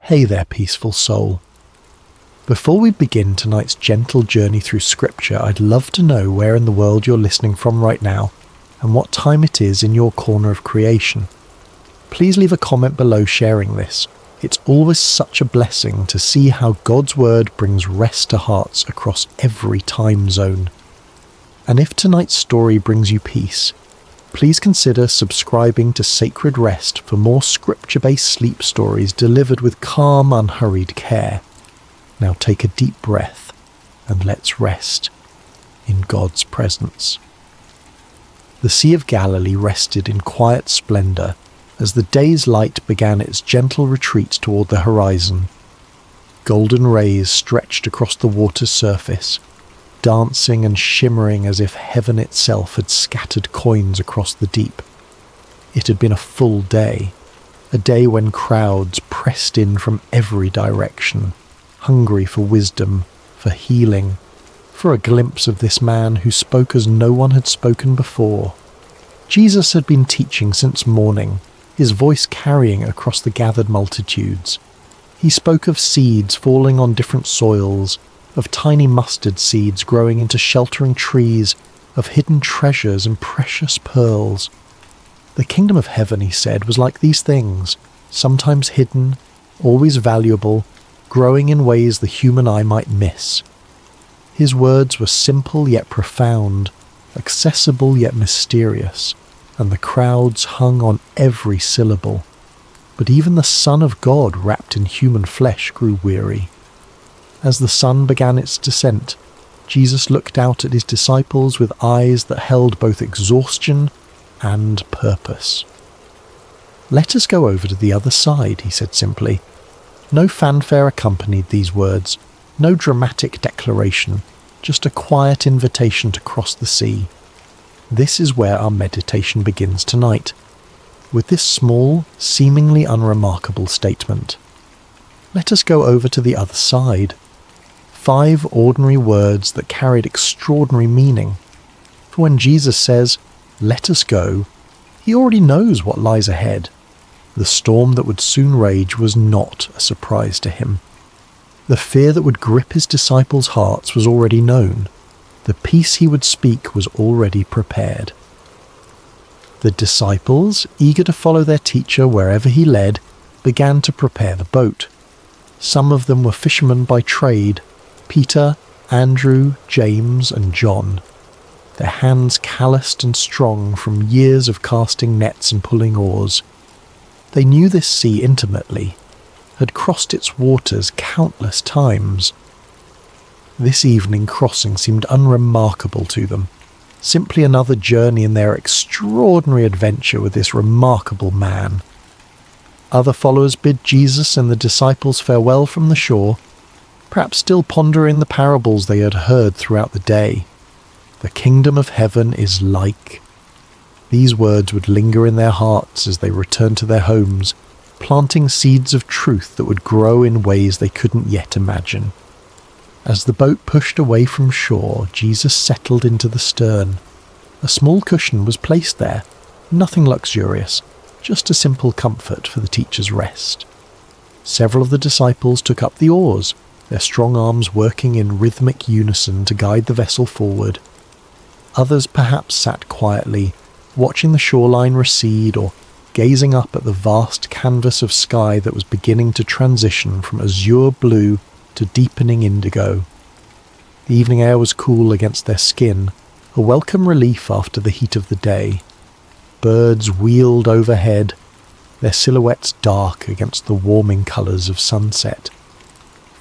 Hey there, peaceful soul. Before we begin tonight's gentle journey through Scripture, I'd love to know where in the world you're listening from right now and what time it is in your corner of creation. Please leave a comment below sharing this. It's always such a blessing to see how God's Word brings rest to hearts across every time zone. And if tonight's story brings you peace, please consider subscribing to Sacred Rest for more scripture-based sleep stories delivered with calm, unhurried care. Now take a deep breath and let's rest in God's presence. The Sea of Galilee rested in quiet splendour as the day's light began its gentle retreat toward the horizon. Golden rays stretched across the water's surface, dancing and shimmering as if heaven itself had scattered coins across the deep. It had been a full day, a day when crowds pressed in from every direction, hungry for wisdom, for healing, for a glimpse of this man who spoke as no one had spoken before. Jesus had been teaching since morning, his voice carrying across the gathered multitudes. He spoke of seeds falling on different soils, of tiny mustard seeds growing into sheltering trees, of hidden treasures and precious pearls. The kingdom of heaven, he said, was like these things, sometimes hidden, always valuable, growing in ways the human eye might miss. His words were simple yet profound, accessible yet mysterious, and the crowds hung on every syllable. But even the Son of God wrapped in human flesh grew weary. As the sun began its descent, Jesus looked out at his disciples with eyes that held both exhaustion and purpose. "Let us go over to the other side," he said simply. No fanfare accompanied these words, no dramatic declaration, just a quiet invitation to cross the sea. This is where our meditation begins tonight, with this small, seemingly unremarkable statement. Let us go over to the other side. 5 ordinary words that carried extraordinary meaning. For when Jesus says, "Let us go," he already knows what lies ahead. The storm that would soon rage was not a surprise to him. The fear that would grip his disciples' hearts was already known. The peace he would speak was already prepared. The disciples, eager to follow their teacher wherever he led, began to prepare the boat. Some of them were fishermen by trade, Peter, Andrew, James, and John, their hands calloused and strong from years of casting nets and pulling oars. They knew this sea intimately, had crossed its waters countless times. This evening crossing seemed unremarkable to them, simply another journey in their extraordinary adventure with this remarkable man. Other followers bid Jesus and the disciples farewell from the shore, perhaps still pondering the parables they had heard throughout the day. The kingdom of heaven is like. These words would linger in their hearts as they returned to their homes, planting seeds of truth that would grow in ways they couldn't yet imagine. As the boat pushed away from shore, Jesus settled into the stern. A small cushion was placed there, nothing luxurious, just a simple comfort for the teacher's rest. Several of the disciples took up the oars, their strong arms working in rhythmic unison to guide the vessel forward. Others perhaps sat quietly, watching the shoreline recede or gazing up at the vast canvas of sky that was beginning to transition from azure blue to deepening indigo. The evening air was cool against their skin, a welcome relief after the heat of the day. Birds wheeled overhead, their silhouettes dark against the warming colours of sunset.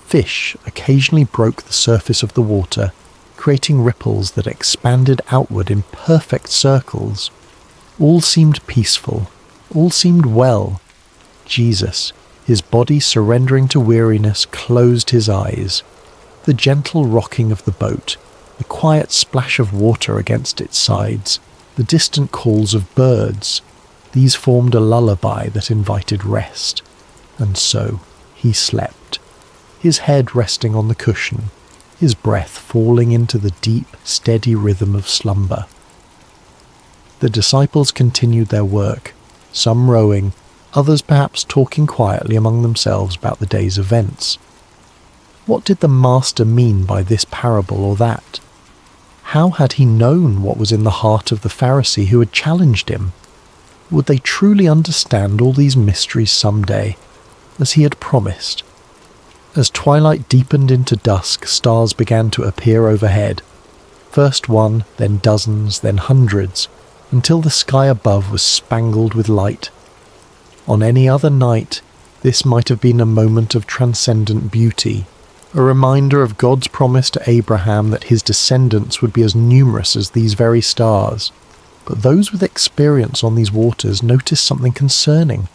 Fish occasionally broke the surface of the water, creating ripples that expanded outward in perfect circles. All seemed peaceful, all seemed well. Jesus, his body surrendering to weariness, closed his eyes. The gentle rocking of the boat, the quiet splash of water against its sides, the distant calls of birds, these formed a lullaby that invited rest. And so he slept, his head resting on the cushion, his breath falling into the deep, steady rhythm of slumber. The disciples continued their work, some rowing, others perhaps talking quietly among themselves about the day's events. What did the Master mean by this parable or that? How had he known what was in the heart of the Pharisee who had challenged him? Would they truly understand all these mysteries someday, as he had promised? As twilight deepened into dusk, stars began to appear overhead. First one, then dozens, then hundreds, until the sky above was spangled with light. On any other night, this might have been a moment of transcendent beauty, a reminder of God's promise to Abraham that his descendants would be as numerous as these very stars. But those with experience on these waters noticed something concerning.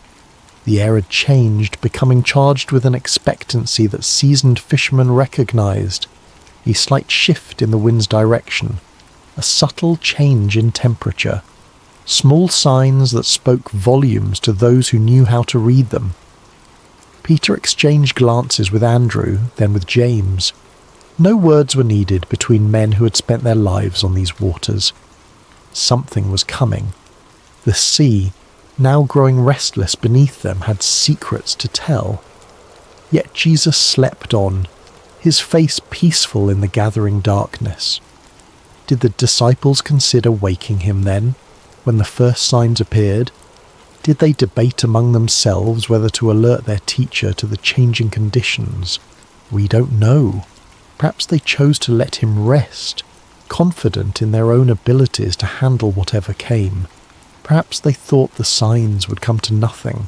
The air had changed, becoming charged with an expectancy that seasoned fishermen recognized. A slight shift in the wind's direction, a subtle change in temperature, small signs that spoke volumes to those who knew how to read them. Peter exchanged glances with Andrew, then with James. No words were needed between men who had spent their lives on these waters. Something was coming. The sea, now growing restless beneath them, had secrets to tell. Yet Jesus slept on, his face peaceful in the gathering darkness. Did the disciples consider waking him then, when the first signs appeared? Did they debate among themselves whether to alert their teacher to the changing conditions? We don't know. Perhaps they chose to let him rest, confident in their own abilities to handle whatever came. Perhaps they thought the signs would come to nothing.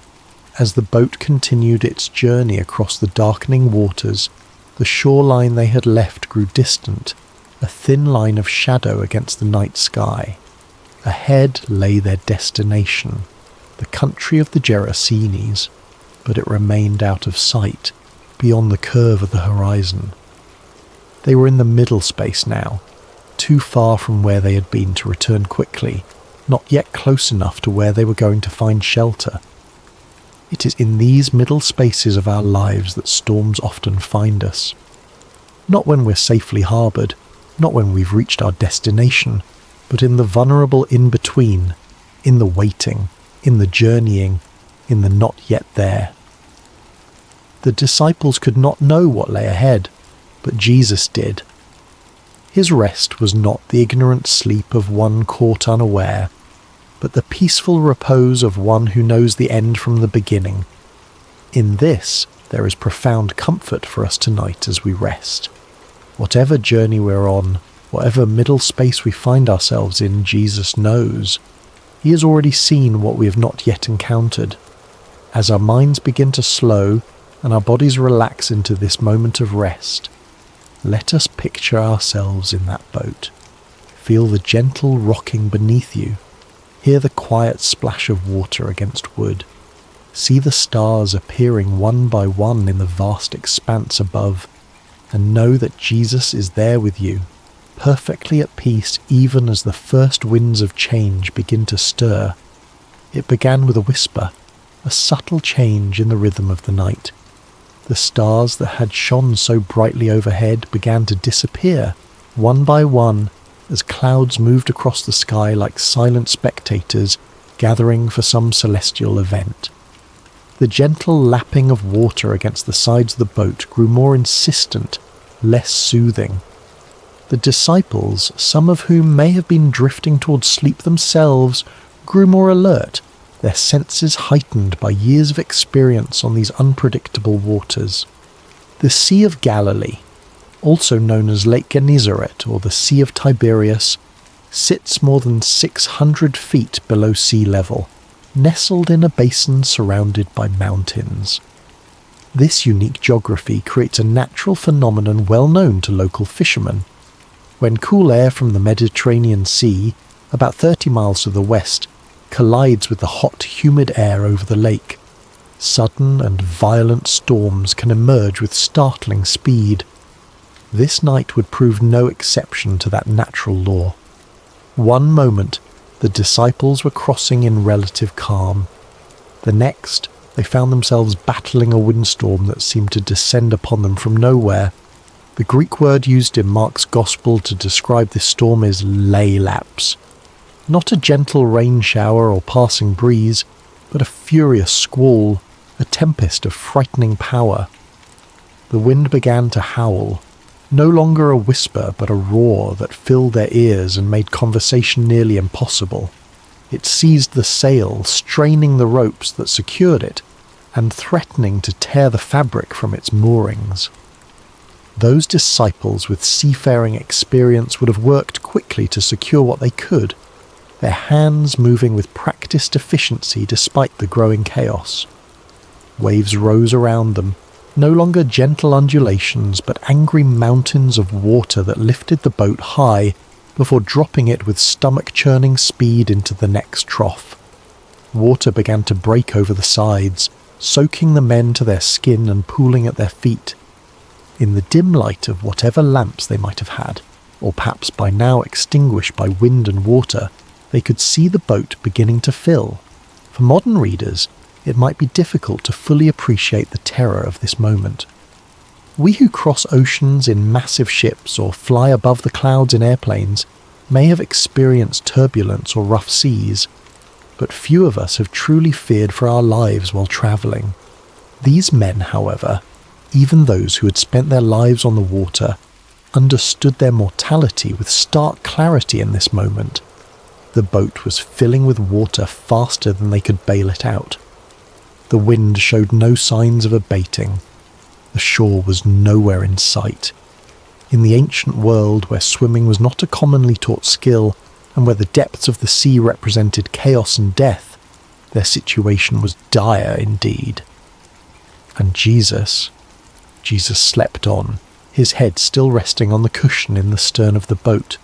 As the boat continued its journey across the darkening waters, the shoreline they had left grew distant, a thin line of shadow against the night sky. Ahead lay their destination, the country of the Gerasenes, but it remained out of sight, beyond the curve of the horizon. They were in the middle space now, too far from where they had been to return quickly, not yet close enough to where they were going to find shelter. It is in these middle spaces of our lives that storms often find us. Not when we're safely harboured, not when we've reached our destination, but in the vulnerable in-between, in the waiting, in the journeying, in the not yet there. The disciples could not know what lay ahead, but Jesus did. His rest was not the ignorant sleep of one caught unaware, but the peaceful repose of one who knows the end from the beginning. In this, there is profound comfort for us tonight as we rest. Whatever journey we're on, whatever middle space we find ourselves in, Jesus knows. He has already seen what we have not yet encountered. As our minds begin to slow and our bodies relax into this moment of rest, let us picture ourselves in that boat. Feel the gentle rocking beneath you. Hear the quiet splash of water against wood. See the stars appearing one by one in the vast expanse above, and know that Jesus is there with you, perfectly at peace even as the first winds of change begin to stir. It began with a whisper, a subtle change in the rhythm of the night. The stars that had shone so brightly overhead began to disappear, one by one, as clouds moved across the sky like silent spectators gathering for some celestial event. The gentle lapping of water against the sides of the boat grew more insistent, less soothing. The disciples, some of whom may have been drifting towards sleep themselves, grew more alert, their senses heightened by years of experience on these unpredictable waters. The Sea of Galilee, also known as Lake Gennesaret or the Sea of Tiberias, sits more than 600 feet below sea level, nestled in a basin surrounded by mountains. This unique geography creates a natural phenomenon well known to local fishermen. When cool air from the Mediterranean Sea, about 30 miles to the west, collides with the hot, humid air over the lake, sudden and violent storms can emerge with startling speed. This night would prove no exception to that natural law. One moment, the disciples were crossing in relative calm. The next, they found themselves battling a windstorm that seemed to descend upon them from nowhere. The Greek word used in Mark's Gospel to describe this storm is leilaps. Not a gentle rain shower or passing breeze, but a furious squall, a tempest of frightening power. The wind began to howl, no longer a whisper but a roar that filled their ears and made conversation nearly impossible. It seized the sail, straining the ropes that secured it, and threatening to tear the fabric from its moorings. Those disciples with seafaring experience would have worked quickly to secure what they could, their hands moving with practiced efficiency despite the growing chaos. Waves rose around them, no longer gentle undulations but angry mountains of water that lifted the boat high before dropping it with stomach-churning speed into the next trough. Water began to break over the sides, soaking the men to their skin and pooling at their feet. In the dim light of whatever lamps they might have had, or perhaps by now extinguished by wind and water, they could see the boat beginning to fill. For modern readers, it might be difficult to fully appreciate the terror of this moment. We who cross oceans in massive ships or fly above the clouds in airplanes may have experienced turbulence or rough seas, but few of us have truly feared for our lives while travelling. These men, however, even those who had spent their lives on the water, understood their mortality with stark clarity in this moment. The boat was filling with water faster than they could bail it out. The wind showed no signs of abating. The shore was nowhere in sight. In the ancient world where swimming was not a commonly taught skill, and where the depths of the sea represented chaos and death, their situation was dire indeed. And Jesus slept on, his head still resting on the cushion in the stern of the boat.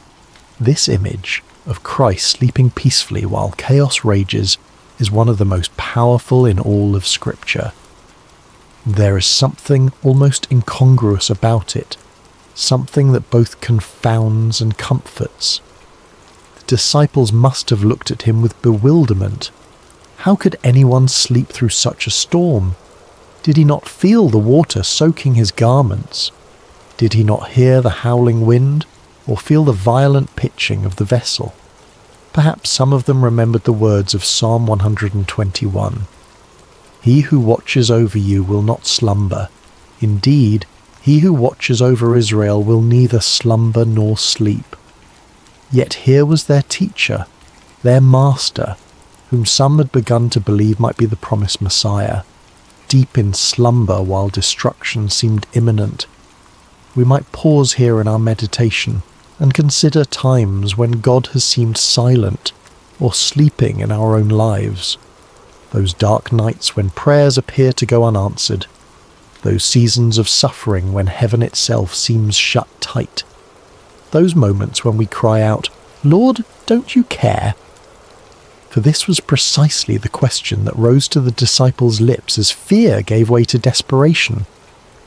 This image of Christ sleeping peacefully while chaos rages is one of the most powerful in all of Scripture. There is something almost incongruous about it, something that both confounds and comforts. The disciples must have looked at him with bewilderment. How could anyone sleep through such a storm? Did he not feel the water soaking his garments? Did he not hear the howling wind, or feel the violent pitching of the vessel? Perhaps some of them remembered the words of Psalm 121. He who watches over you will not slumber. Indeed, he who watches over Israel will neither slumber nor sleep. Yet here was their teacher, their master, whom some had begun to believe might be the promised Messiah, deep in slumber while destruction seemed imminent. We might pause here in our meditation and consider times when God has seemed silent or sleeping in our own lives. Those dark nights when prayers appear to go unanswered. Those seasons of suffering when heaven itself seems shut tight. Those moments when we cry out, "Lord, don't you care?" For this was precisely the question that rose to the disciples' lips as fear gave way to desperation.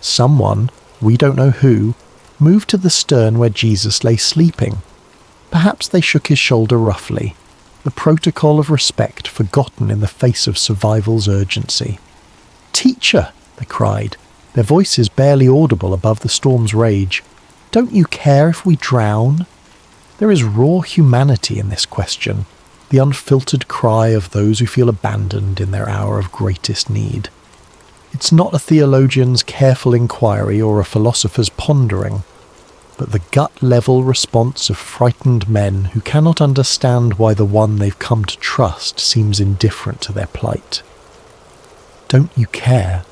Someone, we don't know who, moved to the stern where Jesus lay sleeping. Perhaps they shook his shoulder roughly, the protocol of respect forgotten in the face of survival's urgency. "Teacher," they cried, their voices barely audible above the storm's rage, "don't you care if we drown?" There is raw humanity in this question, the unfiltered cry of those who feel abandoned in their hour of greatest need. It's not a theologian's careful inquiry or a philosopher's pondering, but the gut-level response of frightened men who cannot understand why the one they've come to trust seems indifferent to their plight. Don't you care?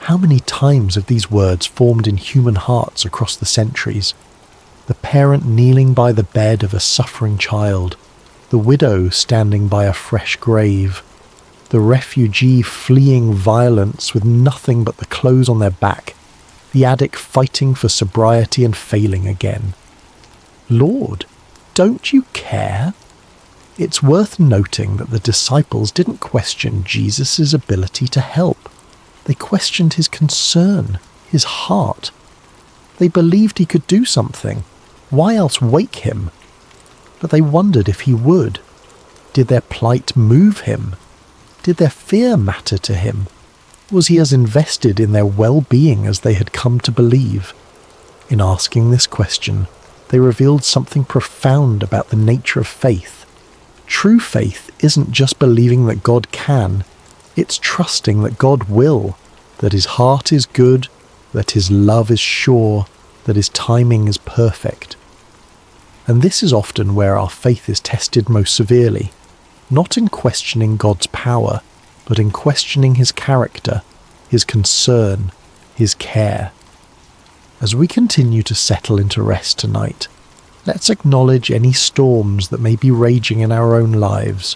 How many times have these words formed in human hearts across the centuries? The parent kneeling by the bed of a suffering child, the widow standing by a fresh grave, the refugee fleeing violence with nothing but the clothes on their back, the addict fighting for sobriety and failing again. Lord, don't you care? It's worth noting that the disciples didn't question Jesus' ability to help. They questioned his concern, his heart. They believed he could do something. Why else wake him? But they wondered if he would. Did their plight move him? Did their fear matter to him? Was he as invested in their well-being as they had come to believe? In asking this question, they revealed something profound about the nature of faith. True faith isn't just believing that God can, it's trusting that God will, that his heart is good, that his love is sure, that his timing is perfect. And this is often where our faith is tested most severely, not in questioning God's power, but in questioning his character, his concern, his care. As we continue to settle into rest tonight, let's acknowledge any storms that may be raging in our own lives.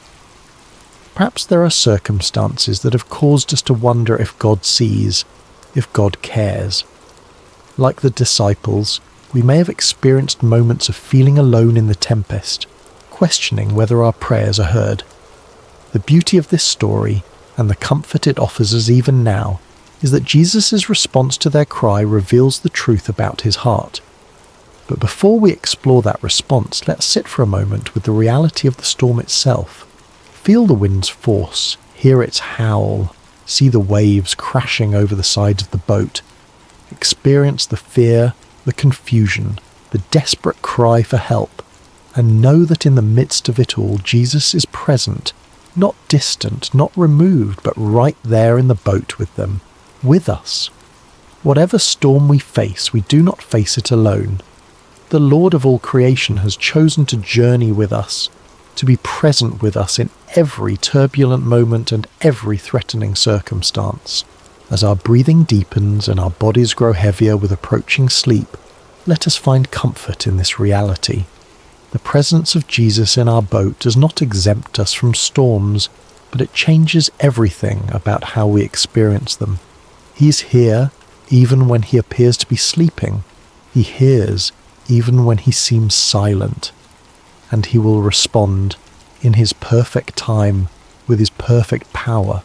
Perhaps there are circumstances that have caused us to wonder if God sees, if God cares. Like the disciples, we may have experienced moments of feeling alone in the tempest, questioning whether our prayers are heard. The beauty of this story, and the comfort it offers us even now, is that Jesus' response to their cry reveals the truth about his heart. But before we explore that response, let's sit for a moment with the reality of the storm itself. Feel the wind's force, hear its howl, see the waves crashing over the sides of the boat, experience the fear, the confusion, the desperate cry for help, and know that in the midst of it all, Jesus is present, not distant, not removed, but right there in the boat with them, with us. Whatever storm we face, we do not face it alone. The Lord of all creation has chosen to journey with us, to be present with us in every turbulent moment and every threatening circumstance. As our breathing deepens and our bodies grow heavier with approaching sleep, let us find comfort in this reality. The presence of Jesus in our boat does not exempt us from storms, but it changes everything about how we experience them. He's here even when he appears to be sleeping. He hears even when he seems silent. And he will respond in his perfect time with his perfect power.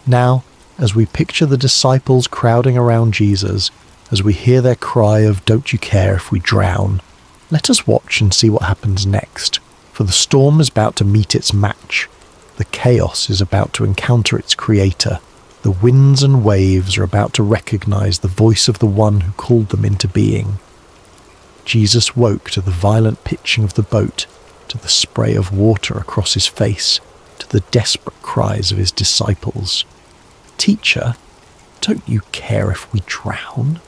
Now, as we picture the disciples crowding around Jesus, as we hear their cry of "Don't you care if we drown?" let us watch and see what happens next, for the storm is about to meet its match. The chaos is about to encounter its creator. The winds and waves are about to recognize the voice of the one who called them into being. Jesus woke to the violent pitching of the boat, to the spray of water across his face, to the desperate cries of his disciples. "Teacher, don't you care if we drown?"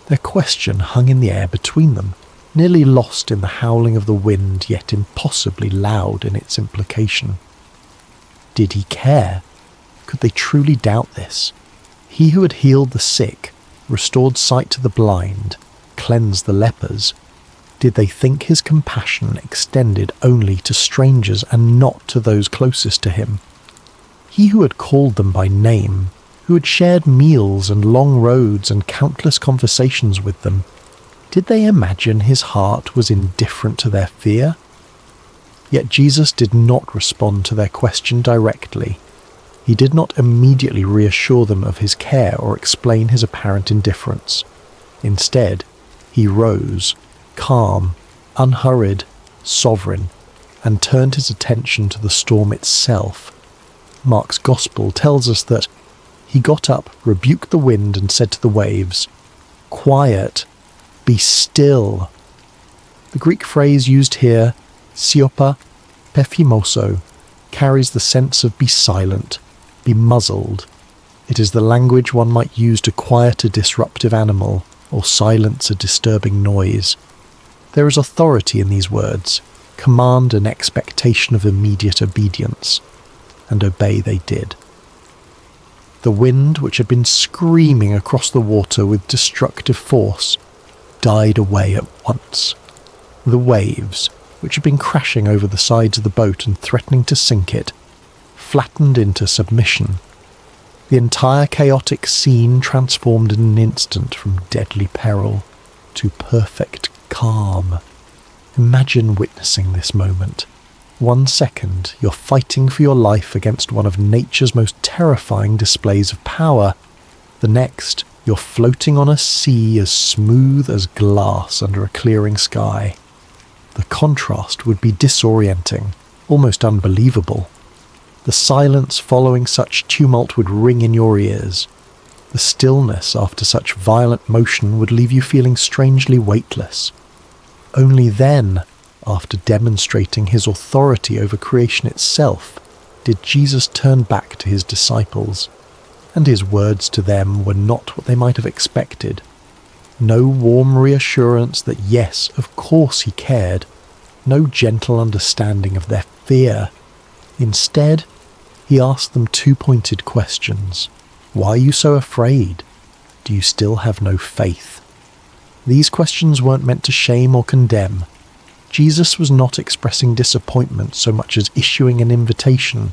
Their question hung in the air between them, nearly lost in the howling of the wind, yet impossibly loud in its implication. Did he care? Could they truly doubt this? He who had healed the sick, restored sight to the blind, cleansed the lepers, did they think his compassion extended only to strangers and not to those closest to him? He who had called them by name, who had shared meals and long roads and countless conversations with them, did they imagine his heart was indifferent to their fear? Yet Jesus did not respond to their question directly. He did not immediately reassure them of his care or explain his apparent indifference. Instead, he rose, calm, unhurried, sovereign, and turned his attention to the storm itself. Mark's Gospel tells us that he got up, rebuked the wind, and said to the waves, "Quiet, be still." The Greek phrase used here, siopa pephimoso, carries the sense of be silent, be muzzled. It is the language one might use to quiet a disruptive animal or silence a disturbing noise. There is authority in these words, command and expectation of immediate obedience, and obey they did. The wind, which had been screaming across the water with destructive force, died away at once. The waves, which had been crashing over the sides of the boat and threatening to sink it, flattened into submission. The entire chaotic scene transformed in an instant from deadly peril to perfect calm. Imagine witnessing this moment. 1 second, you're fighting for your life against one of nature's most terrifying displays of power. The next, you're floating on a sea as smooth as glass under a clearing sky. The contrast would be disorienting, almost unbelievable. The silence following such tumult would ring in your ears. The stillness after such violent motion would leave you feeling strangely weightless. Only then, after demonstrating his authority over creation itself, did Jesus turn back to his disciples, and his words to them were not what they might have expected. No warm reassurance that yes, of course he cared, no gentle understanding of their fear. Instead, he asked them two pointed questions. Why are you so afraid? Do you still have no faith? These questions weren't meant to shame or condemn. Jesus was not expressing disappointment so much as issuing an invitation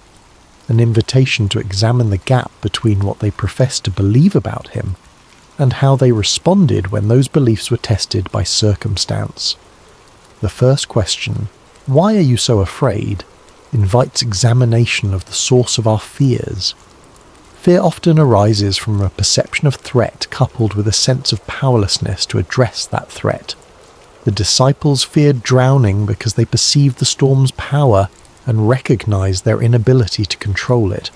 to examine the gap between what they professed to believe about him and how they responded when those beliefs were tested by circumstance. The first question, why are you so afraid, invites examination of the source of our fears. Fear often arises from a perception of threat coupled with a sense of powerlessness to address that threat. The disciples feared drowning because they perceived the storm's power and recognized their inability to control it.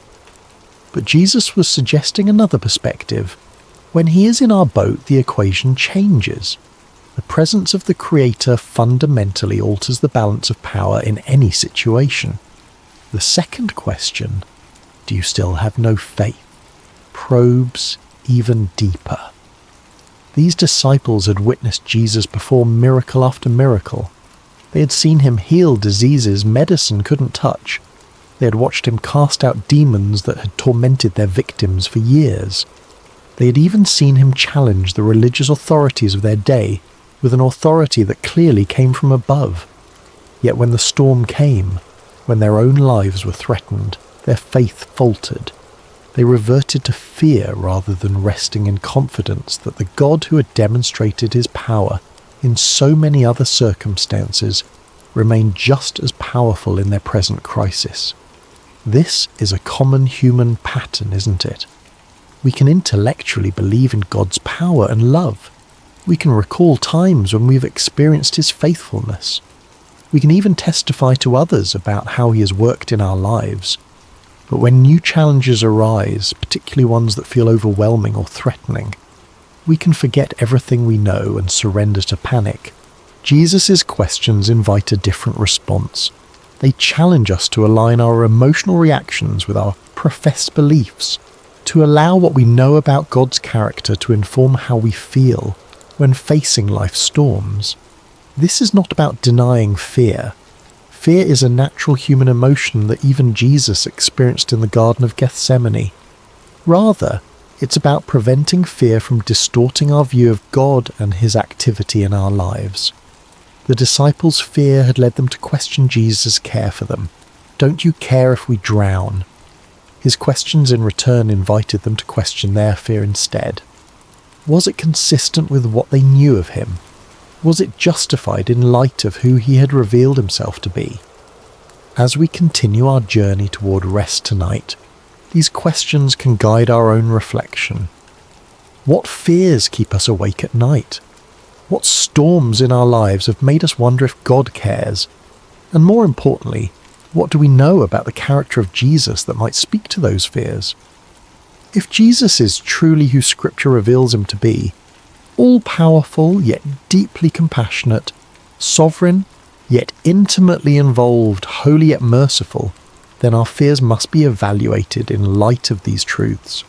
But Jesus was suggesting another perspective. When he is in our boat, the equation changes. The presence of the Creator fundamentally alters the balance of power in any situation. The second question, do you still have no faith, probes even deeper. These disciples had witnessed Jesus perform miracle after miracle. They had seen him heal diseases medicine couldn't touch. They had watched him cast out demons that had tormented their victims for years. They had even seen him challenge the religious authorities of their day with an authority that clearly came from above. Yet when the storm came, when their own lives were threatened, their faith faltered. They reverted to fear rather than resting in confidence that the God who had demonstrated his power in so many other circumstances remained just as powerful in their present crisis. This is a common human pattern, isn't it? We can intellectually believe in God's power and love. We can recall times when we've experienced his faithfulness. We can even testify to others about how he has worked in our lives. But when new challenges arise, particularly ones that feel overwhelming or threatening, we can forget everything we know and surrender to panic. Jesus' questions invite a different response. They challenge us to align our emotional reactions with our professed beliefs, to allow what we know about God's character to inform how we feel when facing life's storms. This is not about denying fear. Fear is a natural human emotion that even Jesus experienced in the Garden of Gethsemane. Rather, it's about preventing fear from distorting our view of God and his activity in our lives. The disciples' fear had led them to question Jesus' care for them. Don't you care if we drown? His questions in return invited them to question their fear instead. Was it consistent with what they knew of him? Was it justified in light of who he had revealed himself to be? As we continue our journey toward rest tonight, these questions can guide our own reflection. What fears keep us awake at night? What storms in our lives have made us wonder if God cares? And more importantly, what do we know about the character of Jesus that might speak to those fears? If Jesus is truly who Scripture reveals him to be, all-powerful yet deeply compassionate, sovereign yet intimately involved, holy yet merciful, then our fears must be evaluated in light of these truths.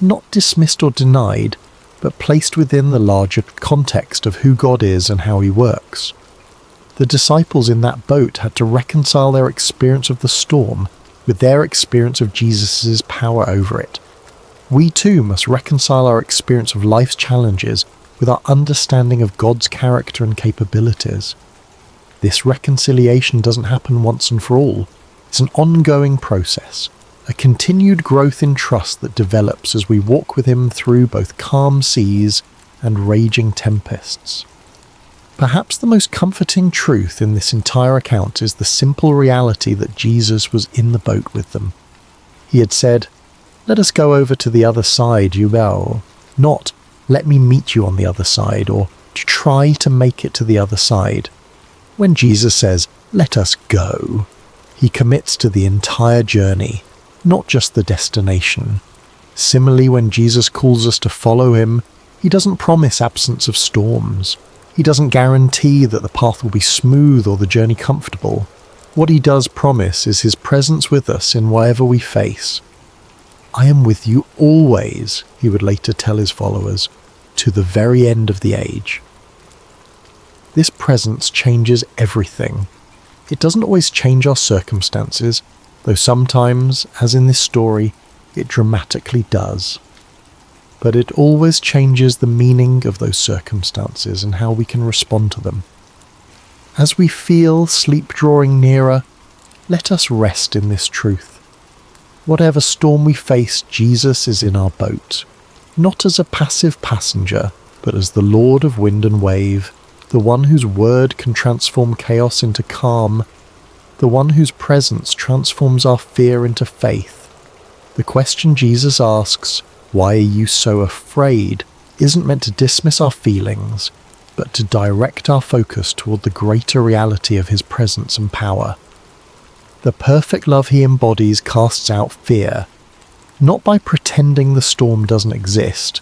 Not dismissed or denied, but placed within the larger context of who God is and how he works. The disciples in that boat had to reconcile their experience of the storm with their experience of Jesus' power over it. We too must reconcile our experience of life's challenges with our understanding of God's character and capabilities. This reconciliation doesn't happen once and for all. It's an ongoing process, a continued growth in trust that develops as we walk with him through both calm seas and raging tempests. Perhaps the most comforting truth in this entire account is the simple reality that Jesus was in the boat with them. He had said, "Let us go over to the other side, you will," not "let me meet you on the other side," or "to try to make it to the other side." When Jesus says, "let us go," he commits to the entire journey, not just the destination. Similarly, when Jesus calls us to follow him, he doesn't promise absence of storms. He doesn't guarantee that the path will be smooth or the journey comfortable. What he does promise is his presence with us in whatever we face. "I am with you always," he would later tell his followers, "to the very end of the age." This presence changes everything. It doesn't always change our circumstances, though sometimes, as in this story, it dramatically does. But it always changes the meaning of those circumstances and how we can respond to them. As we feel sleep drawing nearer, let us rest in this truth. Whatever storm we face, Jesus is in our boat, not as a passive passenger, but as the Lord of wind and wave, the one whose word can transform chaos into calm, the one whose presence transforms our fear into faith. The question Jesus asks, "Why are you so afraid?" isn't meant to dismiss our feelings, but to direct our focus toward the greater reality of his presence and power. The perfect love he embodies casts out fear, not by pretending the storm doesn't exist,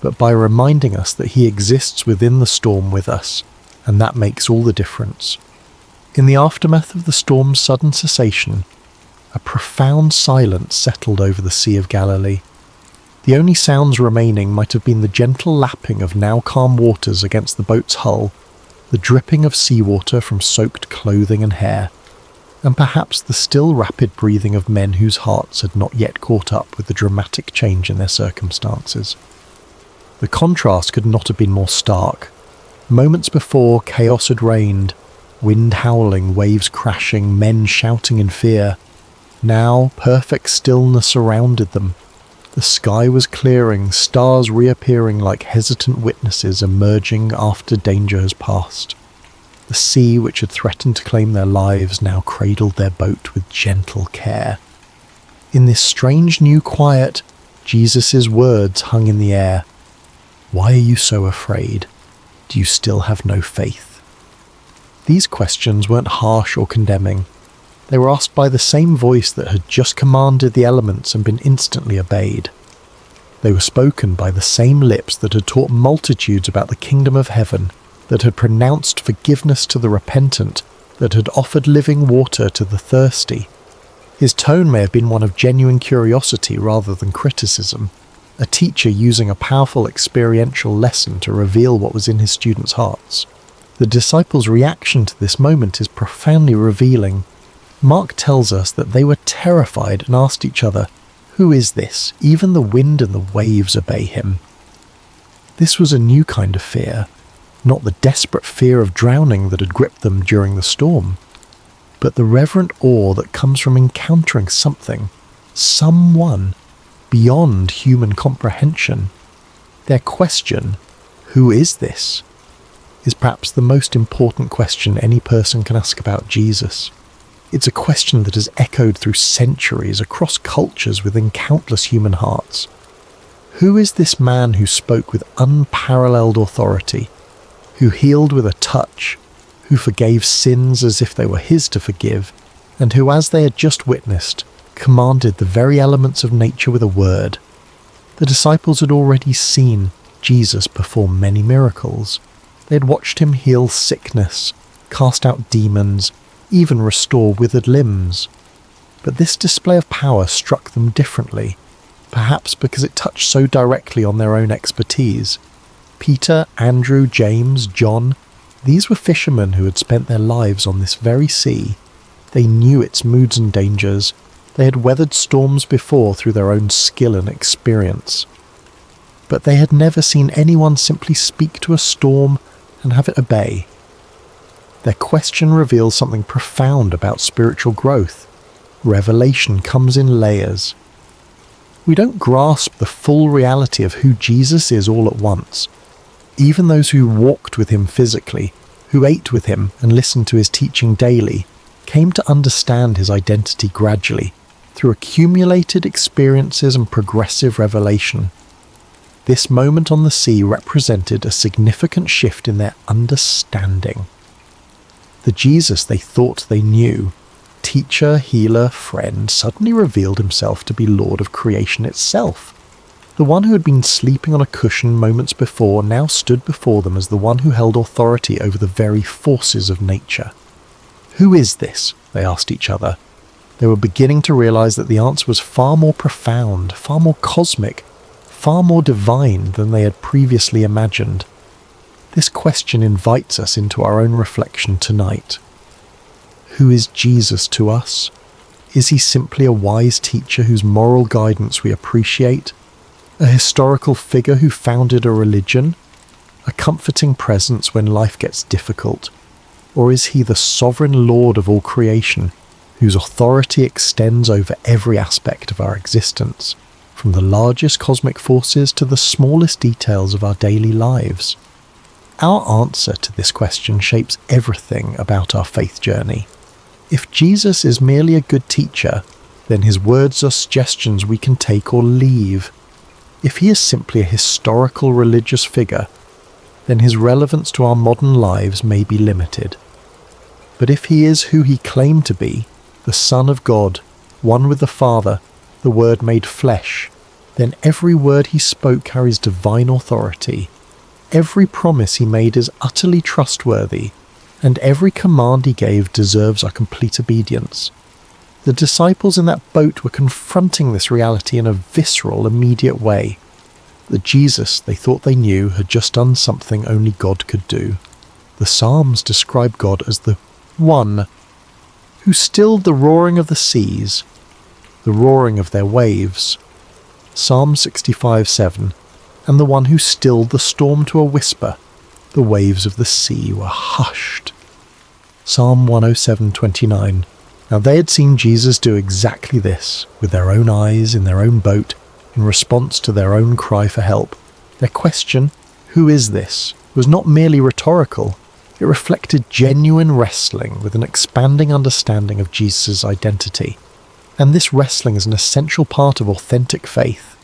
but by reminding us that he exists within the storm with us, and that makes all the difference. In the aftermath of the storm's sudden cessation, a profound silence settled over the Sea of Galilee. The only sounds remaining might have been the gentle lapping of now calm waters against the boat's hull, the dripping of seawater from soaked clothing and hair, and perhaps the still rapid breathing of men whose hearts had not yet caught up with the dramatic change in their circumstances. The contrast could not have been more stark. Moments before, chaos had reigned, wind howling, waves crashing, men shouting in fear. Now, perfect stillness surrounded them. The sky was clearing, stars reappearing like hesitant witnesses emerging after danger has passed. The sea, which had threatened to claim their lives, now cradled their boat with gentle care. In this strange new quiet, Jesus' words hung in the air. "Why are you so afraid? Do you still have no faith?" These questions weren't harsh or condemning. They were asked by the same voice that had just commanded the elements and been instantly obeyed. They were spoken by the same lips that had taught multitudes about the kingdom of heaven, that had pronounced forgiveness to the repentant, that had offered living water to the thirsty. His tone may have been one of genuine curiosity rather than criticism, a teacher using a powerful experiential lesson to reveal what was in his students' hearts. The disciples' reaction to this moment is profoundly revealing. Mark tells us that they were terrified and asked each other, "Who is this? Even the wind and the waves obey him." This was a new kind of fear, not the desperate fear of drowning that had gripped them during the storm, but the reverent awe that comes from encountering something, someone, beyond human comprehension. Their question, "Who is this?" is perhaps the most important question any person can ask about Jesus. It's a question that has echoed through centuries across cultures within countless human hearts. Who is this man who spoke with unparalleled authority, who healed with a touch, who forgave sins as if they were his to forgive, and who, as they had just witnessed, commanded the very elements of nature with a word? The disciples had already seen Jesus perform many miracles. They had watched him heal sickness, cast out demons, even restore withered limbs. But this display of power struck them differently, perhaps because it touched so directly on their own expertise. Peter, Andrew, James, John, these were fishermen who had spent their lives on this very sea. They knew its moods and dangers. They had weathered storms before through their own skill and experience. But they had never seen anyone simply speak to a storm and have it obey. Their question reveals something profound about spiritual growth. Revelation comes in layers. We don't grasp the full reality of who Jesus is all at once. Even those who walked with him physically, who ate with him and listened to his teaching daily, came to understand his identity gradually, through accumulated experiences and progressive revelation. This moment on the sea represented a significant shift in their understanding. The Jesus they thought they knew, teacher, healer, friend, suddenly revealed himself to be Lord of creation itself. The one who had been sleeping on a cushion moments before now stood before them as the one who held authority over the very forces of nature. "Who is this?" they asked each other. They were beginning to realize that the answer was far more profound, far more cosmic, far more divine than they had previously imagined. This question invites us into our own reflection tonight. Who is Jesus to us? Is he simply a wise teacher whose moral guidance we appreciate? A historical figure who founded a religion? A comforting presence when life gets difficult? Or is he the sovereign Lord of all creation, whose authority extends over every aspect of our existence, from the largest cosmic forces to the smallest details of our daily lives? Our answer to this question shapes everything about our faith journey. If Jesus is merely a good teacher, then his words are suggestions we can take or leave. If he is simply a historical religious figure, then his relevance to our modern lives may be limited. But if he is who he claimed to be, the Son of God, one with the Father, the Word made flesh, then every word he spoke carries divine authority. Every promise he made is utterly trustworthy, and every command he gave deserves our complete obedience. The disciples in that boat were confronting this reality in a visceral, immediate way. The Jesus they thought they knew had just done something only God could do. The Psalms describe God as the One who stilled the roaring of the seas, the roaring of their waves. Psalm 65:7, and the one who stilled the storm to a whisper, the waves of the sea were hushed. Psalm 107:29. Now they had seen Jesus do exactly this, with their own eyes in their own boat, in response to their own cry for help. Their question, "Who is this?" was not merely rhetorical. It reflected genuine wrestling with an expanding understanding of Jesus' identity. And this wrestling is an essential part of authentic faith.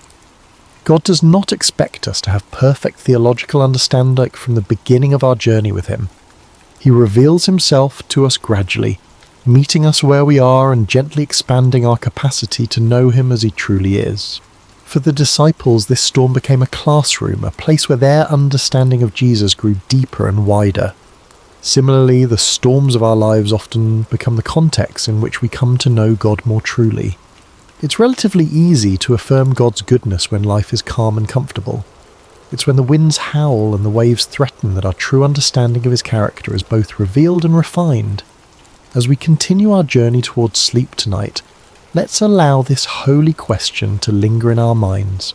God does not expect us to have perfect theological understanding from the beginning of our journey with him. He reveals himself to us gradually, meeting us where we are and gently expanding our capacity to know him as he truly is. For the disciples, this storm became a classroom, a place where their understanding of Jesus grew deeper and wider. Similarly, the storms of our lives often become the context in which we come to know God more truly. It's relatively easy to affirm God's goodness when life is calm and comfortable. It's when the winds howl and the waves threaten that our true understanding of his character is both revealed and refined. As we continue our journey towards sleep tonight, let's allow this holy question to linger in our minds.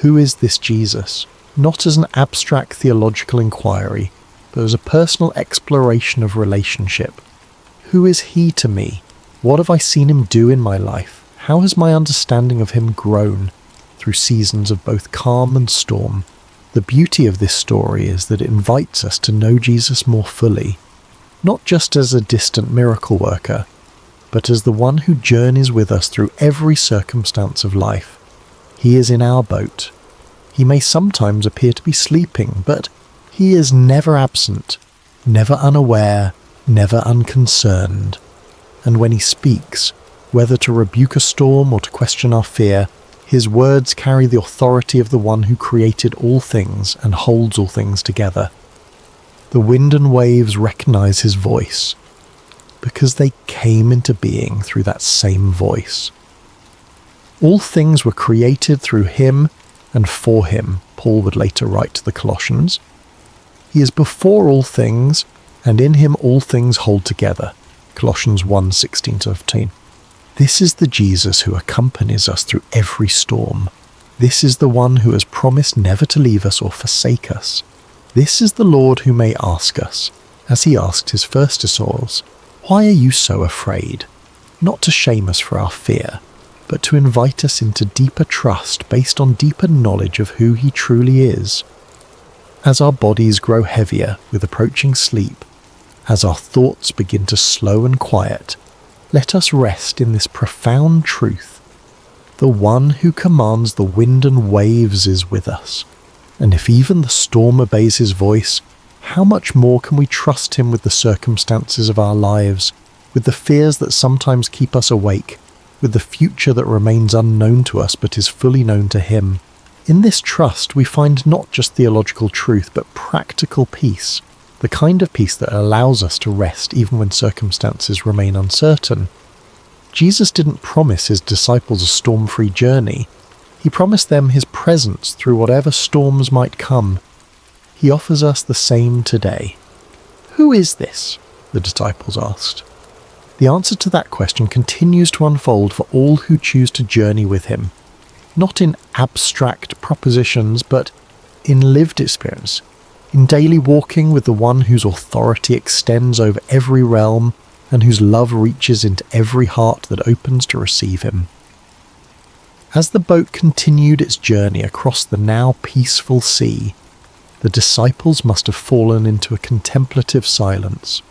Who is this Jesus? Not as an abstract theological inquiry, but as a personal exploration of relationship. Who is he to me? What have I seen him do in my life? How has my understanding of him grown through seasons of both calm and storm? The beauty of this story is that it invites us to know Jesus more fully, not just as a distant miracle worker, but as the one who journeys with us through every circumstance of life. He is in our boat. He may sometimes appear to be sleeping, but he is never absent, never unaware, never unconcerned. And when he speaks, whether to rebuke a storm or to question our fear, his words carry the authority of the one who created all things and holds all things together. The wind and waves recognize his voice, because they came into being through that same voice. All things were created through him and for him, Paul would later write to the Colossians. He is before all things, and in him all things hold together. Colossians 1:16-15. This is the Jesus who accompanies us through every storm. This is the one who has promised never to leave us or forsake us. This is the Lord who may ask us, as he asked his first disciples, "Why are you so afraid?" Not to shame us for our fear, but to invite us into deeper trust based on deeper knowledge of who he truly is. As our bodies grow heavier with approaching sleep, as our thoughts begin to slow and quiet, let us rest in this profound truth. The one who commands the wind and waves is with us. And if even the storm obeys his voice, how much more can we trust him with the circumstances of our lives, with the fears that sometimes keep us awake, with the future that remains unknown to us but is fully known to him? In this trust, we find not just theological truth, but practical peace, the kind of peace that allows us to rest even when circumstances remain uncertain. Jesus didn't promise his disciples a storm-free journey. He promised them his presence through whatever storms might come. He offers us the same today. Who is this? The disciples asked. The answer to that question continues to unfold for all who choose to journey with him. Not in abstract propositions, but in lived experience, in daily walking with the one whose authority extends over every realm and whose love reaches into every heart that opens to receive him. As the boat continued its journey across the now peaceful sea, the disciples must have fallen into a contemplative silence.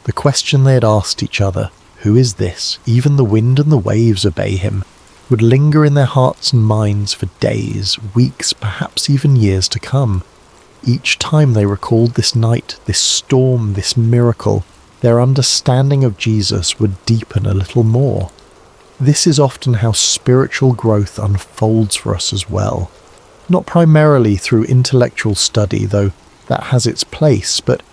The question they had asked each other, "Who is this? Even the wind and the waves obey him," would linger in their hearts and minds for days, weeks, perhaps even years to come. Each time they recalled this night, this storm, this miracle, their understanding of Jesus would deepen a little more. This is often how spiritual growth unfolds for us as well. Not primarily through intellectual study, though that has its place, but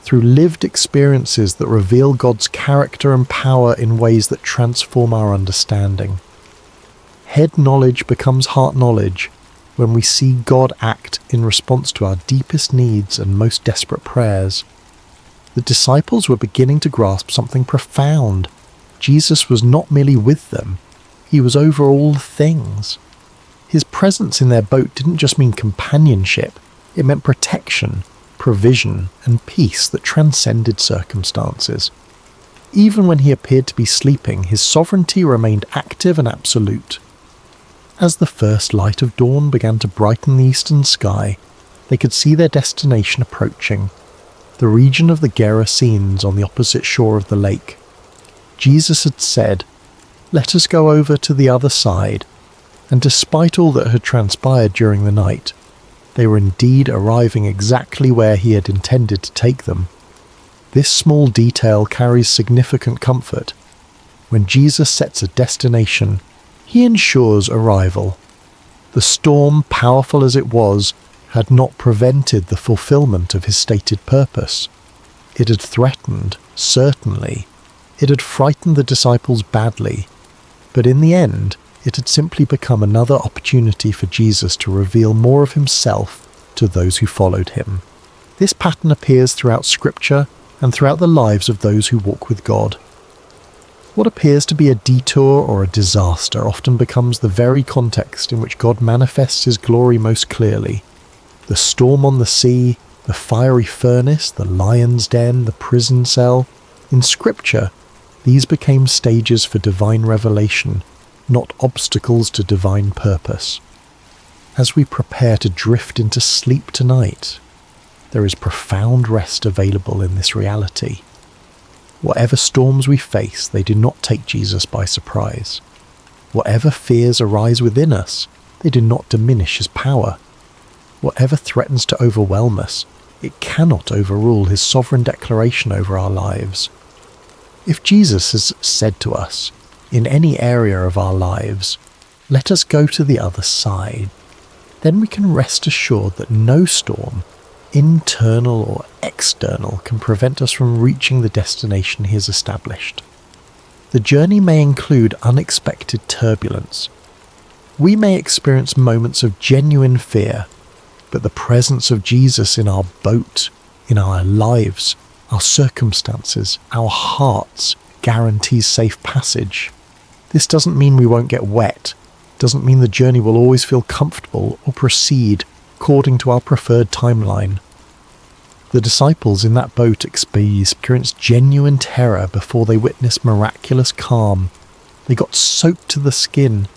through lived experiences that reveal God's character and power in ways that transform our understanding. Head knowledge becomes heart knowledge when we see God act in response to our deepest needs and most desperate prayers. The disciples were beginning to grasp something profound. Jesus was not merely with them, he was over all things. His presence in their boat didn't just mean companionship, it meant protection, provision, and peace that transcended circumstances. Even when he appeared to be sleeping, his sovereignty remained active and absolute. As the first light of dawn began to brighten the eastern sky, they could see their destination approaching, the region of the Gerasenes on the opposite shore of the lake. Jesus had said, "Let us go over to the other side," and despite all that had transpired during the night, they were indeed arriving exactly where he had intended to take them. This small detail carries significant comfort. When Jesus sets a destination, he ensures arrival. The storm, powerful as it was, had not prevented the fulfillment of his stated purpose. It had threatened, certainly. It had frightened the disciples badly. But in the end, it had simply become another opportunity for Jesus to reveal more of himself to those who followed him. This pattern appears throughout Scripture and throughout the lives of those who walk with God. What appears to be a detour or a disaster often becomes the very context in which God manifests his glory most clearly. The storm on the sea, the fiery furnace, the lion's den, the prison cell. In Scripture, these became stages for divine revelation, not obstacles to divine purpose. As we prepare to drift into sleep tonight, there is profound rest available in this reality. Whatever storms we face, they do not take Jesus by surprise. Whatever fears arise within us, they do not diminish his power. Whatever threatens to overwhelm us, it cannot overrule his sovereign declaration over our lives. If Jesus has said to us, in any area of our lives, "Let us go to the other side," then we can rest assured that no storm, internal or external, can prevent us from reaching the destination he has established. The journey may include unexpected turbulence. We may experience moments of genuine fear, but the presence of Jesus in our boat, in our lives, our circumstances, our hearts, guarantees safe passage. This doesn't mean we won't get wet, doesn't mean the journey will always feel comfortable or proceed according to our preferred timeline. The disciples in that boat experienced genuine terror before they witnessed miraculous calm. They got soaked to the skin.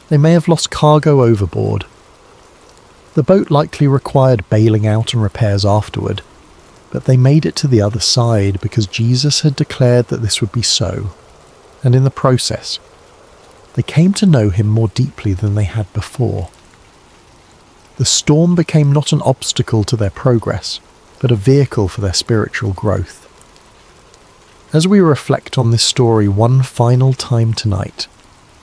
They may have lost cargo overboard. The boat likely required bailing out and repairs afterward, but they made it to the other side because Jesus had declared that this would be so, and in the process, they came to know him more deeply than they had before. The storm became not an obstacle to their progress, but a vehicle for their spiritual growth. As we reflect on this story one final time tonight,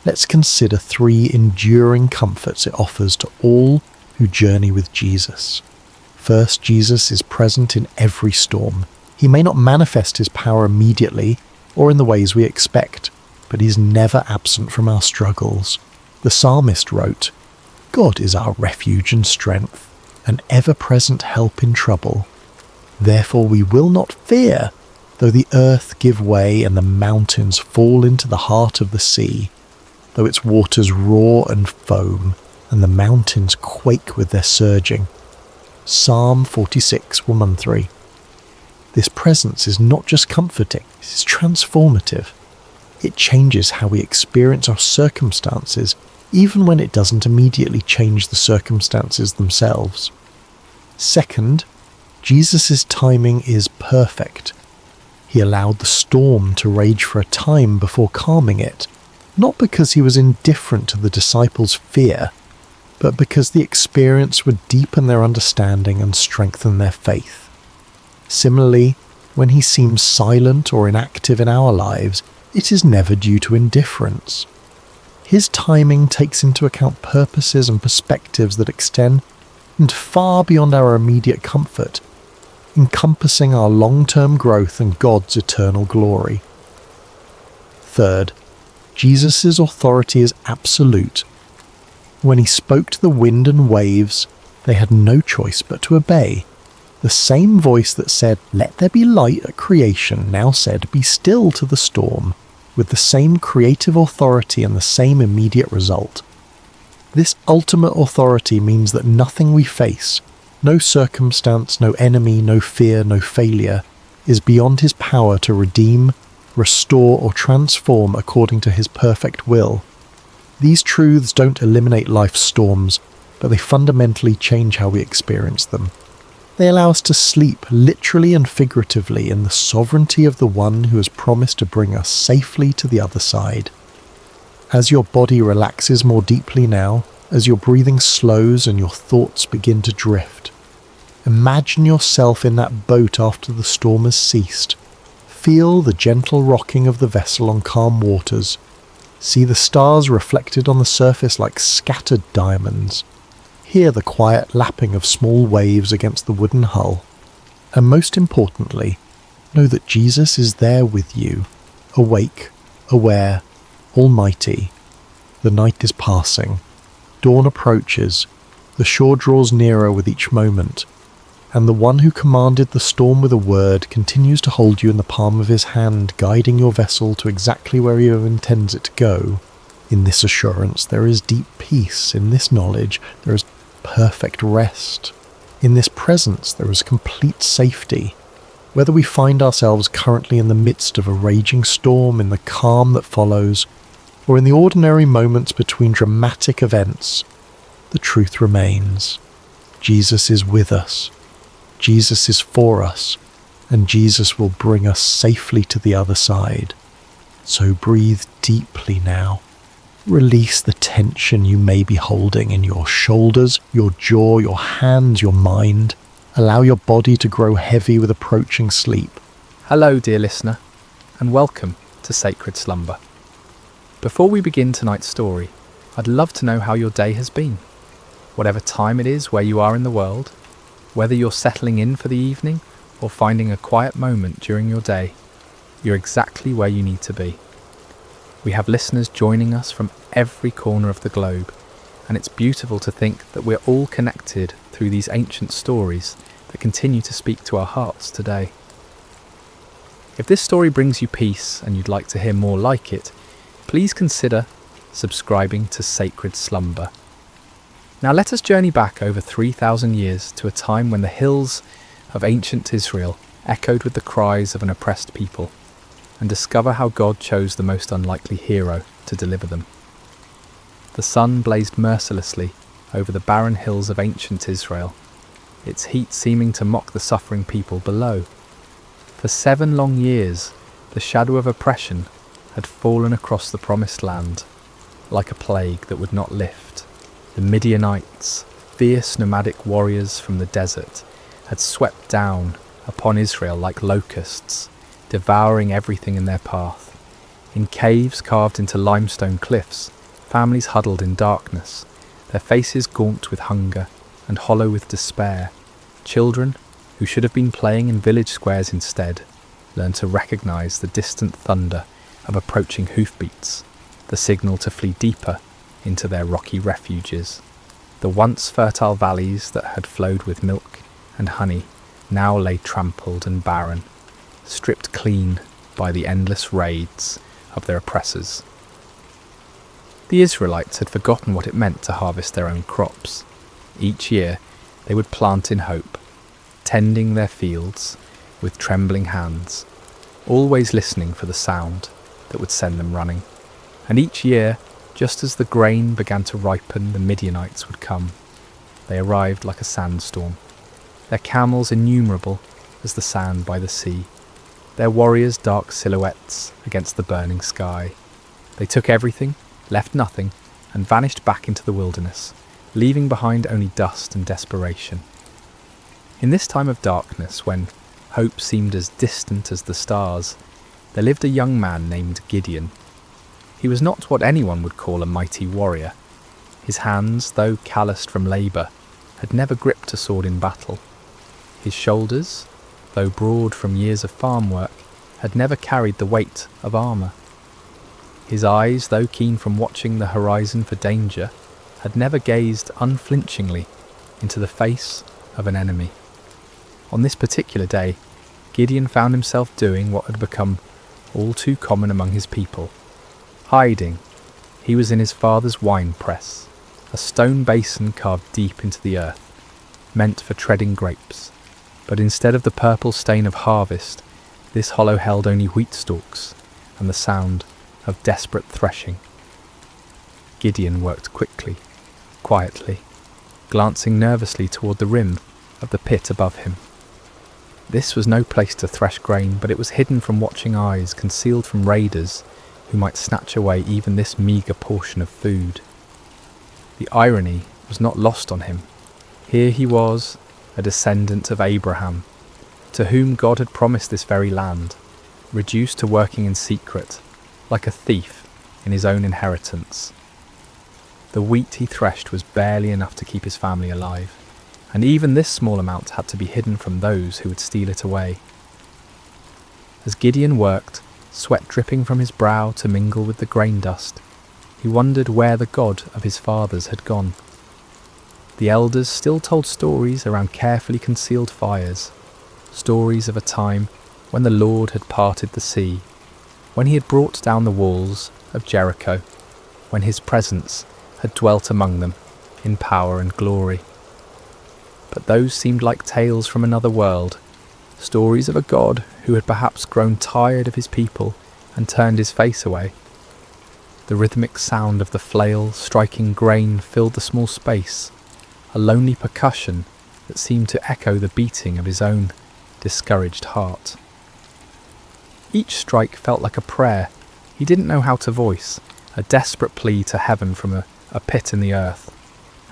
let's consider 3 enduring comforts it offers to all who journey with Jesus. First, Jesus is present in every storm. He may not manifest his power immediately or in the ways we expect, but he's never absent from our struggles. The psalmist wrote, "God is our refuge and strength, an ever-present help in trouble. Therefore we will not fear, though the earth give way and the mountains fall into the heart of the sea, though its waters roar and foam, and the mountains quake with their surging." Psalm 46:1-3. This presence is not just comforting, it is transformative. It changes how we experience our circumstances, even when it doesn't immediately change the circumstances themselves. Second, Jesus' timing is perfect. He allowed the storm to rage for a time before calming it, not because he was indifferent to the disciples' fear, but because the experience would deepen their understanding and strengthen their faith. Similarly, when he seems silent or inactive in our lives, it is never due to indifference. His timing takes into account purposes and perspectives that extend far beyond our immediate comfort, encompassing our long-term growth and God's eternal glory. Third, Jesus' authority is absolute. When he spoke to the wind and waves, they had no choice but to obey. The same voice that said, "Let there be light" at creation now said, "Be still" to the storm, with the same creative authority and the same immediate result. This ultimate authority means that nothing we face, no circumstance, no enemy, no fear, no failure, is beyond his power to redeem, restore, or transform according to his perfect will. These truths don't eliminate life's storms, but they fundamentally change how we experience them. They allow us to sleep, literally and figuratively, in the sovereignty of the one who has promised to bring us safely to the other side. As your body relaxes more deeply now, as your breathing slows and your thoughts begin to drift, imagine yourself in that boat after the storm has ceased. Feel the gentle rocking of the vessel on calm waters. See the stars reflected on the surface like scattered diamonds. Hear the quiet lapping of small waves against the wooden hull. And most importantly, know that Jesus is there with you, awake, aware, almighty. The night is passing. Dawn approaches. The shore draws nearer with each moment. And the one who commanded the storm with a word continues to hold you in the palm of his hand, guiding your vessel to exactly where he intends it to go. In this assurance there is deep peace. In this knowledge there is perfect rest. In this presence there is complete safety. Whether we find ourselves currently in the midst of a raging storm, in the calm that follows, or in the ordinary moments between dramatic events, the truth remains. Jesus is with us. Jesus is for us, and Jesus will bring us safely to the other side. So breathe deeply now. Release the tension you may be holding in your shoulders, your jaw, your hands, your mind. Allow your body to grow heavy with approaching sleep. Hello, dear listener, and welcome to Sacred Slumber. Before we begin tonight's story, I'd love to know how your day has been. Whatever time it is where you are in the world, whether you're settling in for the evening or finding a quiet moment during your day, you're exactly where you need to be. We have listeners joining us from every corner of the globe, and it's beautiful to think that we're all connected through these ancient stories that continue to speak to our hearts today. If this story brings you peace and you'd like to hear more like it, please consider subscribing to Sacred Slumber. Now let us journey back over 3,000 years to a time when the hills of ancient Israel echoed with the cries of an oppressed people, and discover how God chose the most unlikely hero to deliver them. The sun blazed mercilessly over the barren hills of ancient Israel, its heat seeming to mock the suffering people below. For 7 long years, the shadow of oppression had fallen across the promised land, like a plague that would not lift. The Midianites, fierce nomadic warriors from the desert, had swept down upon Israel like locusts, devouring everything in their path. In caves carved into limestone cliffs, families huddled in darkness, their faces gaunt with hunger and hollow with despair. Children, who should have been playing in village squares instead, learned to recognise the distant thunder of approaching hoofbeats, the signal to flee deeper into their rocky refuges. The once fertile valleys that had flowed with milk and honey now lay trampled and barren, stripped clean by the endless raids of their oppressors. The Israelites had forgotten what it meant to harvest their own crops. Each year they would plant in hope, tending their fields with trembling hands, always listening for the sound that would send them running. And each year, just as the grain began to ripen, the Midianites would come. They arrived like a sandstorm, their camels innumerable as the sand by the sea, their warriors dark silhouettes against the burning sky. They took everything, left nothing, and vanished back into the wilderness, leaving behind only dust and desperation. In this time of darkness, when hope seemed as distant as the stars, there lived a young man named Gideon. He was not what anyone would call a mighty warrior. His hands, though calloused from labour, had never gripped a sword in battle. His shoulders, though broad from years of farm work, had never carried the weight of armour. His eyes, though keen from watching the horizon for danger, had never gazed unflinchingly into the face of an enemy. On this particular day, Gideon found himself doing what had become all too common among his people. Hiding. He was in his father's wine press, a stone basin carved deep into the earth, meant for treading grapes. But instead of the purple stain of harvest, this hollow held only wheat stalks and the sound of desperate threshing. Gideon worked quickly, quietly, glancing nervously toward the rim of the pit above him. This was no place to thresh grain, but it was hidden from watching eyes, concealed from raiders who might snatch away even this meagre portion of food. The irony was not lost on him. Here he was, a descendant of Abraham, to whom God had promised this very land, reduced to working in secret, like a thief in his own inheritance. The wheat he threshed was barely enough to keep his family alive, and even this small amount had to be hidden from those who would steal it away. As Gideon worked, sweat dripping from his brow to mingle with the grain dust, he wondered where the God of his fathers had gone. The elders still told stories around carefully concealed fires, stories of a time when the Lord had parted the sea, when he had brought down the walls of Jericho, when his presence had dwelt among them in power and glory. But those seemed like tales from another world, stories of a God who had perhaps grown tired of his people and turned his face away. The rhythmic sound of the flail striking grain filled the small space, a lonely percussion that seemed to echo the beating of his own discouraged heart. Each strike felt like a prayer he didn't know how to voice, a desperate plea to heaven from a pit in the earth,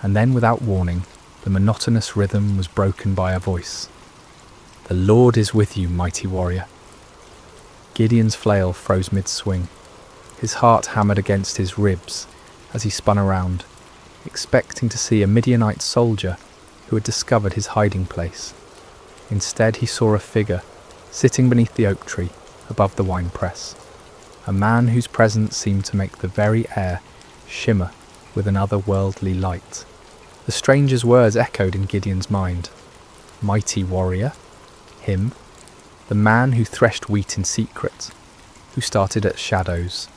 and then without warning, the monotonous rhythm was broken by a voice. "The Lord is with you, mighty warrior." Gideon's flail froze mid-swing. His heart hammered against his ribs as he spun around, expecting to see a Midianite soldier who had discovered his hiding place. Instead, he saw a figure sitting beneath the oak tree above the wine press, a man whose presence seemed to make the very air shimmer with an otherworldly light. The stranger's words echoed in Gideon's mind. Mighty warrior? Him? The man who threshed wheat in secret, who started at shadows,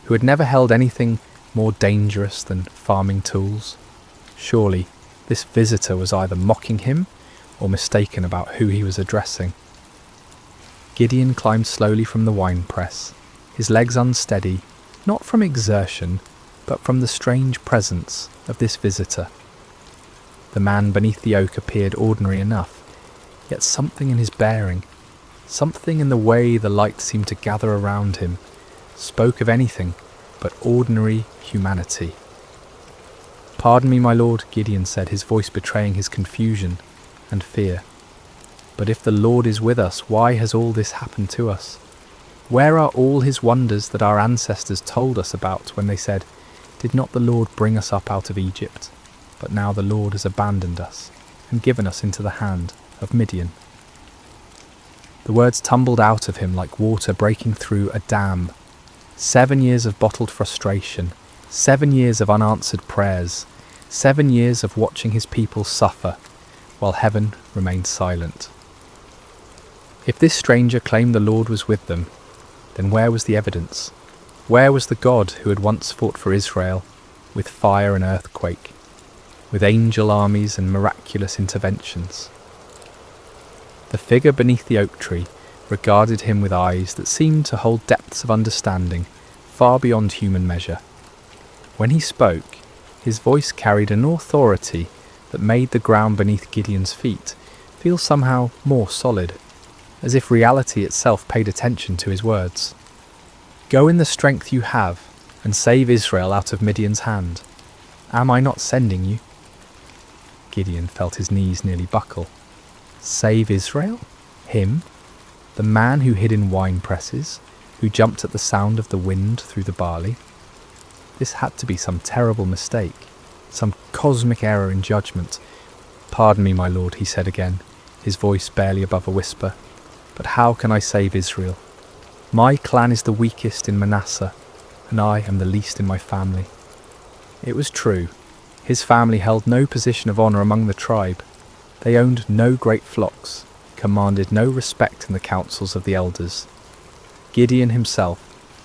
who had never held anything more dangerous than farming tools? Surely this visitor was either mocking him or mistaken about who he was addressing. Gideon climbed slowly from the wine press, his legs unsteady, not from exertion, but from the strange presence of this visitor. The man beneath the oak appeared ordinary enough, yet something in his bearing, something in the way the light seemed to gather around him, spoke of anything but ordinary humanity. "Pardon me, my lord," Gideon said, his voice betraying his confusion and fear. "But if the Lord is with us, why has all this happened to us? Where are all his wonders that our ancestors told us about when they said, Did not the Lord bring us up out of Egypt? But now the Lord has abandoned us and given us into the hand of Midian." The words tumbled out of him like water breaking through a dam. 7 years of bottled frustration, 7 years of unanswered prayers, 7 years of watching his people suffer, while heaven remained silent. If this stranger claimed the Lord was with them, then where was the evidence? Where was the God who had once fought for Israel with fire and earthquake, with angel armies and miraculous interventions? The figure beneath the oak tree regarded him with eyes that seemed to hold depths of understanding far beyond human measure. When he spoke, his voice carried an authority that made the ground beneath Gideon's feet feel somehow more solid, as if reality itself paid attention to his words. "Go in the strength you have and save Israel out of Midian's hand. Am I not sending you?" Gideon felt his knees nearly buckle. Save Israel? Him? The man who hid in wine presses, who jumped at the sound of the wind through the barley? This had to be some terrible mistake, some cosmic error in judgment. "Pardon me, my lord," he said again, his voice barely above a whisper. "But how can I save Israel? My clan is the weakest in Manasseh, and I am the least in my family." It was true. His family held no position of honour among the tribe. They owned no great flocks, commanded no respect in the councils of the elders. Gideon himself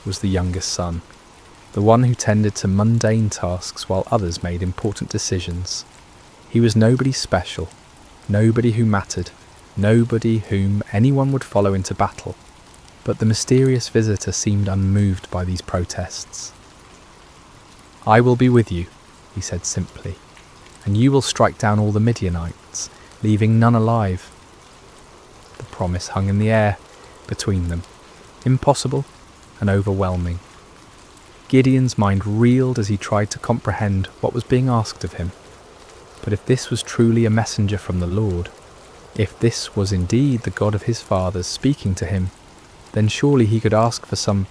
was the youngest son, the one who tended to mundane tasks while others made important decisions. He was nobody special, nobody who mattered, nobody whom anyone would follow into battle. But the mysterious visitor seemed unmoved by these protests. "I will be with you," he said simply, "and you will strike down all the Midianites, leaving none alive." The promise hung in the air between them, impossible and overwhelming. Gideon's mind reeled as he tried to comprehend what was being asked of him. But if this was truly a messenger from the Lord, if this was indeed the God of his fathers speaking to him, then surely he could ask for some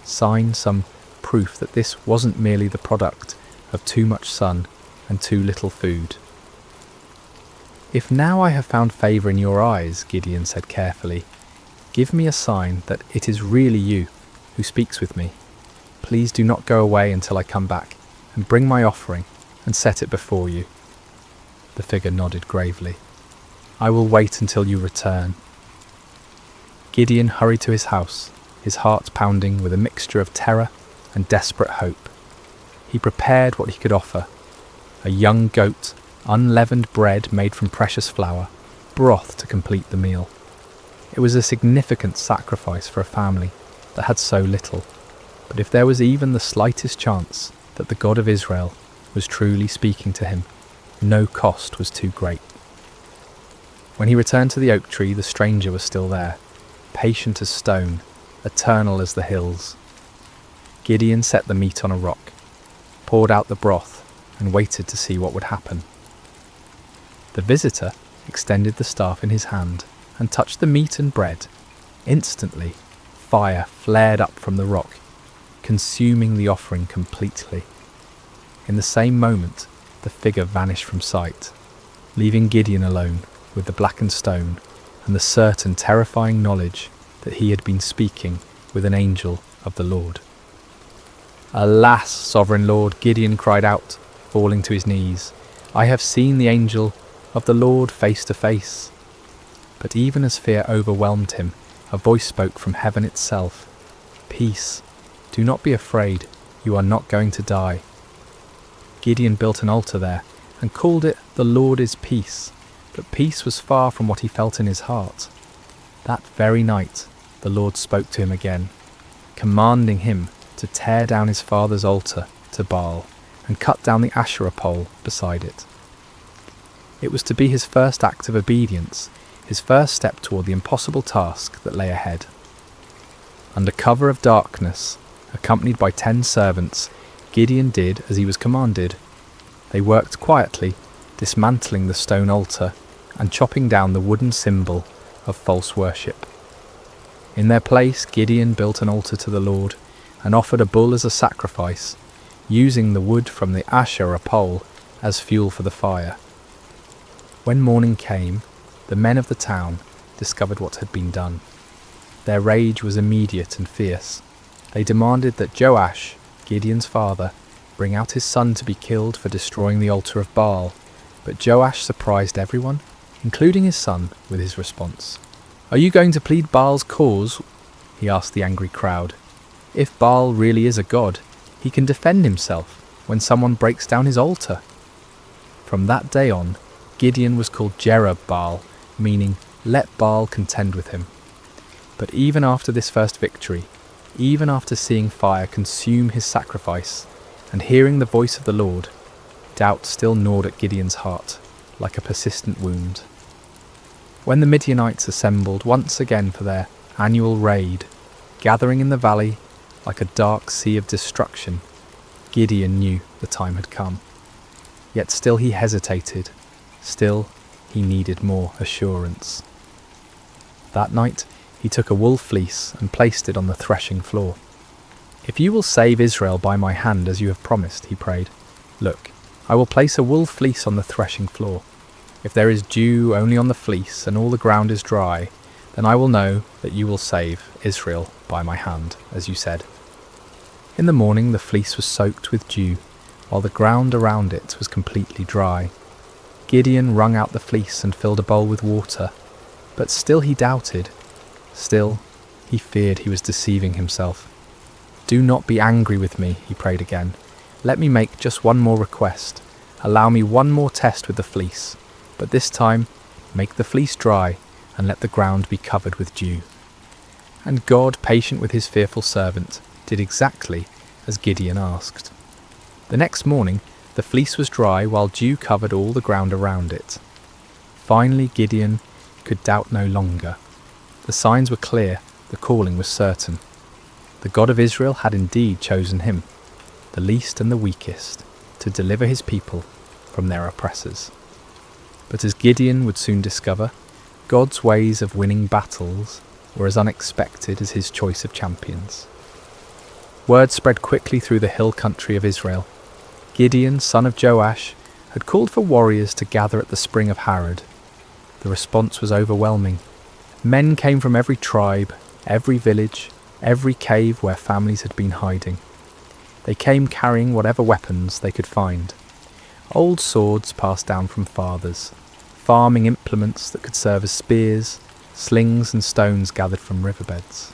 sign, some proof that this wasn't merely the product of too much sun and too little food. "If now I have found favour in your eyes," Gideon said carefully, "give me a sign that it is really you who speaks with me. Please do not go away until I come back, and bring my offering and set it before you." The figure nodded gravely. "I will wait until you return." Gideon hurried to his house, his heart pounding with a mixture of terror and desperate hope. He prepared what he could offer: a young goat, unleavened bread made from precious flour, broth to complete the meal. It was a significant sacrifice for a family that had so little, but if there was even the slightest chance that the God of Israel was truly speaking to him, no cost was too great. When he returned to the oak tree, the stranger was still there, patient as stone, eternal as the hills. Gideon set the meat on a rock, poured out the broth, and waited to see what would happen. The visitor extended the staff in his hand and touched the meat and bread. Instantly, fire flared up from the rock, consuming the offering completely. In the same moment, the figure vanished from sight, leaving Gideon alone with the blackened stone and the certain terrifying knowledge that he had been speaking with an angel of the Lord. "Alas, sovereign Lord," Gideon cried out, falling to his knees, "I have seen the angel of the Lord face to face." But even as fear overwhelmed him, a voice spoke from heaven itself. "Peace, do not be afraid, you are not going to die." Gideon built an altar there and called it "The Lord is Peace," but peace was far from what he felt in his heart. That very night, the Lord spoke to him again, commanding him to tear down his father's altar to Baal and cut down the Asherah pole beside it. It was to be his first act of obedience, his first step toward the impossible task that lay ahead. Under cover of darkness, accompanied by 10 servants, Gideon did as he was commanded. They worked quietly, dismantling the stone altar and chopping down the wooden symbol of false worship. In their place, Gideon built an altar to the Lord and offered a bull as a sacrifice, using the wood from the Asherah pole as fuel for the fire. When morning came, the men of the town discovered what had been done. Their rage was immediate and fierce. They demanded that Joash, Gideon's father, bring out his son to be killed for destroying the altar of Baal. But Joash surprised everyone, including his son, with his response. "Are you going to plead Baal's cause?" he asked the angry crowd. "If Baal really is a god, he can defend himself when someone breaks down his altar." From that day on, Gideon was called Jerub-Baal, meaning "let Baal contend with him." But even after this first victory, even after seeing fire consume his sacrifice and hearing the voice of the Lord, doubt still gnawed at Gideon's heart like a persistent wound. When the Midianites assembled once again for their annual raid, gathering in the valley like a dark sea of destruction, Gideon knew the time had come. Yet still he hesitated, still he needed more assurance. That night he took a wool fleece and placed it on the threshing floor. "If you will save Israel by my hand as you have promised," he prayed, "look, I will place a wool fleece on the threshing floor. If there is dew only on the fleece and all the ground is dry, then I will know that you will save Israel by my hand, as you said." In the morning the fleece was soaked with dew, while the ground around it was completely dry. Gideon wrung out the fleece and filled a bowl with water, but still he doubted. Still, he feared he was deceiving himself. "Do not be angry with me," he prayed again. "Let me make just one more request. Allow me one more test with the fleece, but this time make the fleece dry and let the ground be covered with dew." And God, patient with his fearful servant, did exactly as Gideon asked. The next morning, the fleece was dry while dew covered all the ground around it. Finally, Gideon could doubt no longer. The signs were clear, the calling was certain. The God of Israel had indeed chosen him, the least and the weakest, to deliver his people from their oppressors. But as Gideon would soon discover, God's ways of winning battles were as unexpected as his choice of champions. Word spread quickly through the hill country of Israel. Gideon, son of Joash, had called for warriors to gather at the spring of Harod. The response was overwhelming. Men came from every tribe, every village, every cave where families had been hiding. They came carrying whatever weapons they could find. Old swords passed down from fathers, farming implements that could serve as spears, slings and stones gathered from riverbeds.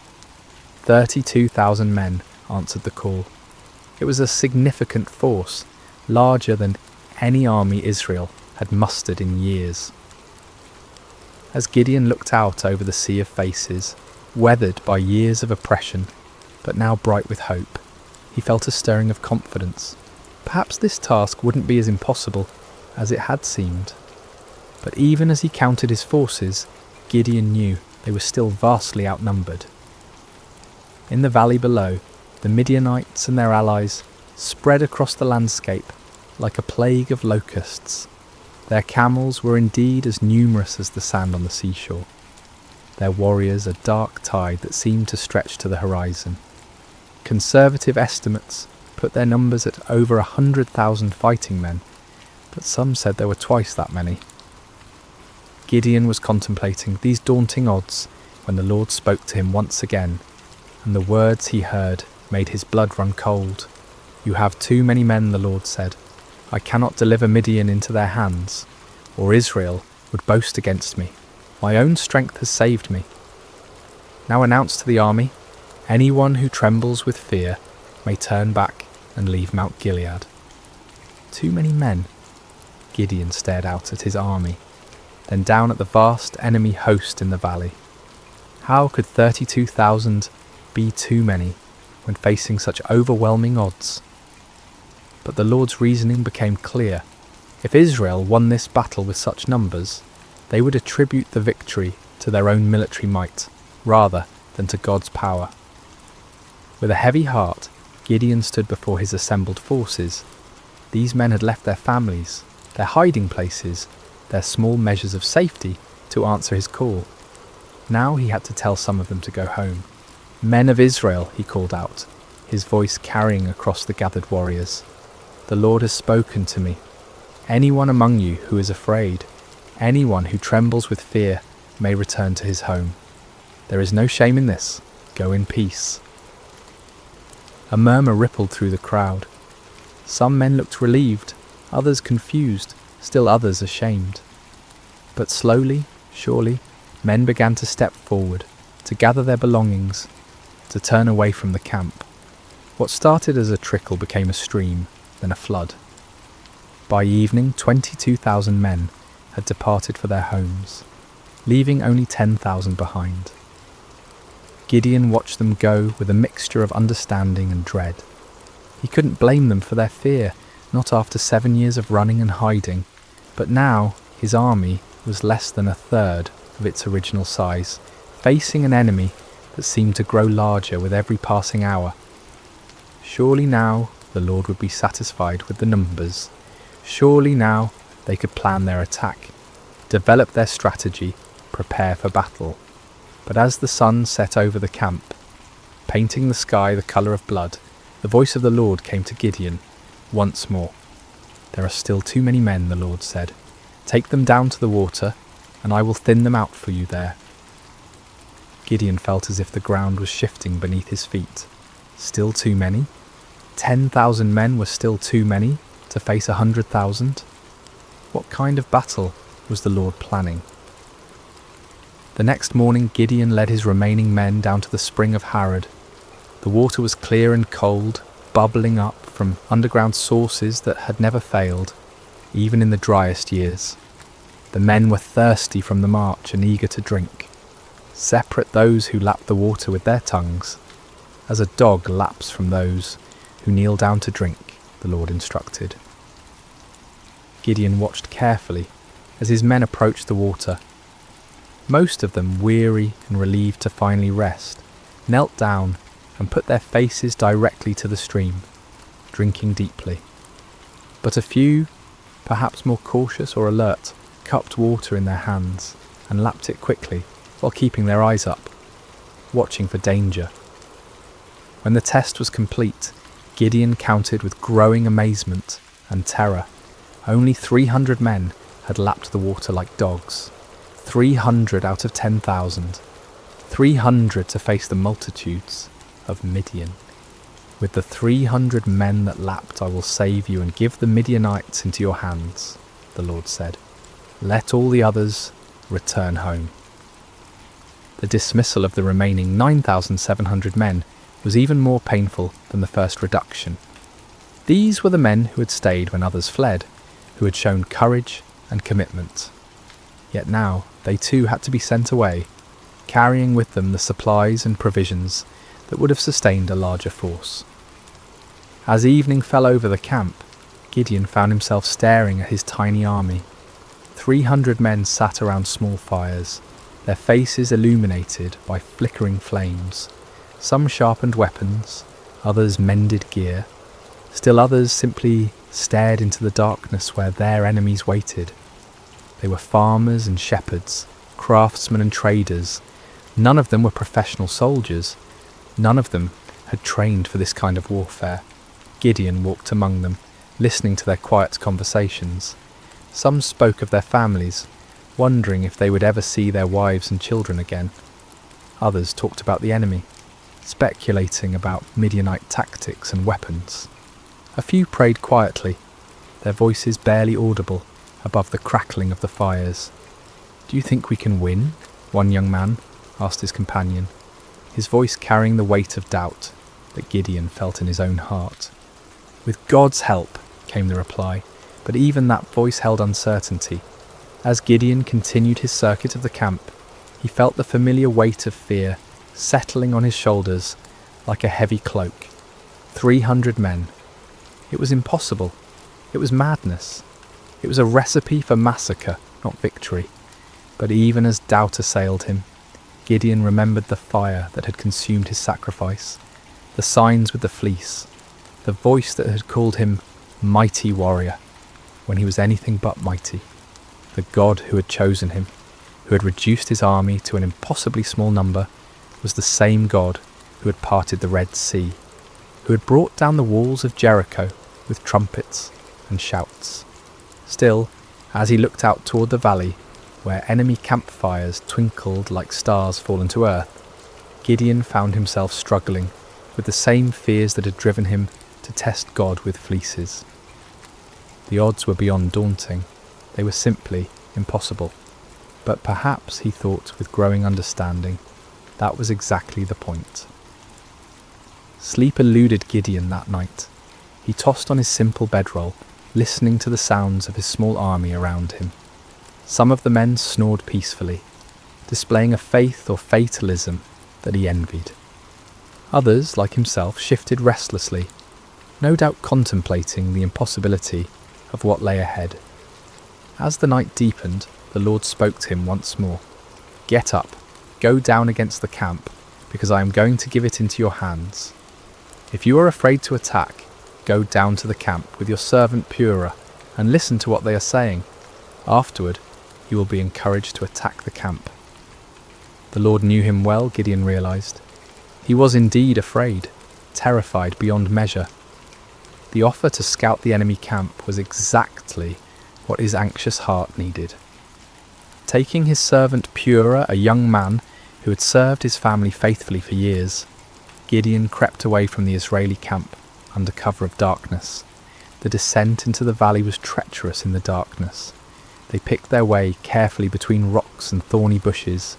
32,000 men answered the call. It was a significant force, larger than any army Israel had mustered in years. As Gideon looked out over the sea of faces, weathered by years of oppression, but now bright with hope, he felt a stirring of confidence. Perhaps this task wouldn't be as impossible as it had seemed. But even as he counted his forces, Gideon knew they were still vastly outnumbered. In the valley below, the Midianites and their allies spread across the landscape like a plague of locusts. Their camels were indeed as numerous as the sand on the seashore. Their warriors a dark tide that seemed to stretch to the horizon. Conservative estimates put their numbers at over 100,000 fighting men, but some said there were twice that many. Gideon was contemplating these daunting odds when the Lord spoke to him once again, and the words he heard made his blood run cold. "You have too many men," the Lord said. "I cannot deliver Midian into their hands, or Israel would boast against me. My own strength has saved me. Now announce to the army, anyone who trembles with fear may turn back and leave Mount Gilead." Too many men? Gideon stared out at his army, then down at the vast enemy host in the valley. How could 32,000 be too many when facing such overwhelming odds? But the Lord's reasoning became clear. If Israel won this battle with such numbers, they would attribute the victory to their own military might, rather than to God's power. With a heavy heart, Gideon stood before his assembled forces. These men had left their families, their hiding places, their small measures of safety to answer his call. Now he had to tell some of them to go home. "Men of Israel," he called out, his voice carrying across the gathered warriors. "The Lord has spoken to me. Anyone among you who is afraid, anyone who trembles with fear, may return to his home. There is no shame in this. Go in peace." A murmur rippled through the crowd. Some men looked relieved, others confused, still others ashamed. But slowly, surely, men began to step forward, to gather their belongings, to turn away from the camp. What started as a trickle became a stream, then a flood. By evening, 22,000 men had departed for their homes, leaving only 10,000 behind. Gideon watched them go with a mixture of understanding and dread. He couldn't blame them for their fear, not after 7 years of running and hiding, but now his army was less than a third of its original size, facing an enemy that seemed to grow larger with every passing hour. Surely now the Lord would be satisfied with the numbers. Surely now they could plan their attack, develop their strategy, prepare for battle. But as the sun set over the camp, painting the sky the colour of blood, the voice of the Lord came to Gideon once more. "There are still too many men," the Lord said. "Take them down to the water, and I will thin them out for you there." Gideon felt as if the ground was shifting beneath his feet. Still too many? 10,000 men were still too many to face 100,000? What kind of battle was the Lord planning? The next morning Gideon led his remaining men down to the spring of Harod. The water was clear and cold, bubbling up from underground sources that had never failed, even in the driest years. The men were thirsty from the march and eager to drink. Separate those who lapped the water with their tongues, as a dog laps from those who kneel down to drink, the Lord instructed. Gideon watched carefully as his men approached the water. Most of them, weary and relieved to finally rest, knelt down and put their faces directly to the stream, drinking deeply. But a few, perhaps more cautious or alert, cupped water in their hands and lapped it quickly while keeping their eyes up, watching for danger. When the test was complete, Gideon counted with growing amazement and terror. Only 300 men had lapped the water like dogs. 300 out of 10,000. 300 to face the multitudes of Midian. "With the 300 men that lapped I will save you and give the Midianites into your hands," the Lord said. "Let all the others return home." The dismissal of the remaining 9,700 men was even more painful than the first reduction. These were the men who had stayed when others fled, who had shown courage and commitment. Yet now they too had to be sent away, carrying with them the supplies and provisions that would have sustained a larger force. As evening fell over the camp, Gideon found himself staring at his tiny army. 300 men sat around small fires, their faces illuminated by flickering flames. Some sharpened weapons, others mended gear, still others simply stared into the darkness where their enemies waited. They were farmers and shepherds, craftsmen and traders. None of them were professional soldiers. None of them had trained for this kind of warfare. Gideon walked among them, listening to their quiet conversations. Some spoke of their families, wondering if they would ever see their wives and children again. Others talked about the enemy, speculating about Midianite tactics and weapons. A few prayed quietly, their voices barely audible above the crackling of the fires. "Do you think we can win?" one young man asked his companion, his voice carrying the weight of doubt that Gideon felt in his own heart. "With God's help," came the reply, but even that voice held uncertainty. As Gideon continued his circuit of the camp, he felt the familiar weight of fear settling on his shoulders like a heavy cloak. 300 men. It was impossible. It was madness. It was a recipe for massacre, not victory. But even as doubt assailed him, Gideon remembered the fire that had consumed his sacrifice, the signs with the fleece, the voice that had called him mighty warrior when he was anything but mighty. The God who had chosen him, who had reduced his army to an impossibly small number, was the same God who had parted the Red Sea. who had brought down the walls of Jericho with trumpets and shouts. Still, as he looked out toward the valley, where enemy campfires twinkled like stars fallen to earth, Gideon found himself struggling with the same fears that had driven him to test God with fleeces. The odds were beyond daunting. They were simply impossible. But perhaps, he thought with growing understanding, that was exactly the point. Sleep eluded Gideon that night. He tossed on his simple bedroll, listening to the sounds of his small army around him. Some of the men snored peacefully, displaying a faith or fatalism that he envied. Others, like himself, shifted restlessly, no doubt contemplating the impossibility of what lay ahead. As the night deepened, the Lord spoke to him once more. "Get up, go down against the camp, because I am going to give it into your hands. If you are afraid to attack, go down to the camp with your servant Purah and listen to what they are saying. Afterward, you will be encouraged to attack the camp." The Lord knew him well, Gideon realized. He was indeed afraid, terrified beyond measure. The offer to scout the enemy camp was exactly what his anxious heart needed. Taking his servant Purah, a young man who had served his family faithfully for years, Gideon crept away from the Israeli camp under cover of darkness. The descent into the valley was treacherous in the darkness. They picked their way carefully between rocks and thorny bushes,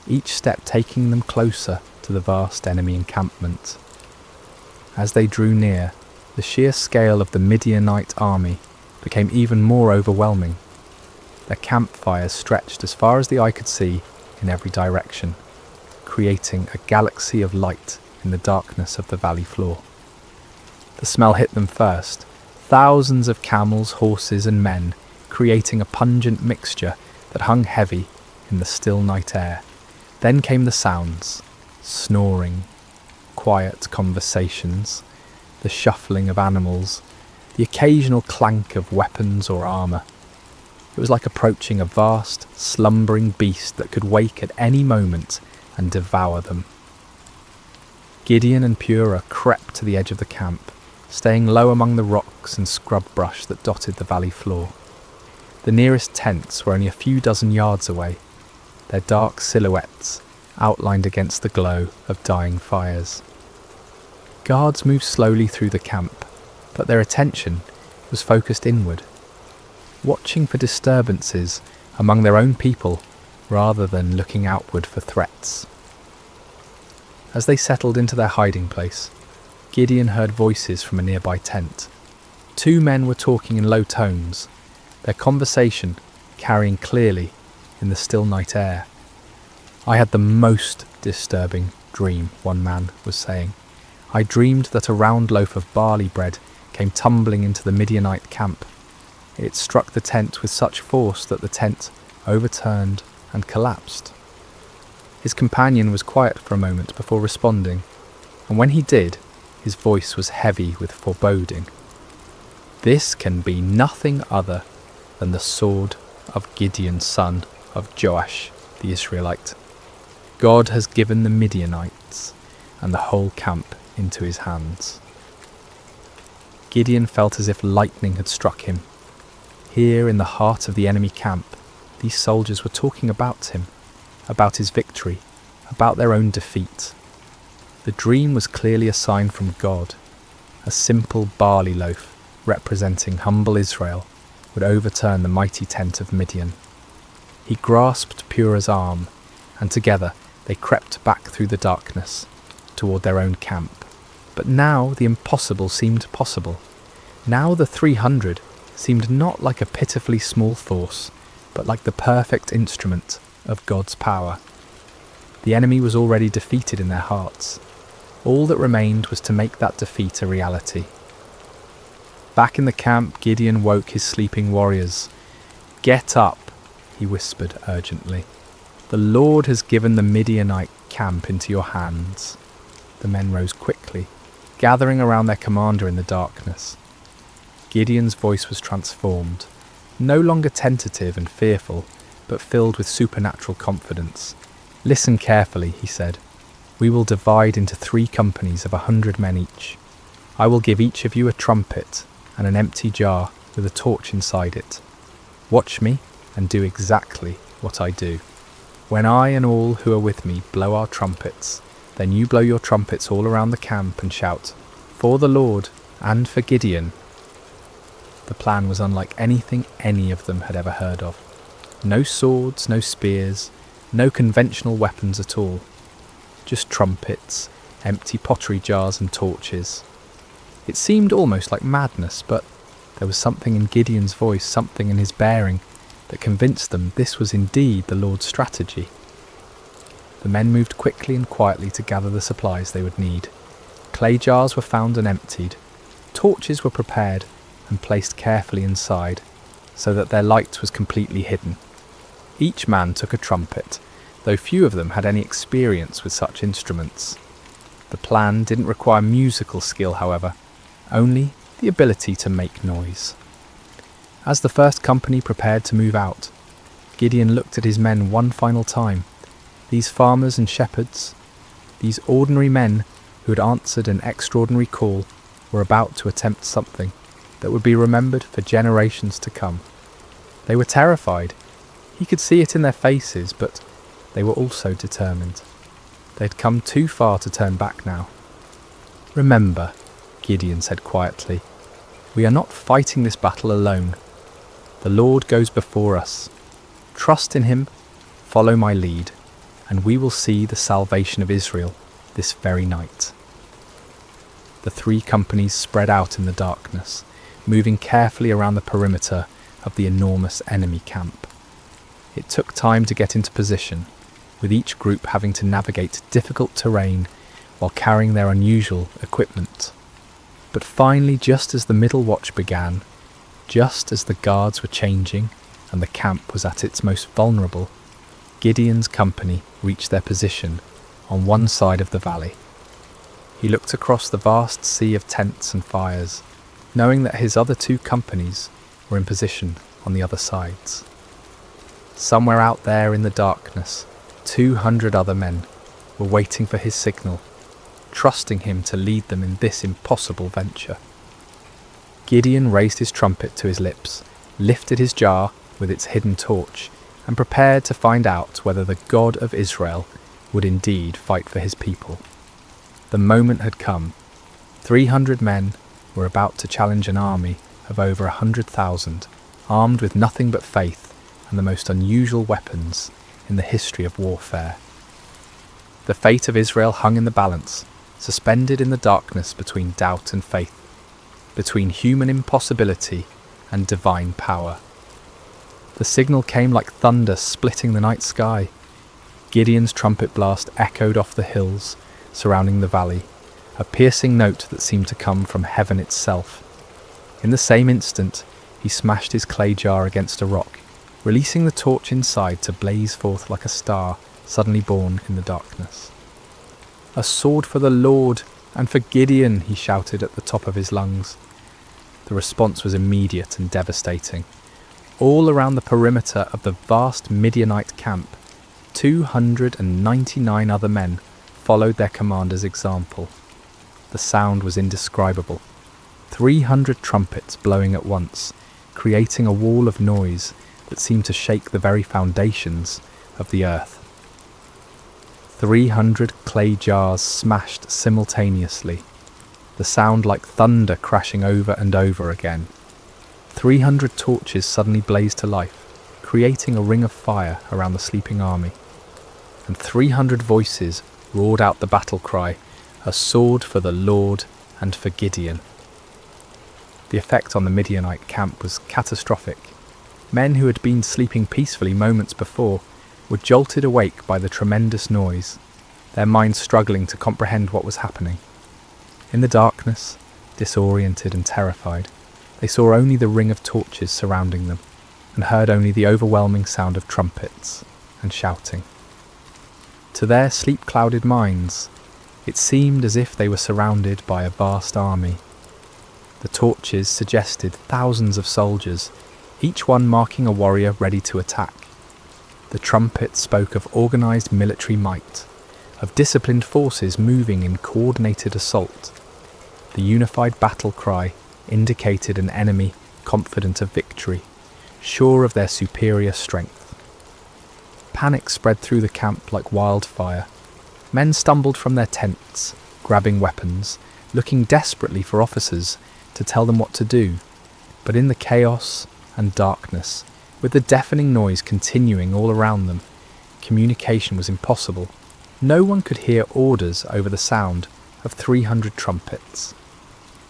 each step taking them closer to the vast enemy encampment. As they drew near, the sheer scale of the Midianite army became even more overwhelming. Their campfires stretched as far as the eye could see in every direction, creating a galaxy of light in the darkness of the valley floor. The smell hit them first, thousands of camels, horses and men, creating a pungent mixture that hung heavy in the still night air. Then came the sounds, snoring, quiet conversations, the shuffling of animals, the occasional clank of weapons or armour. It was like approaching a vast, slumbering beast that could wake at any moment and devour them. Gideon and Purah crept to the edge of the camp, staying low among the rocks and scrub brush that dotted the valley floor. The nearest tents were only a few dozen yards away, their dark silhouettes outlined against the glow of dying fires. Guards moved slowly through the camp, but their attention was focused inward, watching for disturbances among their own people rather than looking outward for threats. As they settled into their hiding place, Gideon heard voices from a nearby tent. Two men were talking in low tones, their conversation carrying clearly in the still night air. "I had the most disturbing dream," one man was saying. "I dreamed that a round loaf of barley bread came tumbling into the Midianite camp. It struck the tent with such force that the tent overturned and collapsed." His companion was quiet for a moment before responding, and when he did, his voice was heavy with foreboding. "This can be nothing other than the sword of Gideon, son of Joash, the Israelite. God has given the Midianites and the whole camp into his hands." Gideon felt as if lightning had struck him. Here in the heart of the enemy camp, these soldiers were talking about him, about his victory, about their own defeat. The dream was clearly a sign from God. A simple barley loaf, representing humble Israel, would overturn the mighty tent of Midian. He grasped Purah's arm, and together they crept back through the darkness, toward their own camp. But now the impossible seemed possible. Now the 300 seemed not like a pitifully small force, but like the perfect instrument of God's power. The enemy was already defeated in their hearts. All that remained was to make that defeat a reality. Back in the camp, Gideon woke his sleeping warriors. "Get up," he whispered urgently. "The Lord has given the Midianite camp into your hands." The men rose quickly, gathering around their commander in the darkness. Gideon's voice was transformed, no longer tentative and fearful, but filled with supernatural confidence. "Listen carefully," he said. "We will divide into 3 companies of 100 men each. I will give each of you a trumpet and an empty jar with a torch inside it. Watch me and do exactly what I do. When I and all who are with me blow our trumpets, then you blow your trumpets all around the camp and shout, 'For the Lord and for Gideon.'" The plan was unlike anything any of them had ever heard of. No swords, no spears, no conventional weapons at all. Just trumpets, empty pottery jars and torches. It seemed almost like madness, but there was something in Gideon's voice, something in his bearing, that convinced them this was indeed the Lord's strategy. The men moved quickly and quietly to gather the supplies they would need. Clay jars were found and emptied. Torches were prepared and placed carefully inside, so that their light was completely hidden. Each man took a trumpet, though few of them had any experience with such instruments. The plan didn't require musical skill, however, only the ability to make noise. As the first company prepared to move out, Gideon looked at his men one final time. These farmers and shepherds, these ordinary men who had answered an extraordinary call, were about to attempt something that would be remembered for generations to come. They were terrified. He could see it in their faces, but they were also determined. They had come too far to turn back now. "Remember," Gideon said quietly, "we are not fighting this battle alone. The Lord goes before us. Trust in him, follow my lead, and we will see the salvation of Israel this very night." The three companies spread out in the darkness, moving carefully around the perimeter of the enormous enemy camp. It took time to get into position, with each group having to navigate difficult terrain while carrying their unusual equipment. But finally, just as the middle watch began, just as the guards were changing and the camp was at its most vulnerable, Gideon's company reached their position on one side of the valley. He looked across the vast sea of tents and fires, knowing that his other two companies were in position on the other sides. Somewhere out there in the darkness, 200 other men were waiting for his signal, trusting him to lead them in this impossible venture. Gideon raised his trumpet to his lips, lifted his jar with its hidden torch, and prepared to find out whether the God of Israel would indeed fight for his people. The moment had come. 300 men were about to challenge an army of over 100,000, armed with nothing but faith and the most unusual weapons in the history of warfare. The fate of Israel hung in the balance, suspended in the darkness between doubt and faith, between human impossibility and divine power. The signal came like thunder splitting the night sky. Gideon's trumpet blast echoed off the hills surrounding the valley, a piercing note that seemed to come from heaven itself. In the same instant, he smashed his clay jar against a rock, releasing the torch inside to blaze forth like a star suddenly born in the darkness. "A sword for the Lord and for Gideon," he shouted at the top of his lungs. The response was immediate and devastating. All around the perimeter of the vast Midianite camp, 299 other men followed their commander's example. The sound was indescribable. 300 trumpets blowing at once, creating a wall of noise that seemed to shake the very foundations of the earth. 300 clay jars smashed simultaneously, the sound like thunder crashing over and over again. 300 torches suddenly blazed to life, creating a ring of fire around the sleeping army. And 300 voices roared out the battle cry, "A sword for the Lord and for Gideon." The effect on the Midianite camp was catastrophic. Men who had been sleeping peacefully moments before were jolted awake by the tremendous noise, their minds struggling to comprehend what was happening. In the darkness, disoriented and terrified, they saw only the ring of torches surrounding them, and heard only the overwhelming sound of trumpets and shouting. To their sleep-clouded minds, it seemed as if they were surrounded by a vast army. The torches suggested thousands of soldiers, each one marking a warrior ready to attack. The trumpets spoke of organised military might, of disciplined forces moving in coordinated assault. The The unified battle cry indicated an enemy confident of victory, sure of their superior strength. Panic spread through the camp like wildfire. Men stumbled from their tents, grabbing weapons, looking desperately for officers to tell them what to do. But in the chaos and darkness, with the deafening noise continuing all around them, communication was impossible. No one could hear orders over the sound of 300 trumpets.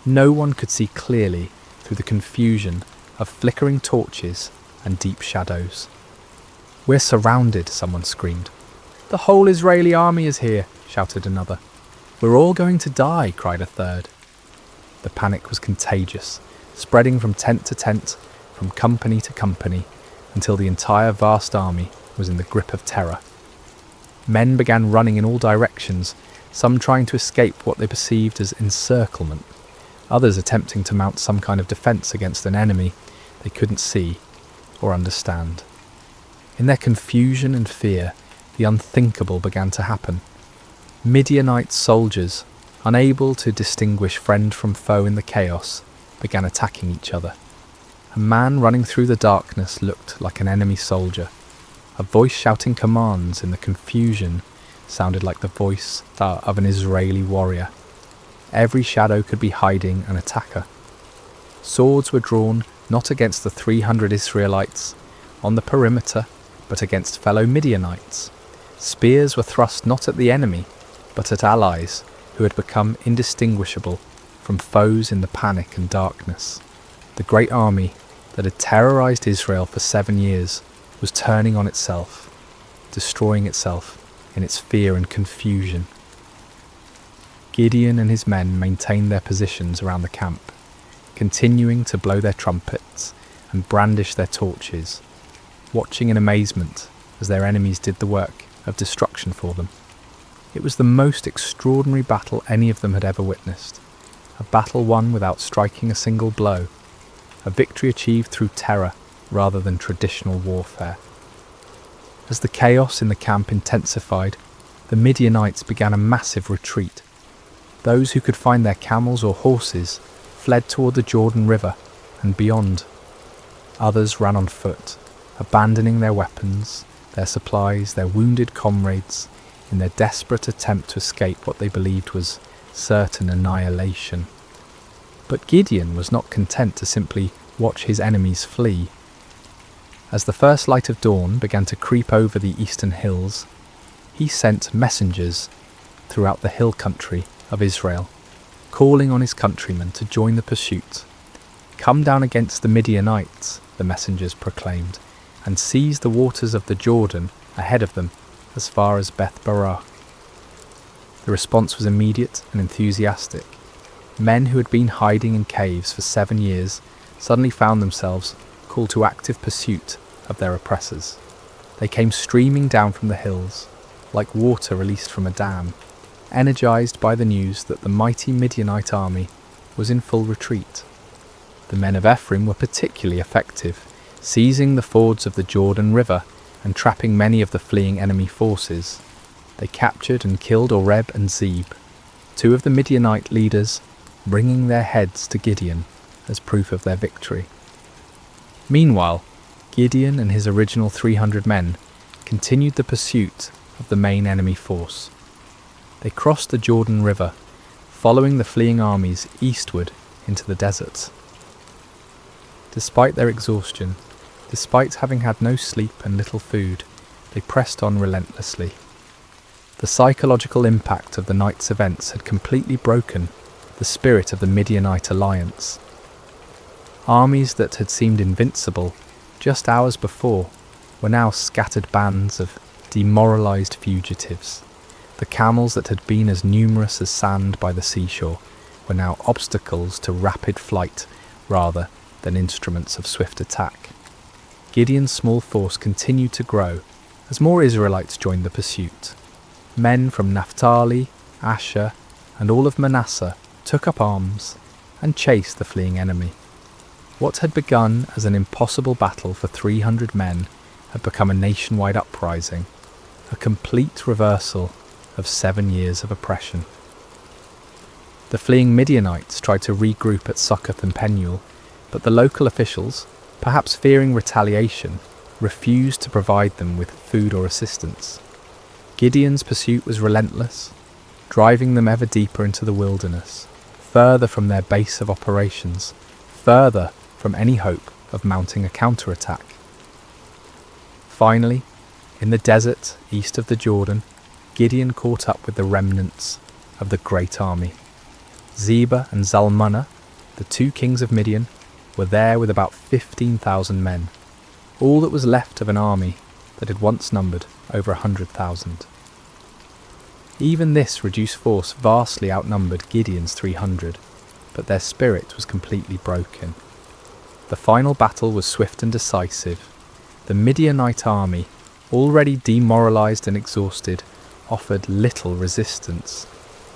No one could see clearly through the confusion of flickering torches and deep shadows. "We're surrounded," someone screamed. "The whole Israeli army is here," shouted another. "We're all going to die," cried a third. The panic was contagious, spreading from tent to tent, from company to company, until the entire vast army was in the grip of terror. Men began running in all directions, some trying to escape what they perceived as encirclement, others attempting to mount some kind of defence against an enemy they couldn't see or understand. In their confusion and fear, the unthinkable began to happen. Midianite soldiers, unable to distinguish friend from foe in the chaos, began attacking each other. A man running through the darkness looked like an enemy soldier. A voice shouting commands in the confusion sounded like the voice of an Israeli warrior. Every shadow could be hiding an attacker. Swords were drawn not against the 300 Israelites on the perimeter, but against fellow Midianites. Spears were thrust not at the enemy, but at allies who had become indistinguishable from foes in the panic and darkness. The great army that had terrorized Israel for 7 years was turning on itself, destroying itself in its fear and confusion. Gideon and his men maintained their positions around the camp, continuing to blow their trumpets and brandish their torches, watching in amazement as their enemies did the work of destruction for them. It was the most extraordinary battle any of them had ever witnessed, a battle won without striking a single blow, a victory achieved through terror rather than traditional warfare. As the chaos in the camp intensified, the Midianites began a massive retreat. Those who could find their camels or horses fled toward the Jordan River and beyond. Others ran on foot, abandoning their weapons, their supplies, their wounded comrades, in their desperate attempt to escape what they believed was certain annihilation. But Gideon was not content to simply watch his enemies flee. As the first light of dawn began to creep over the eastern hills, he sent messengers throughout the hill country of Israel, calling on his countrymen to join the pursuit. "Come down against the Midianites," the messengers proclaimed, "and seize the waters of the Jordan ahead of them as far as Beth Barah." The response was immediate and enthusiastic. Men who had been hiding in caves for 7 years suddenly found themselves called to active pursuit of their oppressors. They came streaming down from the hills, like water released from a dam, energized by the news that the mighty Midianite army was in full retreat. The men of Ephraim were particularly effective, seizing the fords of the Jordan River and trapping many of the fleeing enemy forces. They captured and killed Oreb and Zeb, 2 of the Midianite leaders, bringing their heads to Gideon as proof of their victory. Meanwhile, Gideon and his original 300 men continued the pursuit of the main enemy force. They crossed the Jordan River, following the fleeing armies eastward into the deserts. Despite their exhaustion, despite having had no sleep and little food, they pressed on relentlessly. The psychological impact of the night's events had completely broken the spirit of the Midianite alliance. Armies that had seemed invincible just hours before were now scattered bands of demoralized fugitives. The camels that had been as numerous as sand by the seashore were now obstacles to rapid flight rather than instruments of swift attack. Gideon's small force continued to grow as more Israelites joined the pursuit. Men from Naphtali, Asher, and all of Manasseh took up arms and chased the fleeing enemy. What had begun as an impossible battle for 300 men had become a nationwide uprising, a complete reversal of 7 years of oppression. The fleeing Midianites tried to regroup at Succoth and Penuel, but the local officials, perhaps fearing retaliation, refused to provide them with food or assistance. Gideon's pursuit was relentless, driving them ever deeper into the wilderness, further from their base of operations, further from any hope of mounting a counterattack. Finally, in the desert east of the Jordan, Gideon caught up with the remnants of the great army. Zebah and Zalmunna, the two kings of Midian, were there with about 15,000 men, all that was left of an army that had once numbered over 100,000. Even this reduced force vastly outnumbered Gideon's 300, but their spirit was completely broken. The final battle was swift and decisive. The Midianite army, already demoralised and exhausted, offered little resistance.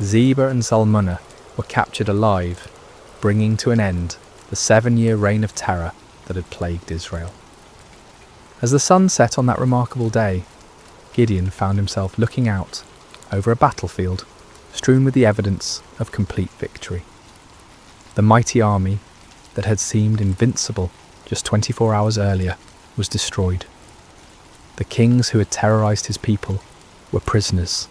Zebah and Zalmunna were captured alive, bringing to an end the 7-year reign of terror that had plagued Israel. As the sun set on that remarkable day, Gideon found himself looking out over a battlefield strewn with the evidence of complete victory. The mighty army that had seemed invincible just 24 hours earlier was destroyed. The kings who had terrorised his people were prisoners.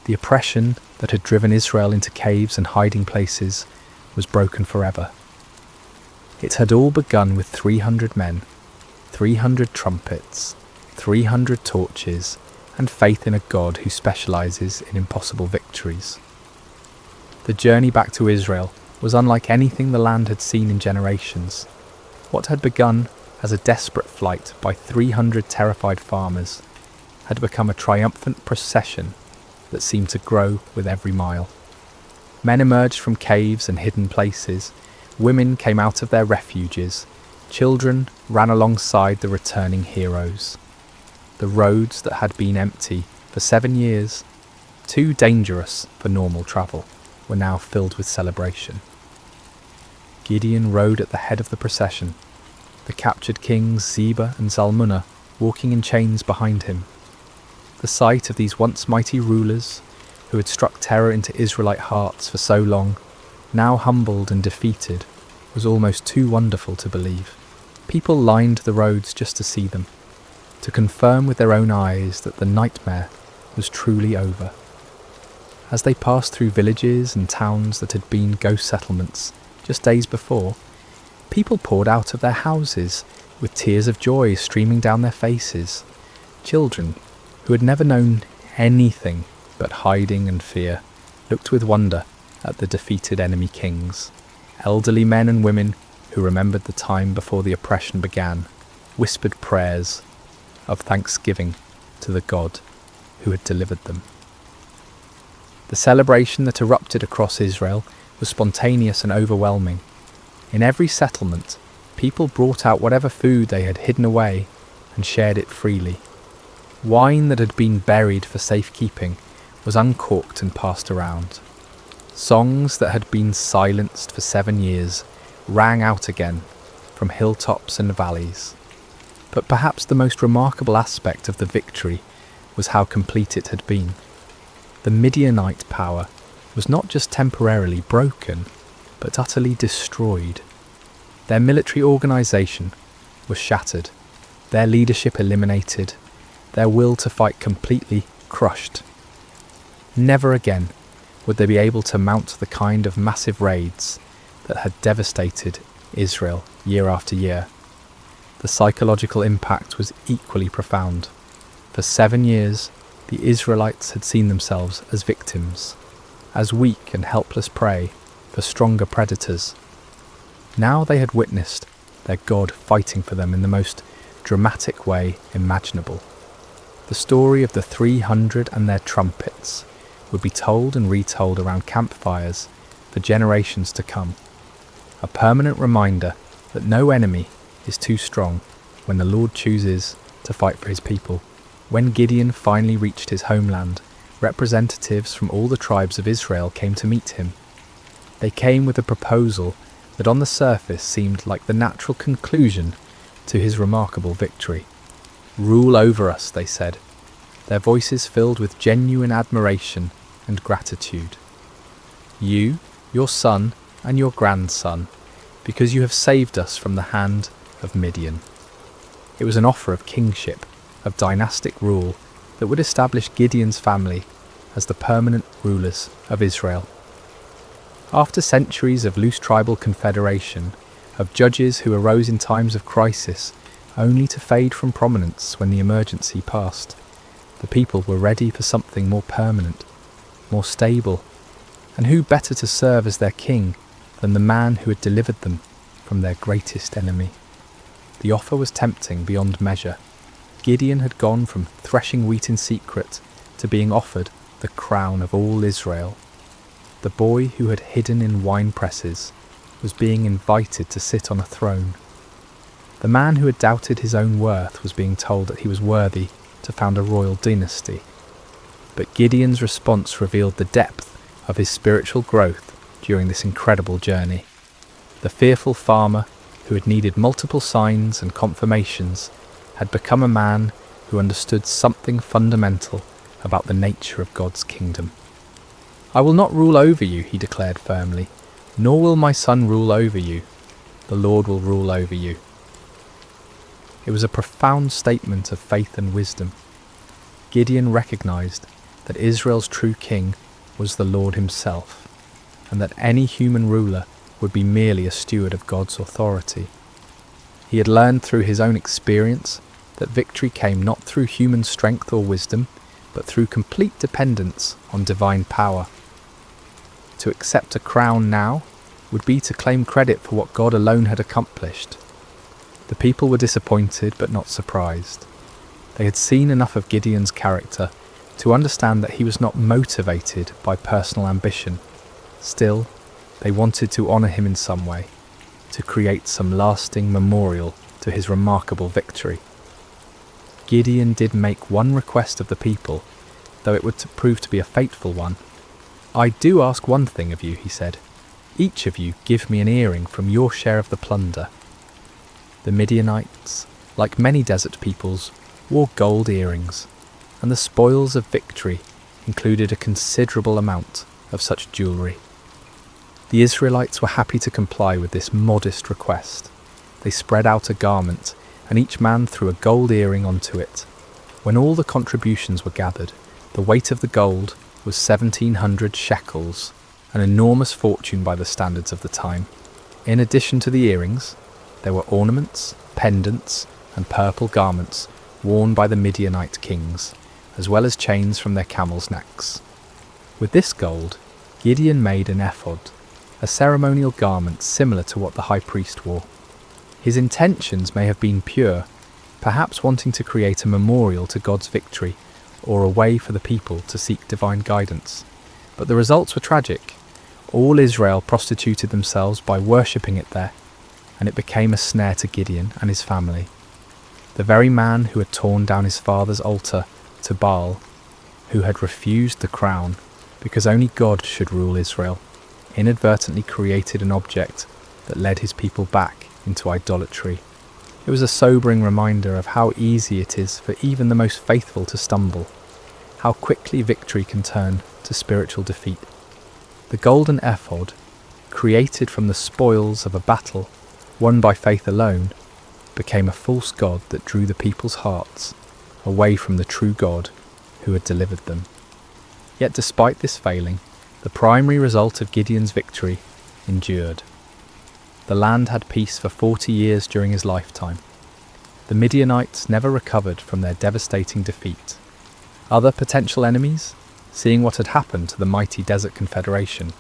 The oppression that had driven Israel into caves and hiding places was broken forever. It had all begun with 300 men, 300 trumpets, 300 torches, and faith in a God who specialises in impossible victories. The journey back to Israel was unlike anything the land had seen in generations. What had begun as a desperate flight by 300 terrified farmers had become a triumphant procession that seemed to grow with every mile. Men emerged from caves and hidden places, women came out of their refuges, children ran alongside the returning heroes. The roads that had been empty for 7 years, too dangerous for normal travel, were now filled with celebration. Gideon rode at the head of the procession, the captured kings Zebah and Zalmunna walking in chains behind him. The sight of these once mighty rulers, who had struck terror into Israelite hearts for so long, now humbled and defeated, was almost too wonderful to believe. People lined the roads just to see them, to confirm with their own eyes that the nightmare was truly over. As they passed through villages and towns that had been ghost settlements just days before, people poured out of their houses with tears of joy streaming down their faces. Children, who had never known anything but hiding and fear, looked with wonder at the defeated enemy kings. Elderly men and women who remembered the time before the oppression began whispered prayers of thanksgiving to the God who had delivered them. The celebration that erupted across Israel was spontaneous and overwhelming. In every settlement, people brought out whatever food they had hidden away and shared it freely. Wine that had been buried for safekeeping was uncorked and passed around. Songs that had been silenced for 7 years rang out again from hilltops and valleys. But perhaps the most remarkable aspect of the victory was how complete it had been. The Midianite power was not just temporarily broken, but utterly destroyed. Their military organisation was shattered, their leadership eliminated, their will to fight completely crushed. Never again would they be able to mount the kind of massive raids that had devastated Israel year after year. The psychological impact was equally profound. For 7 years, the Israelites had seen themselves as victims, as weak and helpless prey for stronger predators. Now they had witnessed their God fighting for them in the most dramatic way imaginable. The story of the 300 and their trumpets would be told and retold around campfires for generations to come. A permanent reminder that no enemy is too strong when the Lord chooses to fight for his people. When Gideon finally reached his homeland, representatives from all the tribes of Israel came to meet him. They came with a proposal that on the surface seemed like the natural conclusion to his remarkable victory. "Rule over us," they said, their voices filled with genuine admiration and gratitude. you, your son, and your grandson, because you have saved us from the hand of Midian." It was an offer of kingship, of dynastic rule, that would establish Gideon's family as the permanent rulers of Israel. After centuries of loose tribal confederation, of judges who arose in times of crisis only to fade from prominence when the emergency passed, the people were ready for something more permanent, more stable, and who better to serve as their king than the man who had delivered them from their greatest enemy? The offer was tempting beyond measure. Gideon had gone from threshing wheat in secret to being offered the crown of all Israel. The boy who had hidden in wine presses was being invited to sit on a throne. The man who had doubted his own worth was being told that he was worthy to found a royal dynasty. But Gideon's response revealed the depth of his spiritual growth during this incredible journey. The fearful farmer, who had needed multiple signs and confirmations, had become a man who understood something fundamental about the nature of God's kingdom. "I will not rule over you," he declared firmly, "nor will my son rule over you. The Lord will rule over you." It was a profound statement of faith and wisdom. Gideon recognized that Israel's true king was the Lord himself, and that any human ruler would be merely a steward of God's authority. He had learned through his own experience that victory came not through human strength or wisdom, but through complete dependence on divine power. To accept a crown now would be to claim credit for what God alone had accomplished. The people were disappointed but not surprised. They had seen enough of Gideon's character to understand that he was not motivated by personal ambition. Still, they wanted to honour him in some way, to create some lasting memorial to his remarkable victory. Gideon did make one request of the people, though it would prove to be a fateful one. "I do ask one thing of you," he said. "Each of you give me an earring from your share of the plunder." The Midianites, like many desert peoples, wore gold earrings, and the spoils of victory included a considerable amount of such jewellery. The Israelites were happy to comply with this modest request. They spread out a garment, and each man threw a gold earring onto it. When all the contributions were gathered, the weight of the gold was 1,700 shekels, an enormous fortune by the standards of the time. In addition to the earrings, there were ornaments, pendants, and purple garments worn by the Midianite kings, as well as chains from their camels' necks. With this gold, Gideon made an ephod, a ceremonial garment similar to what the high priest wore. His intentions may have been pure, perhaps wanting to create a memorial to God's victory, or a way for the people to seek divine guidance. But the results were tragic. All Israel prostituted themselves by worshipping it there, and it became a snare to Gideon and his family. The very man who had torn down his father's altar to Baal, who had refused the crown because only God should rule Israel, inadvertently created an object that led his people back into idolatry. It was a sobering reminder of how easy it is for even the most faithful to stumble, how quickly victory can turn to spiritual defeat. The golden ephod, created from the spoils of a battle won by faith alone, became a false god that drew the people's hearts away from the true God who had delivered them. Yet despite this failing, the primary result of Gideon's victory endured. The land had peace for 40 years during his lifetime. The Midianites never recovered from their devastating defeat. Other potential enemies, seeing what had happened to the mighty Desert Confederation,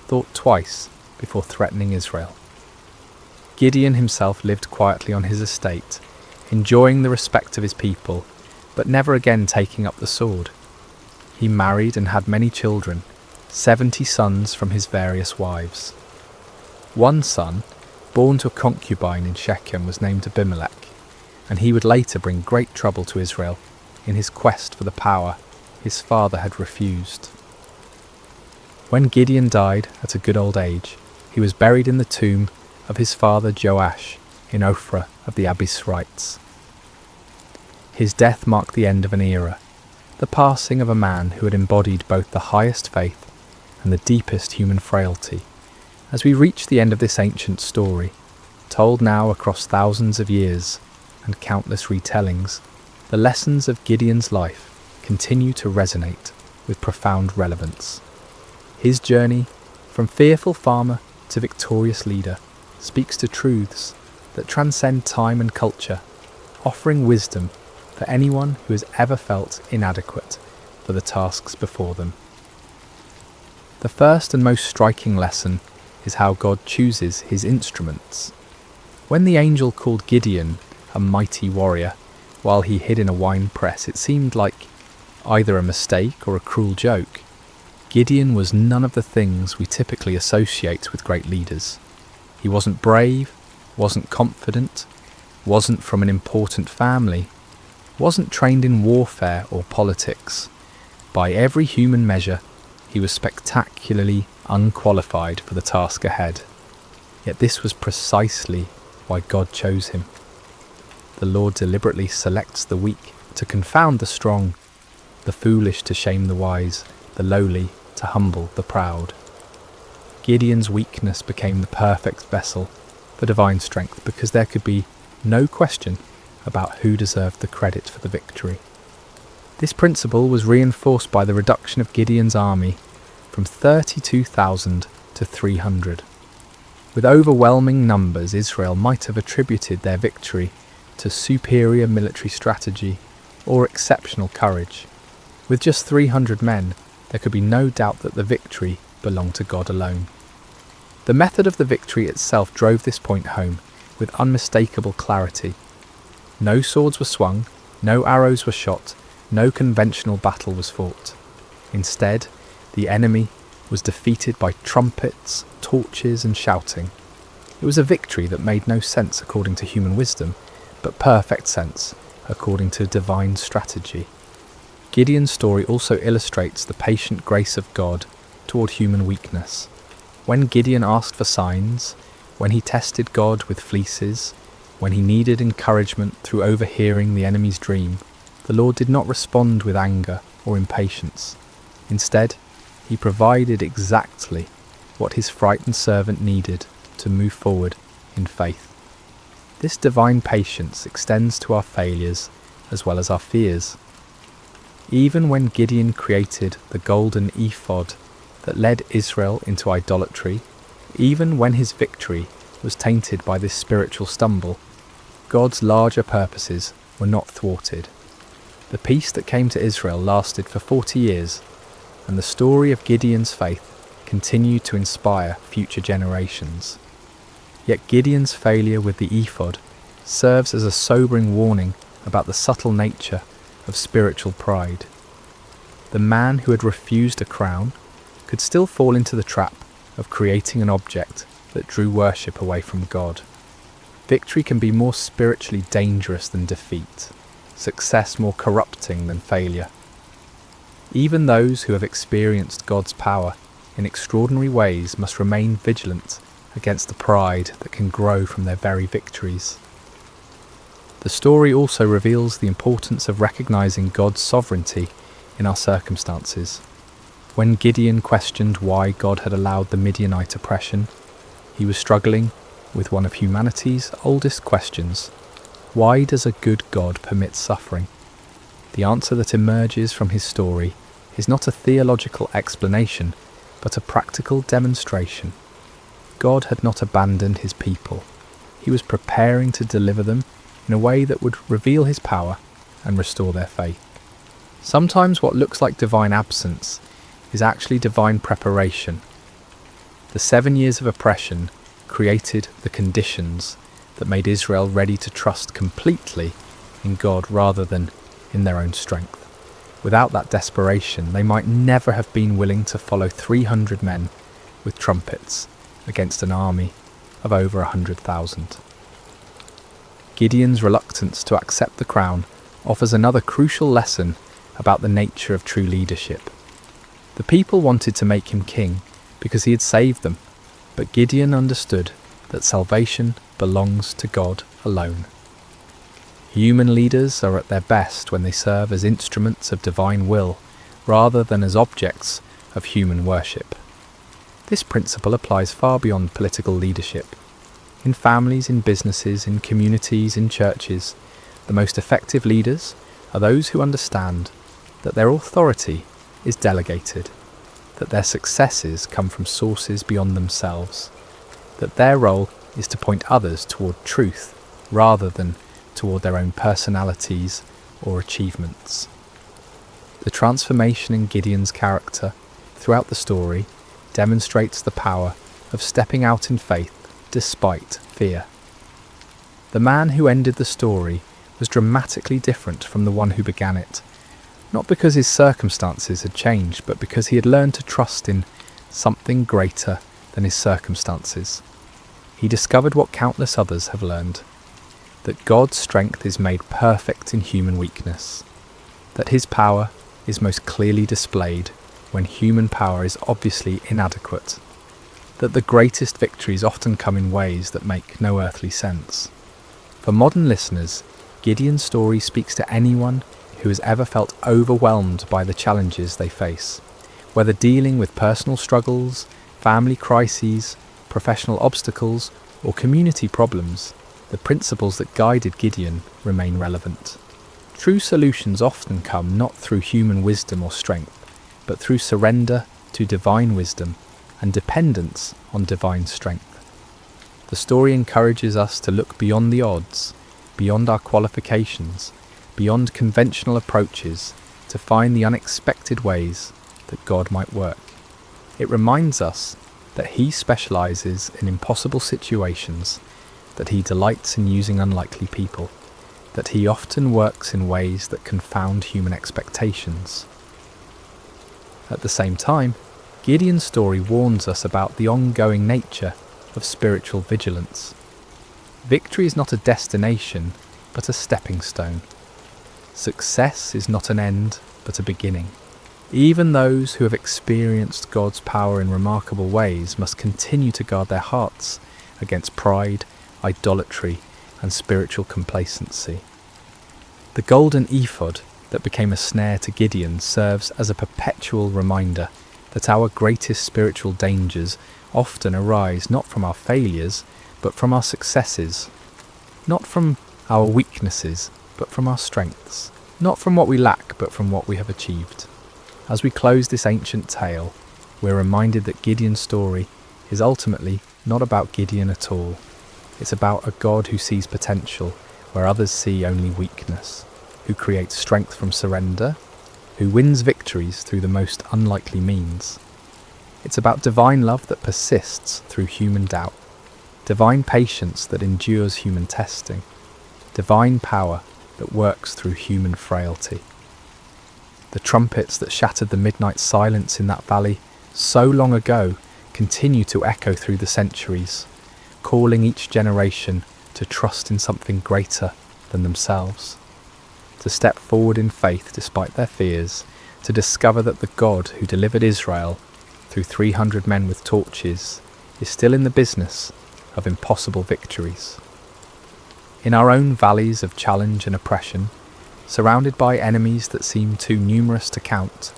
thought twice before threatening Israel. Gideon himself lived quietly on his estate, enjoying the respect of his people, but never again taking up the sword. He married and had many children, 70 sons from his various wives. One son, born to a concubine in Shechem, was named Abimelech, and he would later bring great trouble to Israel in his quest for the power his father had refused. When Gideon died at a good old age, he was buried in the tomb of his father Joash in Ophrah of the Abiezrites. His death marked the end of an era, the passing of a man who had embodied both the highest faith and the deepest human frailty. As we reach the end of this ancient story, told now across thousands of years and countless retellings, the lessons of Gideon's life continue to resonate with profound relevance. His journey from fearful farmer to victorious leader speaks to truths that transcend time and culture, offering wisdom for anyone who has ever felt inadequate for the tasks before them. The first and most striking lesson is how God chooses his instruments. When the angel called Gideon a mighty warrior while he hid in a wine press, it seemed like either a mistake or a cruel joke. Gideon was none of the things we typically associate with great leaders. He wasn't brave, wasn't confident, wasn't from an important family, wasn't trained in warfare or politics. By every human measure, he was spectacularly unqualified for the task ahead. Yet this was precisely why God chose him. The Lord deliberately selects the weak to confound the strong, the foolish to shame the wise, the lowly to humble the proud. Gideon's weakness became the perfect vessel for divine strength because there could be no question about who deserved the credit for the victory. This principle was reinforced by the reduction of Gideon's army from 32,000 to 300. With overwhelming numbers, Israel might have attributed their victory to superior military strategy or exceptional courage. With just 300 men, there could be no doubt that the victory belonged to God alone. The method of the victory itself drove this point home with unmistakable clarity. No swords were swung, no arrows were shot, no conventional battle was fought. Instead, the enemy was defeated by trumpets, torches, and shouting. It was a victory that made no sense according to human wisdom, but perfect sense according to divine strategy. Gideon's story also illustrates the patient grace of God toward human weakness. When Gideon asked for signs, when he tested God with fleeces, when he needed encouragement through overhearing the enemy's dream, the Lord did not respond with anger or impatience. Instead, he provided exactly what his frightened servant needed to move forward in faith. This divine patience extends to our failures as well as our fears. Even when Gideon created the golden ephod that led Israel into idolatry, even when his victory was tainted by this spiritual stumble, God's larger purposes were not thwarted. The peace that came to Israel lasted for 40 years, and the story of Gideon's faith continued to inspire future generations. Yet Gideon's failure with the ephod serves as a sobering warning about the subtle nature of spiritual pride. The man who had refused a crown could still fall into the trap of creating an object that drew worship away from God. Victory can be more spiritually dangerous than defeat, success more corrupting than failure. Even those who have experienced God's power in extraordinary ways must remain vigilant against the pride that can grow from their very victories. The story also reveals the importance of recognizing God's sovereignty in our circumstances. When Gideon questioned why God had allowed the Midianite oppression, he was struggling with one of humanity's oldest questions: why does a good God permit suffering? The answer that emerges from his story is not a theological explanation, but a practical demonstration. God had not abandoned his people. He was preparing to deliver them in a way that would reveal his power and restore their faith. Sometimes what looks like divine absence is actually divine preparation. The 7 years of oppression created the conditions that made Israel ready to trust completely in God rather than in their own strength. Without that desperation, they might never have been willing to follow 300 men with trumpets against an army of over 100,000. Gideon's reluctance to accept the crown offers another crucial lesson about the nature of true leadership. The people wanted to make him king because he had saved them, but Gideon understood that salvation belongs to God alone. Human leaders are at their best when they serve as instruments of divine will rather than as objects of human worship. This principle applies far beyond political leadership. In families, in businesses, in communities, in churches, the most effective leaders are those who understand that their authority is delegated, that their successes come from sources beyond themselves, that their role is to point others toward truth rather than toward their own personalities or achievements. The transformation in Gideon's character throughout the story demonstrates the power of stepping out in faith despite fear. The man who ended the story was dramatically different from the one who began it, not because his circumstances had changed, but because he had learned to trust in something greater than his circumstances. He discovered what countless others have learned, that God's strength is made perfect in human weakness, that his power is most clearly displayed when human power is obviously inadequate, that the greatest victories often come in ways that make no earthly sense. For modern listeners, Gideon's story speaks to anyone who has ever felt overwhelmed by the challenges they face, whether dealing with personal struggles, family crises, professional obstacles, or community problems. The principles that guided Gideon remain relevant. True solutions often come not through human wisdom or strength, but through surrender to divine wisdom and dependence on divine strength. The story encourages us to look beyond the odds, beyond our qualifications, beyond conventional approaches, to find the unexpected ways that God might work. It reminds us that He specializes in impossible situations, that He delights in using unlikely people, that He often works in ways that confound human expectations. At the same time, Gideon's story warns us about the ongoing nature of spiritual vigilance. Victory is not a destination, but a stepping stone. Success is not an end, but a beginning. Even those who have experienced God's power in remarkable ways must continue to guard their hearts against pride, idolatry, and spiritual complacency. The golden ephod that became a snare to Gideon serves as a perpetual reminder that our greatest spiritual dangers often arise not from our failures, but from our successes, not from our weaknesses, but from our strengths, not from what we lack, but from what we have achieved. As we close this ancient tale, we're reminded that Gideon's story is ultimately not about Gideon at all. It's about a God who sees potential where others see only weakness, who creates strength from surrender, who wins victories through the most unlikely means. It's about divine love that persists through human doubt, divine patience that endures human testing, divine power that works through human frailty. The trumpets that shattered the midnight silence in that valley so long ago continue to echo through the centuries, calling each generation to trust in something greater than themselves, to step forward in faith despite their fears, to discover that the God who delivered Israel through 300 men with torches is still in the business of impossible victories. In our own valleys of challenge and oppression, surrounded by enemies that seem too numerous to count,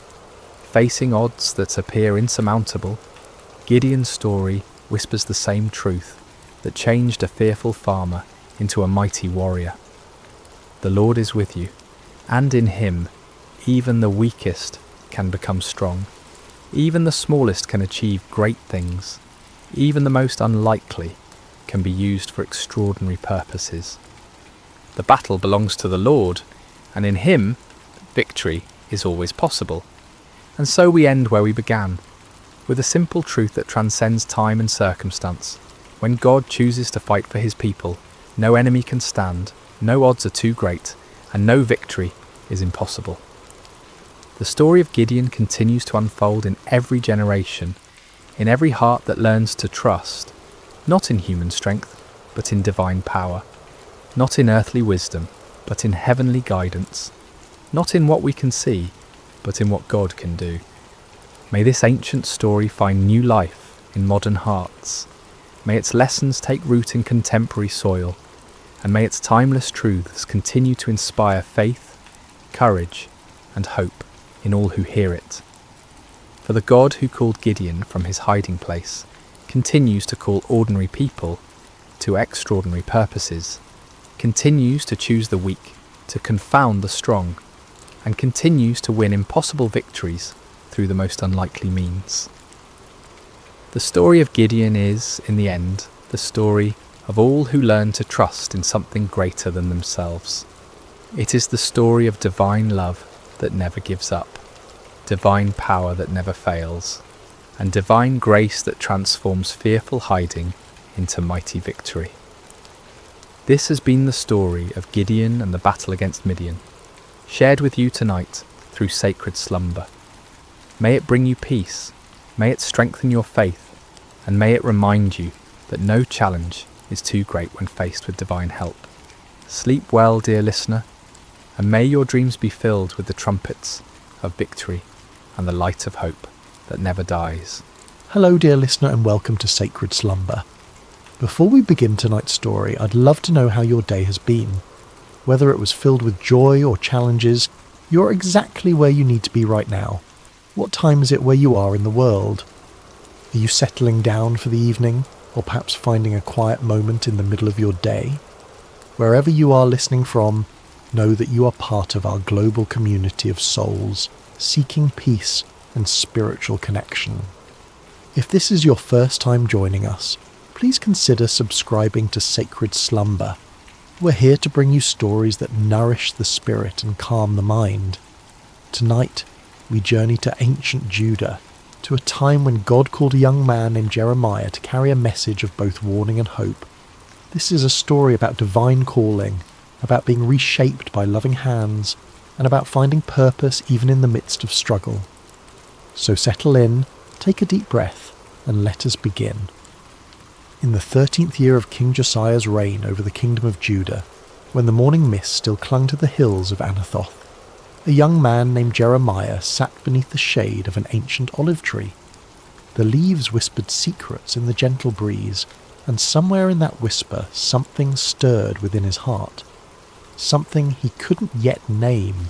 facing odds that appear insurmountable, Gideon's story whispers the same truth that changed a fearful farmer into a mighty warrior. The Lord is with you, and in Him even the weakest can become strong. Even the smallest can achieve great things. Even the most unlikely can be used for extraordinary purposes. The battle belongs to the Lord, and in Him, victory is always possible. And so we end where we began, with a simple truth that transcends time and circumstance. When God chooses to fight for His people, no enemy can stand, no odds are too great, and no victory is impossible. The story of Gideon continues to unfold in every generation, in every heart that learns to trust, not in human strength, but in divine power, not in earthly wisdom, but in heavenly guidance, not in what we can see, but in what God can do. May this ancient story find new life in modern hearts. May its lessons take root in contemporary soil, and may its timeless truths continue to inspire faith, courage, and hope in all who hear it. For the God who called Gideon from his hiding place continues to call ordinary people to extraordinary purposes, continues to choose the weak to confound the strong, and continues to win impossible victories through the most unlikely means. The story of Gideon is, in the end, the story of all who learn to trust in something greater than themselves. It is the story of divine love that never gives up, divine power that never fails, and divine grace that transforms fearful hiding into mighty victory. This has been the story of Gideon and the battle against Midian, shared with you tonight through sacred slumber. May it bring you peace, may it strengthen your faith, and may it remind you that no challenge is too great when faced with divine help. Sleep well, dear listener, and may your dreams be filled with the trumpets of victory and the light of hope that never dies. Hello, dear listener, and welcome to Sacred Slumber. Before we begin tonight's story, I'd love to know how your day has been. Whether it was filled with joy or challenges, you're exactly where you need to be right now. What time is it where you are in the world? Are you settling down for the evening, or perhaps finding a quiet moment in the middle of your day? Wherever you are listening from, know that you are part of our global community of souls, seeking peace and spiritual connection. If this is your first time joining us, please consider subscribing to Sacred Slumber. We're here to bring you stories that nourish the spirit and calm the mind. Tonight, we journey to ancient Judah, to a time when God called a young man named Jeremiah to carry a message of both warning and hope. This is a story about divine calling, about being reshaped by loving hands, and about finding purpose even in the midst of struggle. So settle in, take a deep breath, and let us begin. In the 13th year of King Josiah's reign over the kingdom of Judah, when the morning mist still clung to the hills of Anathoth, a young man named Jeremiah sat beneath the shade of an ancient olive tree. The leaves whispered secrets in the gentle breeze, and somewhere in that whisper something stirred within his heart. Something he couldn't yet name,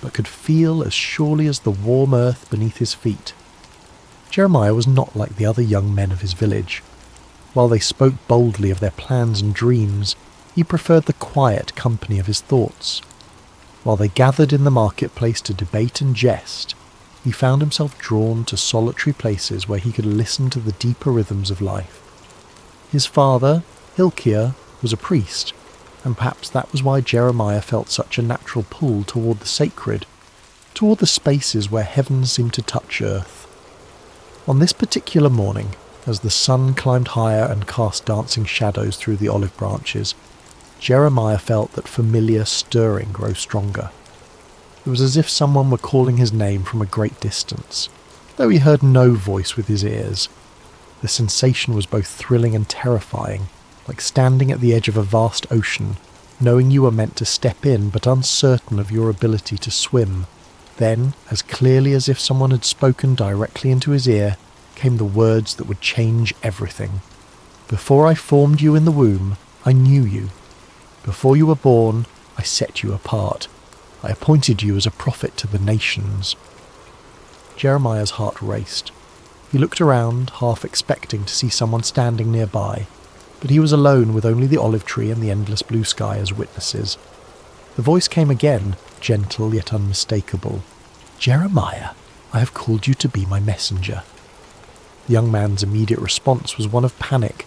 but could feel as surely as the warm earth beneath his feet. Jeremiah was not like the other young men of his village. While they spoke boldly of their plans and dreams, he preferred the quiet company of his thoughts. While they gathered in the marketplace to debate and jest, he found himself drawn to solitary places where he could listen to the deeper rhythms of life. His father, Hilkiah, was a priest, and perhaps that was why Jeremiah felt such a natural pull toward the sacred, toward the spaces where heaven seemed to touch earth. On this particular morning, as the sun climbed higher and cast dancing shadows through the olive branches, Jeremiah felt that familiar stirring grow stronger. It was as if someone were calling his name from a great distance, though he heard no voice with his ears. The sensation was both thrilling and terrifying, like standing at the edge of a vast ocean, knowing you were meant to step in but uncertain of your ability to swim. Then, as clearly as if someone had spoken directly into his ear, came the words that would change everything. Before I formed you in the womb, I knew you. Before you were born, I set you apart. I appointed you as a prophet to the nations. Jeremiah's heart raced. He looked around, half expecting to see someone standing nearby, but he was alone with only the olive tree and the endless blue sky as witnesses. The voice came again, gentle yet unmistakable. Jeremiah, I have called you to be my messenger. The young man's immediate response was one of panic.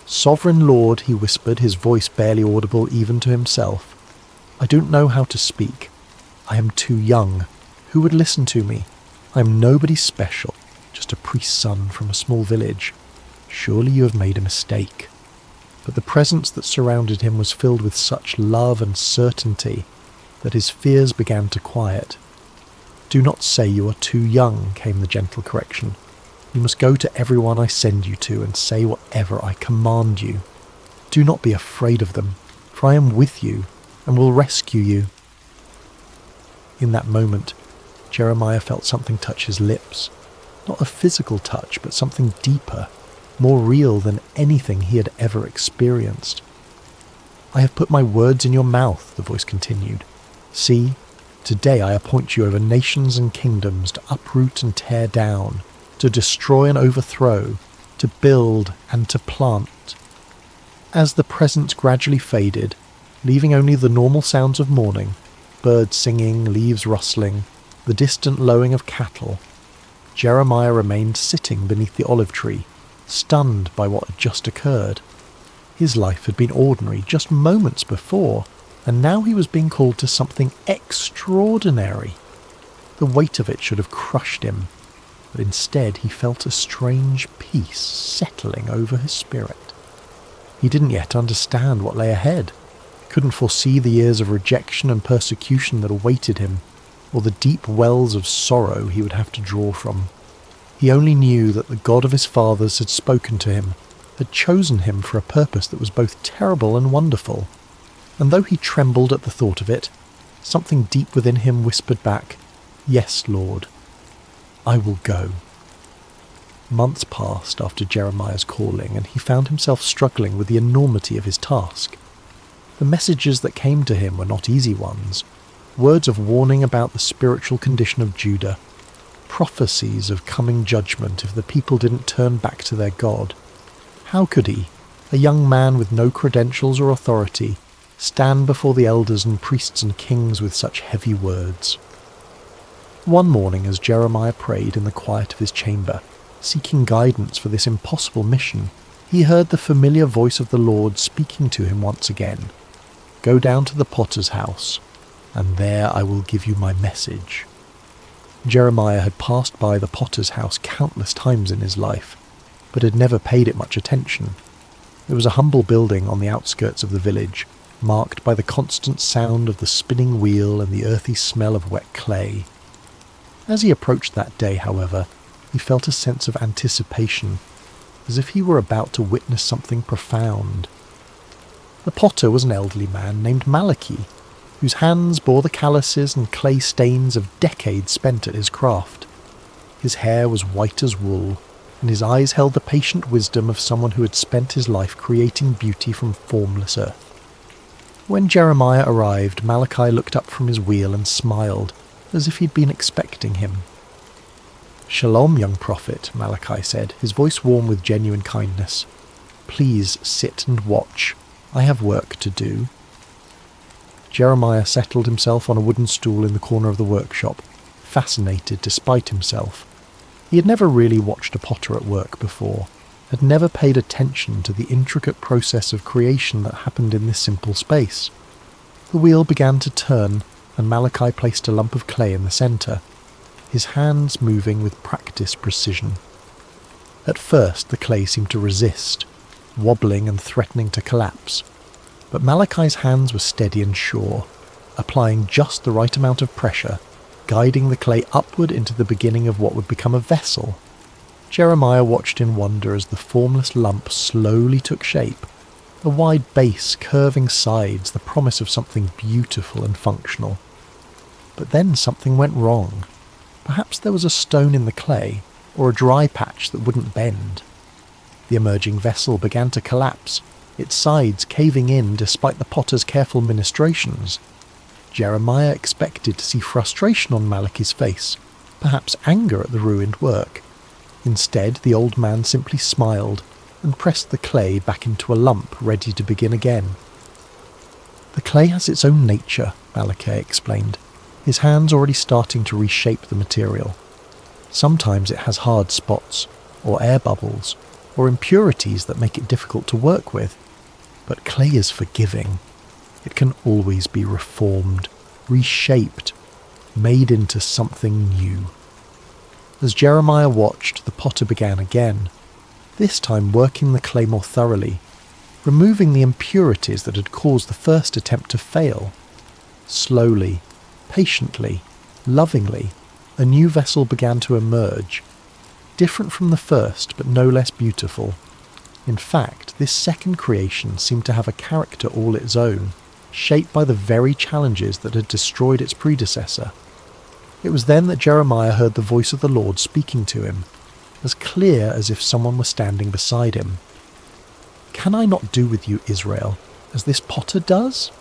Sovereign Lord, he whispered, his voice barely audible even to himself. I don't know how to speak. I am too young. Who would listen to me? I am nobody special, just a priest's son from a small village. Surely you have made a mistake. But the presence that surrounded him was filled with such love and certainty that his fears began to quiet. Do not say you are too young, came the gentle correction. You must go to everyone I send you to and say whatever I command you. Do not be afraid of them, for I am with you and will rescue you. In that moment, Jeremiah felt something touch his lips. Not a physical touch, but something deeper, more real than anything he had ever experienced. I have put my words in your mouth, the voice continued. See, Today I appoint you over nations and kingdoms to uproot and tear down, to destroy and overthrow, to build and to plant." As the presence gradually faded, leaving only the normal sounds of morning, birds singing, leaves rustling, the distant lowing of cattle, Jeremiah remained sitting beneath the olive tree, stunned by what had just occurred. His life had been ordinary just moments before, and now he was being called to something extraordinary. The weight of it should have crushed him, but instead he felt a strange peace settling over his spirit. He didn't yet understand what lay ahead, couldn't foresee the years of rejection and persecution that awaited him, or the deep wells of sorrow he would have to draw from. He only knew that the God of his fathers had spoken to him, had chosen him for a purpose that was both terrible and wonderful. And though he trembled at the thought of it, something deep within him whispered back, "Yes, Lord, I will go." Months passed after Jeremiah's calling, and he found himself struggling with the enormity of his task. The messages that came to him were not easy ones. Words of warning about the spiritual condition of Judah, prophecies of coming judgment if the people didn't turn back to their God. How could he, a young man with no credentials or authority, stand before the elders and priests and kings with such heavy words? One morning, as Jeremiah prayed in the quiet of his chamber, seeking guidance for this impossible mission, he heard the familiar voice of the Lord speaking to him once again. "Go down to the potter's house, and there I will give you my message." Jeremiah had passed by the potter's house countless times in his life, but had never paid it much attention. It was a humble building on the outskirts of the village, marked by the constant sound of the spinning wheel and the earthy smell of wet clay. As he approached that day, however, he felt a sense of anticipation, as if he were about to witness something profound. The potter was an elderly man named Malachi, whose hands bore the calluses and clay stains of decades spent at his craft. His hair was white as wool, and his eyes held the patient wisdom of someone who had spent his life creating beauty from formless earth. When Jeremiah arrived, Malachi looked up from his wheel and smiled, as if he'd been expecting him. "Shalom, young prophet," Malachi said, his voice warm with genuine kindness. "Please sit and watch. I have work to do." Jeremiah settled himself on a wooden stool in the corner of the workshop, fascinated despite himself. He had never really watched a potter at work before, had never paid attention to the intricate process of creation that happened in this simple space. The wheel began to turn, and Malachi placed a lump of clay in the centre, his hands moving with practiced precision. At first the clay seemed to resist, wobbling and threatening to collapse, but Malachi's hands were steady and sure, applying just the right amount of pressure, guiding the clay upward into the beginning of what would become a vessel. Jeremiah watched in wonder as the formless lump slowly took shape, a wide base, curving sides, the promise of something beautiful and functional. But then something went wrong. Perhaps there was a stone in the clay, or a dry patch that wouldn't bend. The emerging vessel began to collapse, its sides caving in despite the potter's careful ministrations. Jeremiah expected to see frustration on Malachi's face, perhaps anger at the ruined work. Instead, the old man simply smiled and pressed the clay back into a lump, ready to begin again. "The clay has its own nature," Malachi explained, his hands already starting to reshape the material. "Sometimes it has hard spots, or air bubbles, or impurities that make it difficult to work with. But clay is forgiving. It can always be reformed, reshaped, made into something new." As Jeremiah watched, the potter began again, this time working the clay more thoroughly, removing the impurities that had caused the first attempt to fail. Slowly, patiently, lovingly, a new vessel began to emerge, different from the first but no less beautiful. In fact, this second creation seemed to have a character all its own, shaped by the very challenges that had destroyed its predecessor. It was then that Jeremiah heard the voice of the Lord speaking to him, as clear as if someone were standing beside him. "Can I not do with you, Israel, as this potter does?"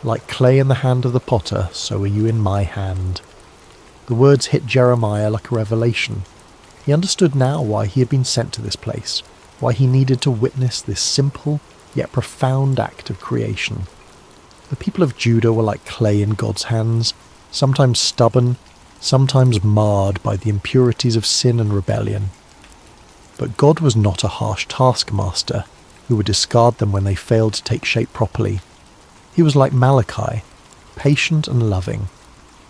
Like clay in the hand of the potter, so are you in my hand. The words hit Jeremiah like a revelation. He understood now why he had been sent to this place, why he needed to witness this simple yet profound act of creation. The people of Judah were like clay in God's hands, sometimes stubborn, sometimes marred by the impurities of sin and rebellion. But God was not a harsh taskmaster who would discard them when they failed to take shape properly. He was like Malachi, patient and loving,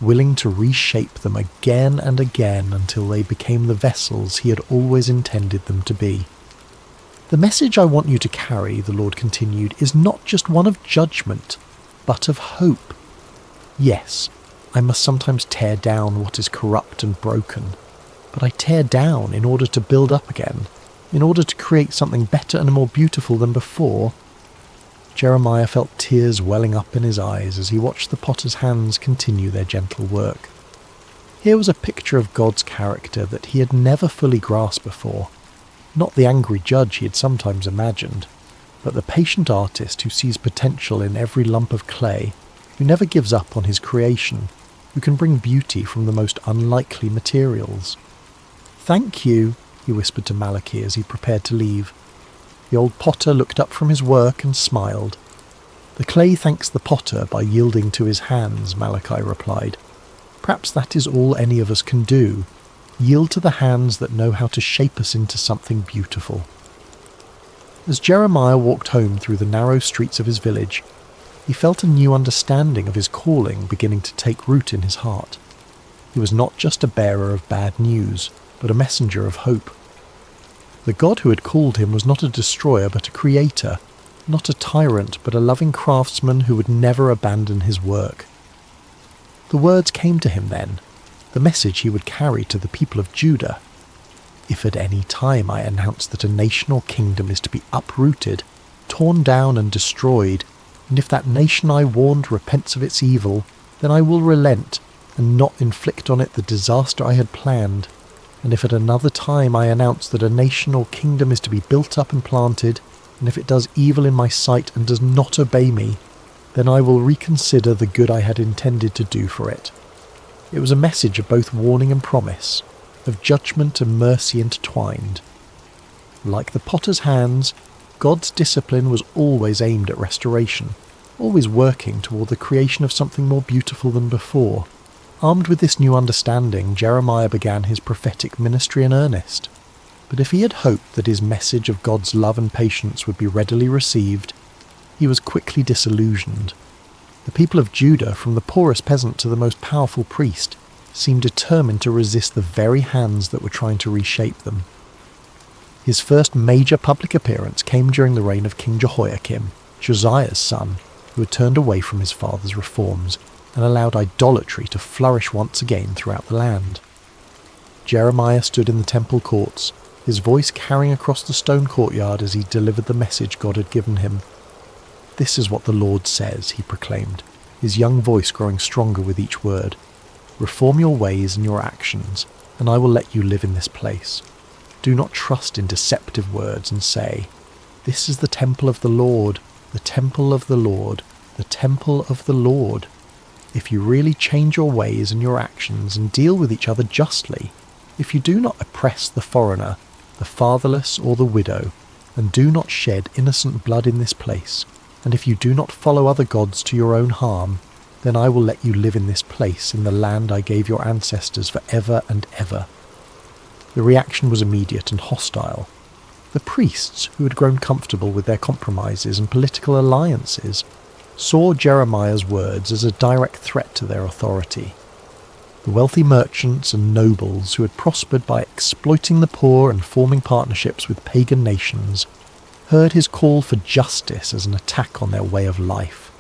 willing to reshape them again and again until they became the vessels he had always intended them to be. The message I want you to carry, the Lord continued, is not just one of judgment, but of hope. Yes, I must sometimes tear down what is corrupt and broken, but I tear down in order to build up again, in order to create something better and more beautiful than before. Jeremiah felt tears welling up in his eyes as he watched the potter's hands continue their gentle work. Here was a picture of God's character that he had never fully grasped before. Not the angry judge he had sometimes imagined, but the patient artist who sees potential in every lump of clay, who never gives up on his creation, who can bring beauty from the most unlikely materials. "Thank you," he whispered to Malachi as he prepared to leave. The old potter looked up from his work and smiled. "The clay thanks the potter by yielding to his hands," Malachi replied. "Perhaps that is all any of us can do, yield to the hands that know how to shape us into something beautiful." As Jeremiah walked home through the narrow streets of his village, he felt a new understanding of his calling beginning to take root in his heart. He was not just a bearer of bad news, but a messenger of hope. The God who had called him was not a destroyer but a creator, not a tyrant but a loving craftsman who would never abandon his work. The words came to him then, the message he would carry to the people of Judah. "If at any time I announce that a nation or kingdom is to be uprooted, torn down and destroyed, and if that nation I warned repents of its evil, then I will relent and not inflict on it the disaster I had planned. And if at another time I announce that a nation or kingdom is to be built up and planted, and if it does evil in my sight and does not obey me, then I will reconsider the good I had intended to do for it." It was a message of both warning and promise, of judgment and mercy intertwined. Like the potter's hands, God's discipline was always aimed at restoration, always working toward the creation of something more beautiful than before. Armed with this new understanding, Jeremiah began his prophetic ministry in earnest. But if he had hoped that his message of God's love and patience would be readily received, he was quickly disillusioned. The people of Judah, from the poorest peasant to the most powerful priest, seemed determined to resist the very hands that were trying to reshape them. His first major public appearance came during the reign of King Jehoiakim, Josiah's son, who had turned away from his father's reforms and allowed idolatry to flourish once again throughout the land. Jeremiah stood in the temple courts, his voice carrying across the stone courtyard as he delivered the message God had given him. "This is what the Lord says," he proclaimed, his young voice growing stronger with each word. "Reform your ways and your actions, and I will let you live in this place. Do not trust in deceptive words and say, 'This is the temple of the Lord, the temple of the Lord, the temple of the Lord.' If you really change your ways and your actions and deal with each other justly, if you do not oppress the foreigner, the fatherless or the widow, and do not shed innocent blood in this place, and if you do not follow other gods to your own harm, then I will let you live in this place in the land I gave your ancestors for ever and ever." The reaction was immediate and hostile. The priests, who had grown comfortable with their compromises and political alliances, saw Jeremiah's words as a direct threat to their authority. The wealthy merchants and nobles who had prospered by exploiting the poor and forming partnerships with pagan nations heard his call for justice as an attack on their way of life.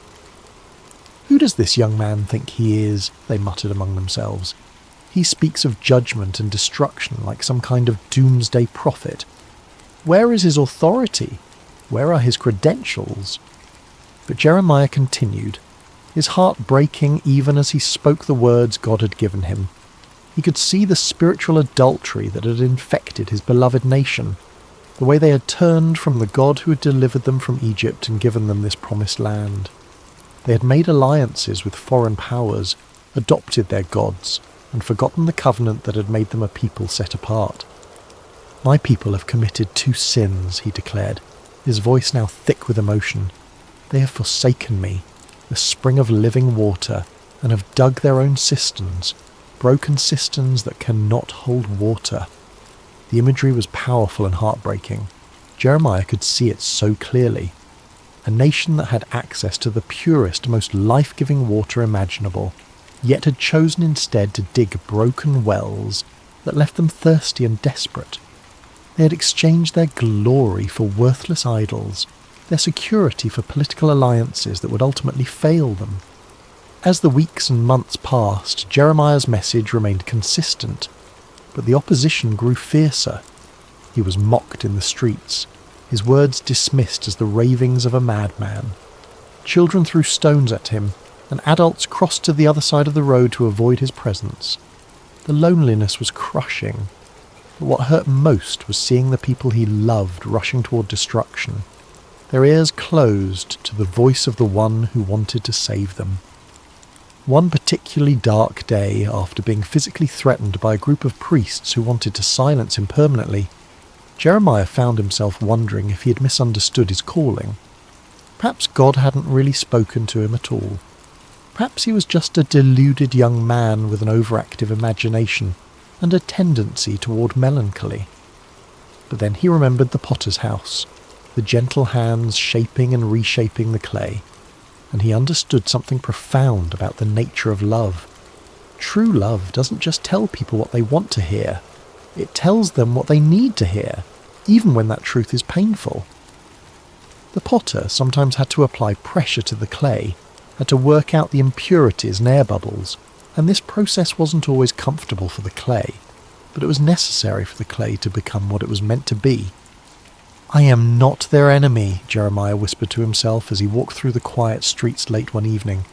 "Who does this young man think he is?" they muttered among themselves. "He speaks of judgment and destruction like some kind of doomsday prophet. Where is his authority? Where are his credentials?" But Jeremiah continued, his heart breaking even as he spoke the words God had given him. He could see the spiritual adultery that had infected his beloved nation, the way they had turned from the God who had delivered them from Egypt and given them this promised land. They had made alliances with foreign powers, adopted their gods, and forgotten the covenant that had made them a people set apart. "My people have committed 2 sins," he declared, his voice now thick with emotion. "They have forsaken me, the spring of living water, and have dug their own cisterns, broken cisterns that cannot hold water." The imagery was powerful and heartbreaking. Jeremiah could see it so clearly. A nation that had access to the purest, most life-giving water imaginable, yet had chosen instead to dig broken wells that left them thirsty and desperate. They had exchanged their glory for worthless idols, their security for political alliances that would ultimately fail them. As the weeks and months passed, Jeremiah's message remained consistent, but the opposition grew fiercer. He was mocked in the streets, his words dismissed as the ravings of a madman. Children threw stones at him, and adults crossed to the other side of the road to avoid his presence. The loneliness was crushing, but what hurt most was seeing the people he loved rushing toward destruction, their ears closed to the voice of the one who wanted to save them. One particularly dark day, after being physically threatened by a group of priests who wanted to silence him permanently, Jeremiah found himself wondering if he had misunderstood his calling. Perhaps God hadn't really spoken to him at all. Perhaps he was just a deluded young man with an overactive imagination and a tendency toward melancholy. But then he remembered the potter's house, the gentle hands shaping and reshaping the clay, and he understood something profound about the nature of love. True love doesn't just tell people what they want to hear, it tells them what they need to hear, even when that truth is painful. The potter sometimes had to apply pressure to the clay, had to work out the impurities and air bubbles, and this process wasn't always comfortable for the clay, but it was necessary for the clay to become what it was meant to be. "I am not their enemy," Jeremiah whispered to himself as he walked through the quiet streets late one evening.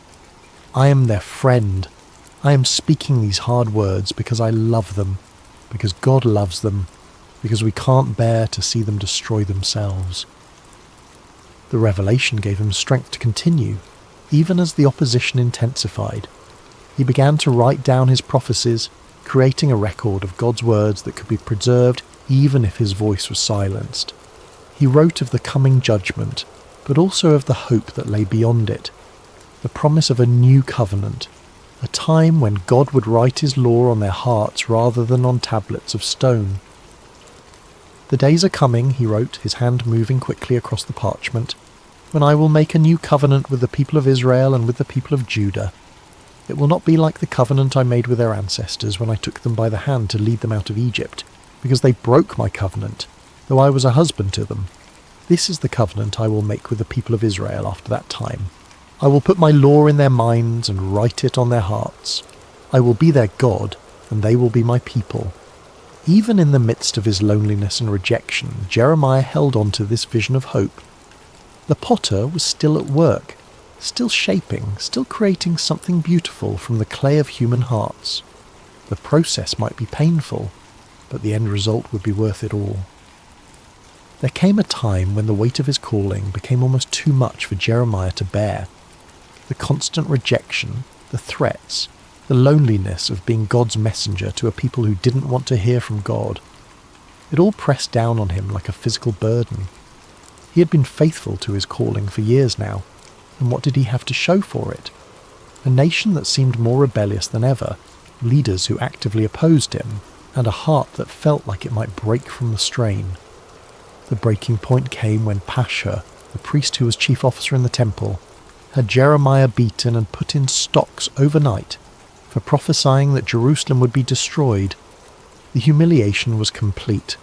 "I am their friend. I am speaking these hard words because I love them, because God loves them, because we can't bear to see them destroy themselves." The revelation gave him strength to continue, even as the opposition intensified. He began to write down his prophecies, creating a record of God's words that could be preserved even if his voice was silenced. He wrote of the coming judgment, but also of the hope that lay beyond it, the promise of a new covenant, a time when God would write his law on their hearts rather than on tablets of stone. "The days are coming," he wrote, his hand moving quickly across the parchment, "when I will make a new covenant with the people of Israel and with the people of Judah. It will not be like the covenant I made with their ancestors when I took them by the hand to lead them out of Egypt, because they broke my covenant, though I was a husband to them. This is the covenant I will make with the people of Israel after that time. I will put my law in their minds and write it on their hearts. I will be their God, and they will be my people." Even in the midst of his loneliness and rejection, Jeremiah held on to this vision of hope. The potter was still at work, still shaping, still creating something beautiful from the clay of human hearts. The process might be painful, but the end result would be worth it all. There came a time when the weight of his calling became almost too much for Jeremiah to bear. The constant rejection, the threats, the loneliness of being God's messenger to a people who didn't want to hear from God. It all pressed down on him like a physical burden. He had been faithful to his calling for years now, and what did he have to show for it? A nation that seemed more rebellious than ever, leaders who actively opposed him, and a heart that felt like it might break from the strain. The breaking point came when Pashur, the priest who was chief officer in the temple, had Jeremiah beaten and put in stocks overnight for prophesying that Jerusalem would be destroyed. The humiliation was complete,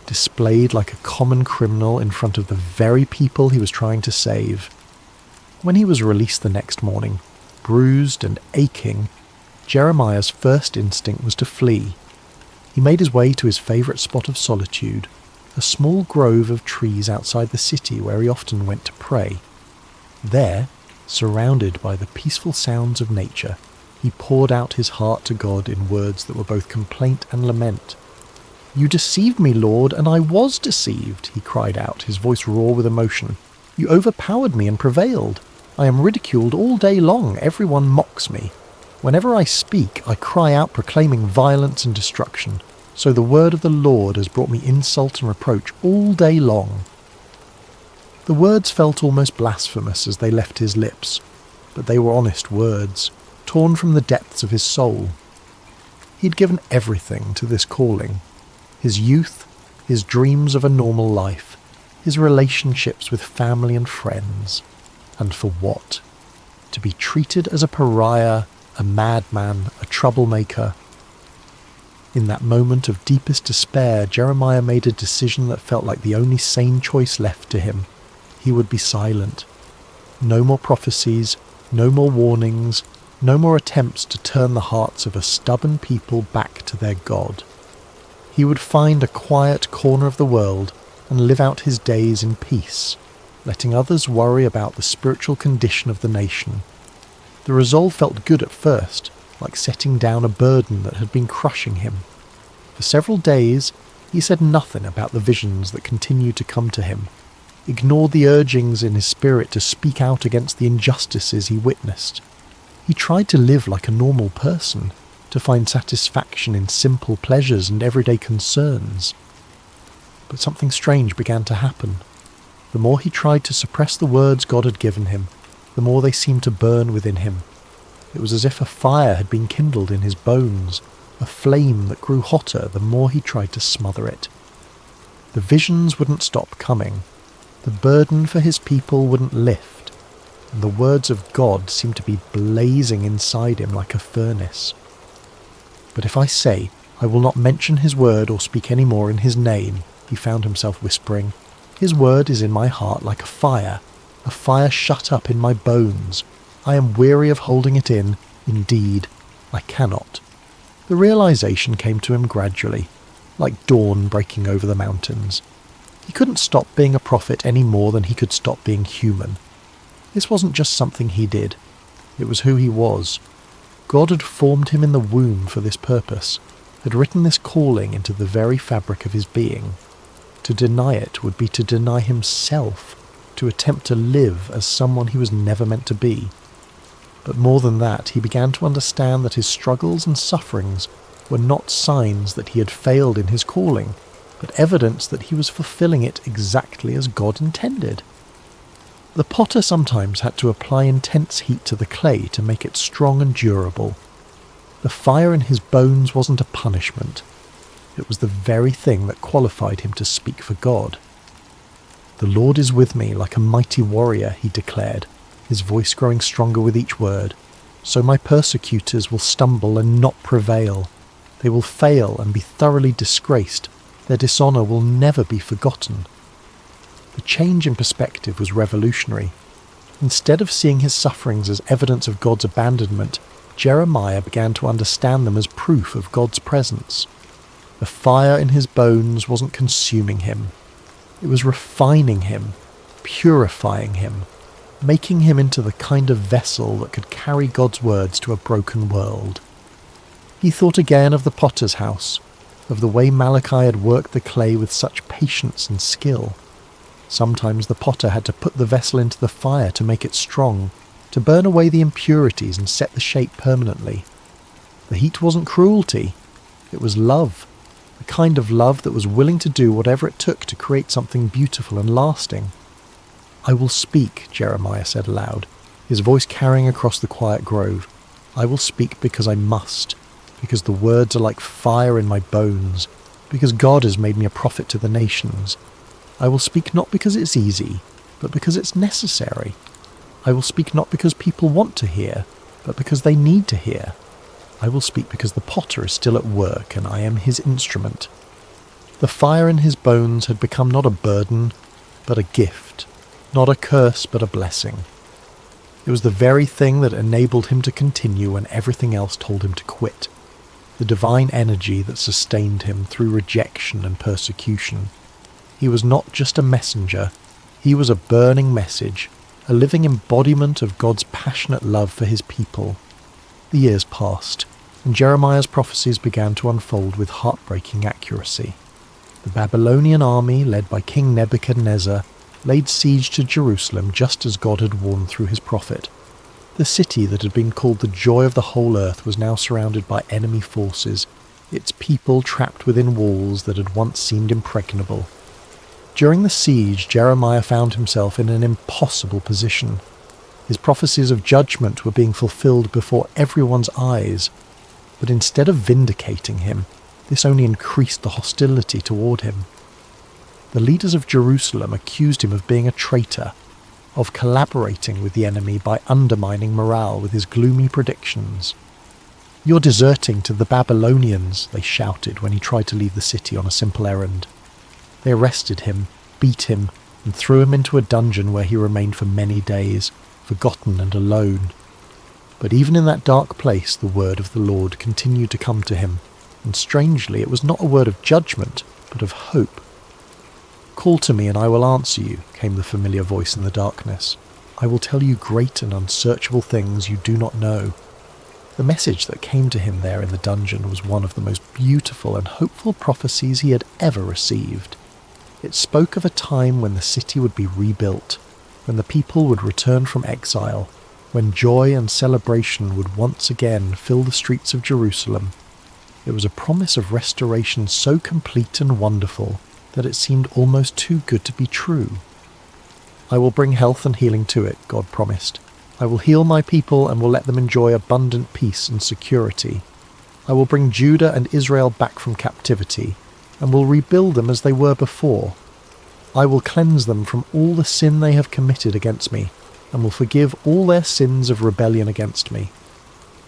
displayed like a common criminal in front of the very people he was trying to save. When he was released the next morning, bruised and aching, Jeremiah's first instinct was to flee. He made his way to his favourite spot of solitude, a small grove of trees outside the city where he often went to pray. There, surrounded by the peaceful sounds of nature, he poured out his heart to God in words that were both complaint and lament. "You deceived me, Lord, and I was deceived," he cried out, his voice raw with emotion. "You overpowered me and prevailed. I am ridiculed all day long, everyone mocks me. Whenever I speak, I cry out proclaiming violence and destruction. So the word of the Lord has brought me insult and reproach all day long." The words felt almost blasphemous as they left his lips, but they were honest words, torn from the depths of his soul. He'd given everything to this calling. His youth, his dreams of a normal life, his relationships with family and friends. And for what? To be treated as a pariah, a madman, a troublemaker. In that moment of deepest despair, Jeremiah made a decision that felt like the only sane choice left to him. He would be silent. No more prophecies, no more warnings, no more attempts to turn the hearts of a stubborn people back to their God. He would find a quiet corner of the world and live out his days in peace, letting others worry about the spiritual condition of the nation. The resolve felt good at first, like setting down a burden that had been crushing him. For several days, he said nothing about the visions that continued to come to him, ignored the urgings in his spirit to speak out against the injustices he witnessed. He tried to live like a normal person, to find satisfaction in simple pleasures and everyday concerns. But something strange began to happen. The more he tried to suppress the words God had given him, the more they seemed to burn within him. It was as if a fire had been kindled in his bones, a flame that grew hotter the more he tried to smother it. The visions wouldn't stop coming. The burden for his people wouldn't lift, and the words of God seemed to be blazing inside him like a furnace. "But if I say, I will not mention his word or speak any more in his name," he found himself whispering, "his word is in my heart like a fire shut up in my bones. I am weary of holding it in. Indeed, I cannot." The realization came to him gradually, like dawn breaking over the mountains. He couldn't stop being a prophet any more than he could stop being human. This wasn't just something he did. It was who he was. God had formed him in the womb for this purpose, had written this calling into the very fabric of his being. To deny it would be to deny himself, to attempt to live as someone he was never meant to be. But more than that, he began to understand that his struggles and sufferings were not signs that he had failed in his calling, but evidence that he was fulfilling it exactly as God intended. The potter sometimes had to apply intense heat to the clay to make it strong and durable. The fire in his bones wasn't a punishment. It was the very thing that qualified him to speak for God. "The Lord is with me like a mighty warrior," he declared, his voice growing stronger with each word. "So my persecutors will stumble and not prevail. They will fail and be thoroughly disgraced. Their dishonour will never be forgotten." The change in perspective was revolutionary. Instead of seeing his sufferings as evidence of God's abandonment, Jeremiah began to understand them as proof of God's presence. The fire in his bones wasn't consuming him. It was refining him, purifying him, making him into the kind of vessel that could carry God's words to a broken world. He thought again of the potter's house, of the way Malachi had worked the clay with such patience and skill. Sometimes the potter had to put the vessel into the fire to make it strong, to burn away the impurities and set the shape permanently. The heat wasn't cruelty, it was love, the kind of love that was willing to do whatever it took to create something beautiful and lasting. "I will speak," Jeremiah said aloud, his voice carrying across the quiet grove. "I will speak because I must, because the words are like fire in my bones, because God has made me a prophet to the nations. I will speak not because it's easy, but because it's necessary. I will speak not because people want to hear, but because they need to hear. I will speak because the potter is still at work and I am his instrument." The fire in his bones had become not a burden, but a gift, not a curse, but a blessing. It was the very thing that enabled him to continue when everything else told him to quit, the divine energy that sustained him through rejection and persecution. He was not just a messenger, he was a burning message, a living embodiment of God's passionate love for his people. The years passed, and Jeremiah's prophecies began to unfold with heartbreaking accuracy. The Babylonian army, led by King Nebuchadnezzar, laid siege to Jerusalem just as God had warned through his prophet. The city that had been called the joy of the whole earth was now surrounded by enemy forces, its people trapped within walls that had once seemed impregnable. During the siege, Jeremiah found himself in an impossible position. His prophecies of judgment were being fulfilled before everyone's eyes, but instead of vindicating him, this only increased the hostility toward him. The leaders of Jerusalem accused him of being a traitor, of collaborating with the enemy by undermining morale with his gloomy predictions. "You're deserting to the Babylonians," they shouted when he tried to leave the city on a simple errand. They arrested him, beat him, and threw him into a dungeon where he remained for many days, forgotten and alone. But even in that dark place, the word of the Lord continued to come to him, and strangely it was not a word of judgment, but of hope. "Call to me and I will answer you," came the familiar voice in the darkness. "I will tell you great and unsearchable things you do not know." The message that came to him there in the dungeon was one of the most beautiful and hopeful prophecies he had ever received. It spoke of a time when the city would be rebuilt, when the people would return from exile, when joy and celebration would once again fill the streets of Jerusalem. It was a promise of restoration so complete and wonderful that it seemed almost too good to be true. "I will bring health and healing to it," God promised. "I will heal my people and will let them enjoy abundant peace and security. I will bring Judah and Israel back from captivity, and will rebuild them as they were before. I will cleanse them from all the sin they have committed against me, and will forgive all their sins of rebellion against me.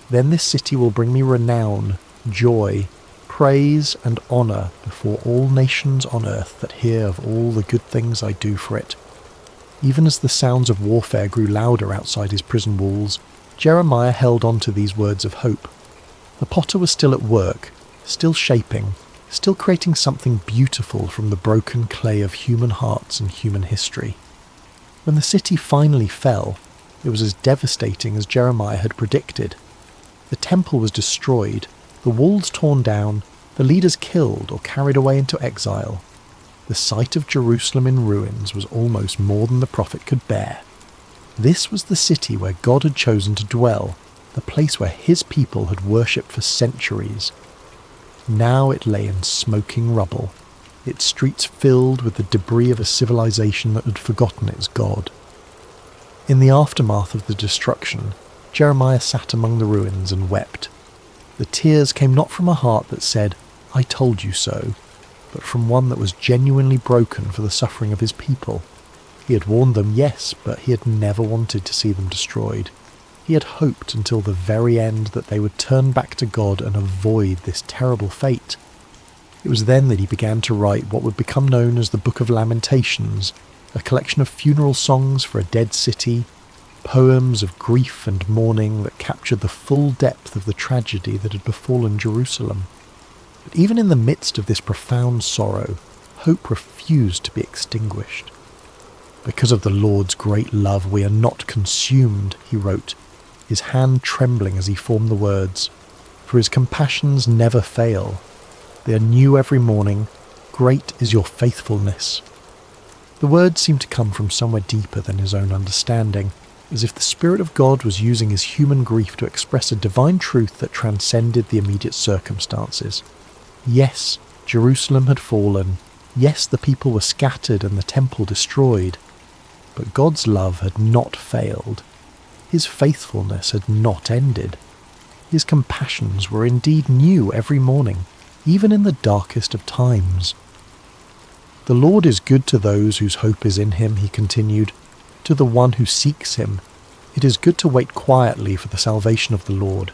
Then this city will bring me renown, joy, praise and honour before all nations on earth that hear of all the good things I do for it." Even as the sounds of warfare grew louder outside his prison walls, Jeremiah held on to these words of hope. The potter was still at work, still shaping, still creating something beautiful from the broken clay of human hearts and human history. When the city finally fell, it was as devastating as Jeremiah had predicted. The temple was destroyed, the walls torn down, the leaders killed or carried away into exile. The sight of Jerusalem in ruins was almost more than the prophet could bear. This was the city where God had chosen to dwell, the place where his people had worshipped for centuries. Now it lay in smoking rubble, its streets filled with the debris of a civilization that had forgotten its God. In the aftermath of the destruction, Jeremiah sat among the ruins and wept. The tears came not from a heart that said, "I told you so," but from one that was genuinely broken for the suffering of his people. He had warned them, yes, but he had never wanted to see them destroyed. He had hoped until the very end that they would turn back to God and avoid this terrible fate. It was then that he began to write what would become known as the Book of Lamentations, a collection of funeral songs for a dead city, poems of grief and mourning that captured the full depth of the tragedy that had befallen Jerusalem. But even in the midst of this profound sorrow, hope refused to be extinguished. "Because of the Lord's great love we are not consumed," he wrote, his hand trembling as he formed the words. "For his compassions never fail. They are new every morning. Great is your faithfulness." The words seemed to come from somewhere deeper than his own understanding, as if the Spirit of God was using his human grief to express a divine truth that transcended the immediate circumstances. Yes, Jerusalem had fallen. Yes, the people were scattered and the temple destroyed. But God's love had not failed. His faithfulness had not ended. His compassions were indeed new every morning, even in the darkest of times. "The Lord is good to those whose hope is in him," he continued, "to the one who seeks him. It is good to wait quietly for the salvation of the Lord."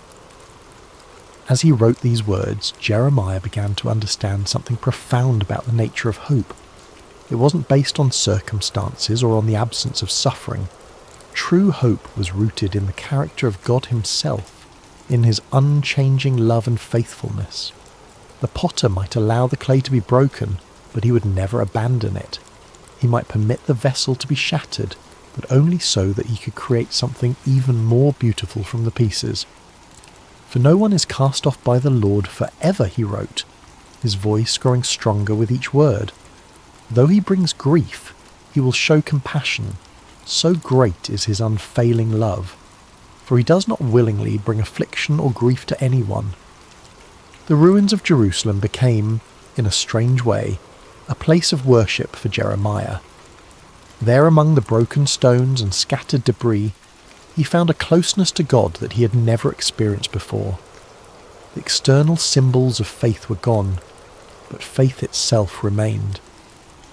As he wrote these words, Jeremiah began to understand something profound about the nature of hope. It wasn't based on circumstances or on the absence of suffering. True hope was rooted in the character of God himself, in his unchanging love and faithfulness. The potter might allow the clay to be broken, but he would never abandon it. He might permit the vessel to be shattered, but only so that he could create something even more beautiful from the pieces. "For no one is cast off by the Lord forever," he wrote, his voice growing stronger with each word. "Though he brings grief, He will show compassion. So great is his unfailing love. For he does not willingly bring affliction or grief to anyone. The ruins of Jerusalem became, in a strange way, a place of worship for Jeremiah. There among the broken stones and scattered debris, he found a closeness to God that he had never experienced before. The external symbols of faith were gone, but faith itself remained.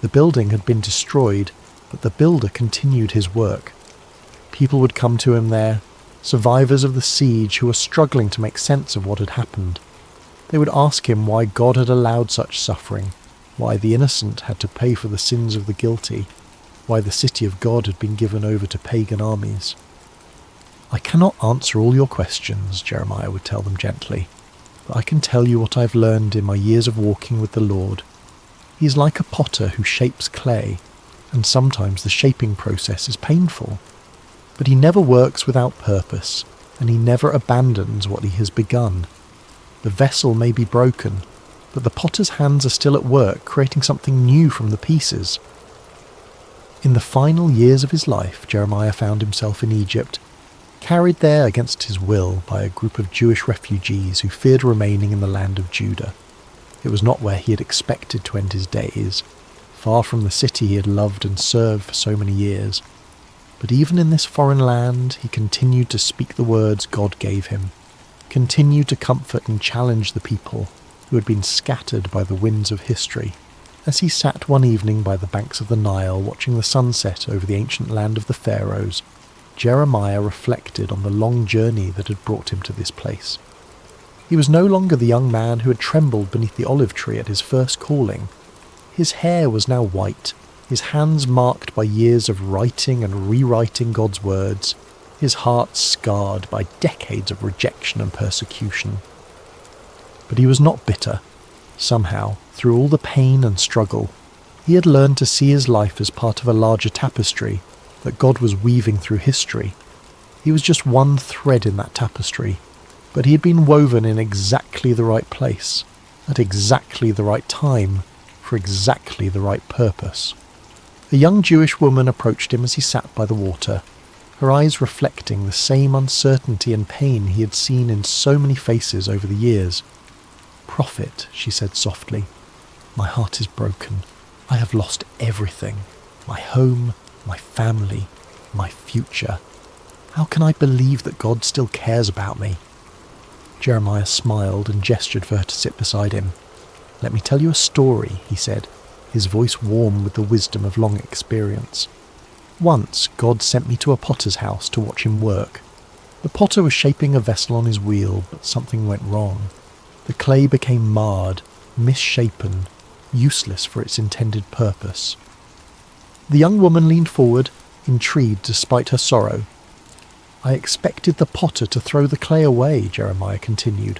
The building had been destroyed, but the builder continued his work. People would come to him there, survivors of the siege who were struggling to make sense of what had happened. They would ask him why God had allowed such suffering, why the innocent had to pay for the sins of the guilty, why the city of God had been given over to pagan armies. "I cannot answer all your questions," Jeremiah would tell them gently, "but I can tell you what I've learned in my years of walking with the Lord. He is like a potter who shapes clay, and sometimes the shaping process is painful. But he never works without purpose, and he never abandons what he has begun. The vessel may be broken, but the potter's hands are still at work creating something new from the pieces." In the final years of his life, Jeremiah found himself in Egypt, carried there against his will by a group of Jewish refugees who feared remaining in the land of Judah. It was not where he had expected to end his days, far from the city he had loved and served for so many years. But even in this foreign land, he continued to speak the words God gave him, continued to comfort and challenge the people who had been scattered by the winds of history. As he sat one evening by the banks of the Nile watching the sunset over the ancient land of the Pharaohs, Jeremiah reflected on the long journey that had brought him to this place. He was no longer the young man who had trembled beneath the olive tree at his first calling. His hair was now white, his hands marked by years of writing and rewriting God's words, his heart scarred by decades of rejection and persecution. But he was not bitter. Somehow, through all the pain and struggle, he had learned to see his life as part of a larger tapestry that God was weaving through history. He was just one thread in that tapestry, but he had been woven in exactly the right place, at exactly the right time, for exactly the right purpose. A young Jewish woman approached him as he sat by the water, her eyes reflecting the same uncertainty and pain he had seen in so many faces over the years. "Prophet," she said softly, "my heart is broken. I have lost everything. My home, my family, my future. How can I believe that God still cares about me?" Jeremiah smiled and gestured for her to sit beside him. "Let me tell you a story," he said, his voice warm with the wisdom of long experience. "Once God sent me to a potter's house to watch him work. The potter was shaping a vessel on his wheel, but something went wrong. The clay became marred, misshapen, useless for its intended purpose." The young woman leaned forward, intrigued despite her sorrow. "I expected the potter to throw the clay away," Jeremiah continued.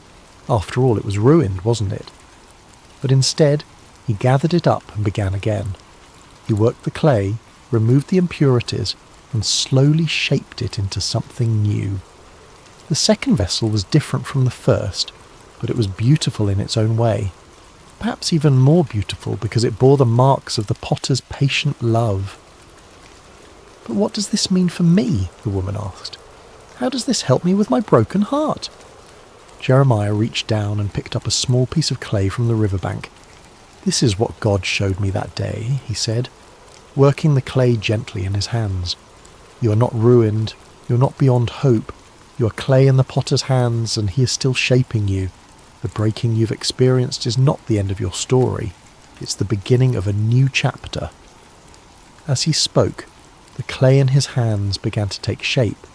"After all, it was ruined, wasn't it? But instead, he gathered it up and began again. He worked the clay, removed the impurities, and slowly shaped it into something new. The second vessel was different from the first, but it was beautiful in its own way. Perhaps even more beautiful because it bore the marks of the potter's patient love." "But what does this mean for me?" the woman asked. "How does this help me with my broken heart?" Jeremiah reached down and picked up a small piece of clay from the riverbank. "This is what God showed me that day," he said, working the clay gently in his hands. "You are not ruined, you are not beyond hope. You are clay in the potter's hands, and he is still shaping you. The breaking you've experienced is not the end of your story. It's the beginning of a new chapter." As he spoke, the clay in his hands began to take shape,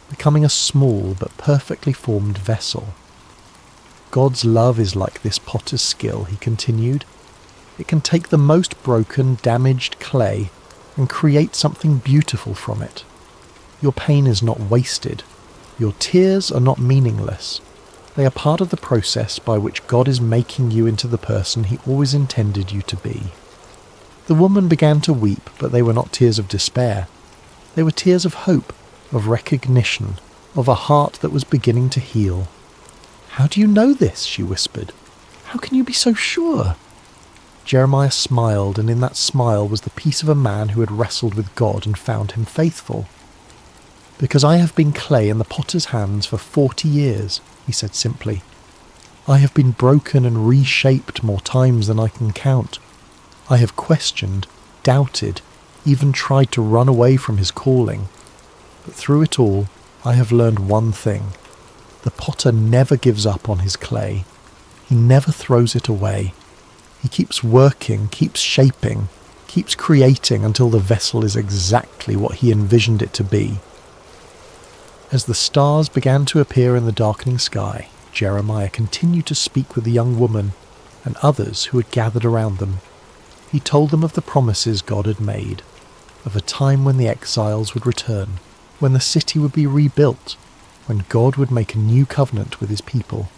becoming a small but perfectly formed vessel. "God's love is like this potter's skill," he continued. "It can take the most broken, damaged clay and create something beautiful from it. Your pain is not wasted. Your tears are not meaningless. They are part of the process by which God is making you into the person he always intended you to be." The woman began to weep, but they were not tears of despair. They were tears of hope, of recognition, of a heart that was beginning to heal. "How do you know this?" she whispered. "How can you be so sure?" Jeremiah smiled, and in that smile was the peace of a man who had wrestled with God and found him faithful. "Because I have been clay in the potter's hands for 40 years, he said simply. "I have been broken and reshaped more times than I can count. I have questioned, doubted, even tried to run away from his calling. But through it all, I have learned one thing. The potter never gives up on his clay. He never throws it away. He keeps working, keeps shaping, keeps creating until the vessel is exactly what he envisioned it to be." As the stars began to appear in the darkening sky, Jeremiah continued to speak with the young woman and others who had gathered around them. He told them of the promises God had made, of a time when the exiles would return, when the city would be rebuilt, when God would make a new covenant with his people.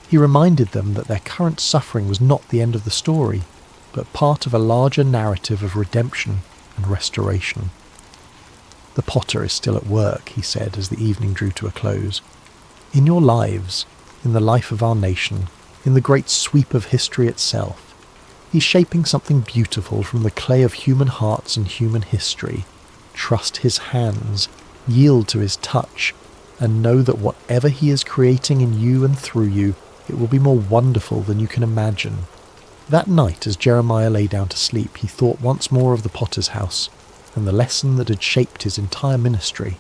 He reminded them that their current suffering was not the end of the story, but part of a larger narrative of redemption and restoration. "The potter is still at work," he said as the evening drew to a close. "In your lives, in the life of our nation, in the great sweep of history itself, he's shaping something beautiful from the clay of human hearts and human history. Trust his hands, yield to his touch, and know that whatever he is creating in you and through you, it will be more wonderful than you can imagine." That night, as Jeremiah lay down to sleep, he thought once more of the potter's house and the lesson that had shaped his entire ministry.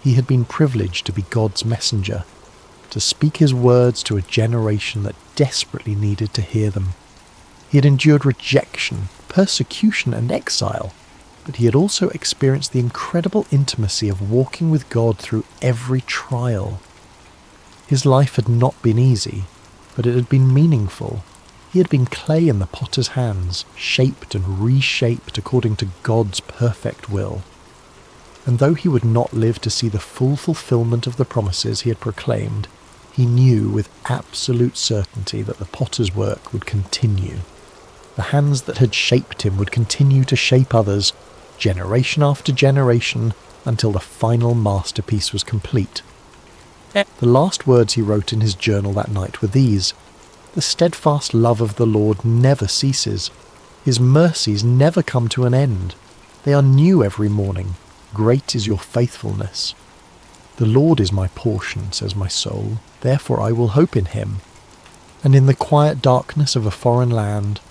He had been privileged to be God's messenger, to speak his words to a generation that desperately needed to hear them. He had endured rejection, persecution, and exile, but he had also experienced the incredible intimacy of walking with God through every trial. His life had not been easy, but it had been meaningful. He had been clay in the potter's hands, shaped and reshaped according to God's perfect will. And though he would not live to see the full fulfillment of the promises he had proclaimed, he knew with absolute certainty that the potter's work would continue. The hands that had shaped him would continue to shape others, generation after generation, until the final masterpiece was complete. The last words he wrote in his journal that night were these: "The steadfast love of the Lord never ceases. His mercies never come to an end. They are new every morning. Great is your faithfulness. The Lord is my portion, says my soul, therefore I will hope in him." And in the quiet darkness of a foreign land,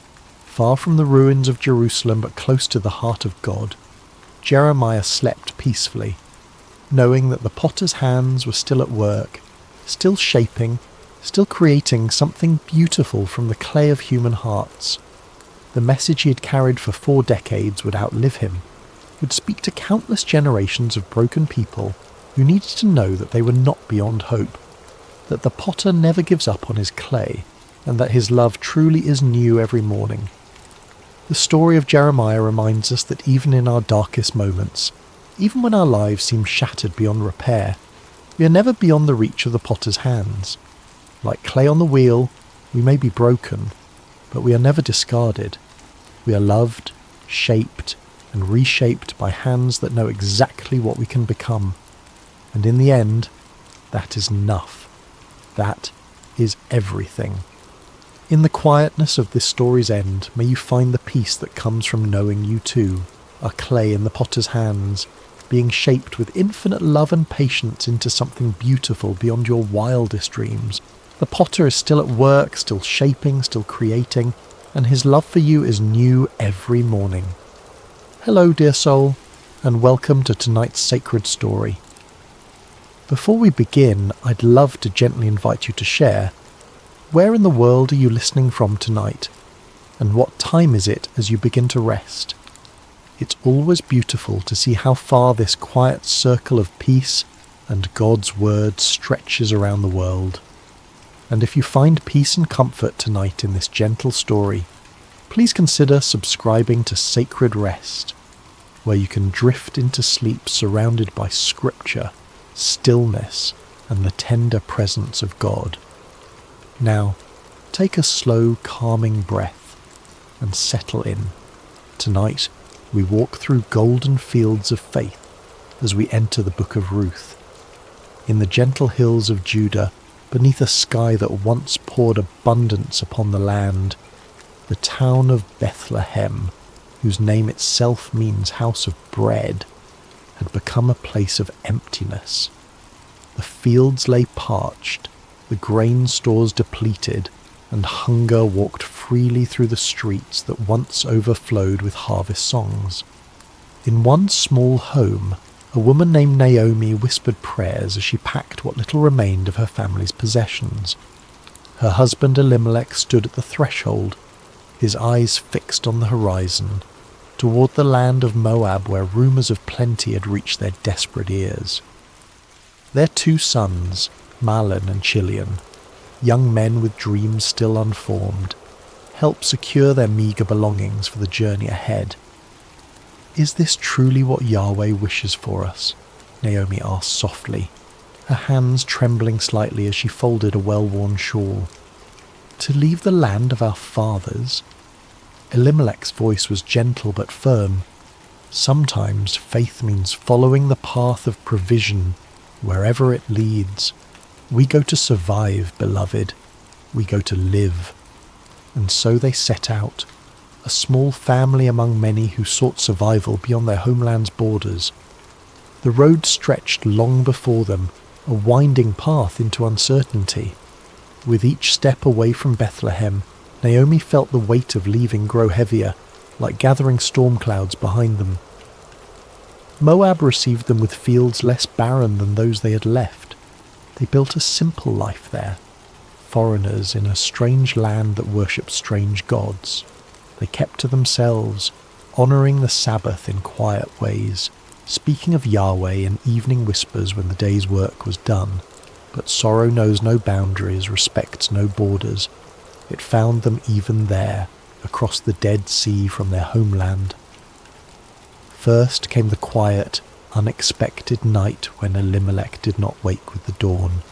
far from the ruins of Jerusalem but close to the heart of God, Jeremiah slept peacefully, knowing that the potter's hands were still at work, still shaping, still creating something beautiful from the clay of human hearts. The message he had carried for 4 decades would outlive him, would speak to countless generations of broken people who needed to know that they were not beyond hope, that the potter never gives up on his clay, and that his love truly is new every morning. The story of Jeremiah reminds us that even in our darkest moments, even when our lives seem shattered beyond repair, we are never beyond the reach of the potter's hands. Like clay on the wheel, we may be broken, but we are never discarded. We are loved, shaped, and reshaped by hands that know exactly what we can become. And in the end, that is enough. That is everything. In the quietness of this story's end, may you find the peace that comes from knowing you too are clay in the potter's hands, being shaped with infinite love and patience into something beautiful beyond your wildest dreams. The potter is still at work, still shaping, still creating, and his love for you is new every morning. Hello, dear soul, and welcome to tonight's sacred story. Before we begin, I'd love to gently invite you to share. Where in the world are you listening from tonight? And what time is it as you begin to rest? It's always beautiful to see how far this quiet circle of peace and God's word stretches around the world. And if you find peace and comfort tonight in this gentle story, please consider subscribing to Sacred Rest, where you can drift into sleep surrounded by scripture, stillness, and the tender presence of God. Now, take a slow, calming breath and settle in. Tonight, we walk through golden fields of faith as we enter the book of Ruth. In the gentle hills of Judah, beneath a sky that once poured abundance upon the land, The town of Bethlehem, whose name itself means house of bread, had become a place of emptiness. The fields lay parched, the grain stores depleted, and hunger walked freely through the streets that once overflowed with harvest songs. In one small home, a woman named Naomi whispered prayers as she packed what little remained of her family's possessions. Her husband Elimelech stood at the threshold, his eyes fixed on the horizon, toward the land of Moab where rumours of plenty had reached their desperate ears. Their 2 sons, Mahlon and Chilion, young men with dreams still unformed, helped secure their meagre belongings for the journey ahead. "Is this truly what Yahweh wishes for us?" Naomi asked softly, her hands trembling slightly as she folded a well-worn shawl. "To leave the land of our fathers?" Elimelech's voice was gentle but firm. "Sometimes faith means following the path of provision wherever it leads. We go to survive, beloved. We go to live." And so they set out, a small family among many who sought survival beyond their homeland's borders. The road stretched long before them, a winding path into uncertainty. With each step away from Bethlehem, Naomi felt the weight of leaving grow heavier, like gathering storm clouds behind them. Moab received them with fields less barren than those they had left. They built a simple life there, foreigners in a strange land that worshipped strange gods. They kept to themselves, honouring the Sabbath in quiet ways, speaking of Yahweh in evening whispers when the day's work was done. But sorrow knows no boundaries, respects no borders. It found them even there, across the Dead Sea from their homeland. First came the quiet, unexpected night when Elimelech did not wake with the dawn.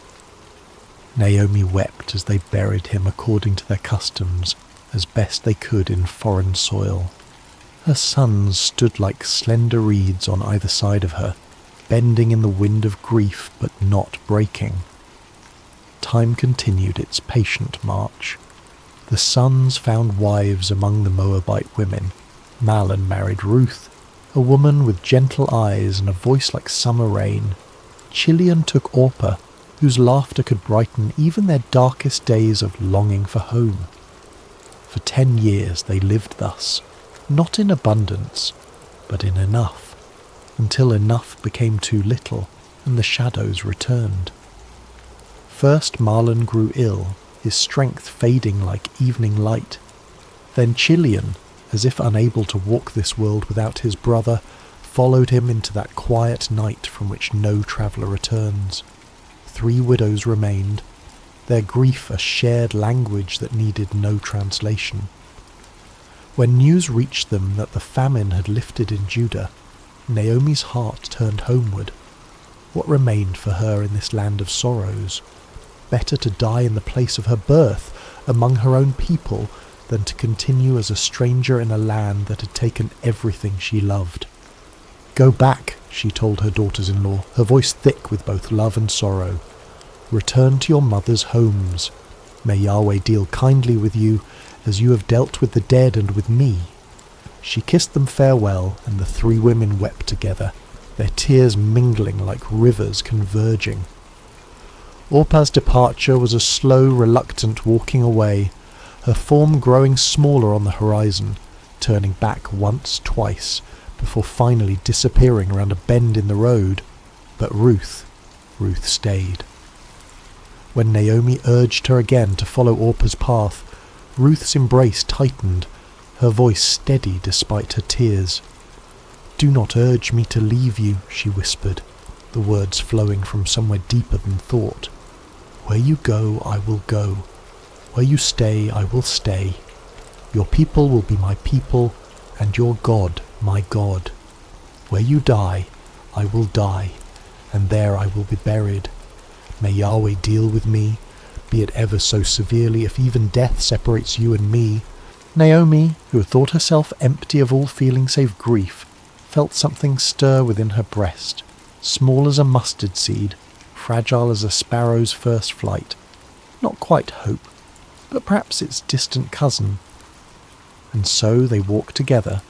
Naomi wept as they buried him according to their customs, as best they could in foreign soil. Her sons stood like slender reeds on either side of her, bending in the wind of grief but not breaking. Time continued its patient march. The sons found wives among the Moabite women. Mahlon married Ruth, a woman with gentle eyes and a voice like summer rain. Chilion took Orpah, whose laughter could brighten even their darkest days of longing for home. For 10 years they lived thus, not in abundance, but in enough, until enough became too little and the shadows returned. First Mahlon grew ill, his strength fading like evening light. Then Chilion, as if unable to walk this world without his brother, followed him into that quiet night from which no traveller returns. 3 widows remained, their grief a shared language that needed no translation. When news reached them that the famine had lifted in Judah, Naomi's heart turned homeward. What remained for her in this land of sorrows? Better to die in the place of her birth, among her own people, than to continue as a stranger in a land that had taken everything she loved. "Go back," she told her daughters-in-law, her voice thick with both love and sorrow. "Return to your mothers' homes. May Yahweh deal kindly with you, as you have dealt with the dead and with me." She kissed them farewell, and the 3 women wept together, their tears mingling like rivers converging. Orpah's departure was a slow, reluctant walking away, her form growing smaller on the horizon, turning back once, twice, before finally disappearing around a bend in the road. But Ruth stayed. When Naomi urged her again to follow Orpah's path, Ruth's embrace tightened, her voice steady despite her tears. "Do not urge me to leave you," she whispered, the words flowing from somewhere deeper than thought. "Where you go, I will go. Where you stay, I will stay. Your people will be my people, and your God, my God. Where you die, I will die, and there I will be buried. May Yahweh deal with me, be it ever so severely, if even death separates you and me." Naomi, who had thought herself empty of all feeling save grief, felt something stir within her breast, small as a mustard seed, fragile as a sparrow's first flight. Not quite hope, but perhaps its distant cousin. and so they walked together,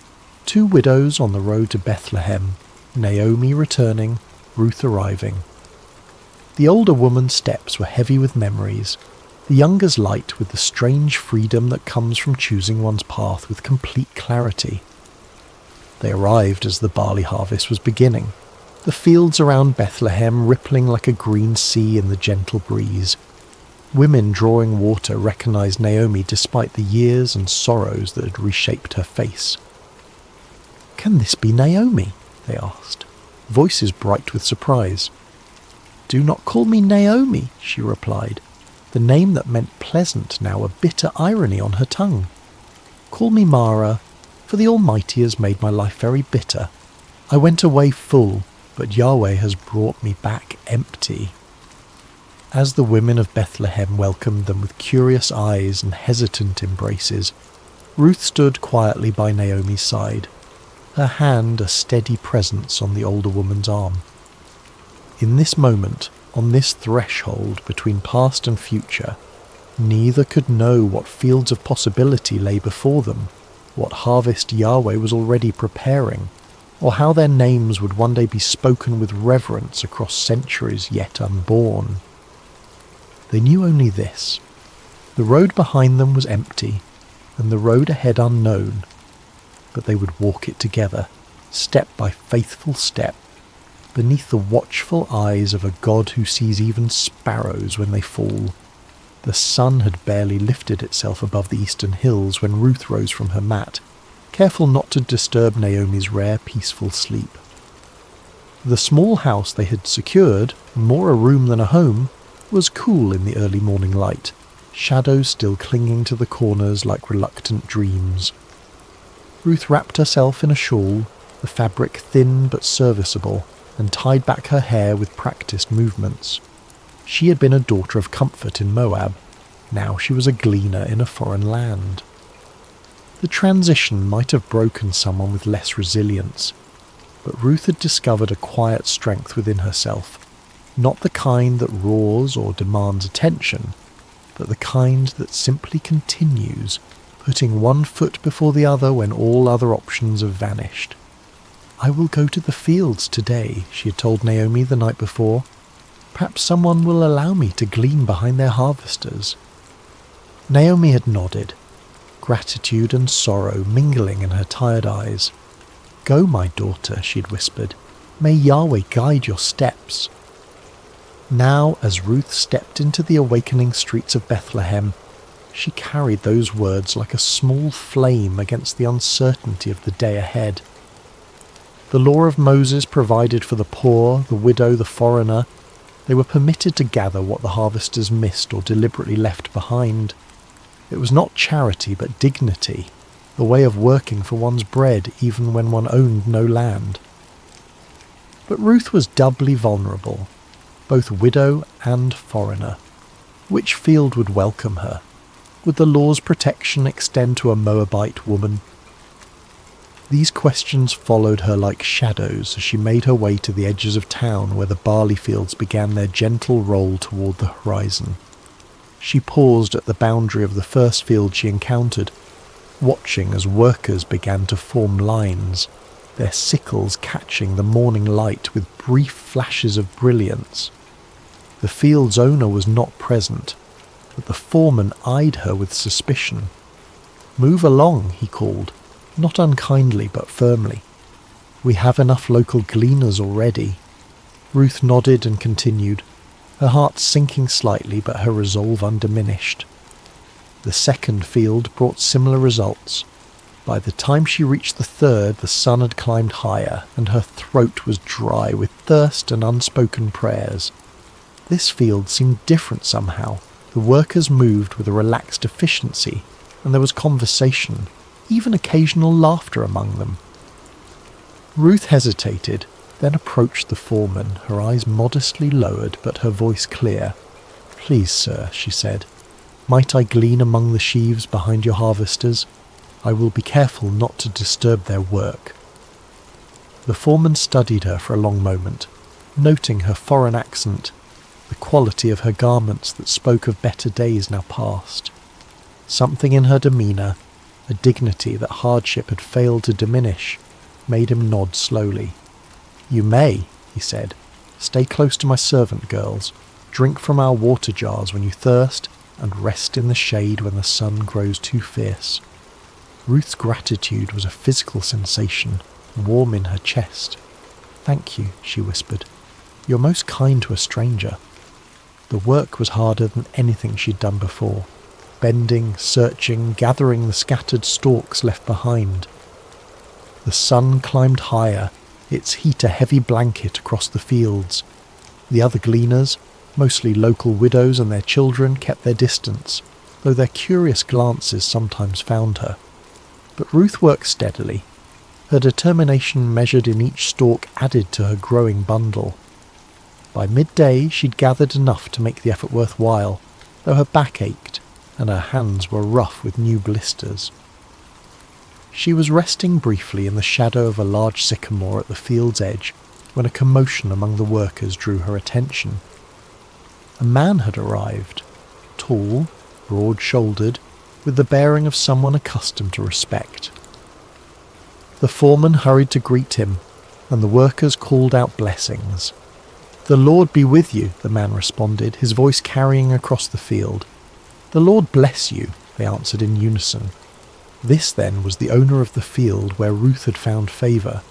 two widows on the road to Bethlehem, Naomi returning, Ruth arriving. The older woman's steps were heavy with memories, the younger's light with the strange freedom that comes from choosing one's path with complete clarity. They arrived as the barley harvest was beginning, the fields around Bethlehem rippling like a green sea in the gentle breeze. Women drawing water recognized Naomi despite the years and sorrows that had reshaped her face. "Can this be Naomi?" they asked, voices bright with surprise. "Do not call me Naomi," she replied, the name that meant pleasant now a bitter irony on her tongue. "Call me Mara, for the Almighty has made my life very bitter. I went away full, but Yahweh has brought me back empty." As the women of Bethlehem welcomed them with curious eyes and hesitant embraces, Ruth stood quietly by Naomi's side, her hand a steady presence on the older woman's arm. In this moment, on this threshold between past and future, neither could know what fields of possibility lay before them, what harvest Yahweh was already preparing, or how their names would one day be spoken with reverence across centuries yet unborn. They knew only this: the road behind them was empty, and the road ahead unknown, but they would walk it together, step by faithful step, beneath the watchful eyes of a God who sees even sparrows when they fall. The sun had barely lifted itself above the eastern hills when Ruth rose from her mat, careful not to disturb Naomi's rare peaceful sleep. The small house they had secured, more a room than a home, was cool in the early morning light, shadows still clinging to the corners like reluctant dreams. Ruth wrapped herself in a shawl, the fabric thin but serviceable, and tied back her hair with practiced movements. She had been a daughter of comfort in Moab, now she was a gleaner in a foreign land. The transition might have broken someone with less resilience, but Ruth had discovered a quiet strength within herself, not the kind that roars or demands attention, but the kind that simply continues, putting one foot before the other when all other options have vanished. "I will go to the fields today," she had told Naomi the night before. "Perhaps someone will allow me to glean behind their harvesters." Naomi had nodded, gratitude and sorrow mingling in her tired eyes. "Go, my daughter," she had whispered. "May Yahweh guide your steps." Now, as Ruth stepped into the awakening streets of Bethlehem, she carried those words like a small flame against the uncertainty of the day ahead. The law of Moses provided for the poor, the widow, the foreigner. They were permitted to gather what the harvesters missed or deliberately left behind. It was not charity but dignity, the way of working for one's bread even when one owned no land. But Ruth was doubly vulnerable, both widow and foreigner. Which field would welcome her? Would the law's protection extend to a Moabite woman? These questions followed her like shadows as she made her way to the edges of town where the barley fields began their gentle roll toward the horizon. She paused at the boundary of the first field she encountered, watching as workers began to form lines, their sickles catching the morning light with brief flashes of brilliance. The field's owner was not present, but the foreman eyed her with suspicion. "Move along," he called, not unkindly but firmly. "We have enough local gleaners already." Ruth nodded and continued, her heart sinking slightly but her resolve undiminished. The second field brought similar results. By the time she reached the third, the sun had climbed higher, and her throat was dry with thirst and unspoken prayers. This field seemed different somehow. The workers moved with a relaxed efficiency, and there was conversation, even occasional laughter among them. Ruth hesitated, then approached the foreman, her eyes modestly lowered but her voice clear. "Please, sir," she said, "might I glean among the sheaves behind your harvesters? I will be careful not to disturb their work." The foreman studied her for a long moment, noting her foreign accent, the quality of her garments that spoke of better days now past. Something in her demeanour, a dignity that hardship had failed to diminish, made him nod slowly. "You may," he said. "Stay close to my servant girls, drink from our water jars when you thirst, and rest in the shade when the sun grows too fierce." Ruth's gratitude was a physical sensation, warm in her chest. "Thank you," she whispered. "You're most kind to a stranger." The work was harder than anything she'd done before, bending, searching, gathering the scattered stalks left behind. The sun climbed higher, its heat a heavy blanket across the fields. The other gleaners, mostly local widows and their children, kept their distance, though their curious glances sometimes found her. But Ruth worked steadily. Her determination measured in each stalk added to her growing bundle. By midday she'd gathered enough to make the effort worthwhile, though her back ached and her hands were rough with new blisters. She was resting briefly in the shadow of a large sycamore at the field's edge when a commotion among the workers drew her attention. A man had arrived, tall, broad-shouldered, with the bearing of someone accustomed to respect. The foreman hurried to greet him, and the workers called out blessings. "The Lord be with you," the man responded, his voice carrying across the field. "The Lord bless you," they answered in unison. This, then, was the owner of the field where Ruth had found favour.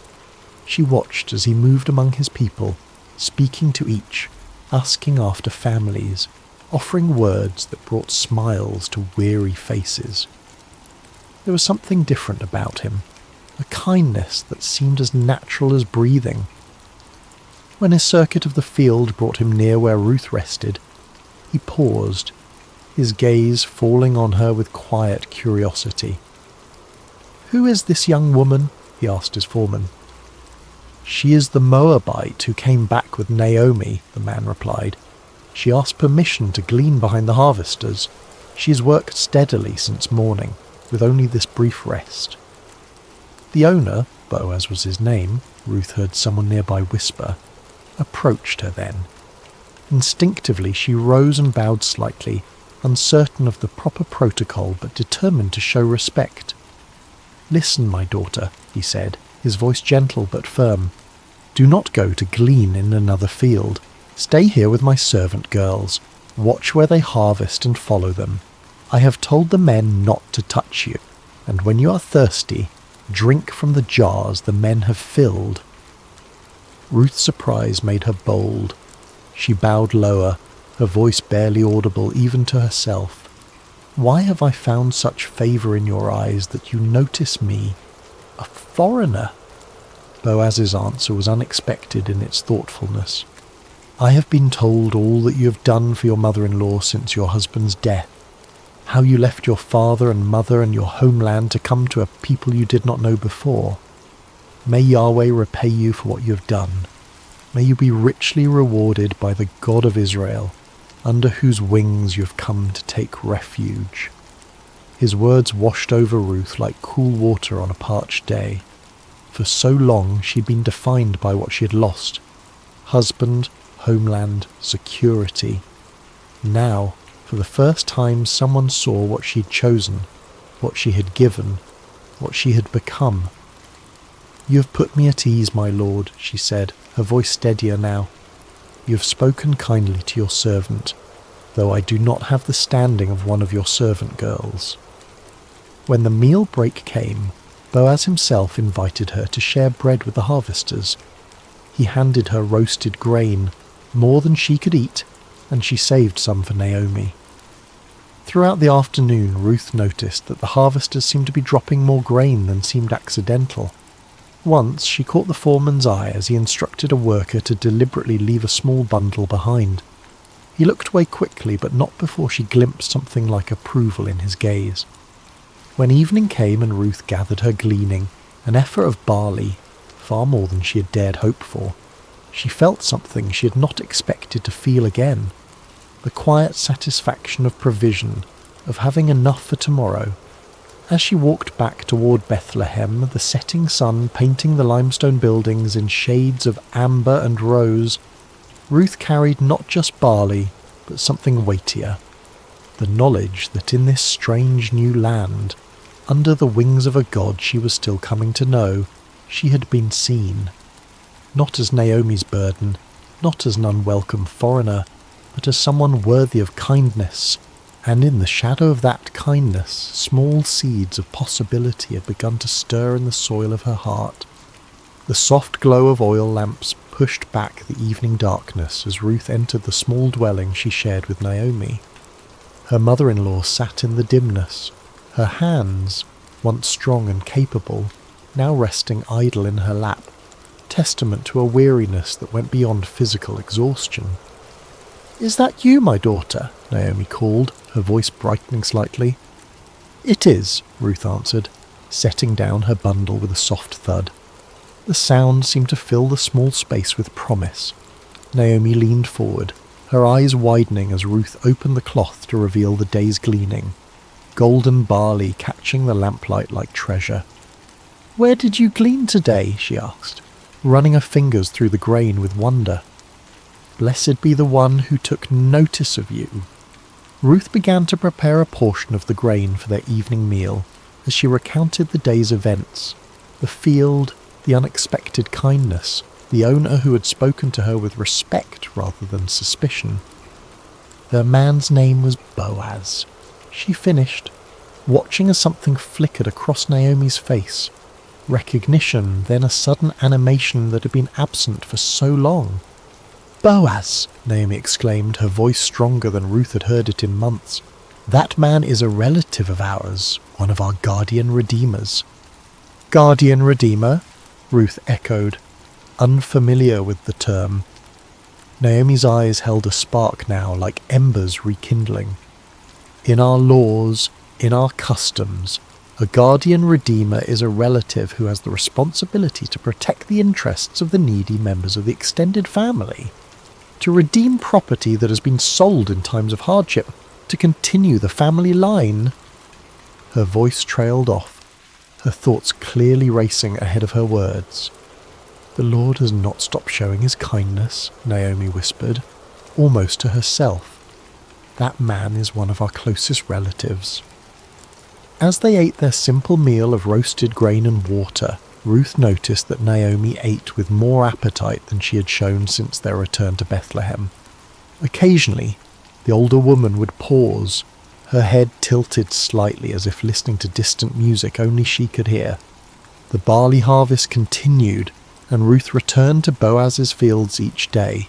She watched as he moved among his people, speaking to each, asking after families, offering words that brought smiles to weary faces. There was something different about him, a kindness that seemed as natural as breathing. When his circuit of the field brought him near where Ruth rested, he paused, his gaze falling on her with quiet curiosity. "Who is this young woman?" he asked his foreman. "She is the Moabite who came back with Naomi," the man replied. "She asked permission to glean behind the harvesters. She has worked steadily since morning, with only this brief rest." The owner, Boaz was his name, Ruth heard someone nearby whisper, approached her then. Instinctively she rose and bowed slightly, uncertain of the proper protocol but determined to show respect. "Listen, my daughter," he said, his voice gentle but firm. "Do not go to glean in another field. Stay here with my servant girls. Watch where they harvest and follow them. I have told the men not to touch you, and when you are thirsty, drink from the jars the men have filled." Ruth's surprise made her bold. She bowed lower, her voice barely audible even to herself. "Why have I found such favour in your eyes that you notice me, a foreigner?" Boaz's answer was unexpected in its thoughtfulness. "I have been told all that you have done for your mother-in-law since your husband's death, how you left your father and mother and your homeland to come to a people you did not know before. May Yahweh repay you for what you have done. May you be richly rewarded by the God of Israel, under whose wings you have come to take refuge." His words washed over Ruth like cool water on a parched day. For so long she'd been defined by what she had lost: husband, homeland, security. Now, for the first time, someone saw what she'd chosen, what she had given, what she had become. "You have put me at ease, my lord," she said, her voice steadier now. "You have spoken kindly to your servant, though I do not have the standing of one of your servant girls." When the meal break came, Boaz himself invited her to share bread with the harvesters. He handed her roasted grain, more than she could eat, and she saved some for Naomi. Throughout the afternoon, Ruth noticed that the harvesters seemed to be dropping more grain than seemed accidental. Once she caught the foreman's eye as he instructed a worker to deliberately leave a small bundle behind. He looked away quickly, but not before she glimpsed something like approval in his gaze. When evening came and Ruth gathered her gleaning, an effort of barley, far more than she had dared hope for, she felt something she had not expected to feel again: the quiet satisfaction of provision, of having enough for tomorrow. As she walked back toward Bethlehem, the setting sun painting the limestone buildings in shades of amber and rose, Ruth carried not just barley, but something weightier: the knowledge that in this strange new land, under the wings of a god she was still coming to know, she had been seen. Not as Naomi's burden, not as an unwelcome foreigner, but as someone worthy of kindness, and in the shadow of that kindness, small seeds of possibility had begun to stir in the soil of her heart. The soft glow of oil lamps pushed back the evening darkness as Ruth entered the small dwelling she shared with Naomi. Her mother-in-law sat in the dimness, her hands, once strong and capable, now resting idle in her lap, testament to a weariness that went beyond physical exhaustion. "Is that you, my daughter?" Naomi called, her voice brightening slightly. "It is," Ruth answered, setting down her bundle with a soft thud. The sound seemed to fill the small space with promise. Naomi leaned forward, her eyes widening as Ruth opened the cloth to reveal the day's gleaning, golden barley catching the lamplight like treasure. "Where did you glean today?" she asked, running her fingers through the grain with wonder. "Blessed be the one who took notice of you." Ruth began to prepare a portion of the grain for their evening meal as she recounted the day's events, the field, the unexpected kindness, the owner who had spoken to her with respect rather than suspicion. "The man's name was Boaz," she finished, watching as something flickered across Naomi's face. Recognition, then a sudden animation that had been absent for so long. "Boaz!" Naomi exclaimed, her voice stronger than Ruth had heard it in months. "That man is a relative of ours, one of our guardian redeemers." "Guardian redeemer?" Ruth echoed, unfamiliar with the term. Naomi's eyes held a spark now, like embers rekindling. "In our laws, in our customs, a guardian redeemer is a relative who has the responsibility to protect the interests of the needy members of the extended family, to redeem property that has been sold in times of hardship, to continue the family line." Her voice trailed off, her thoughts clearly racing ahead of her words. "The Lord has not stopped showing his kindness," Naomi whispered, almost to herself. "That man is one of our closest relatives." As they ate their simple meal of roasted grain and water, Ruth noticed that Naomi ate with more appetite than she had shown since their return to Bethlehem. Occasionally, the older woman would pause, her head tilted slightly as if listening to distant music only she could hear. The barley harvest continued, and Ruth returned to Boaz's fields each day.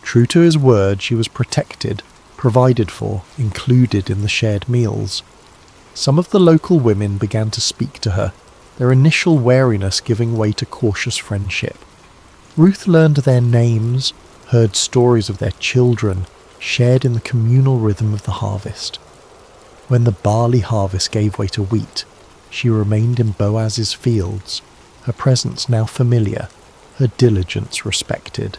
True to his word, she was protected, provided for, included in the shared meals. Some of the local women began to speak to her, their initial wariness giving way to cautious friendship. Ruth learned their names, heard stories of their children, shared in the communal rhythm of the harvest. When the barley harvest gave way to wheat, she remained in Boaz's fields, her presence now familiar, her diligence respected.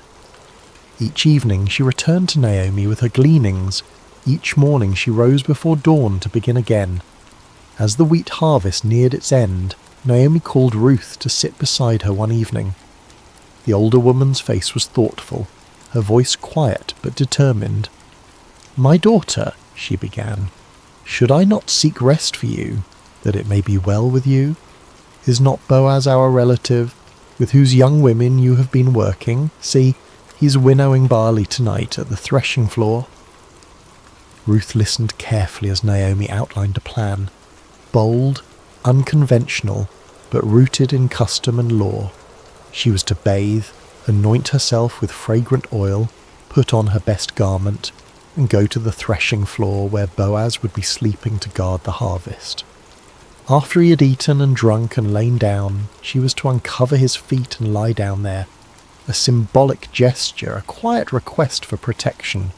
Each evening she returned to Naomi with her gleanings. Each morning she rose before dawn to begin again. As the wheat harvest neared its end, Naomi called Ruth to sit beside her one evening. The older woman's face was thoughtful, her voice quiet but determined. "My daughter," she began, "should I not seek rest for you, that it may be well with you? Is not Boaz our relative, with whose young women you have been working? See, he's winnowing barley tonight at the threshing floor." Ruth listened carefully as Naomi outlined a plan, bold, unconventional, but rooted in custom and law. She was to bathe, anoint herself with fragrant oil, put on her best garment, and go to the threshing floor where Boaz would be sleeping to guard the harvest. After he had eaten and drunk and lain down, she was to uncover his feet and lie down there, a symbolic gesture, a quiet request for protection.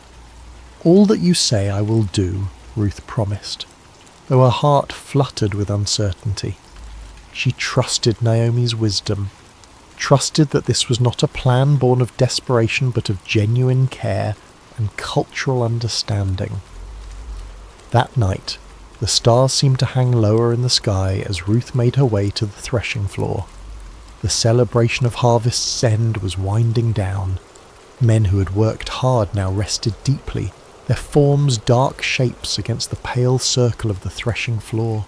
"All that you say I will do," Ruth promised, though her heart fluttered with uncertainty. She trusted Naomi's wisdom, trusted that this was not a plan born of desperation but of genuine care and cultural understanding. That night, the stars seemed to hang lower in the sky as Ruth made her way to the threshing floor. The celebration of harvest's end was winding down. Men who had worked hard now rested deeply, their forms dark shapes against the pale circle of the threshing floor.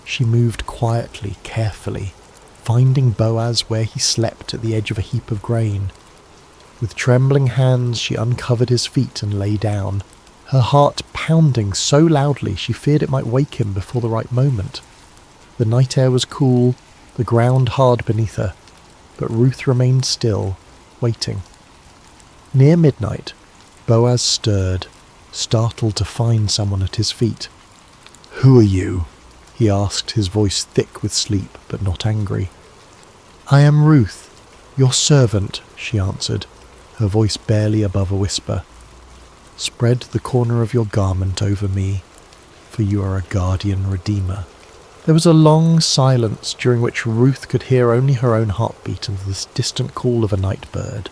She moved quietly, carefully, finding Boaz where he slept at the edge of a heap of grain. With trembling hands she uncovered his feet and lay down, her heart pounding so loudly she feared it might wake him before the right moment. The night air was cool, the ground hard beneath her, but Ruth remained still, waiting. Near midnight, Boaz stirred, startled to find someone at his feet. "Who are you?" he asked, his voice thick with sleep but not angry. "I am Ruth, your servant," she answered, her voice barely above a whisper. "Spread the corner of your garment over me, for you are a guardian redeemer." There was a long silence during which Ruth could hear only her own heartbeat and the distant call of a night bird.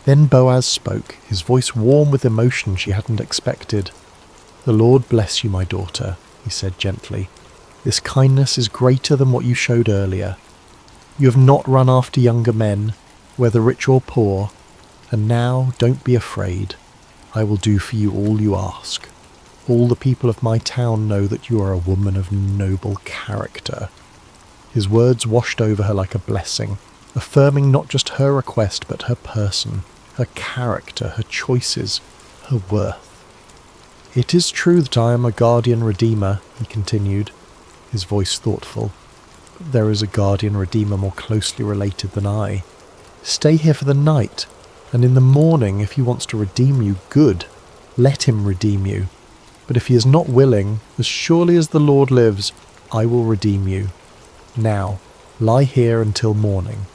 Then Boaz spoke, his voice warm with emotion she hadn't expected. "The Lord bless you, my daughter," he said gently. "This kindness is greater than what you showed earlier. You have not run after younger men, whether rich or poor, and now don't be afraid. I will do for you all you ask. All the people of my town know that you are a woman of noble character." His words washed over her like a blessing, affirming not just her request but her person, her character, her choices, her worth. "It is true that I am a guardian redeemer," he continued, his voice thoughtful. "But there is a guardian redeemer more closely related than I. Stay here for the night, and in the morning, if he wants to redeem you, good. Let him redeem you. But if he is not willing, as surely as the Lord lives, I will redeem you. Now, lie here until morning."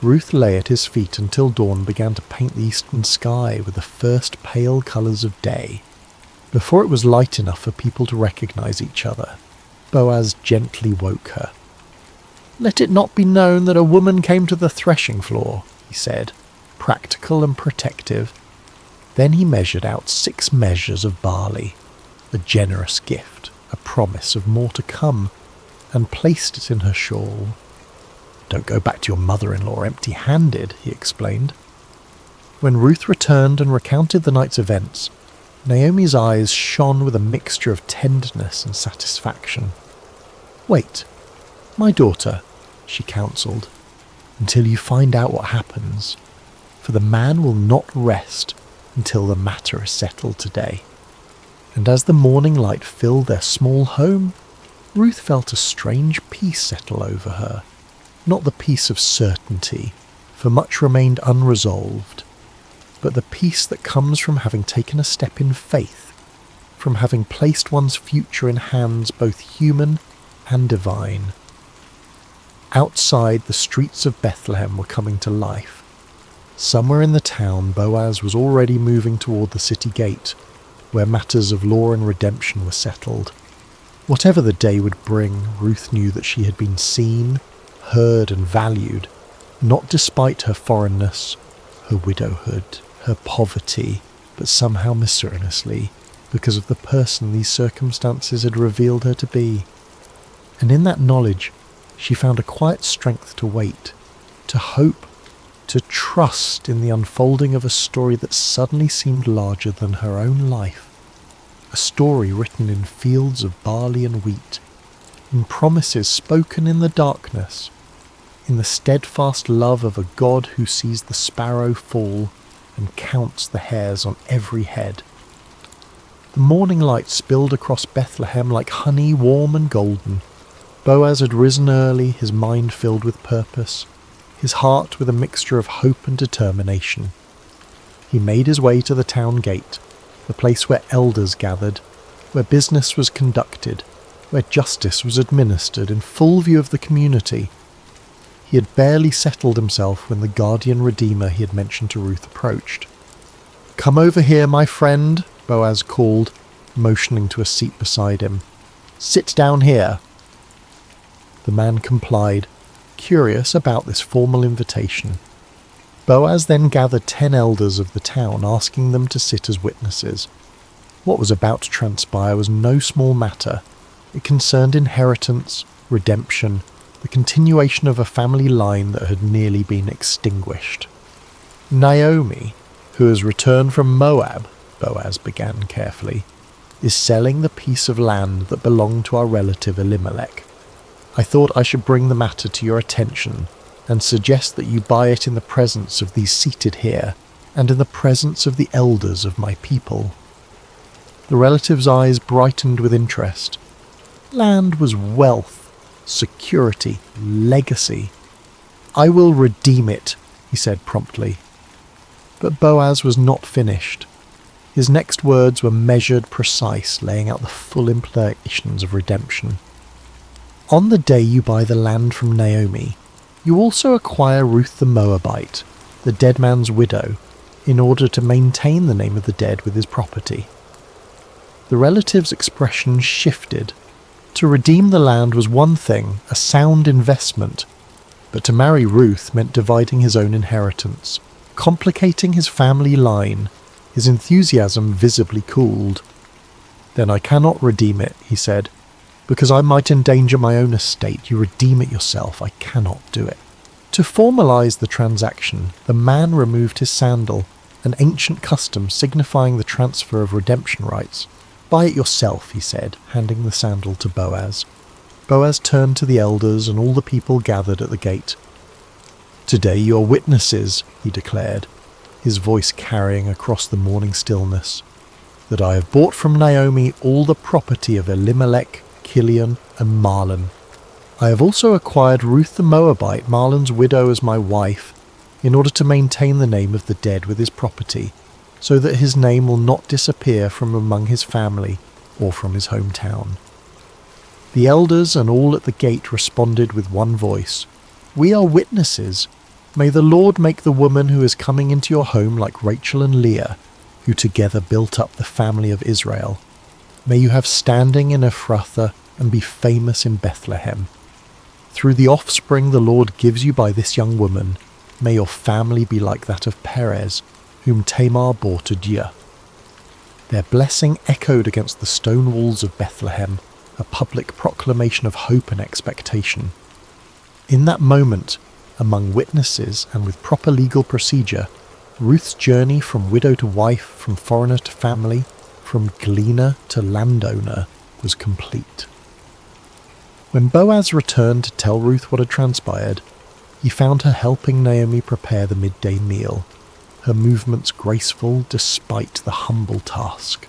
Ruth lay at his feet until dawn began to paint the eastern sky with the first pale colours of day. Before it was light enough for people to recognize each other, Boaz gently woke her. "Let it not be known that a woman came to the threshing floor," he said, practical and protective. Then he measured out 6 measures of barley, a generous gift, a promise of more to come, and placed it in her shawl. "Don't go back to your mother-in-law empty-handed," he explained. When Ruth returned and recounted the night's events, Naomi's eyes shone with a mixture of tenderness and satisfaction. "Wait, my daughter," she counselled, "until you find out what happens, for the man will not rest until the matter is settled today." And as the morning light filled their small home, Ruth felt a strange peace settle over her. Not the peace of certainty, for much remained unresolved, but the peace that comes from having taken a step in faith, from having placed one's future in hands both human and divine. Outside, the streets of Bethlehem were coming to life. Somewhere in the town, Boaz was already moving toward the city gate, where matters of law and redemption were settled. Whatever the day would bring, Ruth knew that she had been seen, heard and valued, not despite her foreignness, her widowhood, her poverty, but somehow mysteriously, because of the person these circumstances had revealed her to be. And in that knowledge, she found a quiet strength to wait, to hope, to trust in the unfolding of a story that suddenly seemed larger than her own life. A story written in fields of barley and wheat, in promises spoken in the darkness, in the steadfast love of a God who sees the sparrow fall and counts the hairs on every head. The morning light spilled across Bethlehem like honey warm and golden. Boaz had risen early, his mind filled with purpose, his heart with a mixture of hope and determination. He made his way to the town gate, the place where elders gathered, where business was conducted, where justice was administered in full view of the community. He had barely settled himself when the guardian redeemer he had mentioned to Ruth approached. "Come over here, my friend," Boaz called, motioning to a seat beside him. "Sit down here." The man complied, curious about this formal invitation. Boaz then gathered 10 elders of the town, asking them to sit as witnesses. What was about to transpire was no small matter. It concerned inheritance, redemption, the continuation of a family line that had nearly been extinguished. "Naomi, who has returned from Moab," Boaz began carefully, "is selling the piece of land that belonged to our relative Elimelech. I thought I should bring the matter to your attention and suggest that you buy it in the presence of these seated here and in the presence of the elders of my people." The relative's eyes brightened with interest. Land was wealth, security, legacy. "I will redeem it," he said promptly. But Boaz was not finished. His next words were measured, precise, laying out the full implications of redemption. "On the day you buy the land from Naomi, you also acquire Ruth the Moabite, the dead man's widow, in order to maintain the name of the dead with his property." The relative's expression shifted. To redeem the land was one thing, a sound investment, but to marry Ruth meant dividing his own inheritance, complicating his family line. His enthusiasm visibly cooled. "Then I cannot redeem it," he said. "Because I might endanger my own estate. You redeem it yourself. I cannot do it." To formalize the transaction, the man removed his sandal, an ancient custom signifying the transfer of redemption rights. "Buy it yourself," he said, handing the sandal to Boaz. Boaz turned to the elders and all the people gathered at the gate. "Today you are witnesses," he declared, his voice carrying across the morning stillness, "that I have bought from Naomi all the property of Elimelech, Gideon, and Mahlon. I have also acquired Ruth the Moabite, Mahlon's widow, as my wife, in order to maintain the name of the dead with his property, so that his name will not disappear from among his family or from his hometown." The elders and all at the gate responded with one voice, "We are witnesses. May the Lord make the woman who is coming into your home like Rachel and Leah, who together built up the family of Israel. May you have standing in Ephrathah and be famous in Bethlehem. Through the offspring the Lord gives you by this young woman, may your family be like that of Perez, whom Tamar bore to Dia." Their blessing echoed against the stone walls of Bethlehem, a public proclamation of hope and expectation. In that moment, among witnesses and with proper legal procedure, Ruth's journey from widow to wife, from foreigner to family, from gleaner to landowner was complete. When Boaz returned to tell Ruth what had transpired, he found her helping Naomi prepare the midday meal, her movements graceful despite the humble task.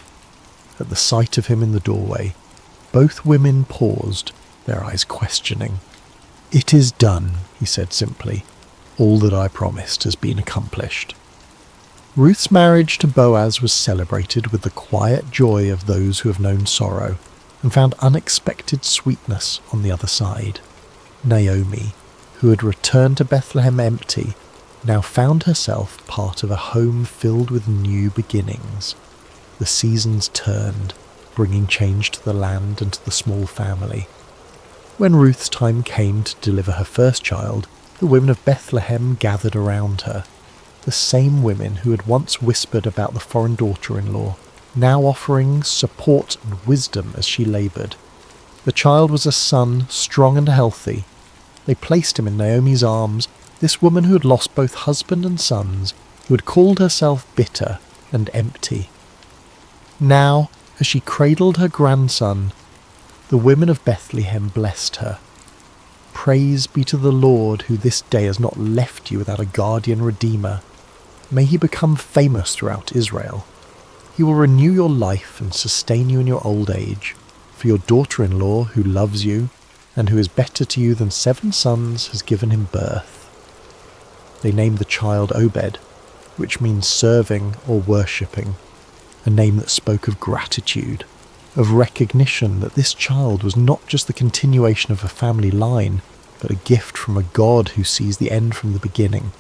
At the sight of him in the doorway, both women paused, their eyes questioning. "It is done," he said simply. "All that I promised has been accomplished." Ruth's marriage to Boaz was celebrated with the quiet joy of those who have known sorrow and found unexpected sweetness on the other side. Naomi, who had returned to Bethlehem empty, now found herself part of a home filled with new beginnings. The seasons turned, bringing change to the land and to the small family. When Ruth's time came to deliver her first child, the women of Bethlehem gathered around her. The same women who had once whispered about the foreign daughter-in-law, now offering support and wisdom as she laboured. The child was a son, strong and healthy. They placed him in Naomi's arms, this woman who had lost both husband and sons, who had called herself bitter and empty. Now, as she cradled her grandson, the women of Bethlehem blessed her. "Praise be to the Lord, who this day has not left you without a guardian redeemer. May he become famous throughout Israel. He will renew your life and sustain you in your old age. For your daughter-in-law, who loves you, and who is better to you than 7 sons, has given him birth." They named the child Obed, which means serving or worshipping, a name that spoke of gratitude, of recognition that this child was not just the continuation of a family line, but a gift from a God who sees the end from the beginning.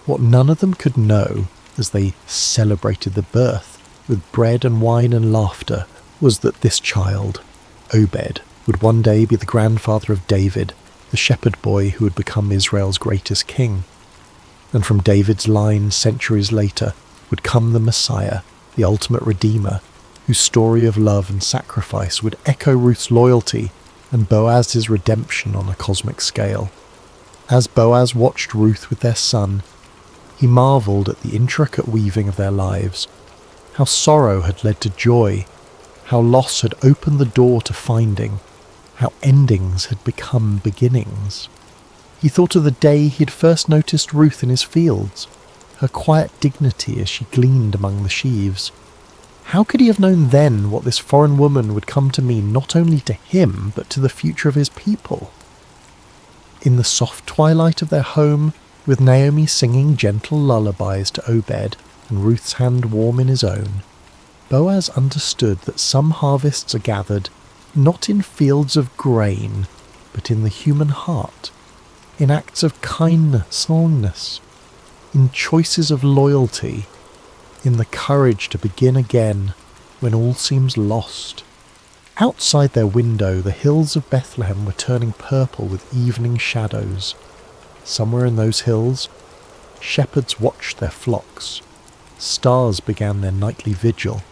What none of them could know, as they celebrated the birth with bread and wine and laughter, was that this child, Obed, would one day be the grandfather of David, the shepherd boy who would become Israel's greatest king. And from David's line, centuries later, would come the Messiah, the ultimate Redeemer, whose story of love and sacrifice would echo Ruth's loyalty and Boaz's redemption on a cosmic scale. As Boaz watched Ruth with their son, he marvelled at the intricate weaving of their lives, how sorrow had led to joy, how loss had opened the door to finding, how endings had become beginnings. He thought of the day he'd first noticed Ruth in his fields, her quiet dignity as she gleaned among the sheaves. How could he have known then what this foreign woman would come to mean not only to him, but to the future of his people? In the soft twilight of their home, with Naomi singing gentle lullabies to Obed and Ruth's hand warm in his own, Boaz understood that some harvests are gathered not in fields of grain, but in the human heart, in acts of kindness, in choices of loyalty, in the courage to begin again when all seems lost. Outside their window, the hills of Bethlehem were turning purple with evening shadows. Somewhere in those hills, shepherds watched their flocks. Stars began their nightly vigil,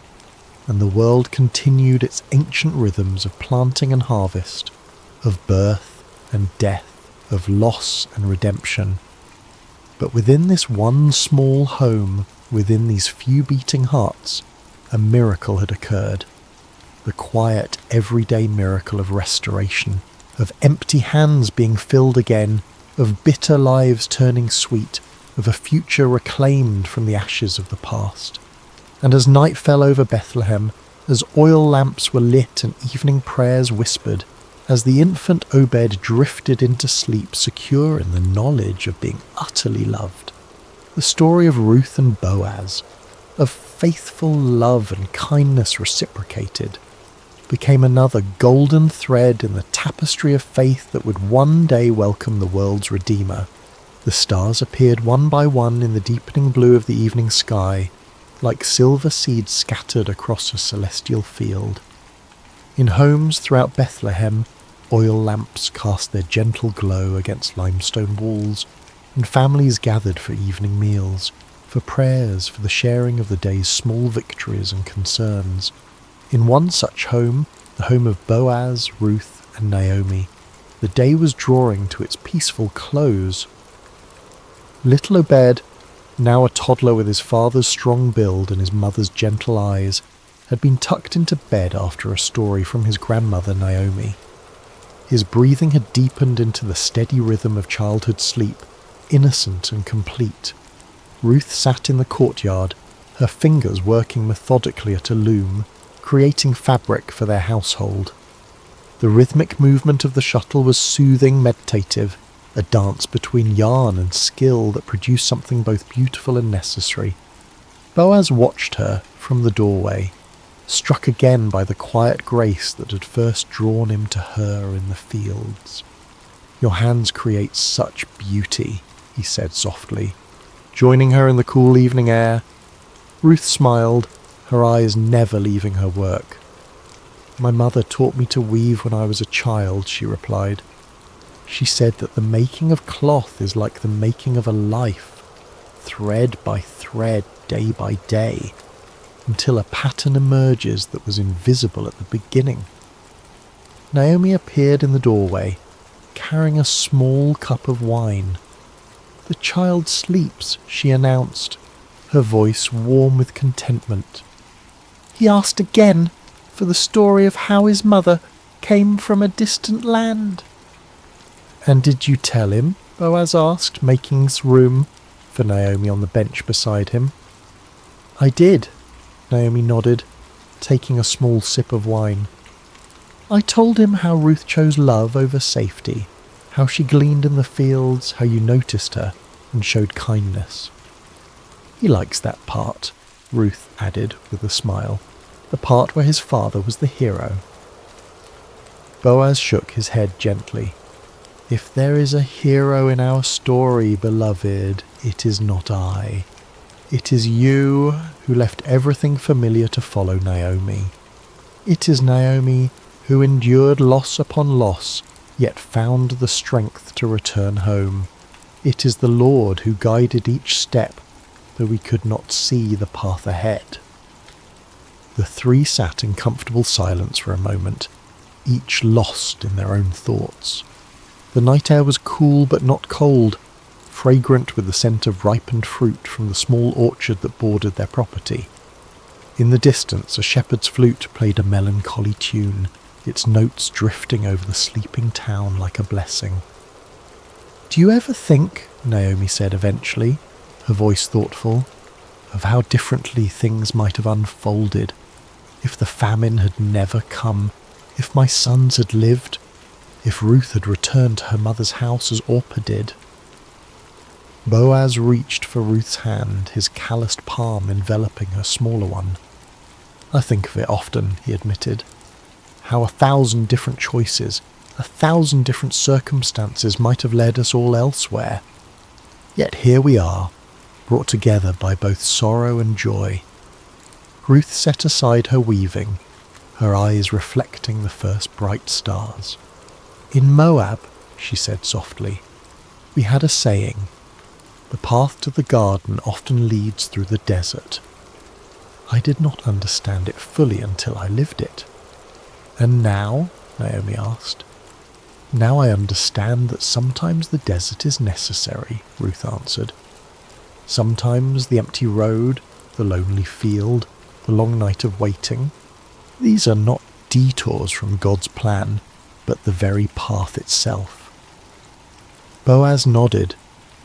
and the world continued its ancient rhythms of planting and harvest, of birth and death, of loss and redemption. But within this one small home, within these few beating hearts, a miracle had occurred. The quiet, everyday miracle of restoration, of empty hands being filled again, of bitter lives turning sweet, of a future reclaimed from the ashes of the past. And as night fell over Bethlehem, as oil lamps were lit and evening prayers whispered, as the infant Obed drifted into sleep secure in the knowledge of being utterly loved, the story of Ruth and Boaz, of faithful love and kindness reciprocated, became another golden thread in the tapestry of faith that would one day welcome the world's Redeemer. The stars appeared one by one in the deepening blue of the evening sky, like silver seeds scattered across a celestial field. In homes throughout Bethlehem, oil lamps cast their gentle glow against limestone walls, and families gathered for evening meals, for prayers, for the sharing of the day's small victories and concerns. In one such home, the home of Boaz, Ruth, and Naomi, the day was drawing to its peaceful close. Little Obed, now a toddler with his father's strong build and his mother's gentle eyes, had been tucked into bed after a story from his grandmother Naomi. His breathing had deepened into the steady rhythm of childhood sleep, innocent and complete. Ruth sat in the courtyard, her fingers working methodically at a loom, creating fabric for their household. The rhythmic movement of the shuttle was soothing, meditative, a dance between yarn and skill that produced something both beautiful and necessary. Boaz watched her from the doorway, struck again by the quiet grace that had first drawn him to her in the fields. "Your hands create such beauty," he said softly, joining her in the cool evening air. Ruth smiled, her eyes never leaving her work. "My mother taught me to weave when I was a child," she replied. "She said that the making of cloth is like the making of a life, thread by thread, day by day, until a pattern emerges that was invisible at the beginning." Naomi appeared in the doorway, carrying a small cup of wine. "The child sleeps," she announced, her voice warm with contentment. "He asked again for the story of how his mother came from a distant land." "And did you tell him?" Boaz asked, making room for Naomi on the bench beside him. "I did," Naomi nodded, taking a small sip of wine. "I told him how Ruth chose love over safety, how she gleaned in the fields, how you noticed her and showed kindness." "He likes that part," Ruth added with a smile, "the part where his father was the hero." Boaz shook his head gently. "If there is a hero in our story, beloved, it is not I. It is you who left everything familiar to follow Naomi. It is Naomi who endured loss upon loss, yet found the strength to return home. It is the Lord who guided each step, though we could not see the path ahead." The three sat in comfortable silence for a moment, each lost in their own thoughts. The night air was cool but not cold, fragrant with the scent of ripened fruit from the small orchard that bordered their property. In the distance, a shepherd's flute played a melancholy tune, its notes drifting over the sleeping town like a blessing. "Do you ever think," Naomi said eventually, her voice thoughtful, "of how differently things might have unfolded if the famine had never come, if my sons had lived, if Ruth had returned to her mother's house as Orpah did?" Boaz reached for Ruth's hand, his calloused palm enveloping her smaller one. "I think of it often," he admitted, "how 1,000 different choices, 1,000 different circumstances might have led us all elsewhere. Yet here we are, brought together by both sorrow and joy." Ruth set aside her weaving, her eyes reflecting the first bright stars. "In Moab," she said softly, "we had a saying, 'The path to the garden often leads through the desert.' I did not understand it fully until I lived it." "And now?" Naomi asked. "Now I understand that sometimes the desert is necessary," Ruth answered. "Sometimes the empty road, the lonely field, the long night of waiting, these are not detours from God's plan, but the very path itself." Boaz nodded,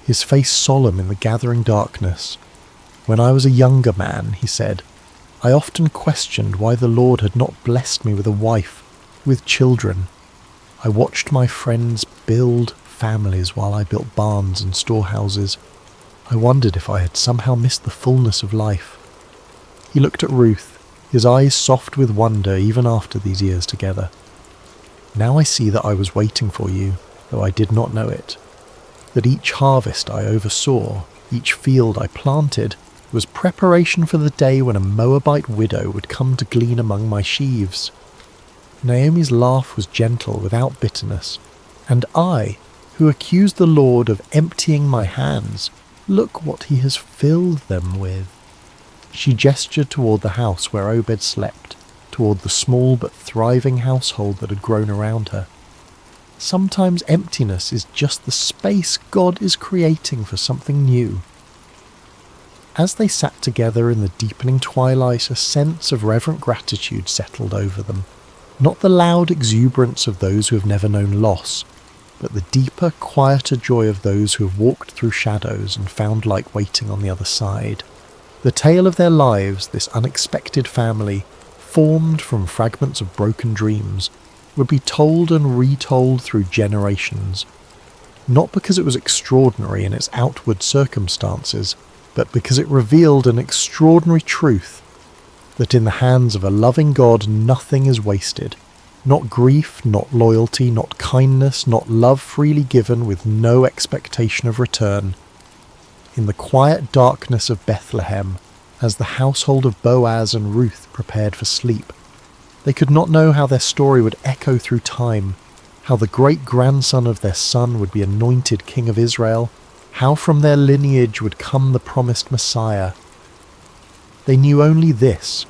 his face solemn in the gathering darkness. "When I was a younger man," he said, "I often questioned why the Lord had not blessed me with a wife, with children. I watched my friends build families while I built barns and storehouses. I wondered if I had somehow missed the fullness of life." He looked at Ruth, his eyes soft with wonder even after these years together. "Now I see that I was waiting for you, though I did not know it. That each harvest I oversaw, each field I planted, was preparation for the day when a Moabite widow would come to glean among my sheaves." Naomi's laugh was gentle, without bitterness. "And I, who accused the Lord of emptying my hands, look what he has filled them with." She gestured toward the house where Obed slept, toward the small but thriving household that had grown around her. Sometimes emptiness is just the space God is creating for something new. As they sat together in the deepening twilight, a sense of reverent gratitude settled over them. Not the loud exuberance of those who have never known loss, but the deeper, quieter joy of those who have walked through shadows and found light waiting on the other side. The tale of their lives, this unexpected family, formed from fragments of broken dreams, would be told and retold through generations. Not because it was extraordinary in its outward circumstances, but because it revealed an extraordinary truth, that in the hands of a loving God nothing is wasted. Not grief, not loyalty, not kindness, not love freely given with no expectation of return. In the quiet darkness of Bethlehem, as the household of Boaz and Ruth prepared for sleep, they could not know how their story would echo through time, how the great-grandson of their son would be anointed king of Israel, how from their lineage would come the promised Messiah. They knew only this,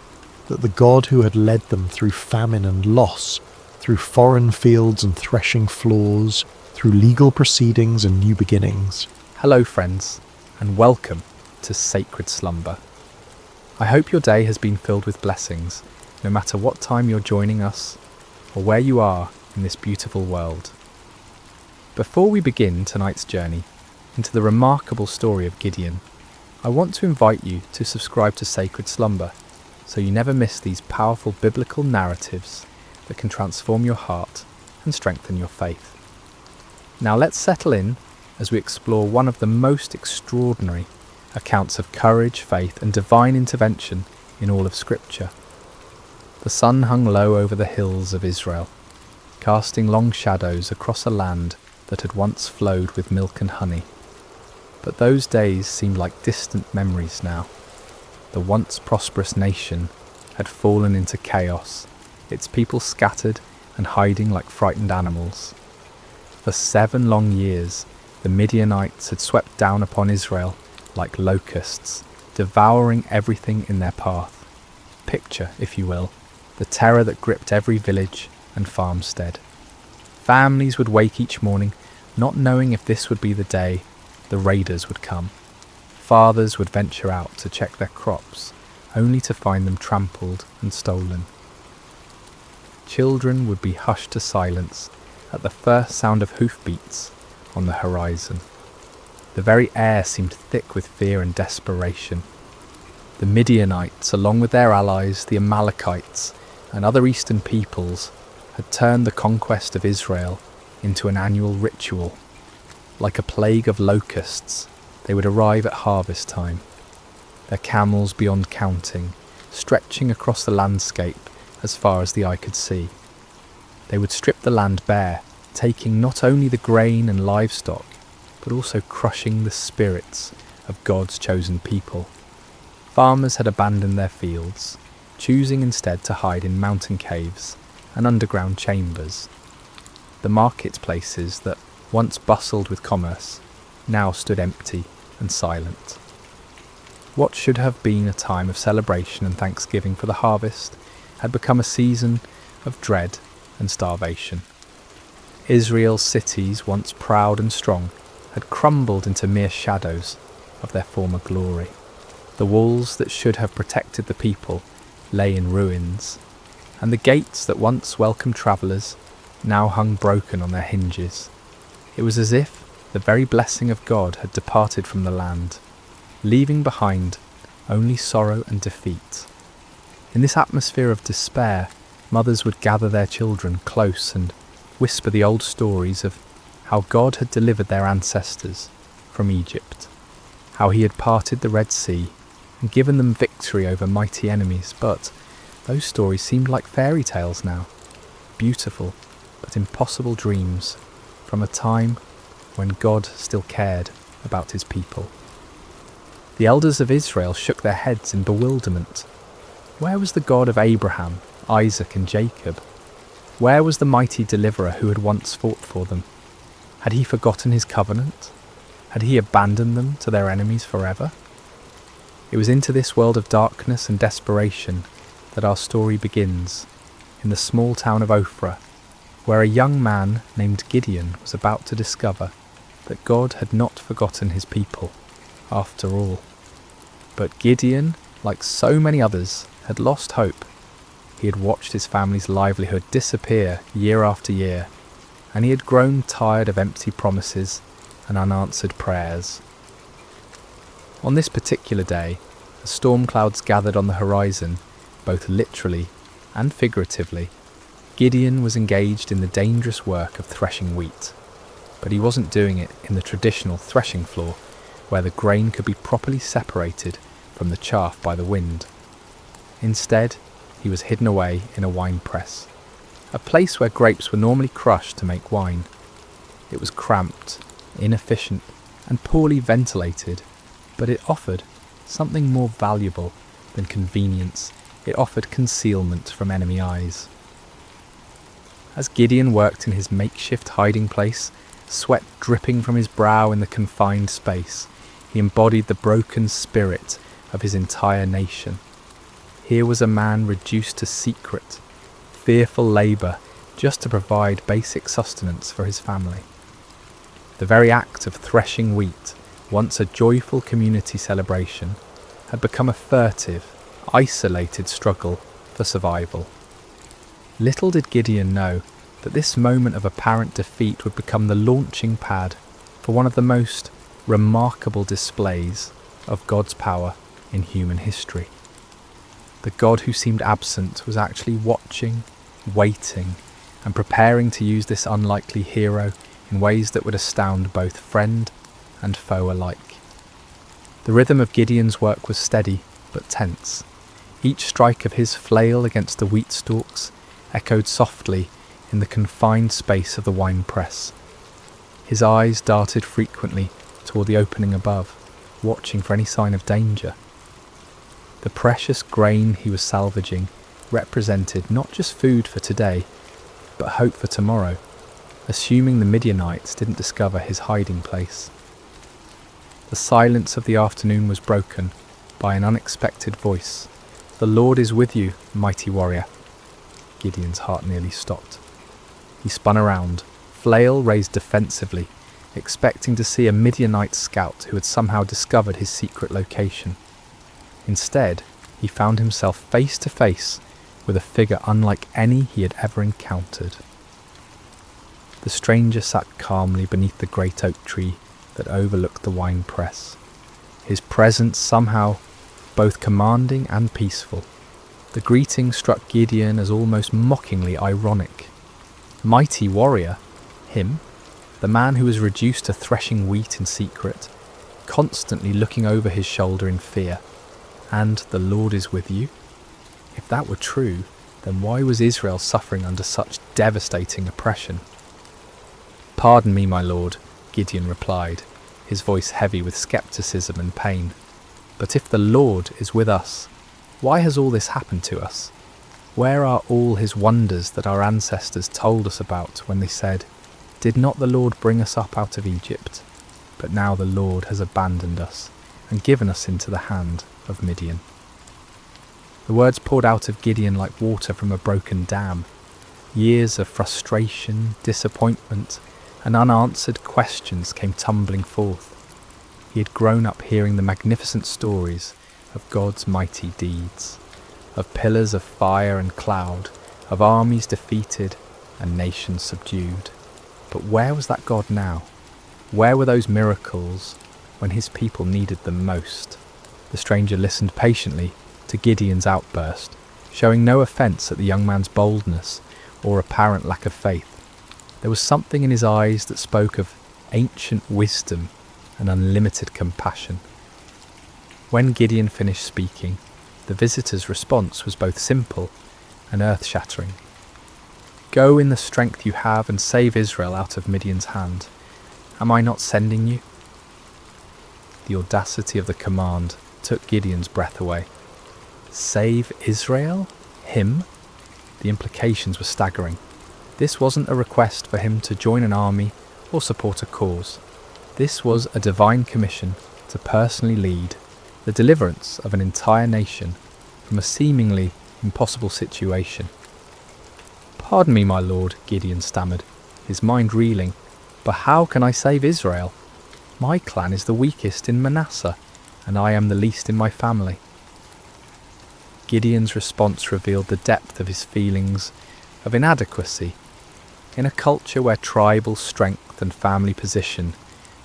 that the God who had led them through famine and loss, through foreign fields and threshing floors, through legal proceedings and new beginnings. Hello friends, and welcome to Sacred Slumber. I hope your day has been filled with blessings, no matter what time you're joining us or where you are in this beautiful world. Before we begin tonight's journey into the remarkable story of Gideon, I want to invite you to subscribe to Sacred Slumber so you never miss these powerful biblical narratives that can transform your heart and strengthen your faith. Now let's settle in as we explore one of the most extraordinary accounts of courage, faith and divine intervention in all of Scripture. The sun hung low over the hills of Israel, casting long shadows across a land that had once flowed with milk and honey. But those days seemed like distant memories now. The once prosperous nation had fallen into chaos, its people scattered and hiding like frightened animals. For 7 long years, the Midianites had swept down upon Israel like locusts, devouring everything in their path. Picture, if you will, the terror that gripped every village and farmstead. Families would wake each morning, not knowing if this would be the day the raiders would come. Fathers would venture out to check their crops, only to find them trampled and stolen. children would be hushed to silence at the first sound of hoofbeats on the horizon. The very air seemed thick with fear and desperation. The Midianites, along with their allies, the Amalekites, and other eastern peoples, had turned the conquest of Israel into an annual ritual. Like a plague of locusts, they would arrive at harvest time, their camels beyond counting, stretching across the landscape as far as the eye could see. They would strip the land bare, taking not only the grain and livestock, but also crushing the spirits of God's chosen people. Farmers had abandoned their fields, choosing instead to hide in mountain caves and underground chambers. The marketplaces that once bustled with commerce now stood empty and silent. What should have been a time of celebration and thanksgiving for the harvest had become a season of dread and starvation. Israel's cities, once proud and strong, had crumbled into mere shadows of their former glory. The walls that should have protected the people lay in ruins, and the gates that once welcomed travellers now hung broken on their hinges. It was as if the very blessing of God had departed from the land, leaving behind only sorrow and defeat. In this atmosphere of despair, mothers would gather their children close and whisper the old stories of how God had delivered their ancestors from Egypt, how he had parted the Red Sea and given them victory over mighty enemies. But those stories seemed like fairy tales now, beautiful but impossible dreams from a time when God still cared about his people. The elders of Israel shook their heads in bewilderment. Where was the God of Abraham, Isaac and Jacob? Where was the mighty deliverer who had once fought for them? Had he forgotten his covenant? Had he abandoned them to their enemies forever? It was into this world of darkness and desperation that our story begins, in the small town of Ophrah, where a young man named Gideon was about to discover that God had not forgotten his people, after all. But Gideon, like so many others, had lost hope. He had watched his family's livelihood disappear year after year, and he had grown tired of empty promises and unanswered prayers. On this particular day, as storm clouds gathered on the horizon, both literally and figuratively, Gideon was engaged in the dangerous work of threshing wheat. But he wasn't doing it in the traditional threshing floor, where the grain could be properly separated from the chaff by the wind. Instead, he was hidden away in a wine press, a place where grapes were normally crushed to make wine. It was cramped, inefficient, and poorly ventilated, but it offered something more valuable than convenience. It offered concealment from enemy eyes. As Gideon worked in his makeshift hiding place, sweat dripping from his brow in the confined space, he embodied the broken spirit of his entire nation. Here was a man reduced to secret, fearful labour just to provide basic sustenance for his family. The very act of threshing wheat, once a joyful community celebration, had become a furtive, isolated struggle for survival. Little did Gideon know that this moment of apparent defeat would become the launching pad for one of the most remarkable displays of God's power in human history. The God who seemed absent was actually watching, waiting, and preparing to use this unlikely hero in ways that would astound both friend and foe alike. The rhythm of Gideon's work was steady but tense. Each strike of his flail against the wheat stalks echoed softly in the confined space of the wine press. His eyes darted frequently toward the opening above, watching for any sign of danger. The precious grain he was salvaging represented not just food for today, but hope for tomorrow, assuming the Midianites didn't discover his hiding place. The silence of the afternoon was broken by an unexpected voice. "The Lord is with you, mighty warrior." Gideon's heart nearly stopped. He spun around, flail raised defensively, expecting to see a Midianite scout who had somehow discovered his secret location. Instead, he found himself face to face with a figure unlike any he had ever encountered. The stranger sat calmly beneath the great oak tree that overlooked the wine press, his presence somehow both commanding and peaceful. The greeting struck Gideon as almost mockingly ironic. Mighty warrior, him, the man who was reduced to threshing wheat in secret, constantly looking over his shoulder in fear. And the Lord is with you? If that were true, then why was Israel suffering under such devastating oppression? "Pardon me, my lord," Gideon replied, his voice heavy with skepticism and pain. "But if the Lord is with us, why has all this happened to us? Where are all his wonders that our ancestors told us about when they said, 'Did not the Lord bring us up out of Egypt?' But now the Lord has abandoned us and given us into the hand of Midian." The words poured out of Gideon like water from a broken dam. Years of frustration, disappointment, and unanswered questions came tumbling forth. He had grown up hearing the magnificent stories of God's mighty deeds, of pillars of fire and cloud, of armies defeated and nations subdued. But where was that God now? Where were those miracles when his people needed them most? The stranger listened patiently to Gideon's outburst, showing no offence at the young man's boldness or apparent lack of faith. There was something in his eyes that spoke of ancient wisdom and unlimited compassion. When Gideon finished speaking, the visitor's response was both simple and earth-shattering. "Go in the strength you have and save Israel out of Midian's hand. Am I not sending you?" The audacity of the command took Gideon's breath away. Save Israel? Him? The implications were staggering. This wasn't a request for him to join an army or support a cause. This was a divine commission to personally lead the deliverance of an entire nation from a seemingly impossible situation. "Pardon me, my lord," Gideon stammered, his mind reeling, "but how can I save Israel? My clan is the weakest in Manasseh, and I am the least in my family." Gideon's response revealed the depth of his feelings of inadequacy. In a culture where tribal strength and family position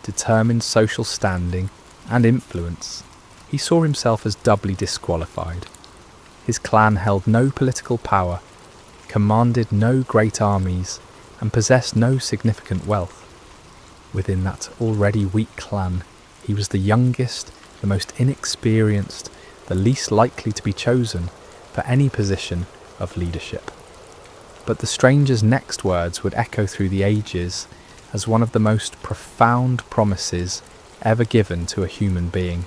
determined social standing and influence, he saw himself as doubly disqualified. His clan held no political power, commanded no great armies, and possessed no significant wealth. Within that already weak clan, he was the youngest, the most inexperienced, the least likely to be chosen for any position of leadership. But the stranger's next words would echo through the ages as one of the most profound promises ever given to a human being.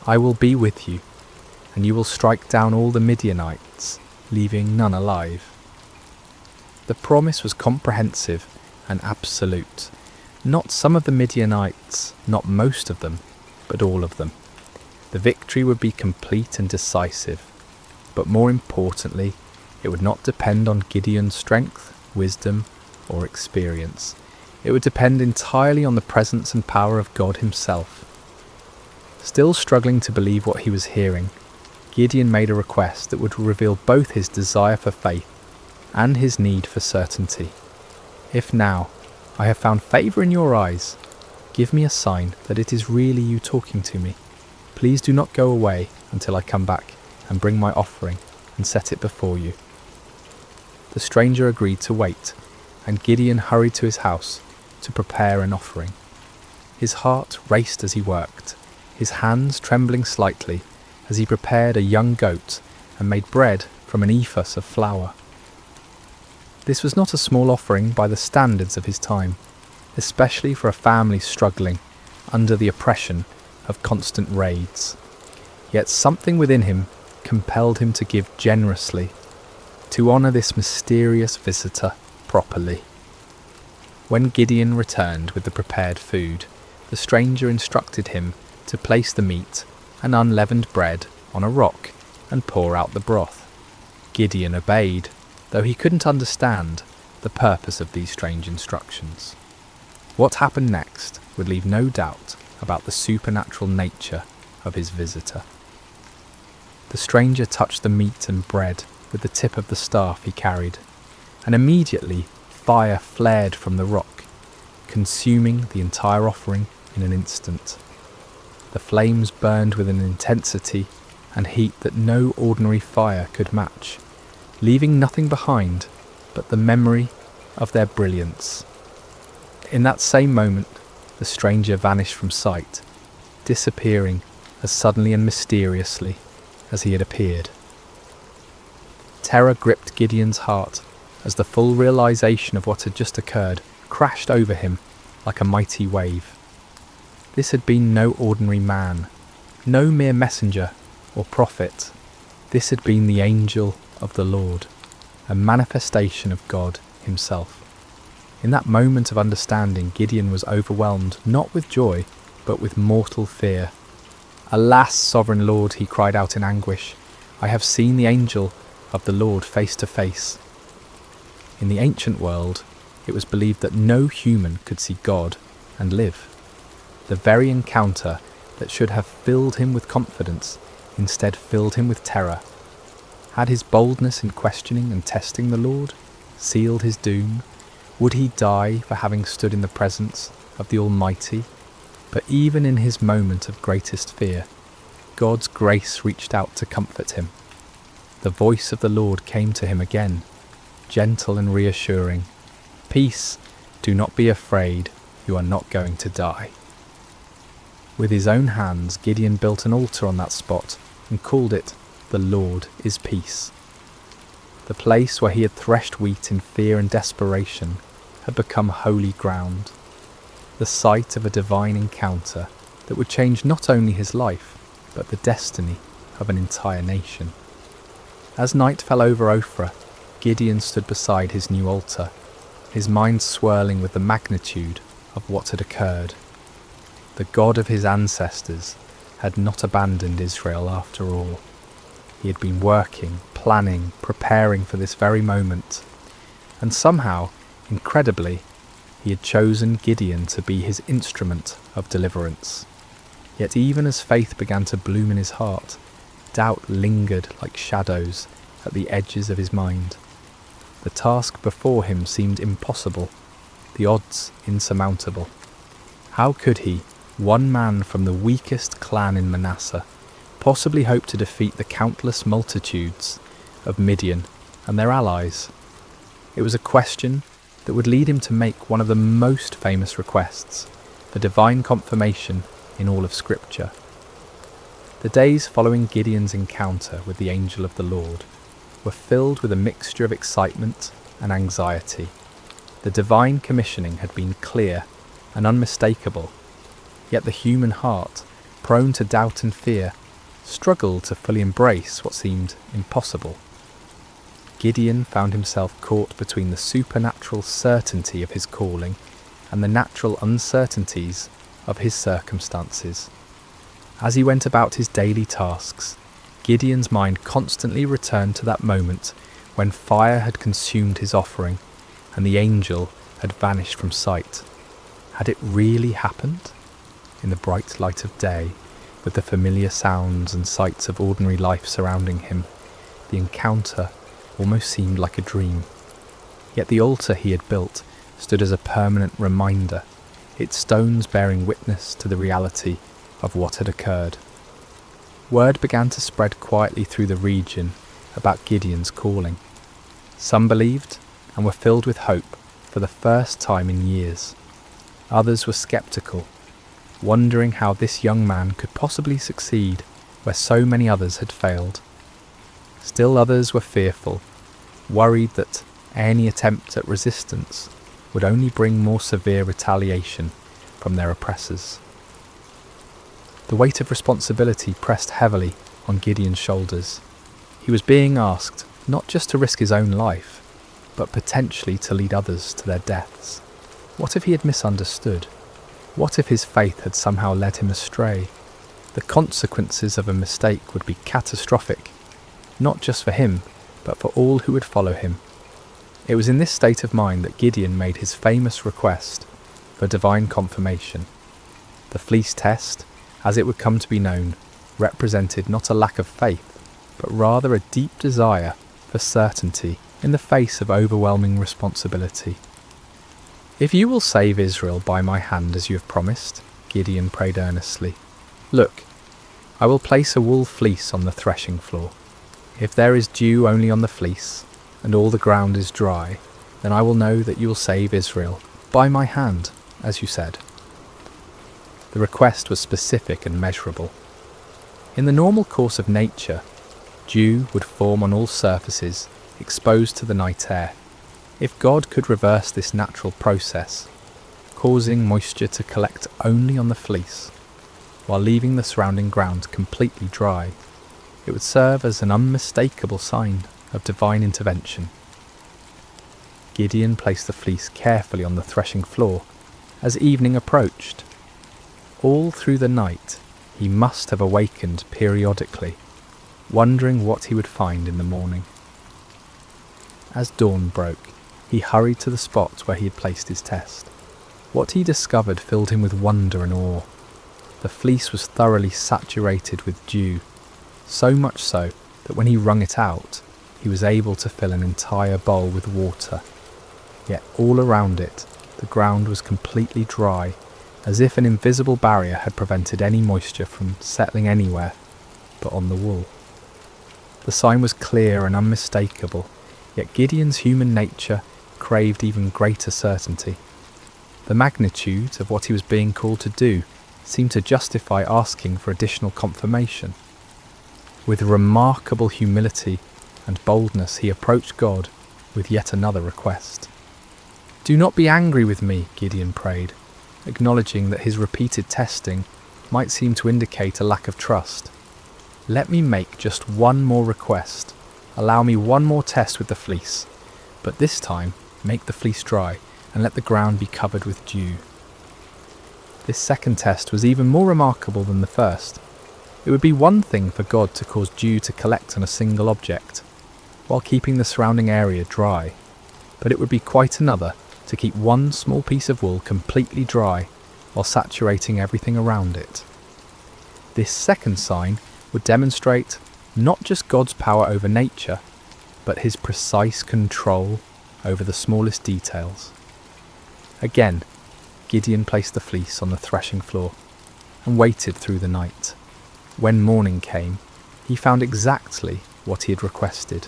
"I will be with you, and you will strike down all the Midianites, leaving none alive." The promise was comprehensive and absolute. Not some of the Midianites, not most of them, but all of them. The victory would be complete and decisive, but more importantly, it would not depend on Gideon's strength, wisdom, or experience. It would depend entirely on the presence and power of God himself. Still struggling to believe what he was hearing, Gideon made a request that would reveal both his desire for faith and his need for certainty. "If now I have found favour in your eyes, give me a sign that it is really you talking to me. Please do not go away until I come back and bring my offering and set it before you." The stranger agreed to wait, and Gideon hurried to his house to prepare an offering. His heart raced as he worked, his hands trembling slightly as he prepared a young goat and made bread from an ephah of flour. This was not a small offering by the standards of his time, especially for a family struggling under the oppression of constant raids. Yet something within him compelled him to give generously, to honour this mysterious visitor properly. When Gideon returned with the prepared food, the stranger instructed him to place the meat and unleavened bread on a rock and pour out the broth. Gideon obeyed, though he couldn't understand the purpose of these strange instructions. What happened next would leave no doubt about the supernatural nature of his visitor. The stranger touched the meat and bread with the tip of the staff he carried, and immediately fire flared from the rock, consuming the entire offering in an instant. The flames burned with an intensity and heat that no ordinary fire could match, leaving nothing behind but the memory of their brilliance. In that same moment, the stranger vanished from sight, disappearing as suddenly and mysteriously as he had appeared. Terror gripped Gideon's heart as the full realization of what had just occurred crashed over him like a mighty wave. This had been no ordinary man, no mere messenger or prophet. This had been the angel of the Lord, a manifestation of God himself. In that moment of understanding, Gideon was overwhelmed not with joy, but with mortal fear. "Alas, sovereign Lord," he cried out in anguish, "I have seen the angel of the Lord face to face." In the ancient world, it was believed that no human could see God and live. The very encounter that should have filled him with confidence instead filled him with terror. Had his boldness in questioning and testing the Lord sealed his doom? Would he die for having stood in the presence of the Almighty? But even in his moment of greatest fear, God's grace reached out to comfort him. The voice of the Lord came to him again, gentle and reassuring. "Peace, do not be afraid, you are not going to die." With his own hands, Gideon built an altar on that spot and called it, "The Lord is Peace." The place where he had threshed wheat in fear and desperation had become holy ground, the site of a divine encounter that would change not only his life, but the destiny of an entire nation. As night fell over Ophrah, Gideon stood beside his new altar, his mind swirling with the magnitude of what had occurred. The God of his ancestors had not abandoned Israel after all. He had been working, planning, preparing for this very moment, and somehow, incredibly, he had chosen Gideon to be his instrument of deliverance. Yet even as faith began to bloom in his heart, doubt lingered like shadows at the edges of his mind. The task before him seemed impossible, the odds insurmountable. How could he, one man from the weakest clan in Manasseh, possibly hope to defeat the countless multitudes of Midian and their allies? It was a question that would lead him to make one of the most famous requests for divine confirmation in all of Scripture. The days following Gideon's encounter with the angel of the Lord were filled with a mixture of excitement and anxiety. The divine commissioning had been clear and unmistakable, yet the human heart, prone to doubt and fear, struggled to fully embrace what seemed impossible. Gideon found himself caught between the supernatural certainty of his calling and the natural uncertainties of his circumstances. As he went about his daily tasks, Gideon's mind constantly returned to that moment when fire had consumed his offering and the angel had vanished from sight. Had it really happened? In the bright light of day, with the familiar sounds and sights of ordinary life surrounding him, the encounter almost seemed like a dream. Yet the altar he had built stood as a permanent reminder, its stones bearing witness to the reality of what had occurred. Word began to spread quietly through the region about Gideon's calling. Some believed and were filled with hope for the first time in years. Others were skeptical, wondering how this young man could possibly succeed where so many others had failed. Still others were fearful, worried that any attempt at resistance would only bring more severe retaliation from their oppressors. The weight of responsibility pressed heavily on Gideon's shoulders. He was being asked not just to risk his own life, but potentially to lead others to their deaths. What if he had misunderstood? What if his faith had somehow led him astray? The consequences of a mistake would be catastrophic, not just for him, but for all who would follow him. It was in this state of mind that Gideon made his famous request for divine confirmation. The fleece test, as it would come to be known, represented not a lack of faith, but rather a deep desire for certainty in the face of overwhelming responsibility. "If you will save Israel by my hand as you have promised," Gideon prayed earnestly, "look, I will place a wool fleece on the threshing floor. If there is dew only on the fleece, and all the ground is dry, then I will know that you will save Israel by my hand, as you said." The request was specific and measurable. In the normal course of nature, dew would form on all surfaces exposed to the night air. If God could reverse this natural process, causing moisture to collect only on the fleece, while leaving the surrounding ground completely dry, it would serve as an unmistakable sign of divine intervention. Gideon placed the fleece carefully on the threshing floor as evening approached. All through the night, he must have awakened periodically, wondering what he would find in the morning. As dawn broke, he hurried to the spot where he had placed his test. What he discovered filled him with wonder and awe. The fleece was thoroughly saturated with dew, so much so that when he wrung it out, he was able to fill an entire bowl with water. Yet all around it, the ground was completely dry, as if an invisible barrier had prevented any moisture from settling anywhere but on the wool. The sign was clear and unmistakable, yet Gideon's human nature craved even greater certainty. The magnitude of what he was being called to do seemed to justify asking for additional confirmation. With remarkable humility and boldness, he approached God with yet another request. "Do not be angry with me," Gideon prayed, acknowledging that his repeated testing might seem to indicate a lack of trust. "Let me make just one more request. Allow me one more test with the fleece, but this time make the fleece dry and let the ground be covered with dew." This second test was even more remarkable than the first. It would be one thing for God to cause dew to collect on a single object, while keeping the surrounding area dry, but it would be quite another to keep one small piece of wool completely dry while saturating everything around it. This second sign would demonstrate not just God's power over nature, but his precise control over the smallest details. Again, Gideon placed the fleece on the threshing floor and waited through the night. When morning came, he found exactly what he had requested.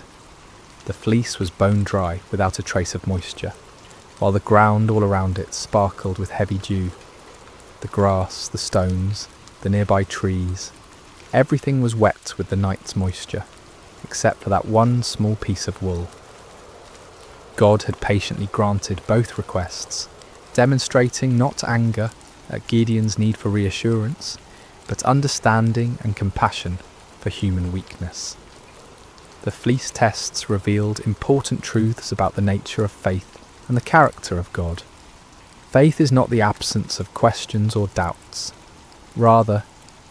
The fleece was bone dry without a trace of moisture, while the ground all around it sparkled with heavy dew. The grass, the stones, the nearby trees, everything was wet with the night's moisture, except for that one small piece of wool. God had patiently granted both requests, demonstrating not anger at Gideon's need for reassurance, but understanding and compassion for human weakness. The fleece tests revealed important truths about the nature of faith and the character of God. Faith is not the absence of questions or doubts. Rather,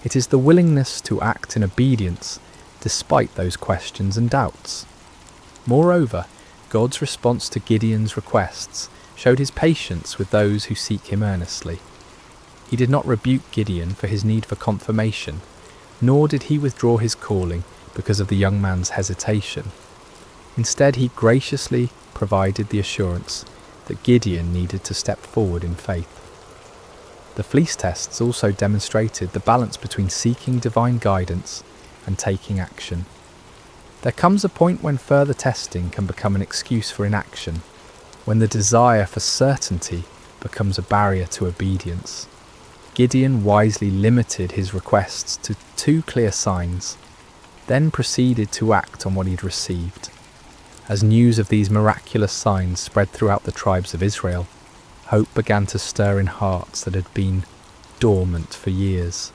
it is the willingness to act in obedience despite those questions and doubts. Moreover, God's response to Gideon's requests showed his patience with those who seek him earnestly. He did not rebuke Gideon for his need for confirmation, nor did he withdraw his calling because of the young man's hesitation. Instead, he graciously provided the assurance that Gideon needed to step forward in faith. The fleece tests also demonstrated the balance between seeking divine guidance and taking action. There comes a point when further testing can become an excuse for inaction, when the desire for certainty becomes a barrier to obedience. Gideon wisely limited his requests to 2 clear signs, then proceeded to act on what he had received. As news of these miraculous signs spread throughout the tribes of Israel, hope began to stir in hearts that had been dormant for years.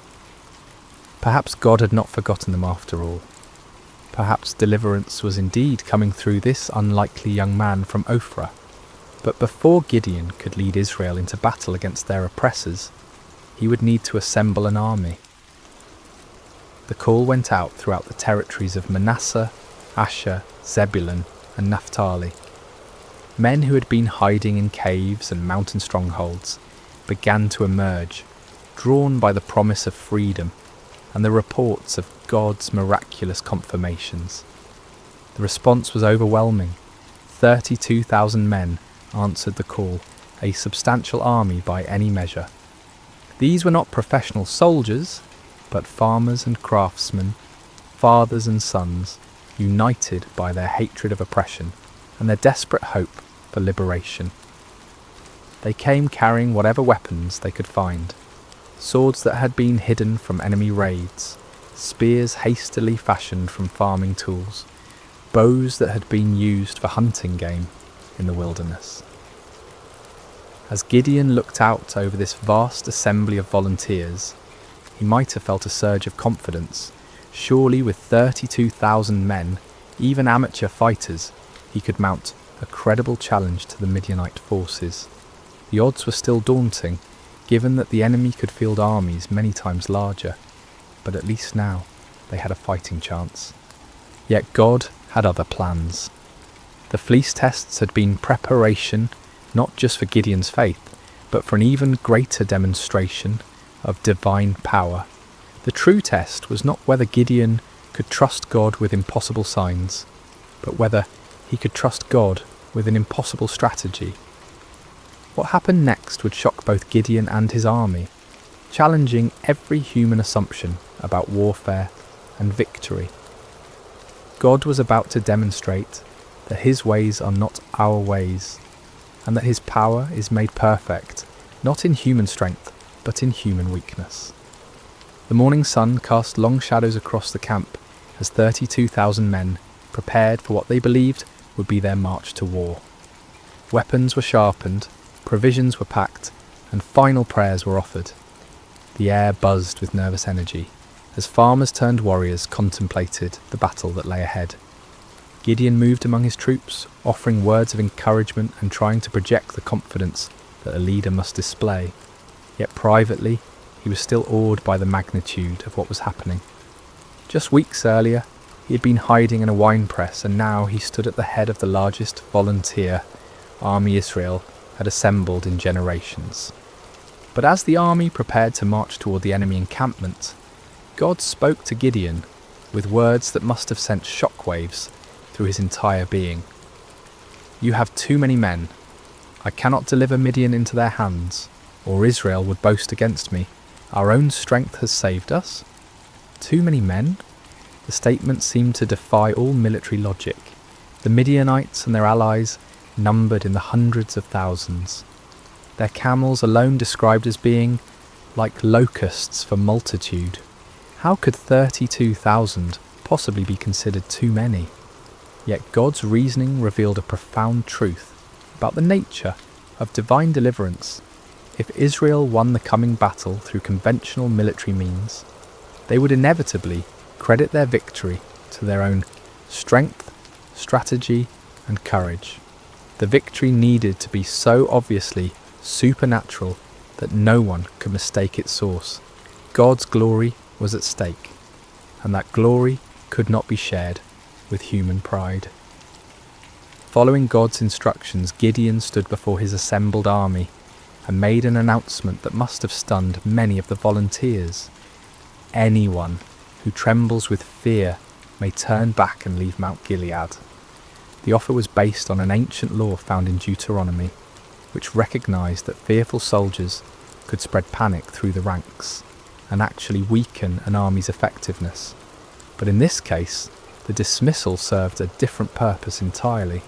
Perhaps God had not forgotten them after all. Perhaps deliverance was indeed coming through this unlikely young man from Ophrah. But before Gideon could lead Israel into battle against their oppressors, he would need to assemble an army. The call went out throughout the territories of Manasseh, Asher, Zebulun, and Naphtali. Men who had been hiding in caves and mountain strongholds began to emerge, drawn by the promise of freedom and the reports of God's miraculous confirmations. The response was overwhelming. 32,000 men answered the call, a substantial army by any measure. These were not professional soldiers, but farmers and craftsmen, fathers and sons, united by their hatred of oppression and their desperate hope for liberation. They came carrying whatever weapons they could find, swords that had been hidden from enemy raids, spears hastily fashioned from farming tools, bows that had been used for hunting game in the wilderness. As Gideon looked out over this vast assembly of volunteers, he might have felt a surge of confidence. Surely with 32,000 men, even amateur fighters, he could mount a credible challenge to the Midianite forces. The odds were still daunting, given that the enemy could field armies many times larger, but at least now they had a fighting chance. Yet God had other plans. The fleece tests had been preparation not just for Gideon's faith, but for an even greater demonstration of divine power. The true test was not whether Gideon could trust God with impossible signs, but whether he could trust God with an impossible strategy. What happened next would shock both Gideon and his army, challenging every human assumption about warfare and victory. God was about to demonstrate that his ways are not our ways, and that his power is made perfect, not in human strength, but in human weakness. The morning sun cast long shadows across the camp as 32,000 men prepared for what they believed would be their march to war. Weapons were sharpened, provisions were packed, and final prayers were offered. The air buzzed with nervous energy as farmers turned warriors contemplated the battle that lay ahead. Gideon moved among his troops, offering words of encouragement and trying to project the confidence that a leader must display. Yet privately, he was still awed by the magnitude of what was happening. Just weeks earlier, he had been hiding in a wine press, and now he stood at the head of the largest volunteer army Israel had assembled in generations. But as the army prepared to march toward the enemy encampment, God spoke to Gideon with words that must have sent shockwaves through his entire being. "You have too many men. I cannot deliver Midian into their hands, or Israel would boast against me. Our own strength has saved us." Too many men? The statement seemed to defy all military logic. The Midianites and their allies numbered in the hundreds of thousands. Their camels alone described as being like locusts for multitude. How could 32,000 possibly be considered too many? Yet God's reasoning revealed a profound truth about the nature of divine deliverance. If Israel won the coming battle through conventional military means, they would inevitably credit their victory to their own strength, strategy, and courage. The victory needed to be so obviously supernatural that no one could mistake its source. God's glory was at stake, and that glory could not be shared with human pride. Following God's instructions, Gideon stood before his assembled army and made an announcement that must have stunned many of the volunteers. Anyone who trembles with fear may turn back and leave Mount Gilead. The offer was based on an ancient law found in Deuteronomy, which recognized that fearful soldiers could spread panic through the ranks and actually weaken an army's effectiveness. But in this case, the dismissal served a different purpose entirely.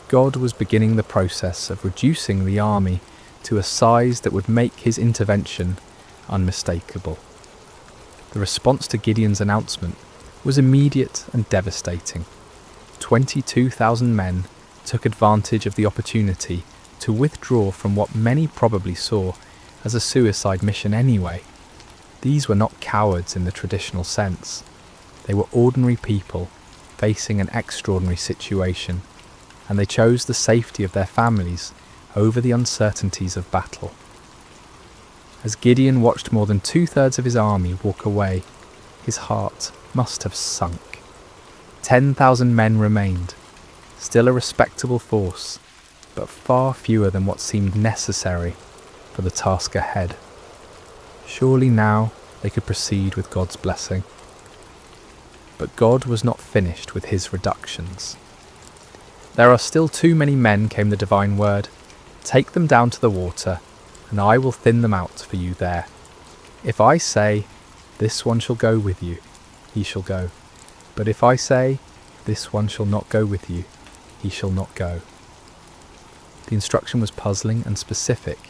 God was beginning the process of reducing the army to a size that would make his intervention unmistakable. The response to Gideon's announcement was immediate and devastating. 22,000 men took advantage of the opportunity to withdraw from what many probably saw as a suicide mission anyway. These were not cowards in the traditional sense. They were ordinary people facing an extraordinary situation, and they chose the safety of their families over the uncertainties of battle. As Gideon watched more than 2/3 of his army walk away, his heart must have sunk. 10,000 men remained, still a respectable force, but far fewer than what seemed necessary for the task ahead. Surely now they could proceed with God's blessing. But God was not finished with his reductions. "There are still too many men," came the divine word. "Take them down to the water, and I will thin them out for you there. If I say, 'This one shall go with you,' he shall go. But if I say, 'This one shall not go with you,' he shall not go." The instruction was puzzling and specific.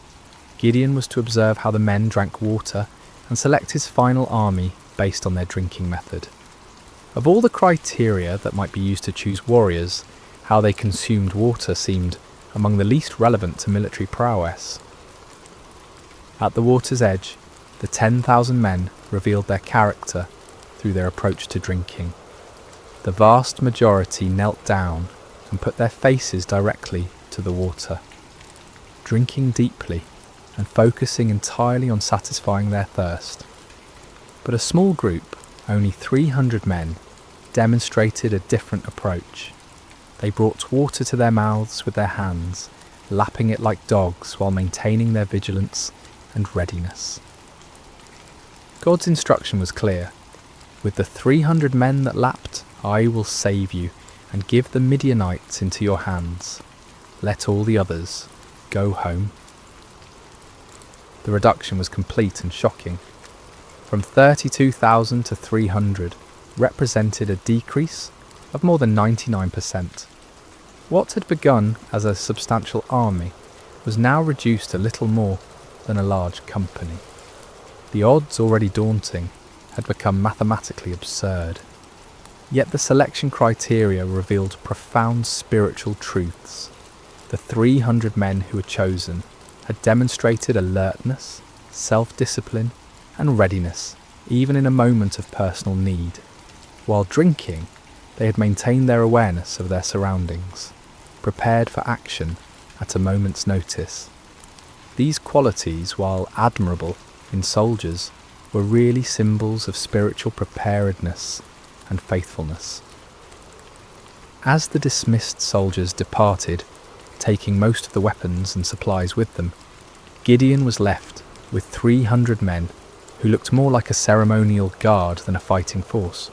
Gideon was to observe how the men drank water and select his final army based on their drinking method. Of all the criteria that might be used to choose warriors, how they consumed water seemed among the least relevant to military prowess. At the water's edge, the 10,000 men revealed their character through their approach to drinking. The vast majority knelt down and put their faces directly to the water, drinking deeply and focusing entirely on satisfying their thirst. But a small group, only 300 men, demonstrated a different approach. They brought water to their mouths with their hands, lapping it like dogs while maintaining their vigilance and readiness. God's instruction was clear. "With the 300 men that lapped, I will save you and give the Midianites into your hands. Let all the others go home." The reduction was complete and shocking. From 32,000 to 300 represented a decrease of more than 99%. What had begun as a substantial army was now reduced to little more than a large company. The odds, already daunting, had become mathematically absurd. Yet the selection criteria revealed profound spiritual truths. The 300 men who were chosen had demonstrated alertness, self-discipline, and readiness, even in a moment of personal need. While drinking, they had maintained their awareness of their surroundings, prepared for action at a moment's notice. These qualities, while admirable in soldiers, were really symbols of spiritual preparedness and faithfulness. As the dismissed soldiers departed, taking most of the weapons and supplies with them, Gideon was left with 300 men who looked more like a ceremonial guard than a fighting force.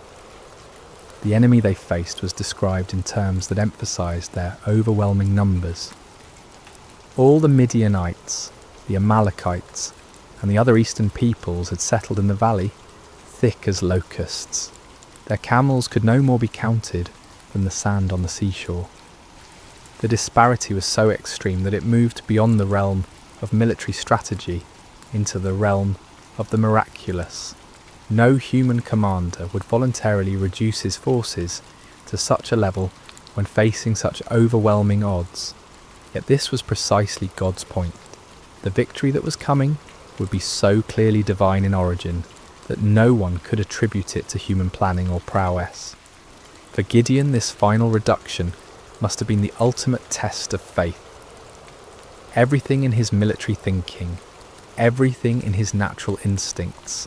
The enemy they faced was described in terms that emphasized their overwhelming numbers. All the Midianites, the Amalekites, and the other eastern peoples had settled in the valley, thick as locusts. Their camels could no more be counted than the sand on the seashore. The disparity was so extreme that it moved beyond the realm of military strategy into the realm of the miraculous. No human commander would voluntarily reduce his forces to such a level when facing such overwhelming odds. Yet this was precisely God's point. The victory that was coming would be so clearly divine in origin that no one could attribute it to human planning or prowess. For Gideon, this final reduction must have been the ultimate test of faith. Everything in his military thinking, everything in his natural instincts,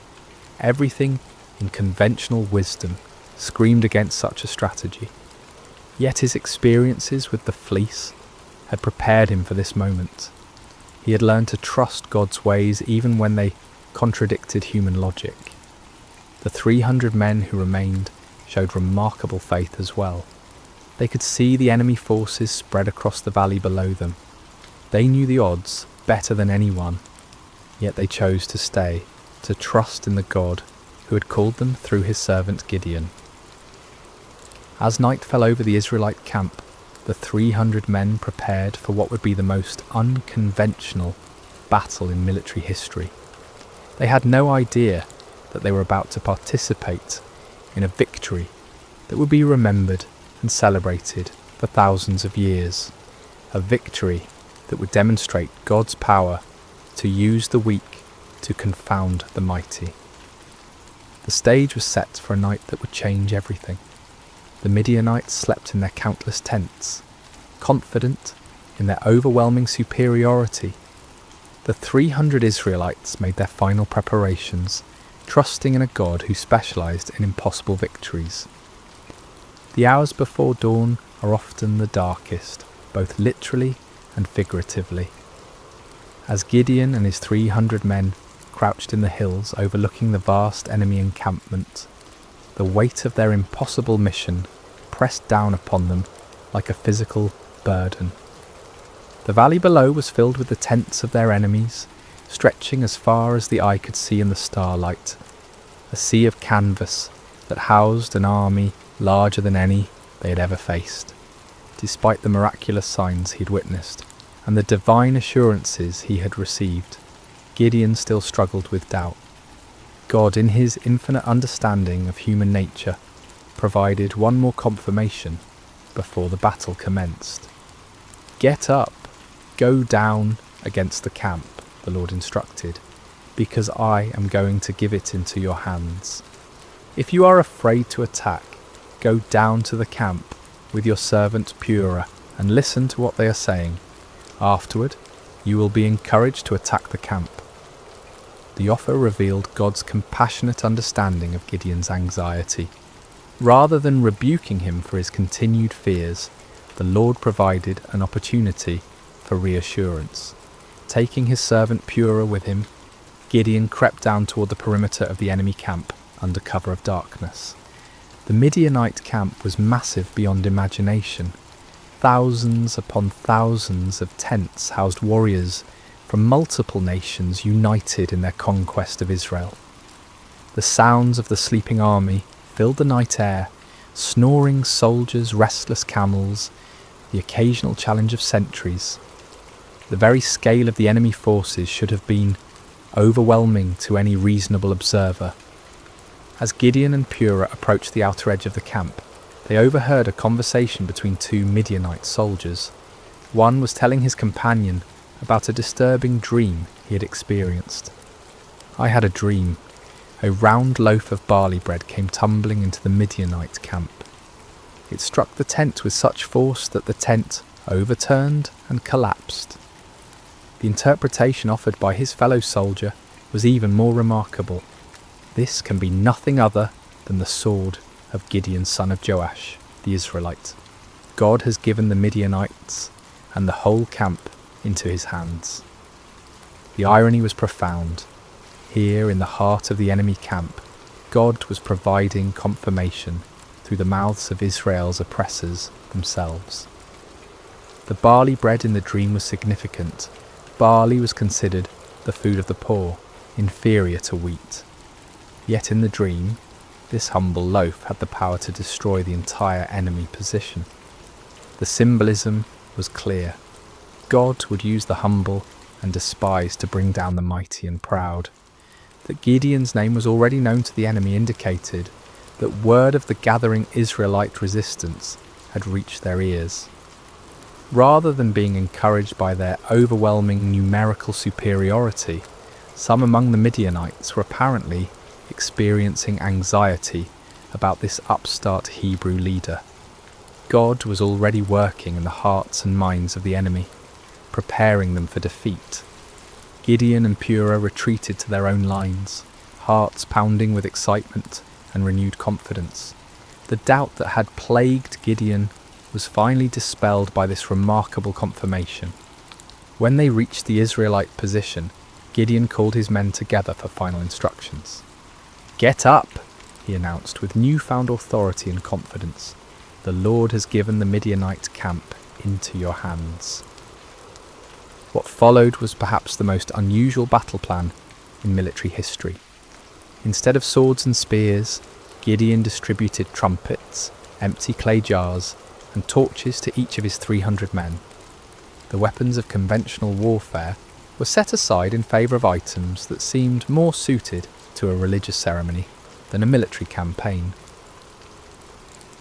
everything in conventional wisdom screamed against such a strategy. Yet his experiences with the fleece had prepared him for this moment. He had learned to trust God's ways even when they contradicted human logic. The 300 men who remained showed remarkable faith as well. They could see the enemy forces spread across the valley below them. They knew the odds better than anyone, yet they chose to stay, to trust in the God who had called them through his servant Gideon. As night fell over the Israelite camp, the 300 men prepared for what would be the most unconventional battle in military history. They had no idea that they were about to participate in a victory that would be remembered and celebrated for thousands of years. A victory that would demonstrate God's power to use the weak to confound the mighty. The stage was set for a night that would change everything. The Midianites slept in their countless tents, confident in their overwhelming superiority. The 300 Israelites made their final preparations, trusting in a God who specialized in impossible victories. The hours before dawn are often the darkest, both literally and figuratively. As Gideon and his 300 men crouched in the hills overlooking the vast enemy encampment, the weight of their impossible mission pressed down upon them like a physical burden. The valley below was filled with the tents of their enemies, stretching as far as the eye could see in the starlight, a sea of canvas that housed an army larger than any they had ever faced. Despite the miraculous signs he had witnessed and the divine assurances he had received, Gideon still struggled with doubt. God, in his infinite understanding of human nature, provided one more confirmation before the battle commenced. "Get up, go down against the camp," the Lord instructed, "because I am going to give it into your hands. If you are afraid to attack, go down to the camp with your servant Purah and listen to what they are saying. Afterward, you will be encouraged to attack the camp." The offer revealed God's compassionate understanding of Gideon's anxiety. Rather than rebuking him for his continued fears, the Lord provided an opportunity for reassurance. Taking his servant Purah with him, Gideon crept down toward the perimeter of the enemy camp under cover of darkness. The Midianite camp was massive beyond imagination. Thousands upon thousands of tents housed warriors from multiple nations united in their conquest of Israel. The sounds of the sleeping army filled the night air, snoring soldiers, restless camels, the occasional challenge of sentries. The very scale of the enemy forces should have been overwhelming to any reasonable observer. As Gideon and Purah approached the outer edge of the camp, they overheard a conversation between two Midianite soldiers. One was telling his companion about a disturbing dream he had experienced. "I had a dream. A round loaf of barley bread came tumbling into the Midianite camp. It struck the tent with such force that the tent overturned and collapsed." The interpretation offered by his fellow soldier was even more remarkable. "This can be nothing other than the sword of Gideon, son of Joash, the Israelite. God has given the Midianites and the whole camp into his hands." The irony was profound. Here, in the heart of the enemy camp, God was providing confirmation through the mouths of Israel's oppressors themselves. The barley bread in the dream was significant. Barley was considered the food of the poor, inferior to wheat. Yet in the dream, this humble loaf had the power to destroy the entire enemy position. The symbolism was clear. God would use the humble and despised to bring down the mighty and proud. That Gideon's name was already known to the enemy indicated that word of the gathering Israelite resistance had reached their ears. Rather than being encouraged by their overwhelming numerical superiority, some among the Midianites were apparently experiencing anxiety about this upstart Hebrew leader. God was already working in the hearts and minds of the enemy, preparing them for defeat. Gideon and Purah retreated to their own lines, hearts pounding with excitement and renewed confidence. The doubt that had plagued Gideon was finally dispelled by this remarkable confirmation. When they reached the Israelite position, Gideon called his men together for final instructions. "Get up," he announced with newfound authority and confidence. "The Lord has given the Midianite camp into your hands." What followed was perhaps the most unusual battle plan in military history. Instead of swords and spears, Gideon distributed trumpets, empty clay jars, and torches to each of his 300 men. The weapons of conventional warfare were set aside in favour of items that seemed more suited to a religious ceremony than a military campaign.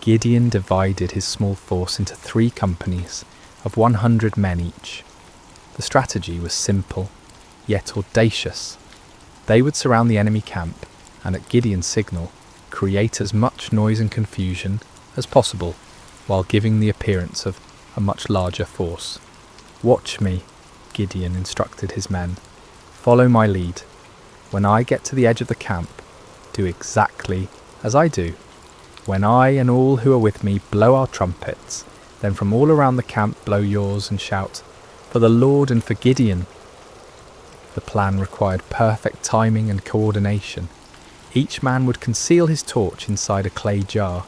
Gideon divided his small force into 3 companies of 100 men each. The strategy was simple, yet audacious. They would surround the enemy camp and, at Gideon's signal, create as much noise and confusion as possible while giving the appearance of a much larger force. "Watch me," Gideon instructed his men. "Follow my lead. When I get to the edge of the camp, do exactly as I do. When I and all who are with me blow our trumpets, then from all around the camp blow yours and shout, 'For the Lord and for Gideon.'" The plan required perfect timing and coordination. Each man would conceal his torch inside a clay jar,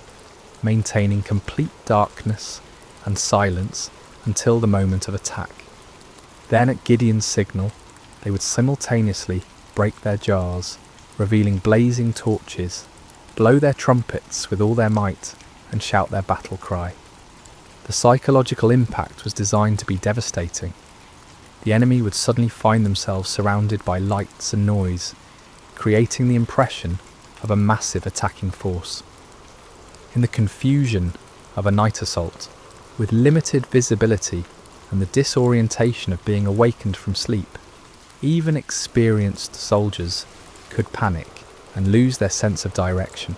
maintaining complete darkness and silence until the moment of attack. Then at Gideon's signal, they would simultaneously break their jars, revealing blazing torches, blow their trumpets with all their might, and shout their battle cry. The psychological impact was designed to be devastating. The enemy would suddenly find themselves surrounded by lights and noise, creating the impression of a massive attacking force. In the confusion of a night assault, with limited visibility and the disorientation of being awakened from sleep, even experienced soldiers could panic and lose their sense of direction.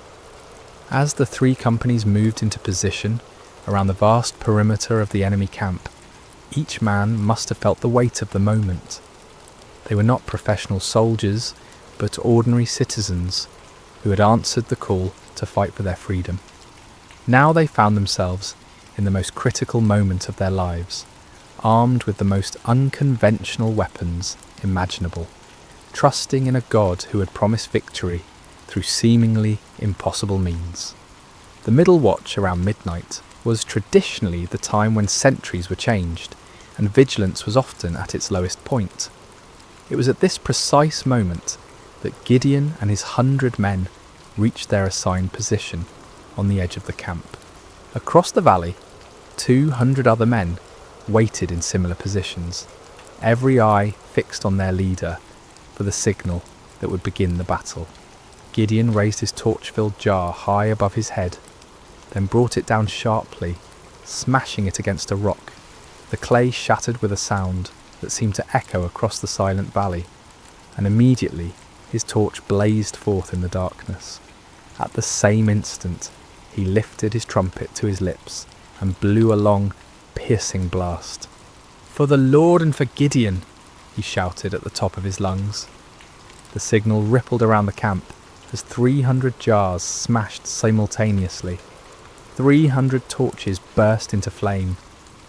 As the three companies moved into position around the vast perimeter of the enemy camp, each man must have felt the weight of the moment. They were not professional soldiers, but ordinary citizens who had answered the call to fight for their freedom. Now they found themselves in the most critical moment of their lives, armed with the most unconventional weapons imaginable, trusting in a God who had promised victory through seemingly impossible means. The middle watch around midnight was traditionally the time when sentries were changed, and vigilance was often at its lowest point. It was at this precise moment that Gideon and his 100 men reached their assigned position on the edge of the camp. Across the valley, 200 other men waited in similar positions, every eye fixed on their leader for the signal that would begin the battle. Gideon raised his torch-filled jar high above his head, then brought it down sharply, smashing it against a rock. The clay shattered with a sound that seemed to echo across the silent valley, and immediately his torch blazed forth in the darkness. At the same instant, he lifted his trumpet to his lips and blew a long, piercing blast. "For the Lord and for Gideon!" he shouted at the top of his lungs. The signal rippled around the camp as 300 jars smashed simultaneously. 300 torches burst into flame,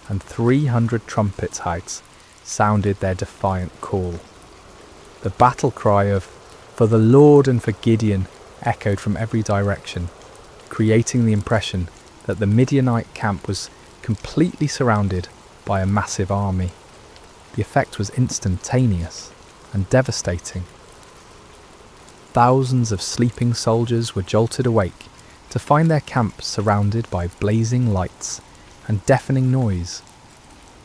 and 300 trumpet heights sounded their defiant call. The battle cry of "For the Lord and for Gideon" echoed from every direction, creating the impression that the Midianite camp was completely surrounded by a massive army. The effect was instantaneous and devastating. Thousands of sleeping soldiers were jolted awake to find their camp surrounded by blazing lights and deafening noise.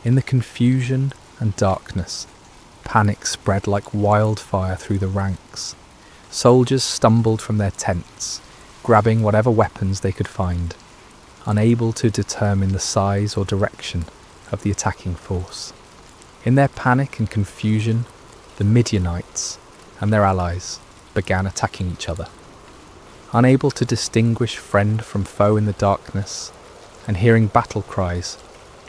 In the confusion and darkness, panic spread like wildfire through the ranks. Soldiers stumbled from their tents, grabbing whatever weapons they could find, unable to determine the size or direction of the attacking force. In their panic and confusion, the Midianites and their allies began attacking each other. Unable to distinguish friend from foe in the darkness, and hearing battle cries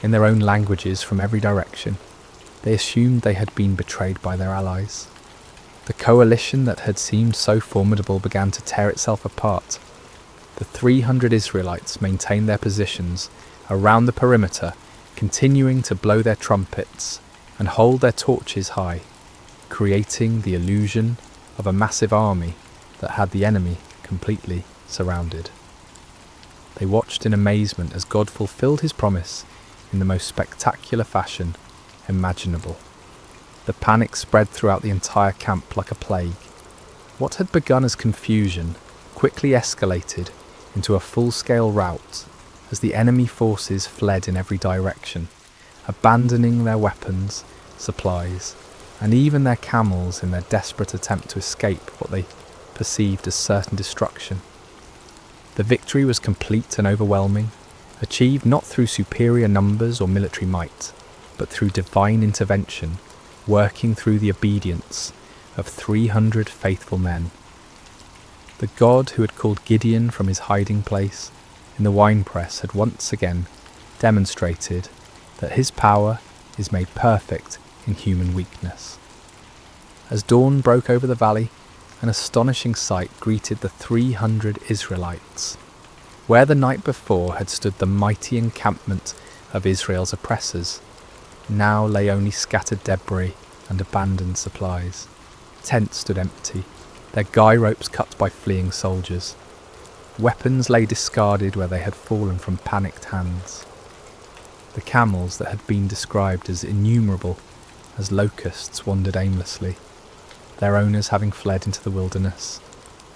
in their own languages from every direction, they assumed they had been betrayed by their allies. The coalition that had seemed so formidable began to tear itself apart. The 300 Israelites maintained their positions around the perimeter, continuing to blow their trumpets and hold their torches high, creating the illusion of a massive army that had the enemy completely surrounded. They watched in amazement as God fulfilled his promise in the most spectacular fashion imaginable. The panic spread throughout the entire camp like a plague. What had begun as confusion quickly escalated into a full-scale rout as the enemy forces fled in every direction, abandoning their weapons, supplies, and even their camels in their desperate attempt to escape what they perceived as certain destruction. The victory was complete and overwhelming, achieved not through superior numbers or military might, but through divine intervention, working through the obedience of 300 faithful men. The God who had called Gideon from his hiding place in the winepress had once again demonstrated that his power is made perfect in human weakness. As dawn broke over the valley, an astonishing sight greeted the 300 Israelites. Where the night before had stood the mighty encampment of Israel's oppressors, now lay only scattered debris and abandoned supplies. Tents stood empty, their guy ropes cut by fleeing soldiers. Weapons lay discarded where they had fallen from panicked hands. The camels that had been described as innumerable as locusts wandered aimlessly, their owners having fled into the wilderness.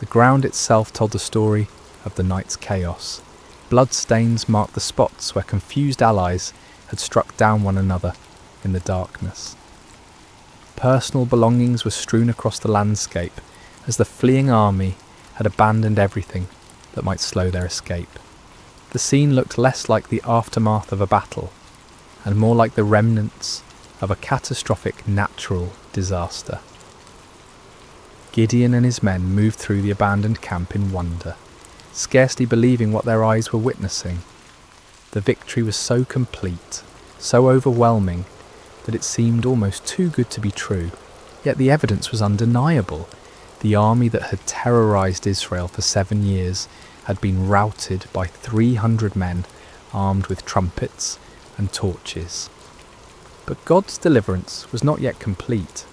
The ground itself told the story of the night's chaos. Bloodstains marked the spots where confused allies had struck down one another in the darkness. Personal belongings were strewn across the landscape as the fleeing army had abandoned everything that might slow their escape. The scene looked less like the aftermath of a battle and more like the remnants of a catastrophic natural disaster. Gideon and his men moved through the abandoned camp in wonder, scarcely believing what their eyes were witnessing. The victory was so complete, so overwhelming, that it seemed almost too good to be true. Yet the evidence was undeniable. The army that had terrorized Israel for 7 years had been routed by 300 men armed with trumpets and torches. But God's deliverance was not yet complete.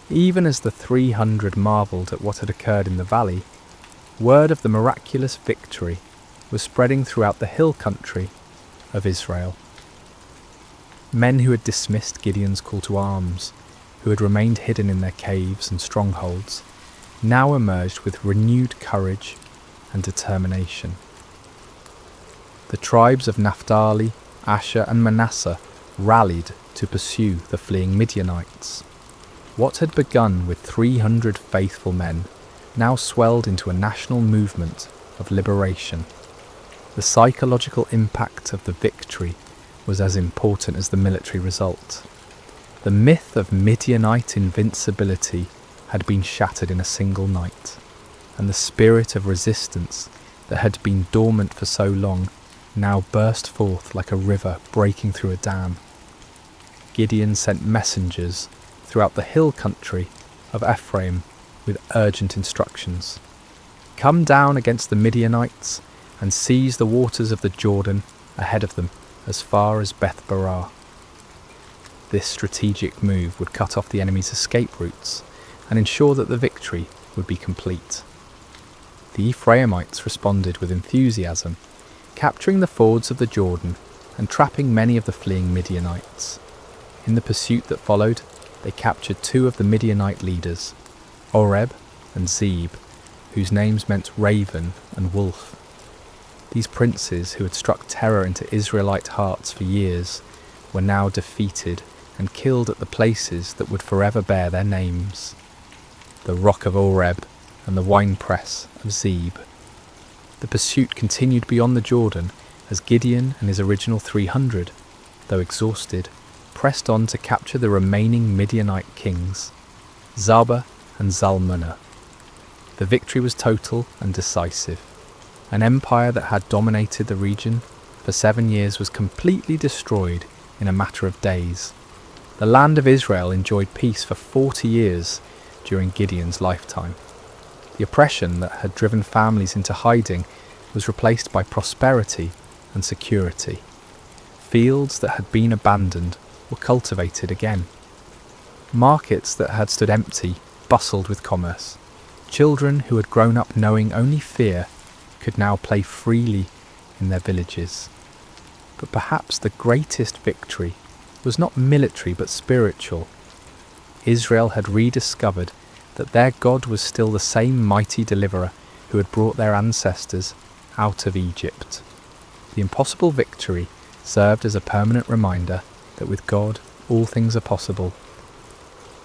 Even as the 300 marvelled at what had occurred in the valley, word of the miraculous victory was spreading throughout the hill country of Israel. Men who had dismissed Gideon's call to arms, who had remained hidden in their caves and strongholds, now emerged with renewed courage and determination. The tribes of Naphtali, Asher and Manasseh rallied to pursue the fleeing Midianites. What had begun with 300 faithful men now swelled into a national movement of liberation. The psychological impact of the victory was as important as the military result. The myth of Midianite invincibility had been shattered in a single night, and the spirit of resistance that had been dormant for so long now burst forth like a river breaking through a dam. Gideon sent messengers throughout the hill country of Ephraim with urgent instructions. Come down against the Midianites and seize the waters of the Jordan ahead of them as far as Beth-barah. This strategic move would cut off the enemy's escape routes and ensure that the victory would be complete. The Ephraimites responded with enthusiasm, capturing the fords of the Jordan and trapping many of the fleeing Midianites. In the pursuit that followed, they captured 2 of the Midianite leaders, Oreb and Zeb, whose names meant raven and wolf. These princes, who had struck terror into Israelite hearts for years, were now defeated and killed at the places that would forever bear their names: the rock of Oreb and the winepress of Zeb. The pursuit continued beyond the Jordan as Gideon and his original 300, though exhausted, pressed on to capture the remaining Midianite kings, Zaba and Zalmunna. The victory was total and decisive. An empire that had dominated the region for 7 years was completely destroyed in a matter of days. The land of Israel enjoyed peace for 40 years during Gideon's lifetime. The oppression that had driven families into hiding was replaced by prosperity and security. Fields that had been abandoned were cultivated again. Markets that had stood empty bustled with commerce. Children who had grown up knowing only fear could now play freely in their villages. But perhaps the greatest victory was not military but spiritual. Israel had rediscovered that their God was still the same mighty deliverer who had brought their ancestors out of Egypt. The impossible victory served as a permanent reminder that with God all things are possible.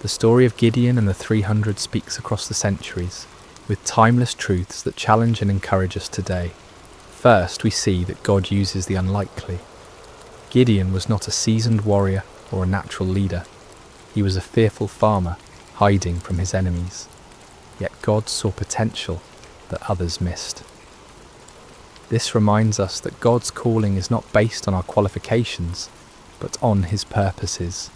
The story of Gideon and the 300 speaks across the centuries, with timeless truths that challenge and encourage us today. First, we see that God uses the unlikely. Gideon was not a seasoned warrior or a natural leader. He was a fearful farmer, hiding from his enemies. Yet God saw potential that others missed. This reminds us that God's calling is not based on our qualifications, but on his purposes.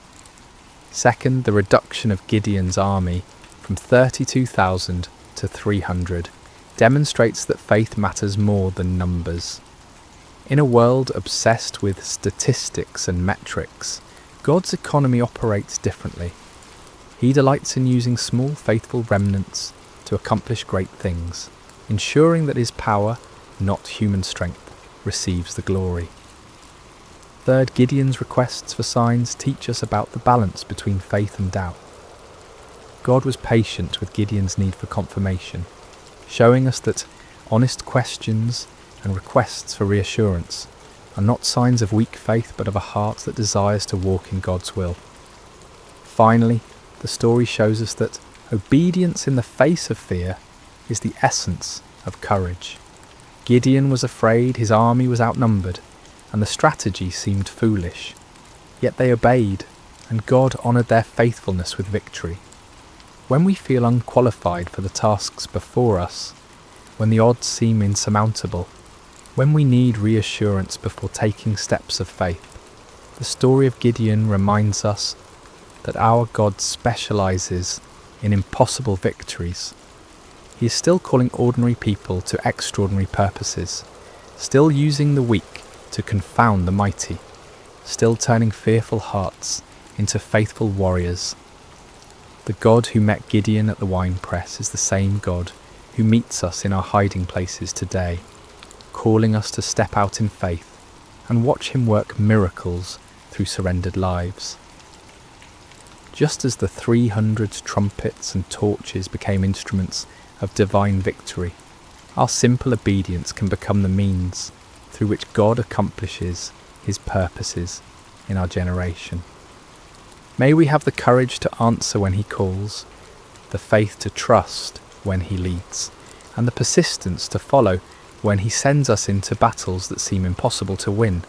Second, the reduction of Gideon's army from 32,000 to 300 demonstrates that faith matters more than numbers. In a world obsessed with statistics and metrics, God's economy operates differently. He delights in using small faithful remnants to accomplish great things, ensuring that his power, not human strength, receives the glory. Third, Gideon's requests for signs teach us about the balance between faith and doubt. God was patient with Gideon's need for confirmation, showing us that honest questions and requests for reassurance are not signs of weak faith but of a heart that desires to walk in God's will. Finally, the story shows us that obedience in the face of fear is the essence of courage. Gideon was afraid, his army was outnumbered, and the strategy seemed foolish. Yet they obeyed, and God honoured their faithfulness with victory. When we feel unqualified for the tasks before us, when the odds seem insurmountable, when we need reassurance before taking steps of faith, the story of Gideon reminds us that our God specialises in impossible victories. He is still calling ordinary people to extraordinary purposes, still using the weak to confound the mighty, still turning fearful hearts into faithful warriors. The God who met Gideon at the winepress is the same God who meets us in our hiding places today, calling us to step out in faith and watch him work miracles through surrendered lives. Just as the 300 trumpets and torches became instruments of divine victory, our simple obedience can become the means through which God accomplishes his purposes in our generation. May we have the courage to answer when he calls, the faith to trust when he leads, and the persistence to follow when he sends us into battles that seem impossible to win.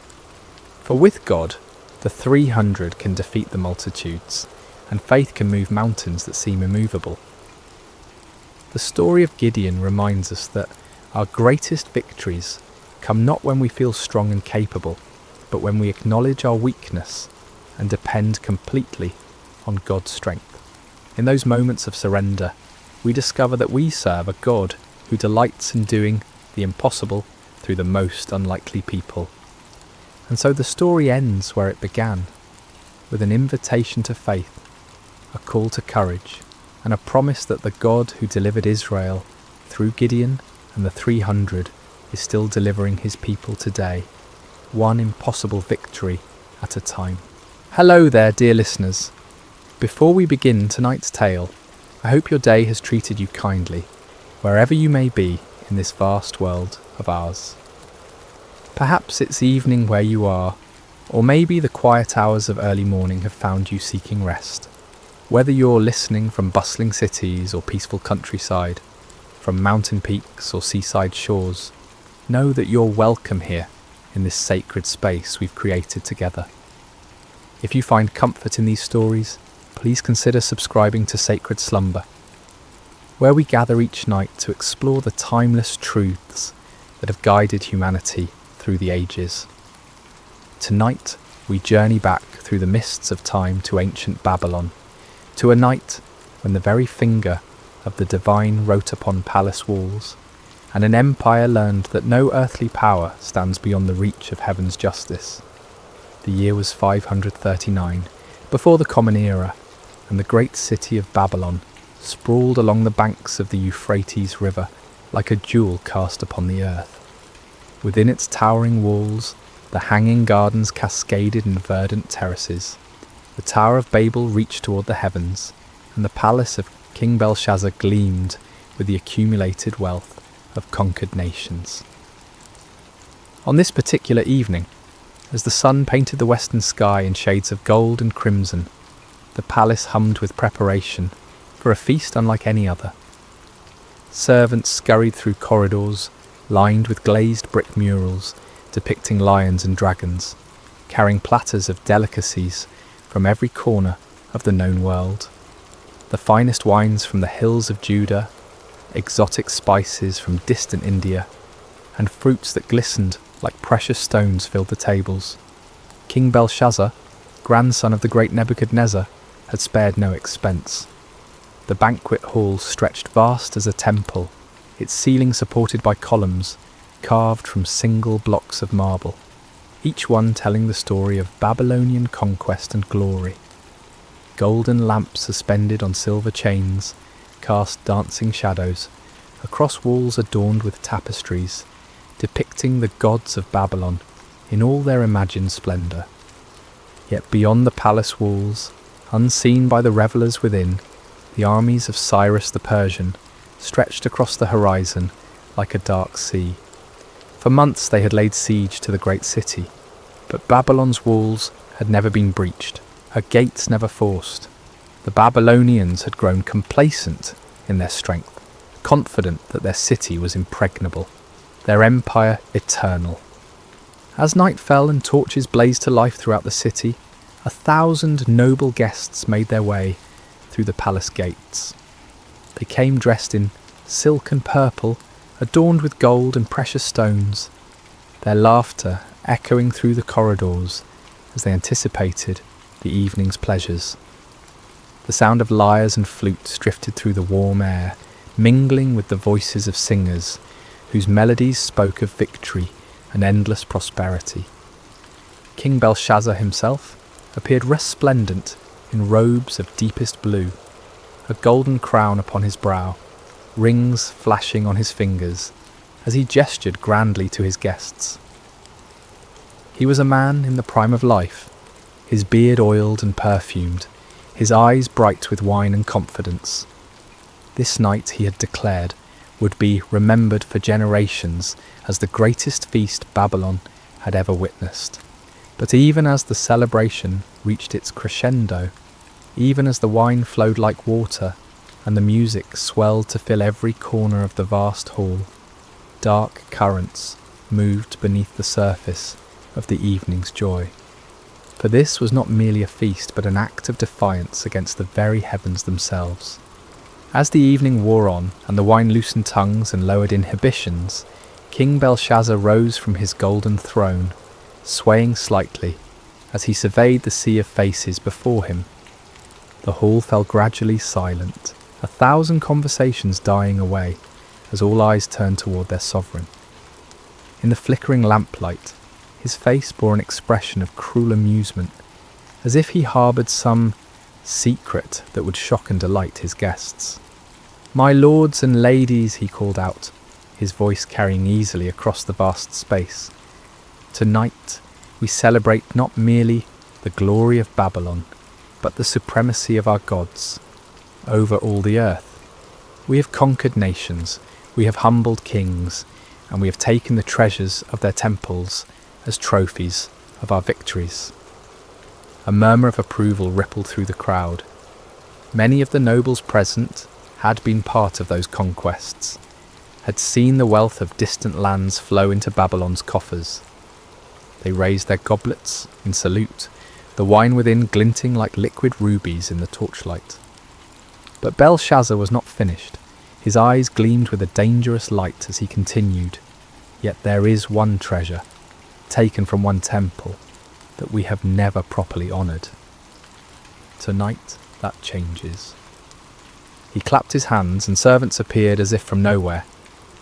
For with God, the 300 can defeat the multitudes, and faith can move mountains that seem immovable. The story of Gideon reminds us that our greatest victories come not when we feel strong and capable, but when we acknowledge our weakness and depend completely on God's strength. In those moments of surrender, we discover that we serve a God who delights in doing the impossible through the most unlikely people. And so the story ends where it began, with an invitation to faith, a call to courage, and a promise that the God who delivered Israel through Gideon and the 300 is still delivering his people today, one impossible victory at a time. Hello there, dear listeners. Before we begin tonight's tale, I hope your day has treated you kindly, wherever you may be in this vast world of ours. Perhaps it's evening where you are, or maybe the quiet hours of early morning have found you seeking rest. Whether you're listening from bustling cities or peaceful countryside, from mountain peaks or seaside shores, know that you're welcome here in this sacred space we've created together. If you find comfort in these stories, please consider subscribing to Sacred Slumber, where we gather each night to explore the timeless truths that have guided humanity through the ages. Tonight, we journey back through the mists of time to ancient Babylon, to a night when the very finger of the divine wrote upon palace walls, and an empire learned that no earthly power stands beyond the reach of heaven's justice. The year was 539, before the Common Era, and the great city of Babylon sprawled along the banks of the Euphrates River like a jewel cast upon the earth. Within its towering walls, the hanging gardens cascaded in verdant terraces. The Tower of Babel reached toward the heavens, and the palace of King Belshazzar gleamed with the accumulated wealth of conquered nations. On this particular evening, as the sun painted the western sky in shades of gold and crimson, the palace hummed with preparation for a feast unlike any other. Servants scurried through corridors lined with glazed brick murals depicting lions and dragons, carrying platters of delicacies from every corner of the known world. The finest wines from the hills of Judah, exotic spices from distant India, and fruits that glistened like precious stones filled the tables. King Belshazzar, grandson of the great Nebuchadnezzar, had spared no expense. The banquet hall stretched vast as a temple, its ceiling supported by columns carved from single blocks of marble, each one telling the story of Babylonian conquest and glory. Golden lamps suspended on silver chains cast dancing shadows across walls adorned with tapestries, depicting the gods of Babylon in all their imagined splendour. Yet beyond the palace walls, unseen by the revellers within, the armies of Cyrus the Persian stretched across the horizon like a dark sea. For months they had laid siege to the great city, but Babylon's walls had never been breached, her gates never forced. The Babylonians had grown complacent in their strength, confident that their city was impregnable, their empire eternal. As night fell and torches blazed to life throughout the city, 1,000 noble guests made their way through the palace gates. They came dressed in silk and purple, adorned with gold and precious stones, their laughter echoing through the corridors as they anticipated the evening's pleasures. The sound of lyres and flutes drifted through the warm air, mingling with the voices of singers whose melodies spoke of victory and endless prosperity. King Belshazzar himself appeared resplendent in robes of deepest blue, a golden crown upon his brow, rings flashing on his fingers as he gestured grandly to his guests. He was a man in the prime of life, his beard oiled and perfumed, his eyes bright with wine and confidence. This night, he had declared, would be remembered for generations as the greatest feast Babylon had ever witnessed. But even as the celebration reached its crescendo, even as the wine flowed like water and the music swelled to fill every corner of the vast hall, dark currents moved beneath the surface of the evening's joy. For this was not merely a feast, but an act of defiance against the very heavens themselves. As the evening wore on, and the wine loosened tongues and lowered inhibitions, King Belshazzar rose from his golden throne, swaying slightly, as he surveyed the sea of faces before him. The hall fell gradually silent, 1,000 conversations dying away, as all eyes turned toward their sovereign. In the flickering lamplight, his face bore an expression of cruel amusement, as if he harboured some secret that would shock and delight his guests. "My lords and ladies," he called out, his voice carrying easily across the vast space, "tonight we celebrate not merely the glory of Babylon, but the supremacy of our gods over all the earth. We have conquered nations, we have humbled kings, and we have taken the treasures of their temples as trophies of our victories." A murmur of approval rippled through the crowd. Many of the nobles present had been part of those conquests, had seen the wealth of distant lands flow into Babylon's coffers. They raised their goblets in salute, the wine within glinting like liquid rubies in the torchlight. But Belshazzar was not finished. His eyes gleamed with a dangerous light as he continued, "Yet there is one treasure, taken from one temple, that we have never properly honoured. Tonight that changes." He clapped his hands, and servants appeared as if from nowhere,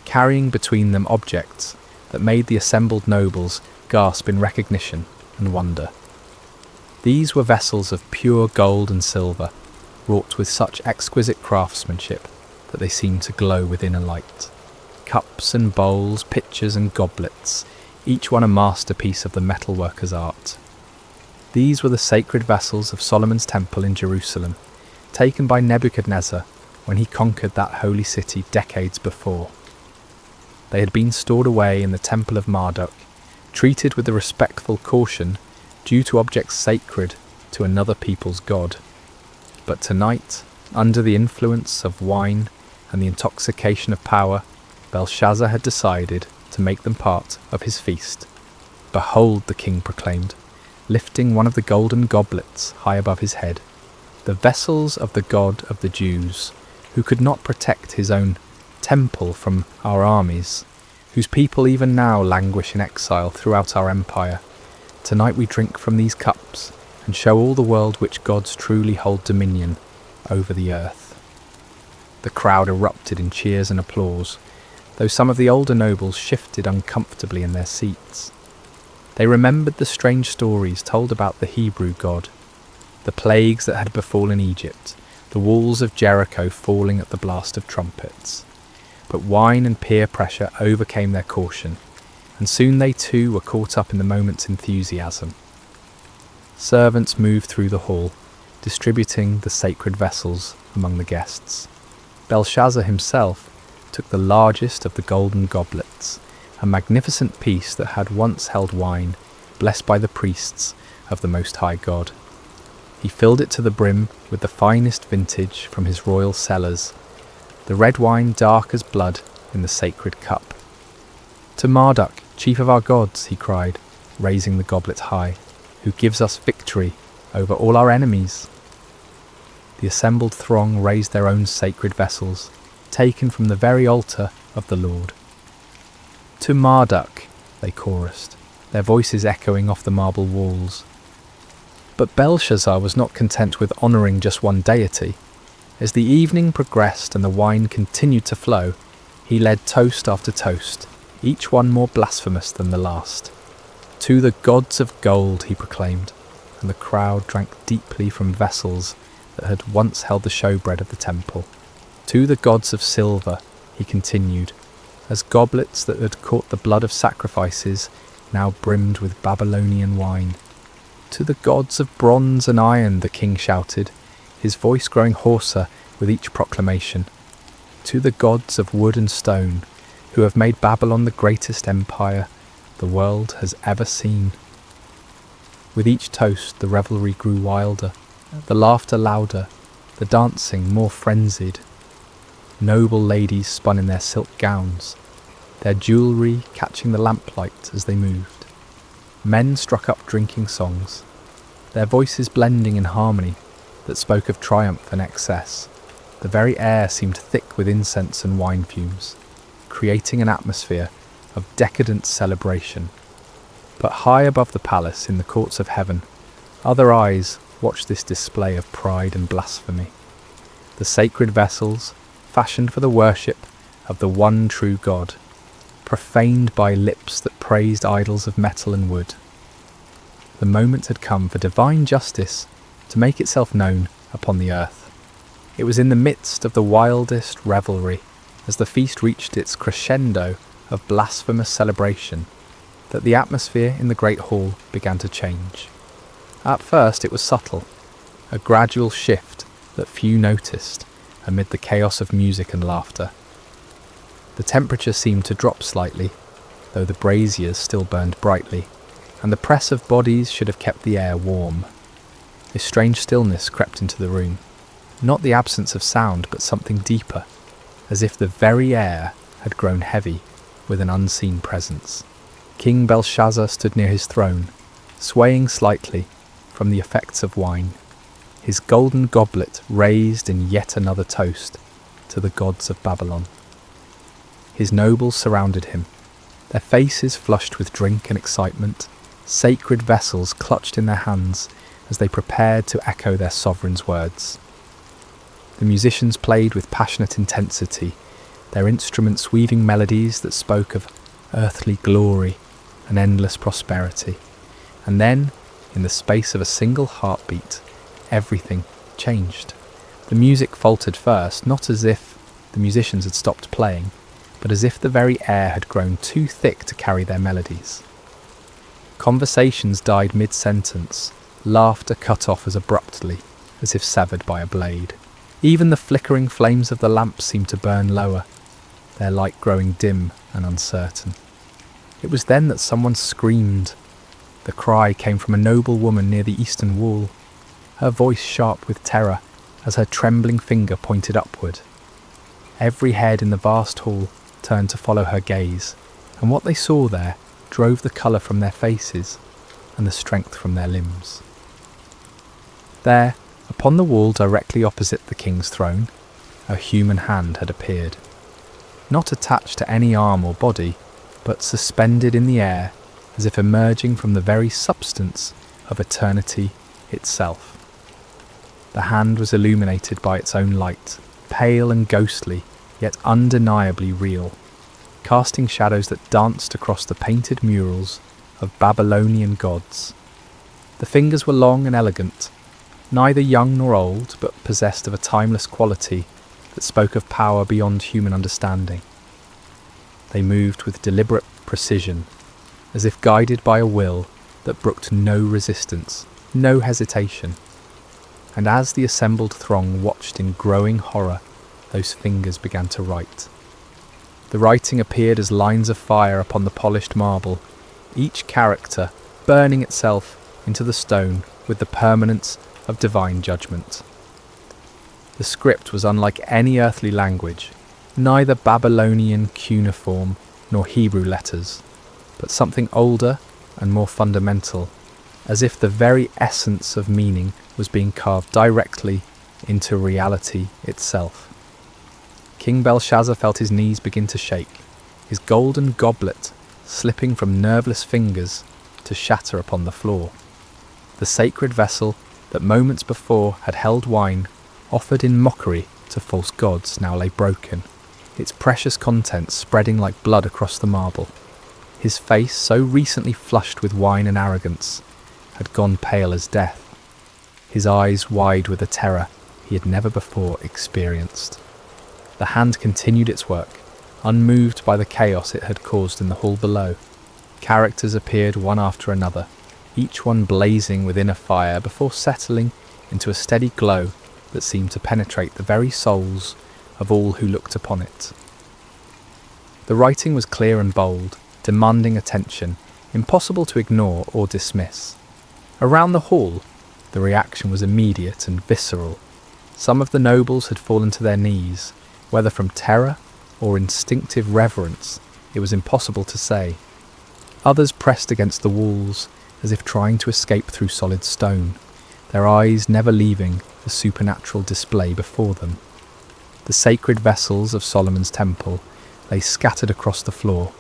carrying between them objects that made the assembled nobles gasp in recognition and wonder. These were vessels of pure gold and silver, wrought with such exquisite craftsmanship that they seemed to glow within a light. Cups and bowls, pitchers and goblets, each one a masterpiece of the metalworker's art. These were the sacred vessels of Solomon's temple in Jerusalem, taken by Nebuchadnezzar when he conquered that holy city decades before. They had been stored away in the temple of Marduk, treated with the respectful caution due to objects sacred to another people's god. But tonight, under the influence of wine and the intoxication of power, Belshazzar had decided to make them part of his feast. "Behold," the king proclaimed, lifting one of the golden goblets high above his head, "the vessels of the God of the Jews, who could not protect his own temple from our armies, whose people even now languish in exile throughout our empire. Tonight we drink from these cups and show all the world which gods truly hold dominion over the earth." The crowd erupted in cheers and applause, though some of the older nobles shifted uncomfortably in their seats. They remembered the strange stories told about the Hebrew God, the plagues that had befallen Egypt, the walls of Jericho falling at the blast of trumpets. But wine and peer pressure overcame their caution, and soon they too were caught up in the moment's enthusiasm. Servants moved through the hall, distributing the sacred vessels among the guests. Belshazzar himself took the largest of the golden goblets, a magnificent piece that had once held wine, blessed by the priests of the Most High God. He filled it to the brim with the finest vintage from his royal cellars, the red wine dark as blood in the sacred cup. "To Marduk, chief of our gods," he cried, raising the goblet high, "who gives us victory over all our enemies." The assembled throng raised their own sacred vessels, taken from the very altar of the Lord. "To Marduk," they chorused, their voices echoing off the marble walls. But Belshazzar was not content with honouring just one deity. As the evening progressed and the wine continued to flow, he led toast after toast, each one more blasphemous than the last. "To the gods of gold," he proclaimed, and the crowd drank deeply from vessels that had once held the showbread of the temple. "To the gods of silver," he continued, as goblets that had caught the blood of sacrifices now brimmed with Babylonian wine. "To the gods of bronze and iron," the king shouted, his voice growing hoarser with each proclamation. "To the gods of wood and stone, who have made Babylon the greatest empire the world has ever seen." With each toast the revelry grew wilder, the laughter louder, the dancing more frenzied. Noble ladies spun in their silk gowns, their jewellery catching the lamplight as they moved. Men struck up drinking songs, their voices blending in harmony that spoke of triumph and excess. The very air seemed thick with incense and wine fumes, creating an atmosphere of decadent celebration. But high above the palace, in the courts of heaven, other eyes watched this display of pride and blasphemy. The sacred vessels, fashioned for the worship of the one true God, profaned by lips that praised idols of metal and wood. The moment had come for divine justice to make itself known upon the earth. It was in the midst of the wildest revelry, as the feast reached its crescendo of blasphemous celebration, that the atmosphere in the great hall began to change. At first it was subtle, a gradual shift that few noticed amid the chaos of music and laughter. The temperature seemed to drop slightly, though the braziers still burned brightly, and the press of bodies should have kept the air warm. A strange stillness crept into the room, not the absence of sound, but something deeper, as if the very air had grown heavy with an unseen presence. King Belshazzar stood near his throne, swaying slightly from the effects of wine, his golden goblet raised in yet another toast to the gods of Babylon. His nobles surrounded him, their faces flushed with drink and excitement, sacred vessels clutched in their hands as they prepared to echo their sovereign's words. The musicians played with passionate intensity, their instruments weaving melodies that spoke of earthly glory and endless prosperity. And then, in the space of a single heartbeat, everything changed. The music faltered first, not as if the musicians had stopped playing, but as if the very air had grown too thick to carry their melodies. Conversations died mid-sentence, laughter cut off as abruptly as if severed by a blade. Even the flickering flames of the lamps seemed to burn lower, their light growing dim and uncertain. It was then that someone screamed. The cry came from a noble woman near the eastern wall, her voice sharp with terror as her trembling finger pointed upward. Every head in the vast hall turned to follow her gaze, and what they saw there drove the colour from their faces and the strength from their limbs. There, upon the wall directly opposite the king's throne, a human hand had appeared, not attached to any arm or body, but suspended in the air as if emerging from the very substance of eternity itself. The hand was illuminated by its own light, pale and ghostly, yet undeniably real, casting shadows that danced across the painted murals of Babylonian gods. The fingers were long and elegant, neither young nor old, but possessed of a timeless quality that spoke of power beyond human understanding. They moved with deliberate precision, as if guided by a will that brooked no resistance, no hesitation. And as the assembled throng watched in growing horror, those fingers began to write. The writing appeared as lines of fire upon the polished marble, each character burning itself into the stone with the permanence of divine judgment. The script was unlike any earthly language, neither Babylonian cuneiform nor Hebrew letters, but something older and more fundamental, as if the very essence of meaning was being carved directly into reality itself. King Belshazzar felt his knees begin to shake, his golden goblet slipping from nerveless fingers to shatter upon the floor. The sacred vessel that moments before had held wine, offered in mockery to false gods, now lay broken, its precious contents spreading like blood across the marble. His face, so recently flushed with wine and arrogance, had gone pale as death, his eyes wide with a terror he had never before experienced. The hand continued its work, unmoved by the chaos it had caused in the hall below. Characters appeared one after another, each one blazing within a fire before settling into a steady glow that seemed to penetrate the very souls of all who looked upon it. The writing was clear and bold, demanding attention, impossible to ignore or dismiss. Around the hall, the reaction was immediate and visceral. Some of the nobles had fallen to their knees, whether from terror or instinctive reverence, it was impossible to say. Others pressed against the walls, as if trying to escape through solid stone, their eyes never leaving the supernatural display before them. The sacred vessels of Solomon's temple lay scattered across the floor,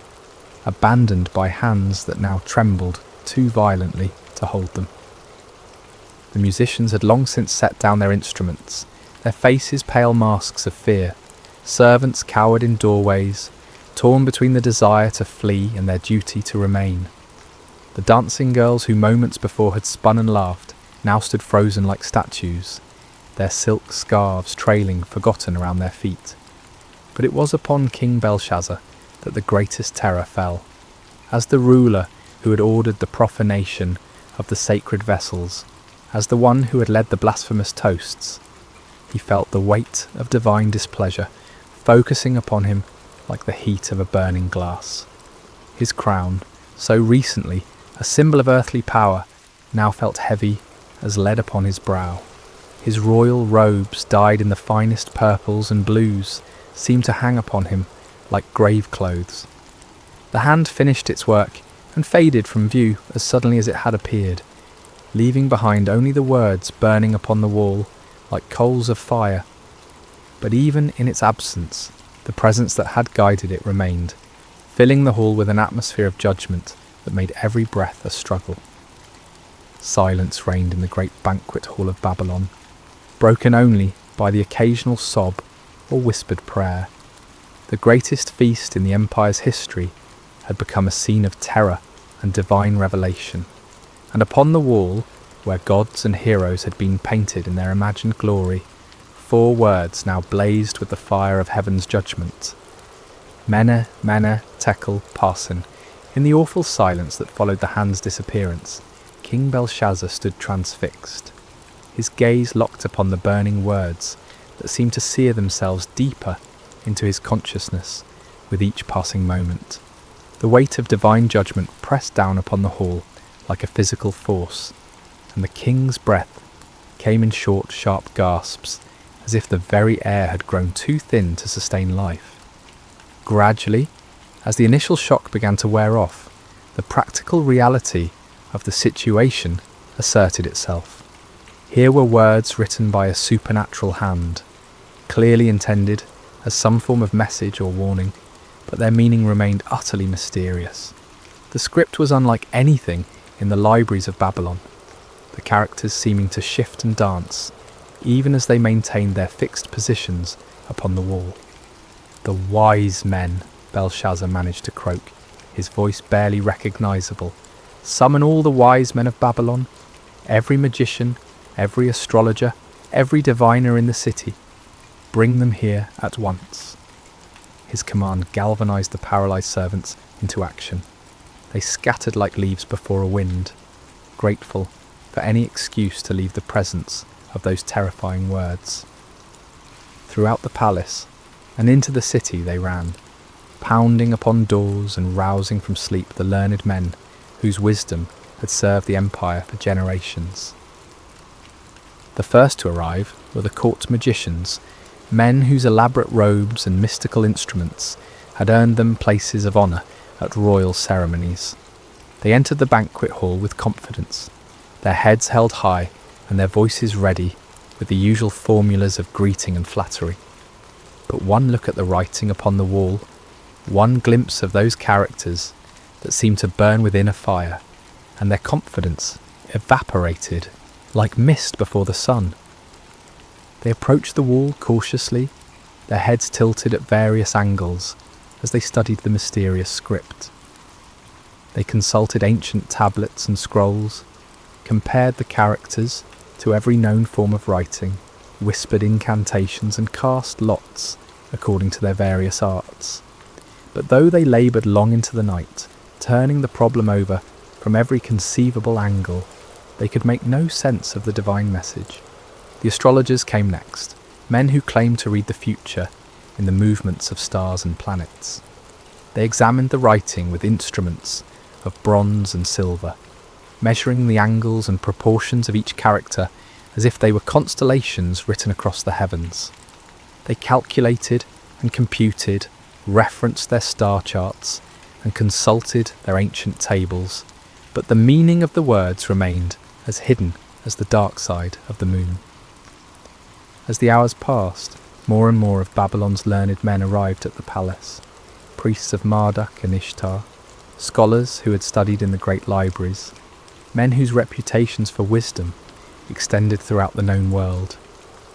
abandoned by hands that now trembled too violently to hold them. The musicians had long since set down their instruments, their faces pale masks of fear. Servants cowered in doorways, torn between the desire to flee and their duty to remain. The dancing girls who moments before had spun and laughed now stood frozen like statues, their silk scarves trailing forgotten around their feet. But it was upon King Belshazzar that the greatest terror fell. As the ruler who had ordered the profanation of the sacred vessels, as the one who had led the blasphemous toasts, he felt the weight of divine displeasure focusing upon him like the heat of a burning glass. His crown, so recently a symbol of earthly power, now felt heavy as lead upon his brow. His royal robes, dyed in the finest purples and blues, seemed to hang upon him like grave clothes. The hand finished its work and faded from view as suddenly as it had appeared, leaving behind only the words burning upon the wall like coals of fire. But even in its absence, the presence that had guided it remained, filling the hall with an atmosphere of judgment that made every breath a struggle. Silence reigned in the great banquet hall of Babylon, broken only by the occasional sob or whispered prayer. The greatest feast in the empire's history had become a scene of terror and divine revelation, and upon the wall, where gods and heroes had been painted in their imagined glory, 4 words now blazed with the fire of heaven's judgment. Mene, Mene, Tekel, Parsin. In the awful silence that followed the hand's disappearance, King Belshazzar stood transfixed, his gaze locked upon the burning words that seemed to sear themselves deeper into his consciousness with each passing moment. The weight of divine judgment pressed down upon the hall like a physical force, and the king's breath came in short, sharp gasps, as if the very air had grown too thin to sustain life. Gradually, as the initial shock began to wear off, the practical reality of the situation asserted itself. Here were words written by a supernatural hand, clearly intended as some form of message or warning, but their meaning remained utterly mysterious. The script was unlike anything in the libraries of Babylon, the characters seeming to shift and dance, even as they maintained their fixed positions upon the wall. "The wise men," Belshazzar managed to croak, his voice barely recognisable. "Summon all the wise men of Babylon, every magician every astrologer, every diviner in the city. Bring them here at once." His command galvanized the paralyzed servants into action. They scattered like leaves before a wind, grateful for any excuse to leave the presence of those terrifying words. Throughout the palace and into the city they ran, pounding upon doors and rousing from sleep the learned men whose wisdom had served the empire for generations. The first to arrive were the court magicians, men whose elaborate robes and mystical instruments had earned them places of honour at royal ceremonies. They entered the banquet hall with confidence, their heads held high and their voices ready with the usual formulas of greeting and flattery. But one look at the writing upon the wall, one glimpse of those characters that seemed to burn within a fire, and their confidence evaporated like mist before the sun. They approached the wall cautiously, their heads tilted at various angles as they studied the mysterious script. They consulted ancient tablets and scrolls, compared the characters to every known form of writing, whispered incantations and cast lots according to their various arts. But though they laboured long into the night, turning the problem over from every conceivable angle, they could make no sense of the divine message. The astrologers came next, men who claimed to read the future in the movements of stars and planets. They examined the writing with instruments of bronze and silver, measuring the angles and proportions of each character as if they were constellations written across the heavens. They calculated and computed, referenced their star charts, and consulted their ancient tables, but the meaning of the words remained as hidden as the dark side of the moon. As the hours passed, more and more of Babylon's learned men arrived at the palace, priests of Marduk and Ishtar, scholars who had studied in the great libraries, men whose reputations for wisdom extended throughout the known world.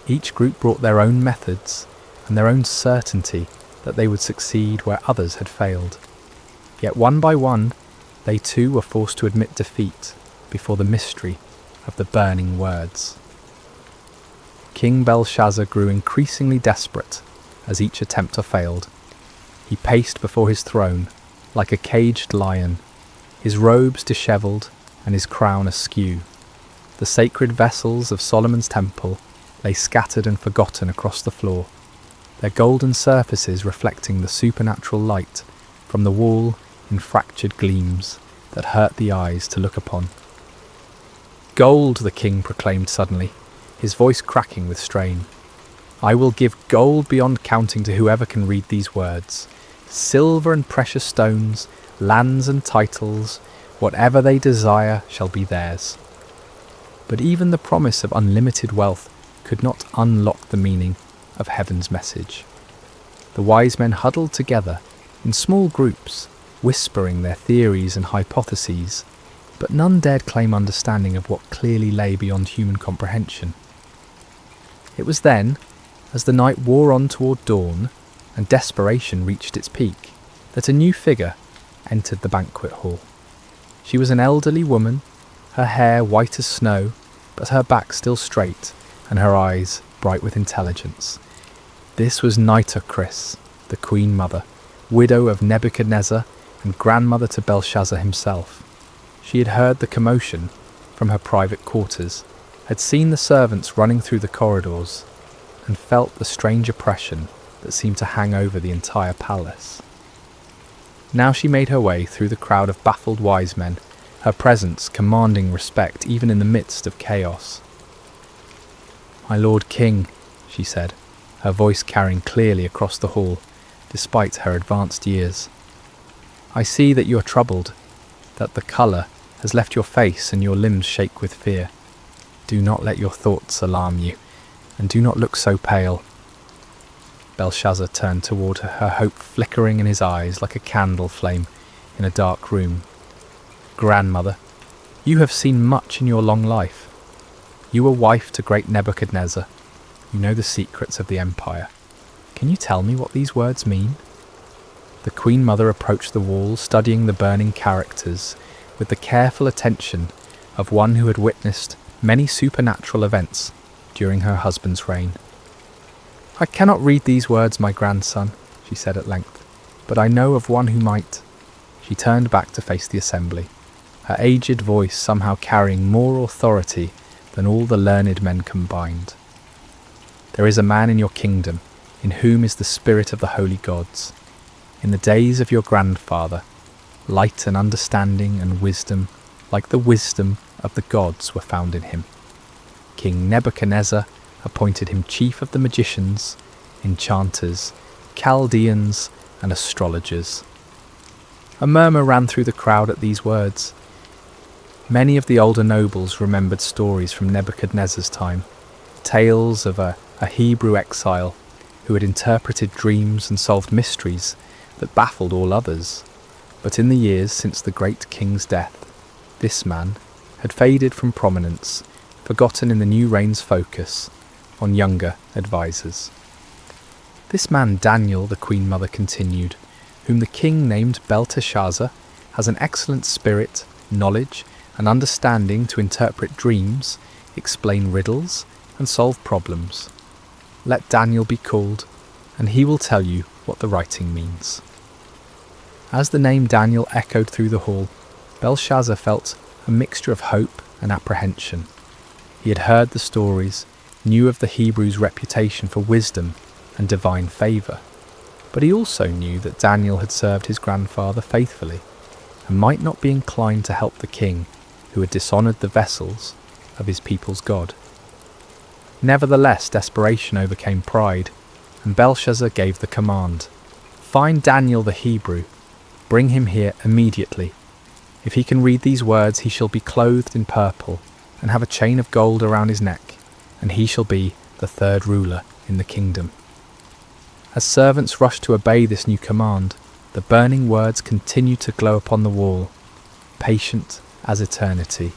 Each group brought their own methods and their own certainty that they would succeed where others had failed. Yet one by one, they too were forced to admit defeat before the mystery of the burning words. King Belshazzar grew increasingly desperate as each attempt failed. He paced before his throne like a caged lion, his robes dishevelled and his crown askew. The sacred vessels of Solomon's temple lay scattered and forgotten across the floor, their golden surfaces reflecting the supernatural light from the wall in fractured gleams that hurt the eyes to look upon. "Gold," the king proclaimed suddenly, his voice cracking with strain. "I will give gold beyond counting to whoever can read these words. Silver and precious stones, lands and titles, whatever they desire shall be theirs." But even the promise of unlimited wealth could not unlock the meaning of heaven's message. The wise men huddled together in small groups, whispering their theories and hypotheses, but none dared claim understanding of what clearly lay beyond human comprehension. It was then, as the night wore on toward dawn and desperation reached its peak, that a new figure entered the banquet hall. She was an elderly woman, her hair white as snow, but her back still straight and her eyes bright with intelligence. This was Nitocris, the Queen Mother, widow of Nebuchadnezzar and grandmother to Belshazzar himself. She had heard the commotion from her private quarters, had seen the servants running through the corridors, and felt the strange oppression that seemed to hang over the entire palace. Now she made her way through the crowd of baffled wise men, her presence commanding respect even in the midst of chaos. "My Lord King," she said, her voice carrying clearly across the hall, despite her advanced years. "I see that you are troubled, that the colour has left your face and your limbs shake with fear. Do not let your thoughts alarm you, and do not look so pale." Belshazzar turned toward her, her hope flickering in his eyes like a candle flame in a dark room. "Grandmother, you have seen much in your long life. You were wife to great Nebuchadnezzar. You know the secrets of the empire. Can you tell me what these words mean?" The Queen Mother approached the wall, studying the burning characters with the careful attention of one who had witnessed many supernatural events during her husband's reign. "I cannot read these words, my grandson," she said at length, "but I know of one who might." She turned back to face the assembly, her aged voice somehow carrying more authority than all the learned men combined. "There is a man in your kingdom, in whom is the spirit of the holy gods. In the days of your grandfather, light and understanding and wisdom, like the wisdom of the gods, were found in him. King Nebuchadnezzar appointed him chief of the magicians, enchanters, Chaldeans, and astrologers." A murmur ran through the crowd at these words. Many of the older nobles remembered stories from Nebuchadnezzar's time, tales of a Hebrew exile who had interpreted dreams and solved mysteries that baffled all others. But in the years since the great king's death, this man had faded from prominence, forgotten in the new reign's focus on younger advisers. "This man Daniel," the Queen Mother continued, "whom the king named Belteshazzar, has an excellent spirit, knowledge, and understanding to interpret dreams, explain riddles, and solve problems. Let Daniel be called, and he will tell you what the writing means." As the name Daniel echoed through the hall, Belshazzar felt a mixture of hope and apprehension. He had heard the stories, knew of the Hebrews' reputation for wisdom and divine favour, but he also knew that Daniel had served his grandfather faithfully and might not be inclined to help the king who had dishonoured the vessels of his people's God. Nevertheless, desperation overcame pride, and Belshazzar gave the command, "Find Daniel the Hebrew, bring him here immediately. If he can read these words, he shall be clothed in purple and have a chain of gold around his neck, and he shall be the third ruler in the kingdom." As servants rushed to obey this new command, the burning words continued to glow upon the wall, patient as eternity,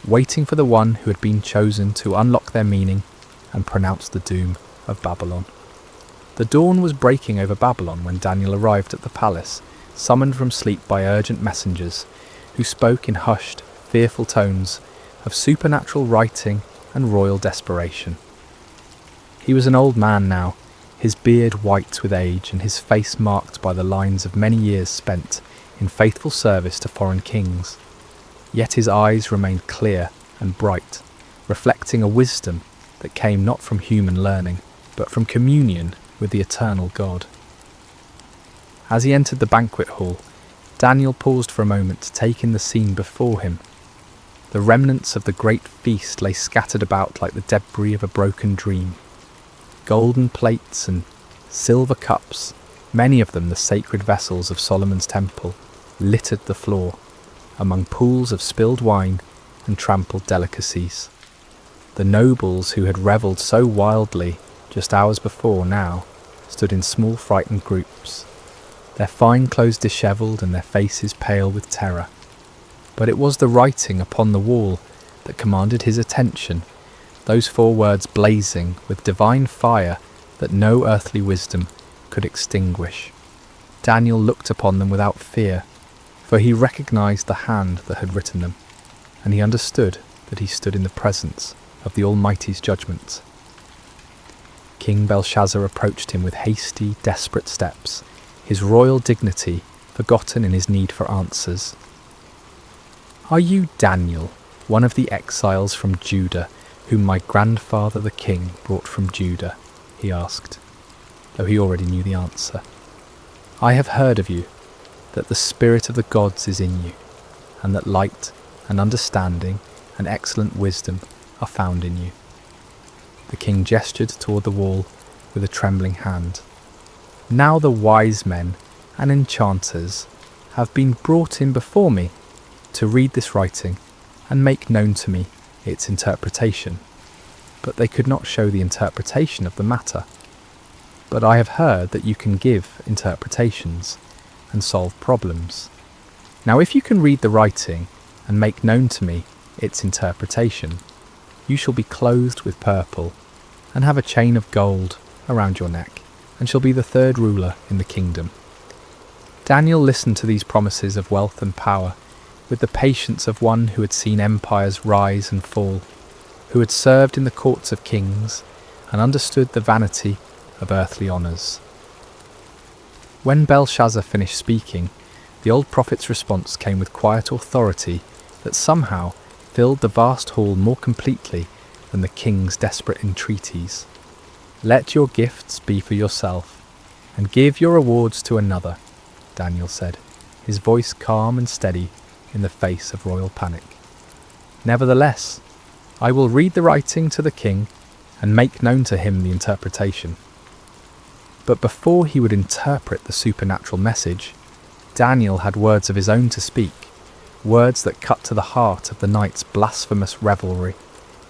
waiting for the one who had been chosen to unlock their meaning and pronounce the doom of Babylon. The dawn was breaking over Babylon when Daniel arrived at the palace, summoned from sleep by urgent messengers, who spoke in hushed, fearful tones of supernatural writing and royal desperation. He was an old man now, his beard white with age and his face marked by the lines of many years spent in faithful service to foreign kings. Yet his eyes remained clear and bright, reflecting a wisdom that came not from human learning, but from communion with the eternal God. As he entered the banquet hall, Daniel paused for a moment to take in the scene before him. The remnants of the great feast lay scattered about like the debris of a broken dream. Golden plates and silver cups, many of them the sacred vessels of Solomon's temple, littered the floor, among pools of spilled wine and trampled delicacies. The nobles who had revelled so wildly just hours before now stood in small frightened groups, their fine clothes dishevelled and their faces pale with terror. But it was the writing upon the wall that commanded his attention, those 4 words blazing with divine fire that no earthly wisdom could extinguish. Daniel looked upon them without fear, for he recognised the hand that had written them, and he understood that he stood in the presence of the Almighty's judgment. King Belshazzar approached him with hasty, desperate steps, his royal dignity forgotten in his need for answers. "Are you Daniel, one of the exiles from Judah, whom my grandfather the king brought from Judah?" he asked, though he already knew the answer. "I have heard of you, that the spirit of the gods is in you, and that light and understanding and excellent wisdom are found in you." The king gestured toward the wall with a trembling hand. "Now the wise men and enchanters have been brought in before me to read this writing and make known to me its interpretation, but they could not show the interpretation of the matter. But I have heard that you can give interpretations and solve problems. Now if you can read the writing and make known to me its interpretation, you shall be clothed with purple and have a chain of gold around your neck, and shall be the third ruler in the kingdom." Daniel listened to these promises of wealth and power with the patience of one who had seen empires rise and fall who had served in the courts of kings and understood the vanity of earthly honours. When Belshazzar finished speaking, the old prophet's response came with quiet authority that somehow filled the vast hall more completely than the king's desperate entreaties. "Let your gifts be for yourself, and give your rewards to another," Daniel said, his voice calm and steady in the face of royal panic. "Nevertheless, I will read the writing to the king and make known to him the interpretation." But before he would interpret the supernatural message, Daniel had words of his own to speak, words that cut to the heart of the night's blasphemous revelry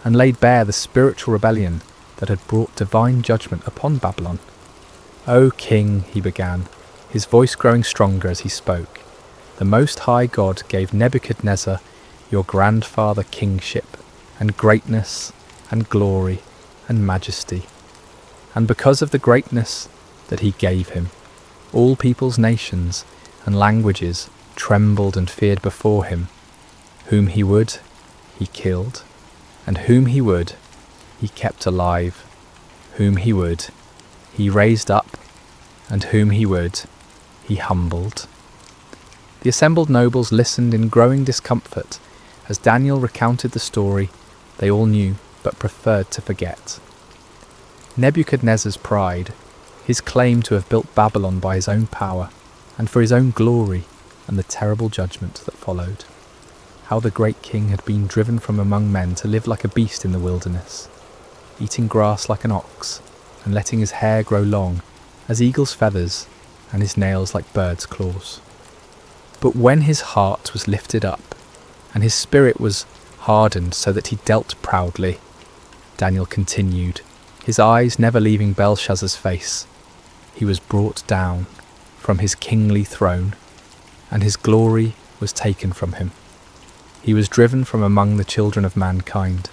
and laid bare the spiritual rebellion that had brought divine judgment upon Babylon. "O king," he began, his voice growing stronger as he spoke, "the Most High God gave Nebuchadnezzar, your grandfather, kingship and greatness and glory and majesty. And because of the greatness that he gave him, all peoples, nations and languages trembled and feared before him. Whom he would, he killed, and whom he would, he kept alive. Whom he would, he raised up, and whom he would, he humbled." The assembled nobles listened in growing discomfort as Daniel recounted the story they all knew but preferred to forget. Nebuchadnezzar's pride, his claim to have built Babylon by his own power and for his own glory, and the terrible judgment that followed. How the great king had been driven from among men to live like a beast in the wilderness, eating grass like an ox, and letting his hair grow long as eagle's feathers and his nails like birds' claws. But when his heart was lifted up, and his spirit was hardened so that he dealt proudly, Daniel continued, his eyes never leaving Belshazzar's face, he was brought down from his kingly throne, and his glory was taken from him. He was driven from among the children of mankind,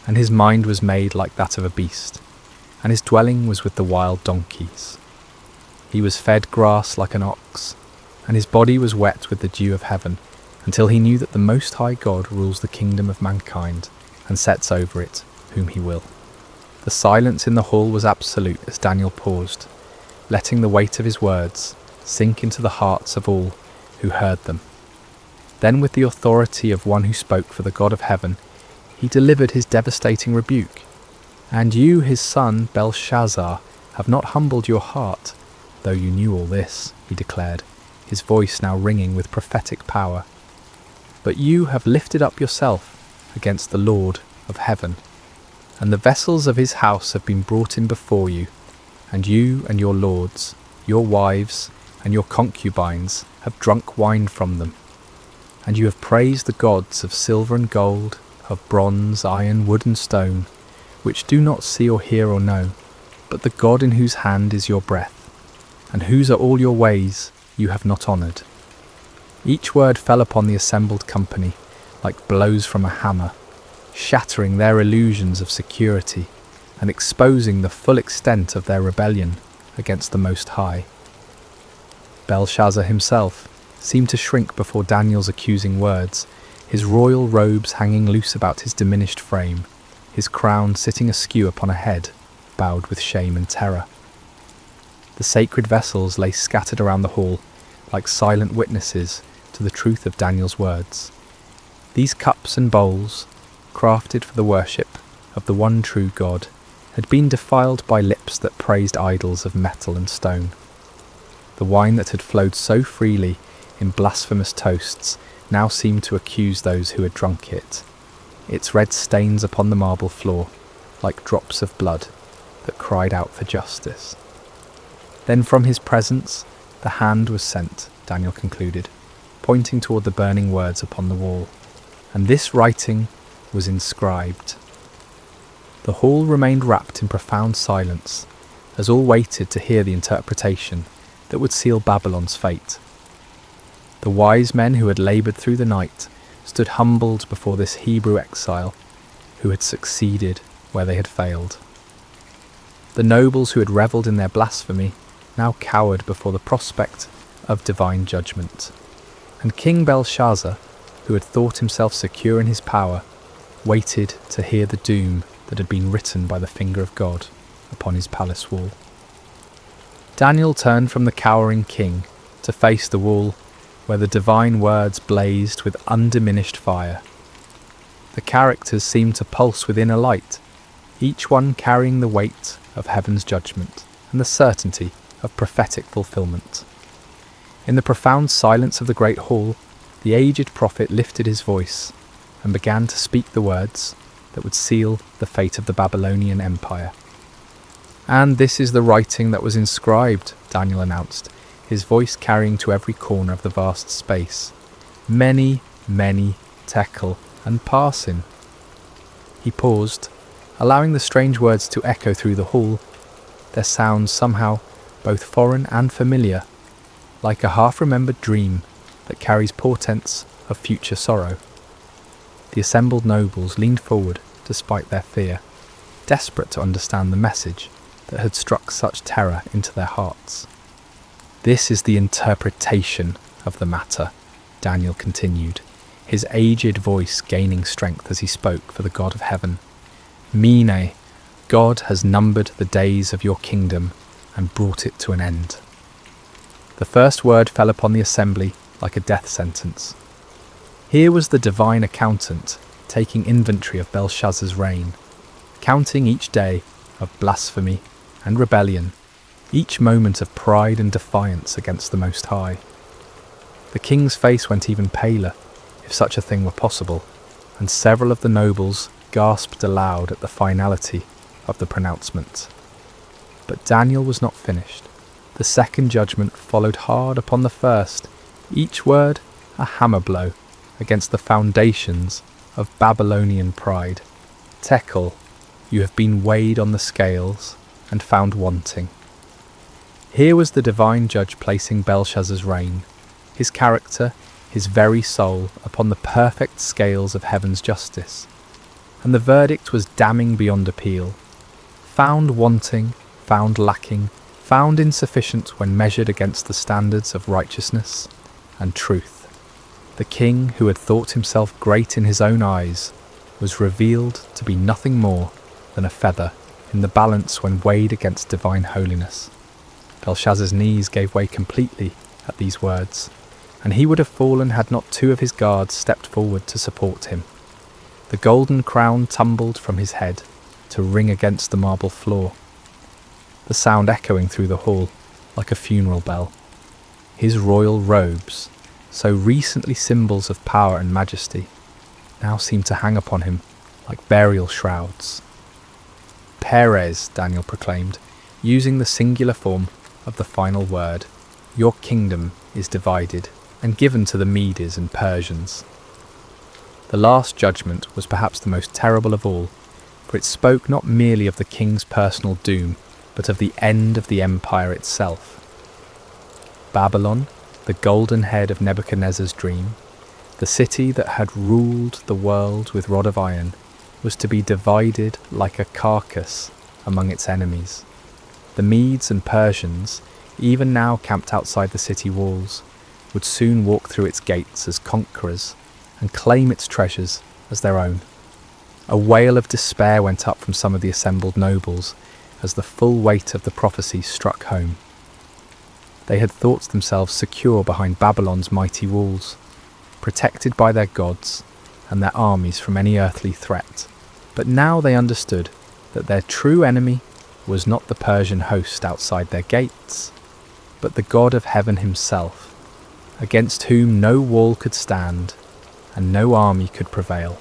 and his mind was made like that of a beast, and his dwelling was with the wild donkeys. He was fed grass like an ox, and his body was wet with the dew of heaven, until he knew that the Most High God rules the kingdom of mankind, and sets over it whom he will. The silence in the hall was absolute as Daniel paused, letting the weight of his words sink into the hearts of all who heard them. Then, with the authority of one who spoke for the God of heaven, he delivered his devastating rebuke. "And you, his son, Belshazzar, have not humbled your heart, though you knew all this," he declared, his voice now ringing with prophetic power. "But you have lifted up yourself against the Lord of heaven, and the vessels of his house have been brought in before you, and you and your lords, your wives, and your concubines have drunk wine from them. And you have praised the gods of silver and gold, of bronze, iron, wood and stone, which do not see or hear or know, but the God in whose hand is your breath, and whose are all your ways you have not honoured." Each word fell upon the assembled company like blows from a hammer, shattering their illusions of security and exposing the full extent of their rebellion against the Most High. Belshazzar himself seemed to shrink before Daniel's accusing words, his royal robes hanging loose about his diminished frame, his crown sitting askew upon a head bowed with shame and terror. The sacred vessels lay scattered around the hall like silent witnesses to the truth of Daniel's words. These cups and bowls, crafted for the worship of the one true God, had been defiled by lips that praised idols of metal and stone. The wine that had flowed so freely in blasphemous toasts now seemed to accuse those who had drunk it, its red stains upon the marble floor like drops of blood that cried out for justice. Then from his presence the hand was sent, Daniel concluded, pointing toward the burning words upon the wall, and this writing was inscribed. The hall remained wrapped in profound silence as all waited to hear the interpretation that would seal Babylon's fate. The wise men who had laboured through the night stood humbled before this Hebrew exile who had succeeded where they had failed. The nobles who had revelled in their blasphemy now cowered before the prospect of divine judgment. And King Belshazzar, who had thought himself secure in his power, waited to hear the doom that had been written by the finger of God upon his palace wall. Daniel turned from the cowering king to face the wall where the divine words blazed with undiminished fire. The characters seemed to pulse within a light, each one carrying the weight of heaven's judgment and the certainty of prophetic fulfillment. In the profound silence of the great hall, the aged prophet lifted his voice and began to speak the words that would seal the fate of the Babylonian Empire. "And this is the writing that was inscribed," Daniel announced, his voice carrying to every corner of the vast space. "Many, many tekel and parsin." He paused, allowing the strange words to echo through the hall, their sounds somehow both foreign and familiar, like a half-remembered dream that carries portents of future sorrow. The assembled nobles leaned forward despite their fear, desperate to understand the message that had struck such terror into their hearts. "This is the interpretation of the matter," Daniel continued, his aged voice gaining strength as he spoke for the God of heaven. "Mene, God has numbered the days of your kingdom and brought it to an end." The first word fell upon the assembly like a death sentence. Here was the divine accountant taking inventory of Belshazzar's reign, counting each day of blasphemy and rebellion, each moment of pride and defiance against the Most High. The king's face went even paler, if such a thing were possible, and several of the nobles gasped aloud at the finality of the pronouncement. But Daniel was not finished. The second judgment followed hard upon the first, each word a hammer blow against the foundations of Babylonian pride. "Tekel, you have been weighed on the scales and found wanting." Here was the divine judge placing Belshazzar's reign, his character, his very soul, upon the perfect scales of heaven's justice. And the verdict was damning beyond appeal. Found wanting, found lacking, found insufficient when measured against the standards of righteousness and truth. The king, who had thought himself great in his own eyes, was revealed to be nothing more than a feather in the balance when weighed against divine holiness. Belshazzar's knees gave way completely at these words, and he would have fallen had not two of his guards stepped forward to support him. The golden crown tumbled from his head to ring against the marble floor, the sound echoing through the hall like a funeral bell. His royal robes, so recently symbols of power and majesty, now seemed to hang upon him like burial shrouds. "Perez," Daniel proclaimed, using the singular form of the final word, "your kingdom is divided and given to the Medes and Persians." The last judgment was perhaps the most terrible of all, for it spoke not merely of the king's personal doom, but of the end of the empire itself. Babylon, the golden head of Nebuchadnezzar's dream, the city that had ruled the world with rod of iron, was to be divided like a carcass among its enemies. The Medes and Persians, even now camped outside the city walls, would soon walk through its gates as conquerors and claim its treasures as their own. A wail of despair went up from some of the assembled nobles as the full weight of the prophecy struck home. They had thought themselves secure behind Babylon's mighty walls, protected by their gods and their armies from any earthly threat. But now they understood that their true enemy was not the Persian host outside their gates, but the God of heaven himself, against whom no wall could stand and no army could prevail.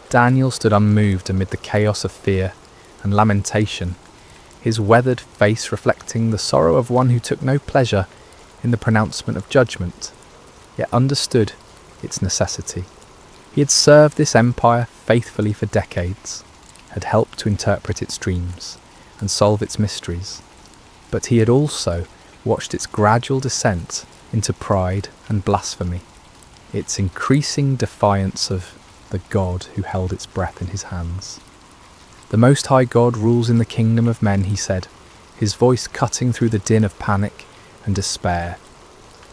Daniel stood unmoved amid the chaos of fear and lamentation, his weathered face reflecting the sorrow of one who took no pleasure in the pronouncement of judgment, yet understood its necessity. He had served this empire faithfully for decades, had helped to interpret its dreams and solve its mysteries, but he had also watched its gradual descent into pride and blasphemy, its increasing defiance of the God who held its breath in his hands. "The Most High God rules in the kingdom of men," he said, his voice cutting through the din of panic and despair.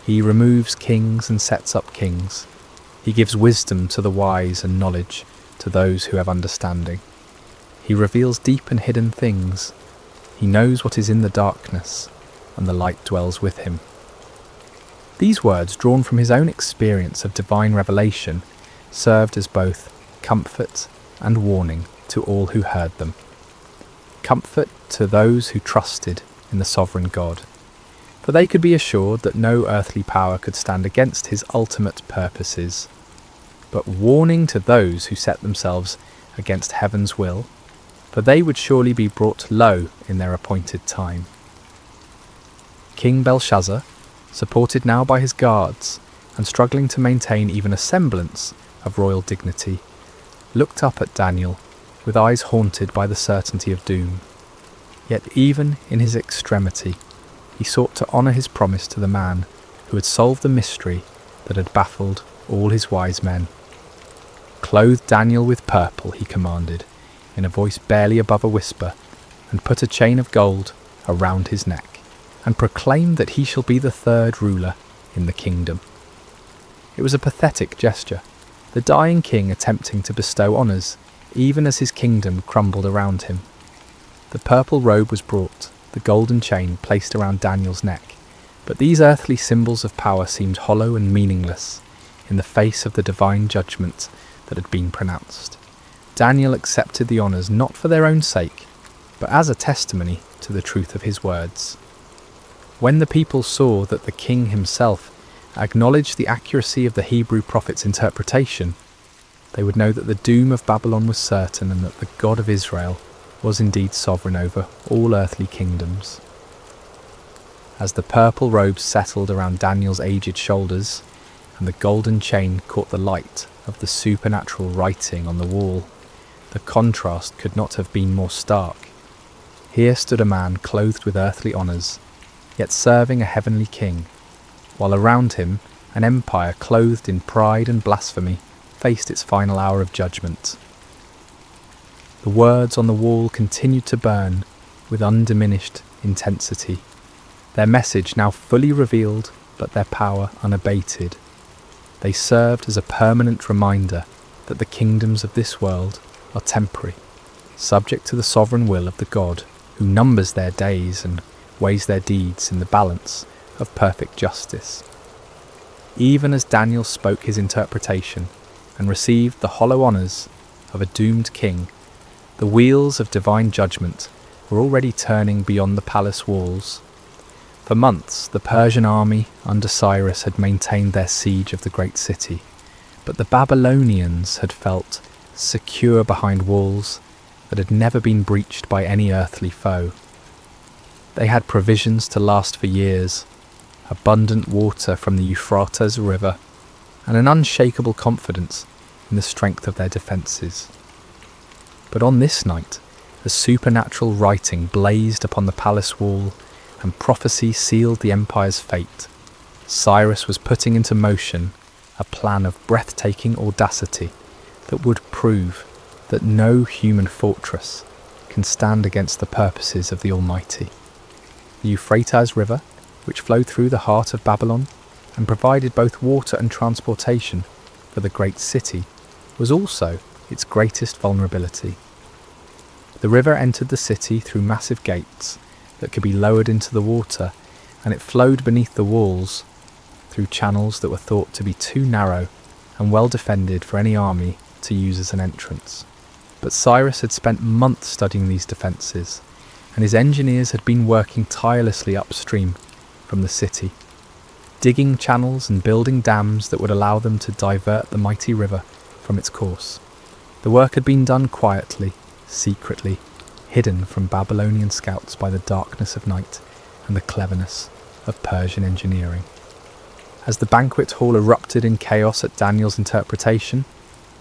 "He removes kings and sets up kings. He gives wisdom to the wise and knowledge to those who have understanding. He reveals deep and hidden things. He knows what is in the darkness, and the light dwells with him. These words, drawn from his own experience of divine revelation, served as both comfort and warning to all who heard them. Comfort to those who trusted in the sovereign God, for they could be assured that no earthly power could stand against his ultimate purposes, but warning to those who set themselves against heaven's will, for they would surely be brought low in their appointed time. King Belshazzar, supported now by his guards, and struggling to maintain even a semblance of royal dignity, looked up at Daniel with eyes haunted by the certainty of doom. Yet even in his extremity, he sought to honour his promise to the man who had solved the mystery that had baffled all his wise men. "Clothe Daniel with purple," he commanded, in a voice barely above a whisper, "and put a chain of gold around his neck, and proclaim that he shall be the third ruler in the kingdom." It was a pathetic gesture, the dying king attempting to bestow honours, even as his kingdom crumbled around him. The purple robe was brought, the golden chain placed around Daniel's neck, but these earthly symbols of power seemed hollow and meaningless in the face of the divine judgment that had been pronounced. Daniel accepted the honours not for their own sake, but as a testimony to the truth of his words. When the people saw that the king himself acknowledged the accuracy of the Hebrew prophet's interpretation, they would know that the doom of Babylon was certain and that the God of Israel was indeed sovereign over all earthly kingdoms. As the purple robes settled around Daniel's aged shoulders, and the golden chain caught the light of the supernatural writing on the wall, the contrast could not have been more stark. Here stood a man clothed with earthly honours, yet serving a heavenly king, while around him an empire clothed in pride and blasphemy faced its final hour of judgment. The words on the wall continued to burn with undiminished intensity, their message now fully revealed but their power unabated. They served as a permanent reminder that the kingdoms of this world are temporary, subject to the sovereign will of the God who numbers their days and weighs their deeds in the balance of perfect justice. Even as Daniel spoke his interpretation and received the hollow honours of a doomed king, the wheels of divine judgment were already turning beyond the palace walls. For months, the Persian army under Cyrus had maintained their siege of the great city, but the Babylonians had felt secure behind walls that had never been breached by any earthly foe. They had provisions to last for years, abundant water from the Euphrates River, and an unshakable confidence in the strength of their defences. But on this night, a supernatural writing blazed upon the palace wall, and prophecy sealed the empire's fate. Cyrus was putting into motion a plan of breathtaking audacity that would prove that no human fortress can stand against the purposes of the Almighty. The Euphrates River, which flowed through the heart of Babylon and provided both water and transportation for the great city, was also its greatest vulnerability. The river entered the city through massive gates that could be lowered into the water, and it flowed beneath the walls through channels that were thought to be too narrow and well defended for any army to use as an entrance. But Cyrus had spent months studying these defences, and his engineers had been working tirelessly upstream from the city, digging channels and building dams that would allow them to divert the mighty river from its course. The work had been done quietly, secretly, hidden from Babylonian scouts by the darkness of night and the cleverness of Persian engineering. As the banquet hall erupted in chaos at Daniel's interpretation,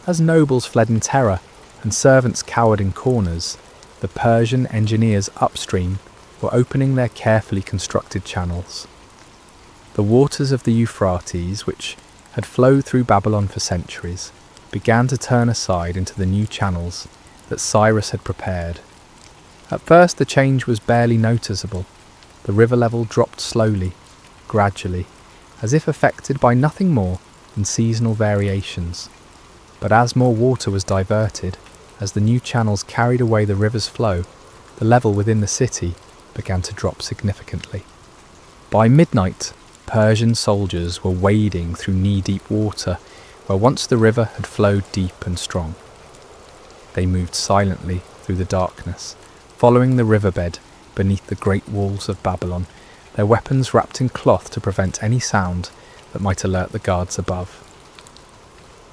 as nobles fled in terror and servants cowered in corners, the Persian engineers upstream were opening their carefully constructed channels. The waters of the Euphrates, which had flowed through Babylon for centuries, began to turn aside into the new channels that Cyrus had prepared. At first the change was barely noticeable. The river level dropped slowly, gradually, as if affected by nothing more than seasonal variations. But as more water was diverted, as the new channels carried away the river's flow, the level within the city began to drop significantly. By midnight, Persian soldiers were wading through knee-deep water where once the river had flowed deep and strong. They moved silently through the darkness, following the riverbed beneath the great walls of Babylon, their weapons wrapped in cloth to prevent any sound that might alert the guards above.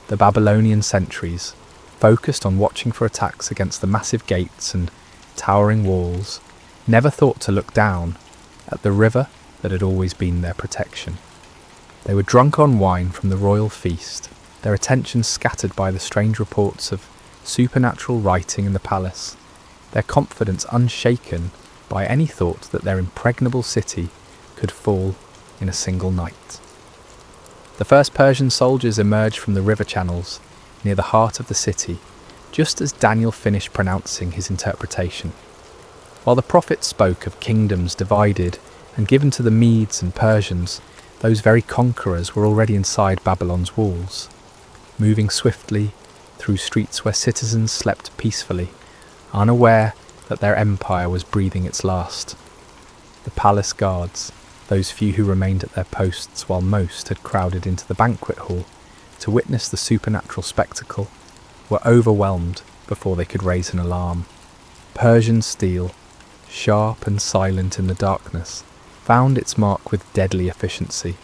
The Babylonian sentries, focused on watching for attacks against the massive gates and towering walls, never thought to look down at the river that had always been their protection. They were drunk on wine from the royal feast, their attention scattered by the strange reports of supernatural writing in the palace, their confidence unshaken by any thought that their impregnable city could fall in a single night. The first Persian soldiers emerged from the river channels near the heart of the city, just as Daniel finished pronouncing his interpretation. While the prophet spoke of kingdoms divided and given to the Medes and Persians, those very conquerors were already inside Babylon's walls, moving swiftly through streets where citizens slept peacefully, unaware that their empire was breathing its last. The palace guards, those few who remained at their posts while most had crowded into the banquet hall to witness the supernatural spectacle, were overwhelmed before they could raise an alarm. Persian steel, sharp and silent in the darkness, found its mark with deadly efficiency.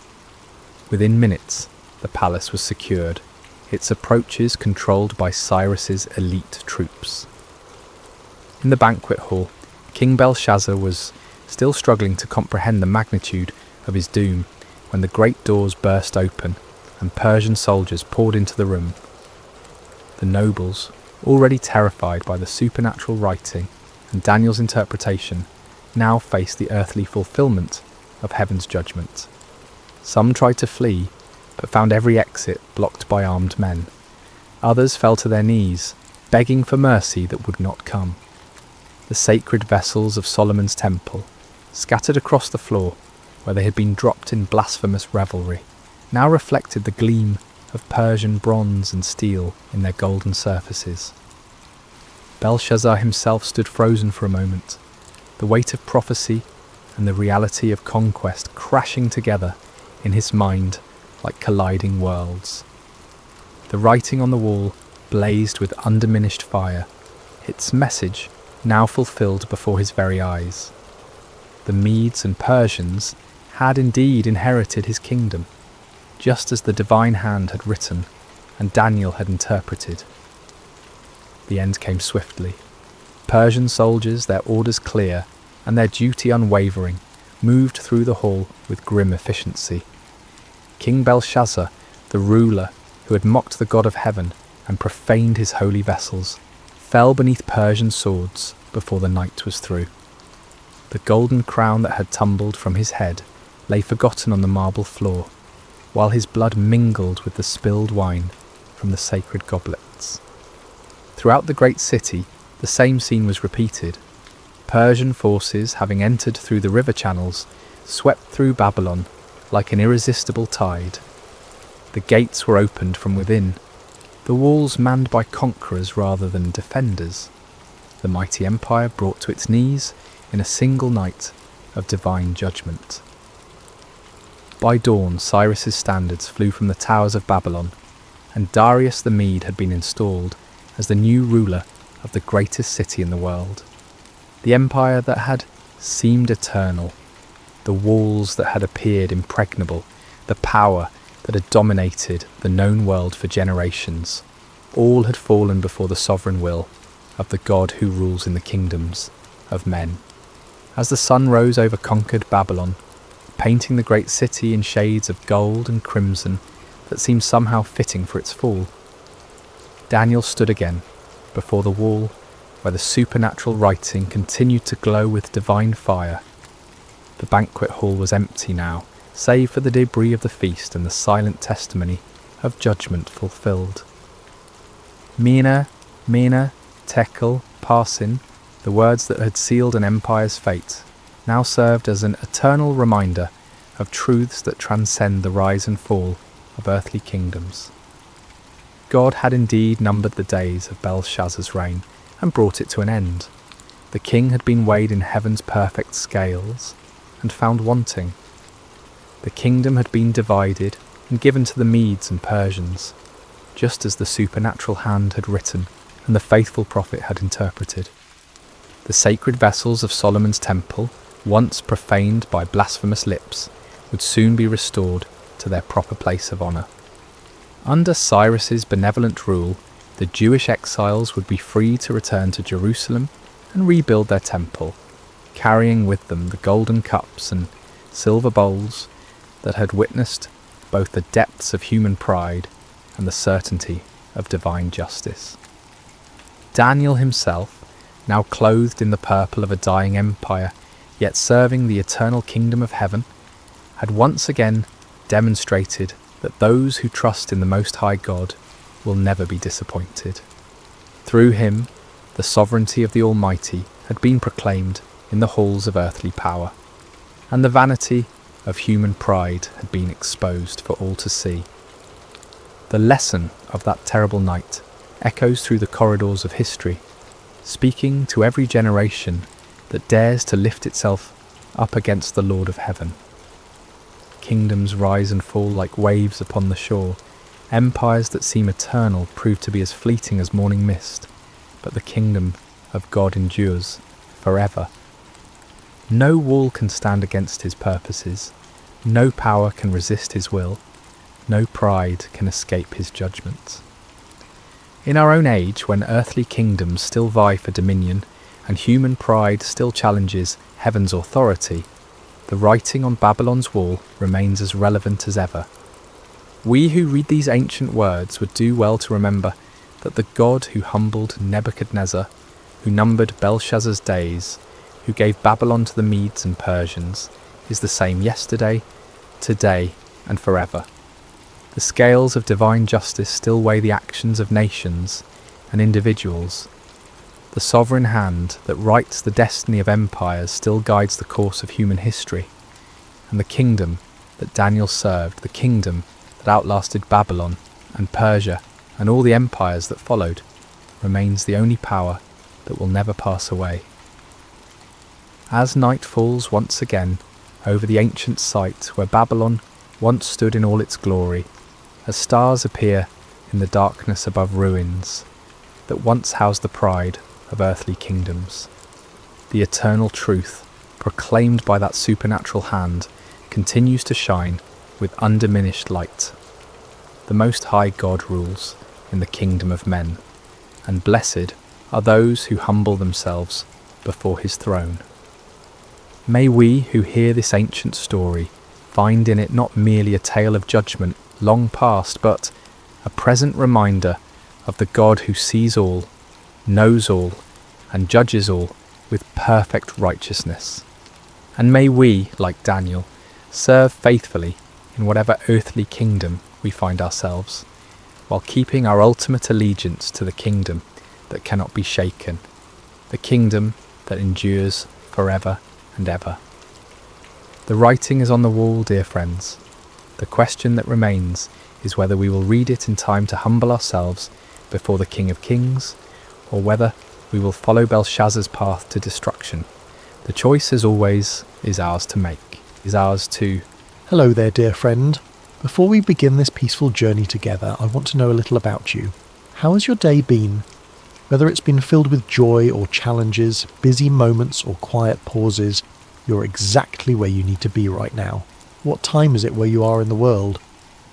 Within minutes, the palace was secured, its approaches controlled by Cyrus's elite troops. In the banquet hall, King Belshazzar was still struggling to comprehend the magnitude of his doom when the great doors burst open and Persian soldiers poured into the room. The nobles, already terrified by the supernatural writing and Daniel's interpretation, now faced the earthly fulfillment of heaven's judgment. Some tried to flee, but found every exit blocked by armed men. Others fell to their knees, begging for mercy that would not come. The sacred vessels of Solomon's temple, scattered across the floor where they had been dropped in blasphemous revelry, now reflected the gleam of Persian bronze and steel in their golden surfaces. Belshazzar himself stood frozen for a moment, the weight of prophecy and the reality of conquest crashing together in his mind like colliding worlds. The writing on the wall blazed with undiminished fire, its message now fulfilled before his very eyes. The Medes and Persians had indeed inherited his kingdom, just as the divine hand had written and Daniel had interpreted. The end came swiftly. Persian soldiers, their orders clear and their duty unwavering, moved through the hall with grim efficiency. King Belshazzar, the ruler who had mocked the God of heaven and profaned his holy vessels, fell beneath Persian swords before the night was through. The golden crown that had tumbled from his head lay forgotten on the marble floor, while his blood mingled with the spilled wine from the sacred goblets. Throughout the great city, the same scene was repeated. Persian forces, having entered through the river channels, swept through Babylon like an irresistible tide. The gates were opened from within, the walls manned by conquerors rather than defenders, the mighty empire brought to its knees in a single night of divine judgment. By dawn, Cyrus's standards flew from the towers of Babylon, and Darius the Mede had been installed as the new ruler of the greatest city in the world. The empire that had seemed eternal, the walls that had appeared impregnable, the power that had dominated the known world for generations, all had fallen before the sovereign will of the God who rules in the kingdoms of men. As the sun rose over conquered Babylon, painting the great city in shades of gold and crimson that seemed somehow fitting for its fall, Daniel stood again before the wall where the supernatural writing continued to glow with divine fire. The banquet hall was empty now, save for the debris of the feast and the silent testimony of judgment fulfilled. Mene, Mene, Tekel, Parsin, the words that had sealed an empire's fate, now served as an eternal reminder of truths that transcend the rise and fall of earthly kingdoms. God had indeed numbered the days of Belshazzar's reign and brought it to an end. The king had been weighed in heaven's perfect scales and found wanting. The kingdom had been divided and given to the Medes and Persians, just as the supernatural hand had written and the faithful prophet had interpreted. The sacred vessels of Solomon's temple, once profaned by blasphemous lips, would soon be restored to their proper place of honour. Under Cyrus's benevolent rule, the Jewish exiles would be free to return to Jerusalem and rebuild their temple, carrying with them the golden cups and silver bowls that had witnessed both the depths of human pride and the certainty of divine justice. Daniel himself, now clothed in the purple of a dying empire, yet serving the eternal kingdom of heaven, had once again demonstrated that those who trust in the Most High God will never be disappointed. Through him, the sovereignty of the Almighty had been proclaimed in the halls of earthly power, and the vanity of human pride had been exposed for all to see. The lesson of that terrible night echoes through the corridors of history, speaking to every generation that dares to lift itself up against the Lord of heaven. Kingdoms rise and fall like waves upon the shore. Empires that seem eternal prove to be as fleeting as morning mist, but the kingdom of God endures forever. No wall can stand against his purposes, no power can resist his will, no pride can escape his judgments. In our own age, when earthly kingdoms still vie for dominion and human pride still challenges heaven's authority, the writing on Babylon's wall remains as relevant as ever. We who read these ancient words would do well to remember that the God who humbled Nebuchadnezzar, who numbered Belshazzar's days, who gave Babylon to the Medes and Persians, is the same yesterday, today, and forever. The scales of divine justice still weigh the actions of nations and individuals. The sovereign hand that writes the destiny of empires still guides the course of human history, and the kingdom that Daniel served, the kingdom that outlasted Babylon and Persia and all the empires that followed, remains the only power that will never pass away. As night falls once again over the ancient site where Babylon once stood in all its glory, as stars appear in the darkness above ruins that once housed the pride of earthly kingdoms, the eternal truth proclaimed by that supernatural hand continues to shine with undiminished light. The Most High God rules in the kingdom of men, and blessed are those who humble themselves before his throne. May we who hear this ancient story find in it not merely a tale of judgment long past, but a present reminder of the God who sees all, knows all, and judges all with perfect righteousness. And may we, like Daniel, serve faithfully in whatever earthly kingdom we find ourselves, while keeping our ultimate allegiance to the kingdom that cannot be shaken, the kingdom that endures forever and ever. The writing is on the wall, dear friends. The question that remains is whether we will read it in time to humble ourselves before the King of Kings, or whether we will follow Belshazzar's path to destruction. The choice, as always, is ours to make, is ours to... Hello there, dear friend. Before we begin this peaceful journey together, I want to know a little about you. How has your day been? Whether it's been filled with joy or challenges, busy moments or quiet pauses, you're exactly where you need to be right now. What time is it where you are in the world?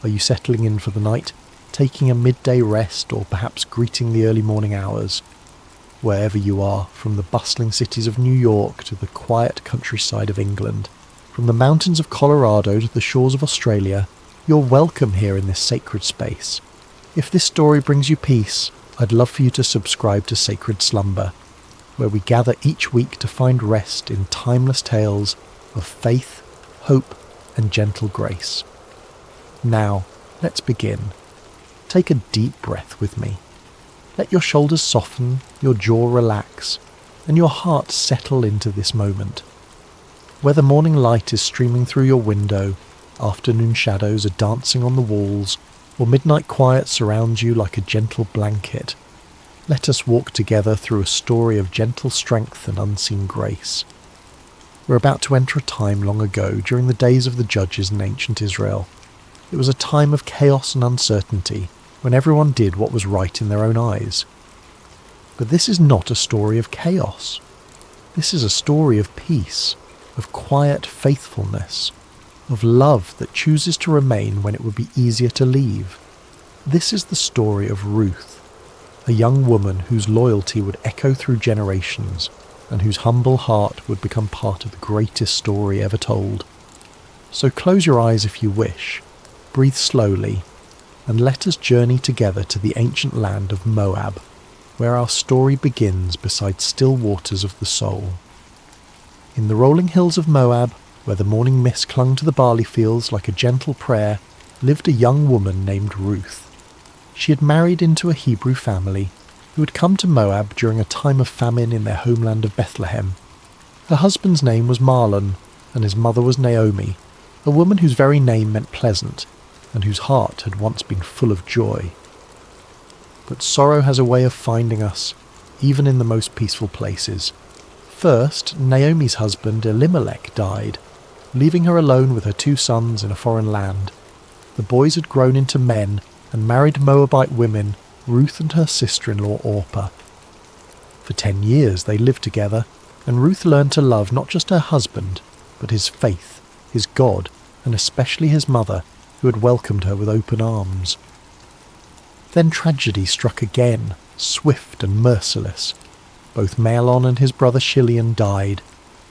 Are you settling in for the night, taking a midday rest, or perhaps greeting the early morning hours? Wherever you are, from the bustling cities of New York to the quiet countryside of England, from the mountains of Colorado to the shores of Australia, you're welcome here in this sacred space. If this story brings you peace, I'd love for you to subscribe to Sacred Slumber, where we gather each week to find rest in timeless tales of faith, hope, and gentle grace. Now, let's begin. Take a deep breath with me. Let your shoulders soften, your jaw relax, and your heart settle into this moment. Whether morning light is streaming through your window, afternoon shadows are dancing on the walls, or midnight quiet surrounds you like a gentle blanket, let us walk together through a story of gentle strength and unseen grace. We're about to enter a time long ago, during the days of the judges in ancient Israel. It was a time of chaos and uncertainty, when everyone did what was right in their own eyes. But this is not a story of chaos. This is a story of peace, of quiet faithfulness, of love that chooses to remain when it would be easier to leave. This is the story of Ruth, a young woman whose loyalty would echo through generations and whose humble heart would become part of the greatest story ever told. So close your eyes if you wish, breathe slowly, and let us journey together to the ancient land of Moab, where our story begins beside still waters of the soul. In the rolling hills of Moab, where the morning mist clung to the barley fields like a gentle prayer, lived a young woman named Ruth. She had married into a Hebrew family who had come to Moab during a time of famine in their homeland of Bethlehem. Her husband's name was Mahlon, and his mother was Naomi, a woman whose very name meant pleasant, and whose heart had once been full of joy. But sorrow has a way of finding us, even in the most peaceful places. First, Naomi's husband Elimelech died, leaving her alone with her 2 sons in a foreign land. The boys had grown into men and married Moabite women, Ruth and her sister-in-law Orpah. For 10 years they lived together, and Ruth learned to love not just her husband, but his faith, his God, and especially his mother, who had welcomed her with open arms. Then tragedy struck again, swift and merciless. Both Mahlon and his brother Chilion died,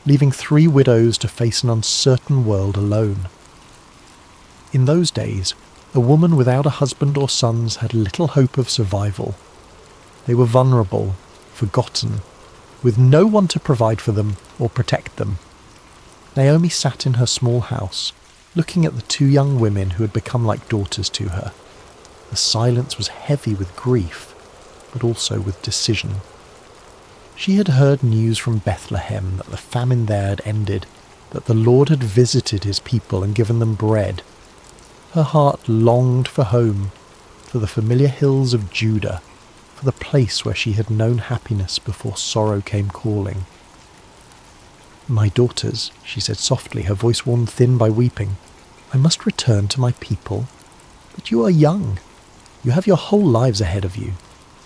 leaving 3 widows to face an uncertain world alone. In those days, a woman without a husband or sons had little hope of survival. They were vulnerable, forgotten, with no one to provide for them or protect them. Naomi sat in her small house, looking at the 2 young women who had become like daughters to her. The silence was heavy with grief, but also with decision. She had heard news from Bethlehem that the famine there had ended, that the Lord had visited his people and given them bread. Her heart longed for home, for the familiar hills of Judah, for the place where she had known happiness before sorrow came calling. "My daughters," she said softly, her voice worn thin by weeping, "I must return to my people. But you are young. You have your whole lives ahead of you.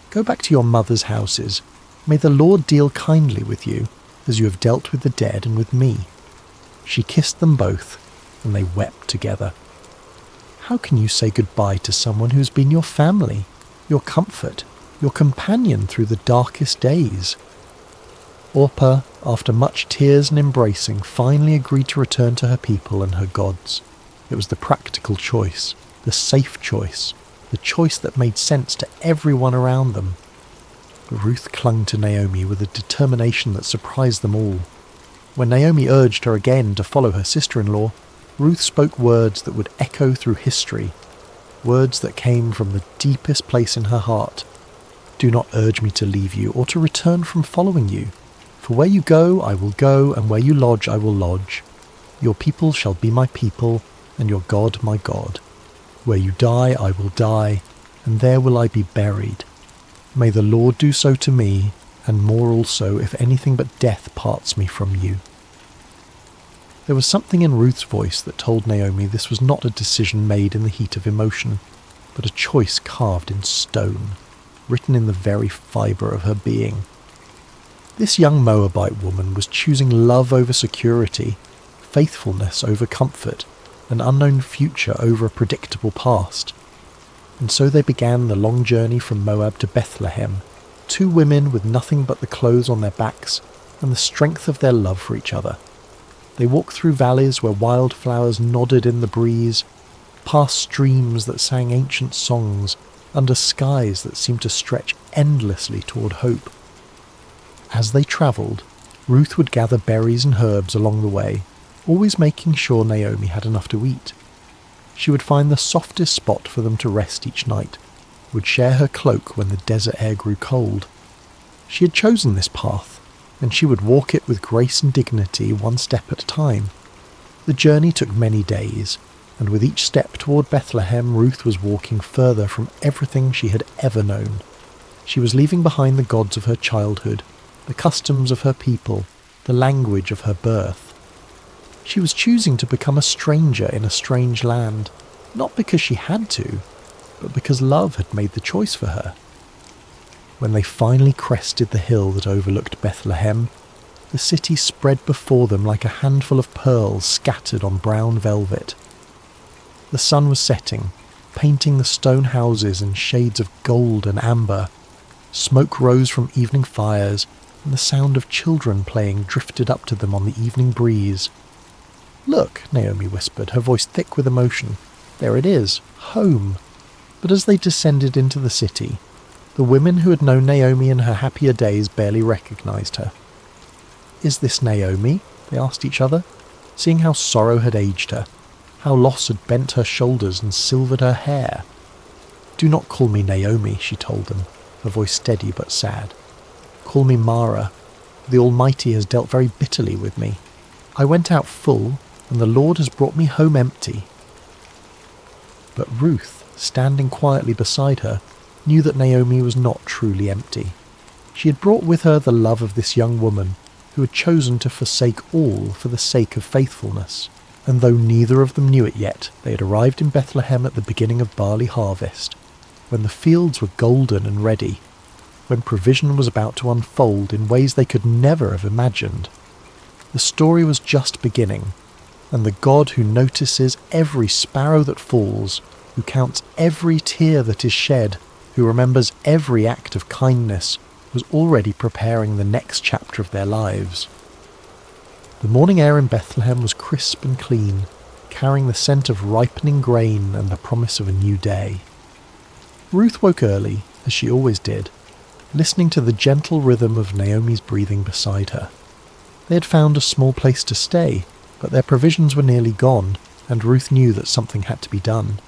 Go back to your mothers' houses. May the Lord deal kindly with you, as you have dealt with the dead and with me." She kissed them both, and they wept together. How can you say goodbye to someone who's been your family, your comfort, your companion through the darkest days? Orpah, after much tears and embracing, finally agreed to return to her people and her gods. It was the practical choice, the safe choice, the choice that made sense to everyone around them. But Ruth clung to Naomi with a determination that surprised them all. When Naomi urged her again to follow her sister-in-law, Ruth spoke words that would echo through history, words that came from the deepest place in her heart. "Do not urge me to leave you or to return from following you. For where you go, I will go, and where you lodge, I will lodge. Your people shall be my people, and your God my God. Where you die, I will die, and there will I be buried. May the Lord do so to me, and more also, if anything but death parts me from you." There was something in Ruth's voice that told Naomi this was not a decision made in the heat of emotion, but a choice carved in stone, written in the very fibre of her being. This young Moabite woman was choosing love over security, faithfulness over comfort, an unknown future over a predictable past. And so they began the long journey from Moab to Bethlehem, 2 women with nothing but the clothes on their backs and the strength of their love for each other. They walked through valleys where wildflowers nodded in the breeze, past streams that sang ancient songs, under skies that seemed to stretch endlessly toward hope. As they travelled, Ruth would gather berries and herbs along the way, always making sure Naomi had enough to eat. She would find the softest spot for them to rest each night, would share her cloak when the desert air grew cold. She had chosen this path, and she would walk it with grace and dignity, one step at a time. The journey took many days, and with each step toward Bethlehem, Ruth was walking further from everything she had ever known. She was leaving behind the gods of her childhood, the customs of her people, the language of her birth. She was choosing to become a stranger in a strange land, not because she had to, but because love had made the choice for her. When they finally crested the hill that overlooked Bethlehem, the city spread before them like a handful of pearls scattered on brown velvet. The sun was setting, painting the stone houses in shades of gold and amber. Smoke rose from evening fires, and the sound of children playing drifted up to them on the evening breeze. "Look," Naomi whispered, her voice thick with emotion. "There it is, home." But as they descended into the city, the women who had known Naomi in her happier days barely recognized her. "Is this Naomi?" they asked each other, seeing how sorrow had aged her, how loss had bent her shoulders and silvered her hair. "Do not call me Naomi," she told them, her voice steady but sad. "Call me Mara. The Almighty has dealt very bitterly with me. I went out full, and the Lord has brought me home empty." But Ruth, standing quietly beside her, knew that Naomi was not truly empty. She had brought with her the love of this young woman, who had chosen to forsake all for the sake of faithfulness. And though neither of them knew it yet, they had arrived in Bethlehem at the beginning of barley harvest, when the fields were golden and ready, when provision was about to unfold in ways they could never have imagined. The story was just beginning, and the God who notices every sparrow that falls, who counts every tear that is shed, who remembers every act of kindness, was already preparing the next chapter of their lives. The morning air in Bethlehem was crisp and clean, carrying the scent of ripening grain and the promise of a new day. Ruth woke early, as she always did, listening to the gentle rhythm of Naomi's breathing beside her. They had found a small place to stay, but their provisions were nearly gone, and Ruth knew that something had to be done.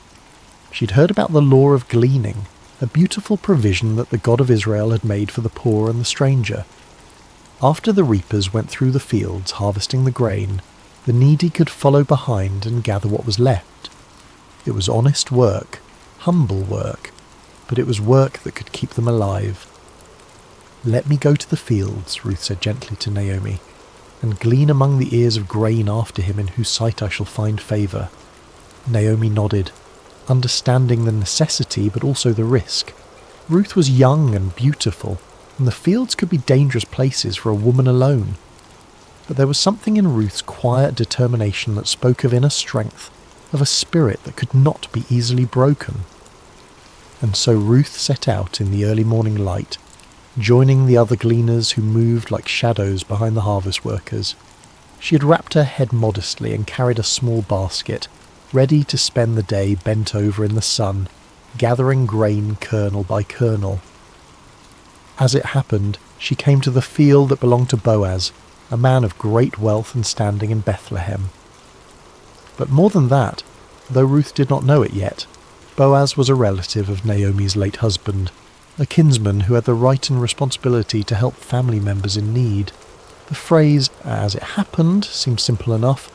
She'd heard about the law of gleaning, a beautiful provision that the God of Israel had made for the poor and the stranger. After the reapers went through the fields harvesting the grain, the needy could follow behind and gather what was left. It was honest work, humble work, but it was work that could keep them alive. "Let me go to the fields," Ruth said gently to Naomi, "and glean among the ears of grain after him in whose sight I shall find favour." Naomi nodded, understanding the necessity but also the risk. Ruth was young and beautiful, and the fields could be dangerous places for a woman alone. But there was something in Ruth's quiet determination that spoke of inner strength, of a spirit that could not be easily broken. And so Ruth set out in the early morning light, joining the other gleaners who moved like shadows behind the harvest workers. She had wrapped her head modestly and carried a small basket, ready to spend the day bent over in the sun, gathering grain kernel by kernel. As it happened, she came to the field that belonged to Boaz, a man of great wealth and standing in Bethlehem. But more than that, though Ruth did not know it yet, Boaz was a relative of Naomi's late husband, a kinsman who had the right and responsibility to help family members in need. The phrase, "as it happened," seems simple enough,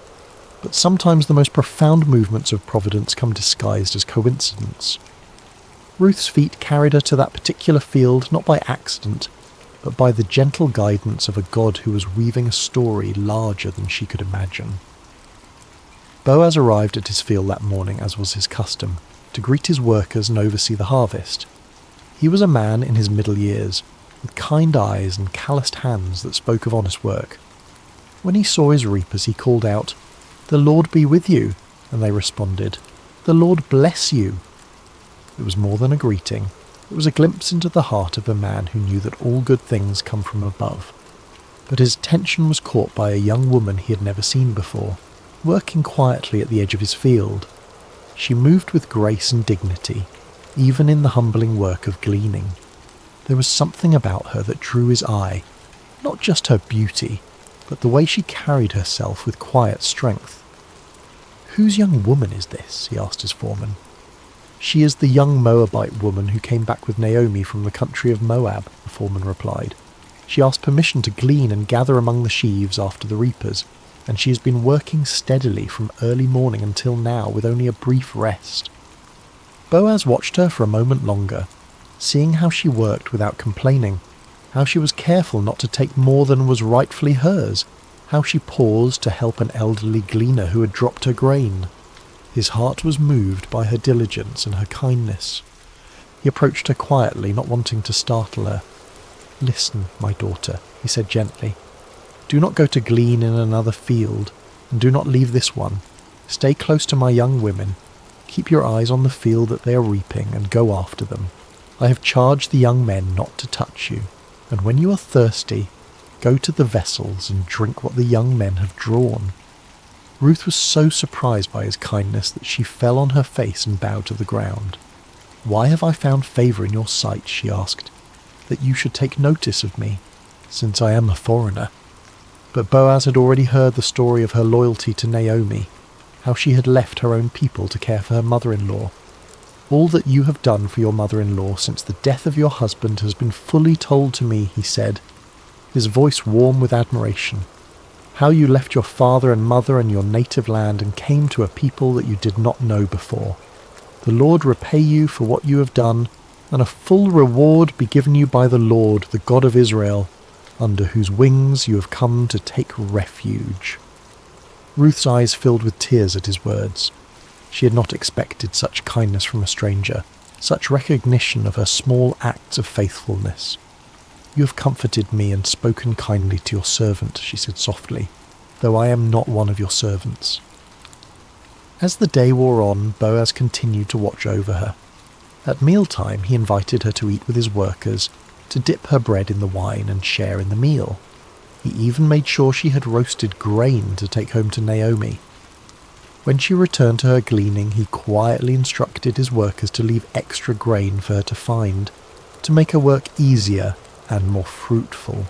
but sometimes the most profound movements of providence come disguised as coincidence. Ruth's feet carried her to that particular field not by accident, but by the gentle guidance of a God who was weaving a story larger than she could imagine. Boaz arrived at his field that morning, as was his custom, to greet his workers and oversee the harvest. He was a man in his middle years, with kind eyes and calloused hands that spoke of honest work. When he saw his reapers, he called out, "The Lord be with you," and they responded, "The Lord bless you." It was more than a greeting. It was a glimpse into the heart of a man who knew that all good things come from above. But his attention was caught by a young woman he had never seen before, working quietly at the edge of his field. She moved with grace and dignity, even in the humbling work of gleaning. There was something about her that drew his eye, not just her beauty, but the way she carried herself with quiet strength. "Whose young woman is this?" he asked his foreman. "She is the young Moabite woman who came back with Naomi from the country of Moab," the foreman replied. "She asked permission to glean and gather among the sheaves after the reapers. and she has been working steadily from early morning until now with only a brief rest. Boaz watched her for a moment longer, seeing how she worked without complaining, how she was careful not to take more than was rightfully hers, how she paused to help an elderly gleaner who had dropped her grain. His heart was moved by her diligence and her kindness. He approached her quietly, not wanting to startle her. "Listen, my daughter," he said gently. "Do not go to glean in another field, and do not leave this one. Stay close to my young women. Keep your eyes on the field that they are reaping, and go after them. I have charged the young men not to touch you, and when you are thirsty, go to the vessels and drink what the young men have drawn." Ruth was so surprised by his kindness that she fell on her face and bowed to the ground. "Why have I found favour in your sight," she asked, "that you should take notice of me, since I am a foreigner?" But Boaz had already heard the story of her loyalty to Naomi, how she had left her own people to care for her mother-in-law. "All that you have done for your mother-in-law since the death of your husband has been fully told to me," he said, his voice warm with admiration. "How you left your father and mother and your native land and came to a people that you did not know before. The Lord repay you for what you have done, and a full reward be given you by the Lord, the God of Israel, under whose wings you have come to take refuge." Ruth's eyes filled with tears at his words. She had not expected such kindness from a stranger, such recognition of her small acts of faithfulness. "You have comforted me and spoken kindly to your servant," she said softly, "though I am not one of your servants." As the day wore on, Boaz continued to watch over her. At mealtime he invited her to eat with his workers, to dip her bread in the wine and share in the meal. He even made sure she had roasted grain to take home to Naomi. When she returned to her gleaning, he quietly instructed his workers to leave extra grain for her to find, to make her work easier and more fruitful.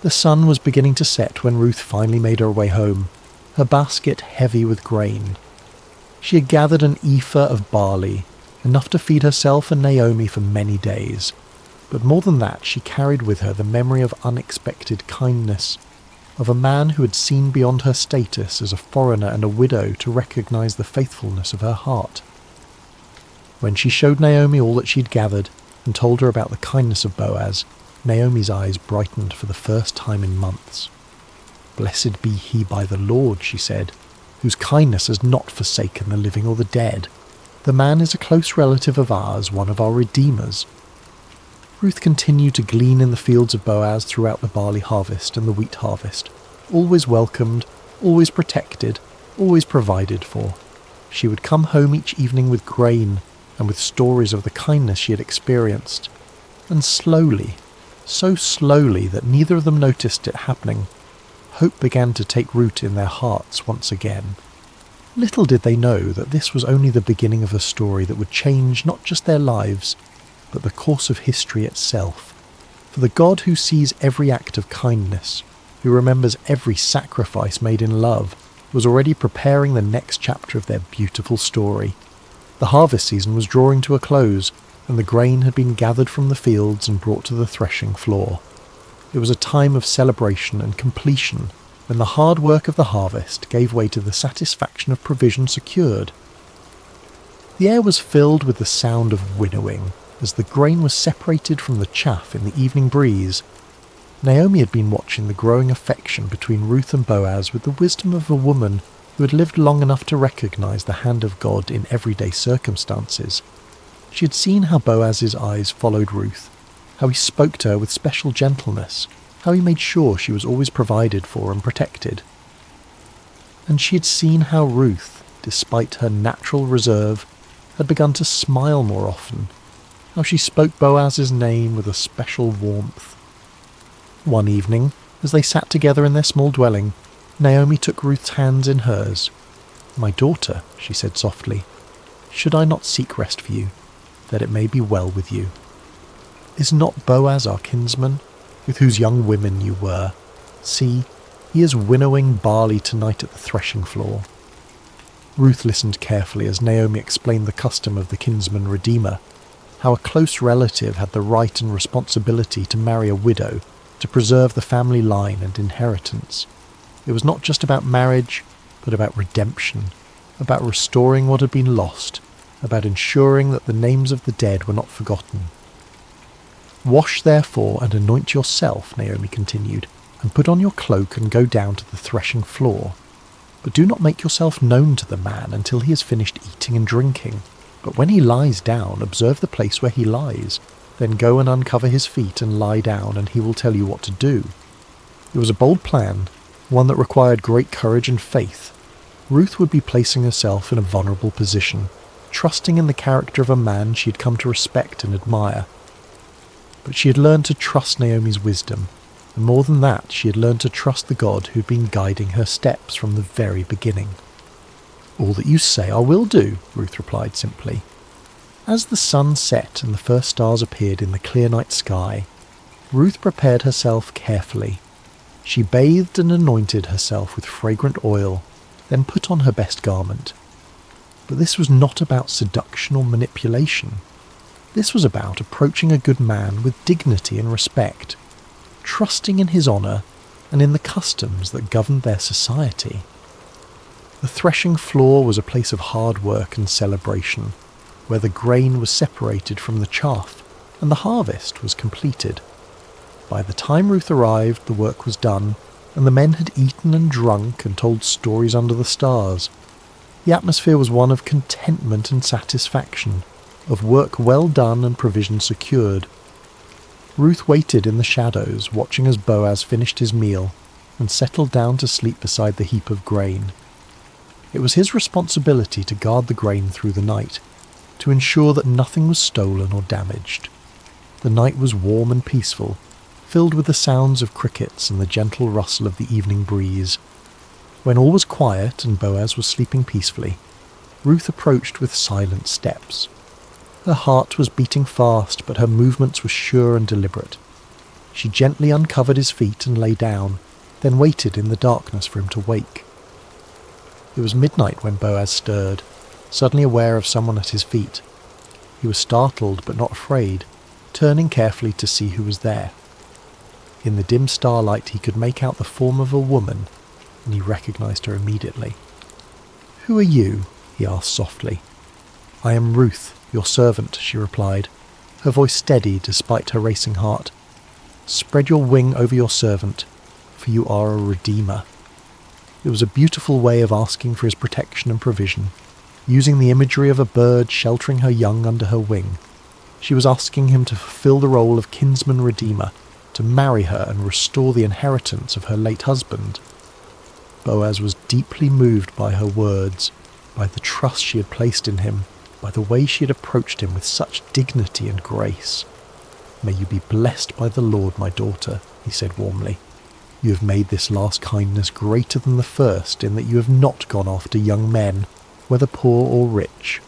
The sun was beginning to set when Ruth finally made her way home, her basket heavy with grain. She had gathered an ephah of barley, enough to feed herself and Naomi for many days. But more than that, she carried with her the memory of unexpected kindness, of a man who had seen beyond her status as a foreigner and a widow to recognize the faithfulness of her heart. When she showed Naomi all that she'd gathered and told her about the kindness of Boaz, Naomi's eyes brightened for the first time in months. "Blessed be he by the Lord," she said, "whose kindness has not forsaken the living or the dead. The man is a close relative of ours, one of our redeemers." Ruth continued to glean in the fields of Boaz throughout the barley harvest and the wheat harvest, always welcomed, always protected, always provided for. She would come home each evening with grain and with stories of the kindness she had experienced. And slowly, so slowly that neither of them noticed it happening, hope began to take root in their hearts once again. Little did they know that this was only the beginning of a story that would change not just their lives, but the course of history itself. For the God who sees every act of kindness, who remembers every sacrifice made in love, was already preparing the next chapter of their beautiful story. The harvest season was drawing to a close, and the grain had been gathered from the fields and brought to the threshing floor. It was a time of celebration and completion, when the hard work of the harvest gave way to the satisfaction of provision secured. The air was filled with the sound of winnowing, as the grain was separated from the chaff in the evening breeze. Naomi had been watching the growing affection between Ruth and Boaz with the wisdom of a woman who had lived long enough to recognize the hand of God in everyday circumstances. She had seen how Boaz's eyes followed Ruth, how he spoke to her with special gentleness, how he made sure she was always provided for and protected. And she had seen how Ruth, despite her natural reserve, had begun to smile more often, how she spoke Boaz's name with a special warmth. One evening, as they sat together in their small dwelling, Naomi took Ruth's hands in hers. "My daughter," she said softly, "should I not seek rest for you, that it may be well with you? Is not Boaz our kinsman, with whose young women you were? See, he is winnowing barley tonight at the threshing floor." Ruth listened carefully as Naomi explained the custom of the kinsman redeemer, how a close relative had the right and responsibility to marry a widow to preserve the family line and inheritance. It was not just about marriage, but about redemption, about restoring what had been lost, about ensuring that the names of the dead were not forgotten. "Wash therefore and anoint yourself," Naomi continued, "and put on your cloak and go down to the threshing floor. But do not make yourself known to the man until he has finished eating and drinking. But when he lies down, observe the place where he lies. Then go and uncover his feet and lie down, and he will tell you what to do." It was a bold plan, one that required great courage and faith. Ruth would be placing herself in a vulnerable position, trusting in the character of a man she had come to respect and admire. But she had learned to trust Naomi's wisdom, and more than that, she had learned to trust the God who had been guiding her steps from the very beginning. "All that you say I will do," Ruth replied simply. As the sun set and the first stars appeared in the clear night sky, Ruth prepared herself carefully. She bathed and anointed herself with fragrant oil, then put on her best garment. But this was not about seduction or manipulation. This was about approaching a good man with dignity and respect, trusting in his honour and in the customs that governed their society. The threshing floor was a place of hard work and celebration, where the grain was separated from the chaff and the harvest was completed. By the time Ruth arrived, the work was done, and the men had eaten and drunk and told stories under the stars. The atmosphere was one of contentment and satisfaction, of work well done and provision secured. Ruth waited in the shadows, watching as Boaz finished his meal and settled down to sleep beside the heap of grain. It was his responsibility to guard the grain through the night, to ensure that nothing was stolen or damaged. The night was warm and peaceful, filled with the sounds of crickets and the gentle rustle of the evening breeze. When all was quiet and Boaz was sleeping peacefully, Ruth approached with silent steps. Her heart was beating fast, but her movements were sure and deliberate. She gently uncovered his feet and lay down, then waited in the darkness for him to wake. It was midnight when Boaz stirred, suddenly aware of someone at his feet. He was startled but not afraid, turning carefully to see who was there. In the dim starlight he could make out the form of a woman, and he recognized her immediately. "Who are you?" he asked softly. "I am Ruth, your servant," she replied, her voice steady despite her racing heart. "Spread your wing over your servant, for you are a redeemer." It was a beautiful way of asking for his protection and provision, using the imagery of a bird sheltering her young under her wing. She was asking him to fulfill the role of kinsman redeemer, to marry her and restore the inheritance of her late husband. Boaz was deeply moved by her words, by the trust she had placed in him, by the way she had approached him with such dignity and grace. "May you be blessed by the Lord, my daughter," he said warmly. "You have made this last kindness greater than the first in that you have not gone after young men, whether poor or rich."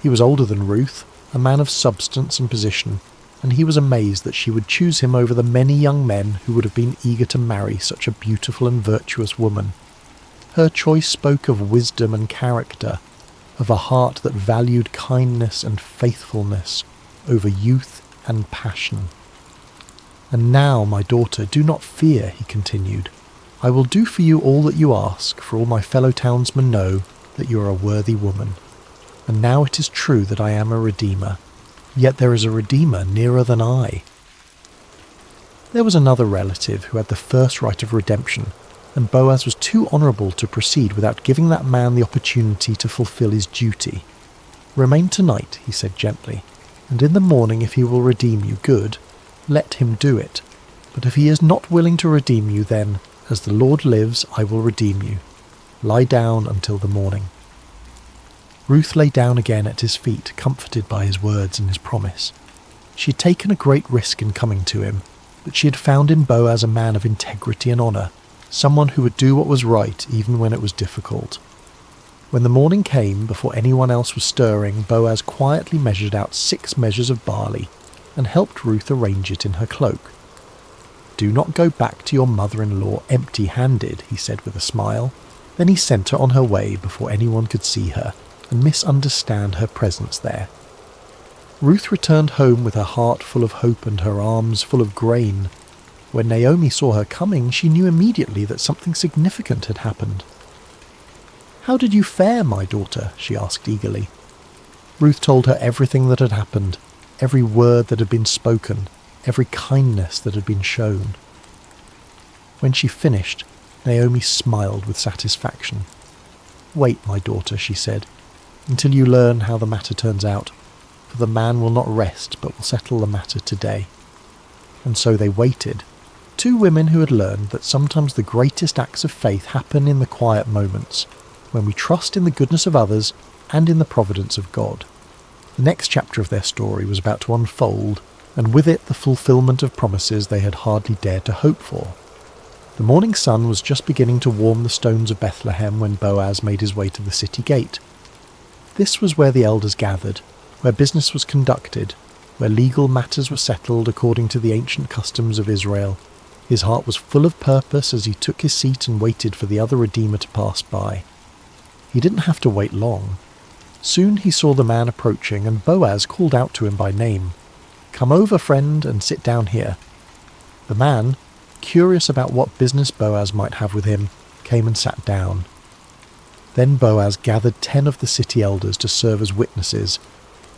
He was older than Ruth, a man of substance and position, and he was amazed that she would choose him over the many young men who would have been eager to marry such a beautiful and virtuous woman. Her choice spoke of wisdom and character, of a heart that valued kindness and faithfulness over youth and passion. "And now, my daughter, do not fear," he continued. "I will do for you all that you ask, for all my fellow townsmen know that you are a worthy woman. And now it is true that I am a redeemer, yet there is a redeemer nearer than I." There was another relative who had the first right of redemption, and Boaz was too honourable to proceed without giving that man the opportunity to fulfil his duty. "Remain tonight," he said gently, "and in the morning if he will redeem you, good, let him do it. But if he is not willing to redeem you, then, as the Lord lives, I will redeem you. Lie down until the morning." Ruth lay down again at his feet, comforted by his words and his promise. She had taken a great risk in coming to him, but she had found in Boaz a man of integrity and honour, someone who would do what was right even when it was difficult. When the morning came, before anyone else was stirring, Boaz quietly measured out 6 measures of barley and helped Ruth arrange it in her cloak. "Do not go back to your mother-in-law empty-handed," he said with a smile. Then he sent her on her way before anyone could see her and misunderstand her presence there. Ruth returned home with her heart full of hope and her arms full of grain. When Naomi saw her coming, she knew immediately that something significant had happened. "How did you fare, my daughter?" she asked eagerly. Ruth told her everything that had happened, every word that had been spoken, every kindness that had been shown. When she finished, Naomi smiled with satisfaction. "Wait, my daughter," she said, "until you learn how the matter turns out, for the man will not rest but will settle the matter today." And so they waited, two women who had learned that sometimes the greatest acts of faith happen in the quiet moments, when we trust in the goodness of others and in the providence of God. The next chapter of their story was about to unfold, and with it the fulfillment of promises they had hardly dared to hope for. The morning sun was just beginning to warm the stones of Bethlehem when Boaz made his way to the city gate. This was where the elders gathered, where business was conducted, where legal matters were settled according to the ancient customs of Israel. His heart was full of purpose as he took his seat and waited for the other Redeemer to pass by. He didn't have to wait long. Soon he saw the man approaching, and Boaz called out to him by name. "Come over, friend, and sit down here." The man, curious about what business Boaz might have with him, came and sat down. Then Boaz gathered 10 of the city elders to serve as witnesses,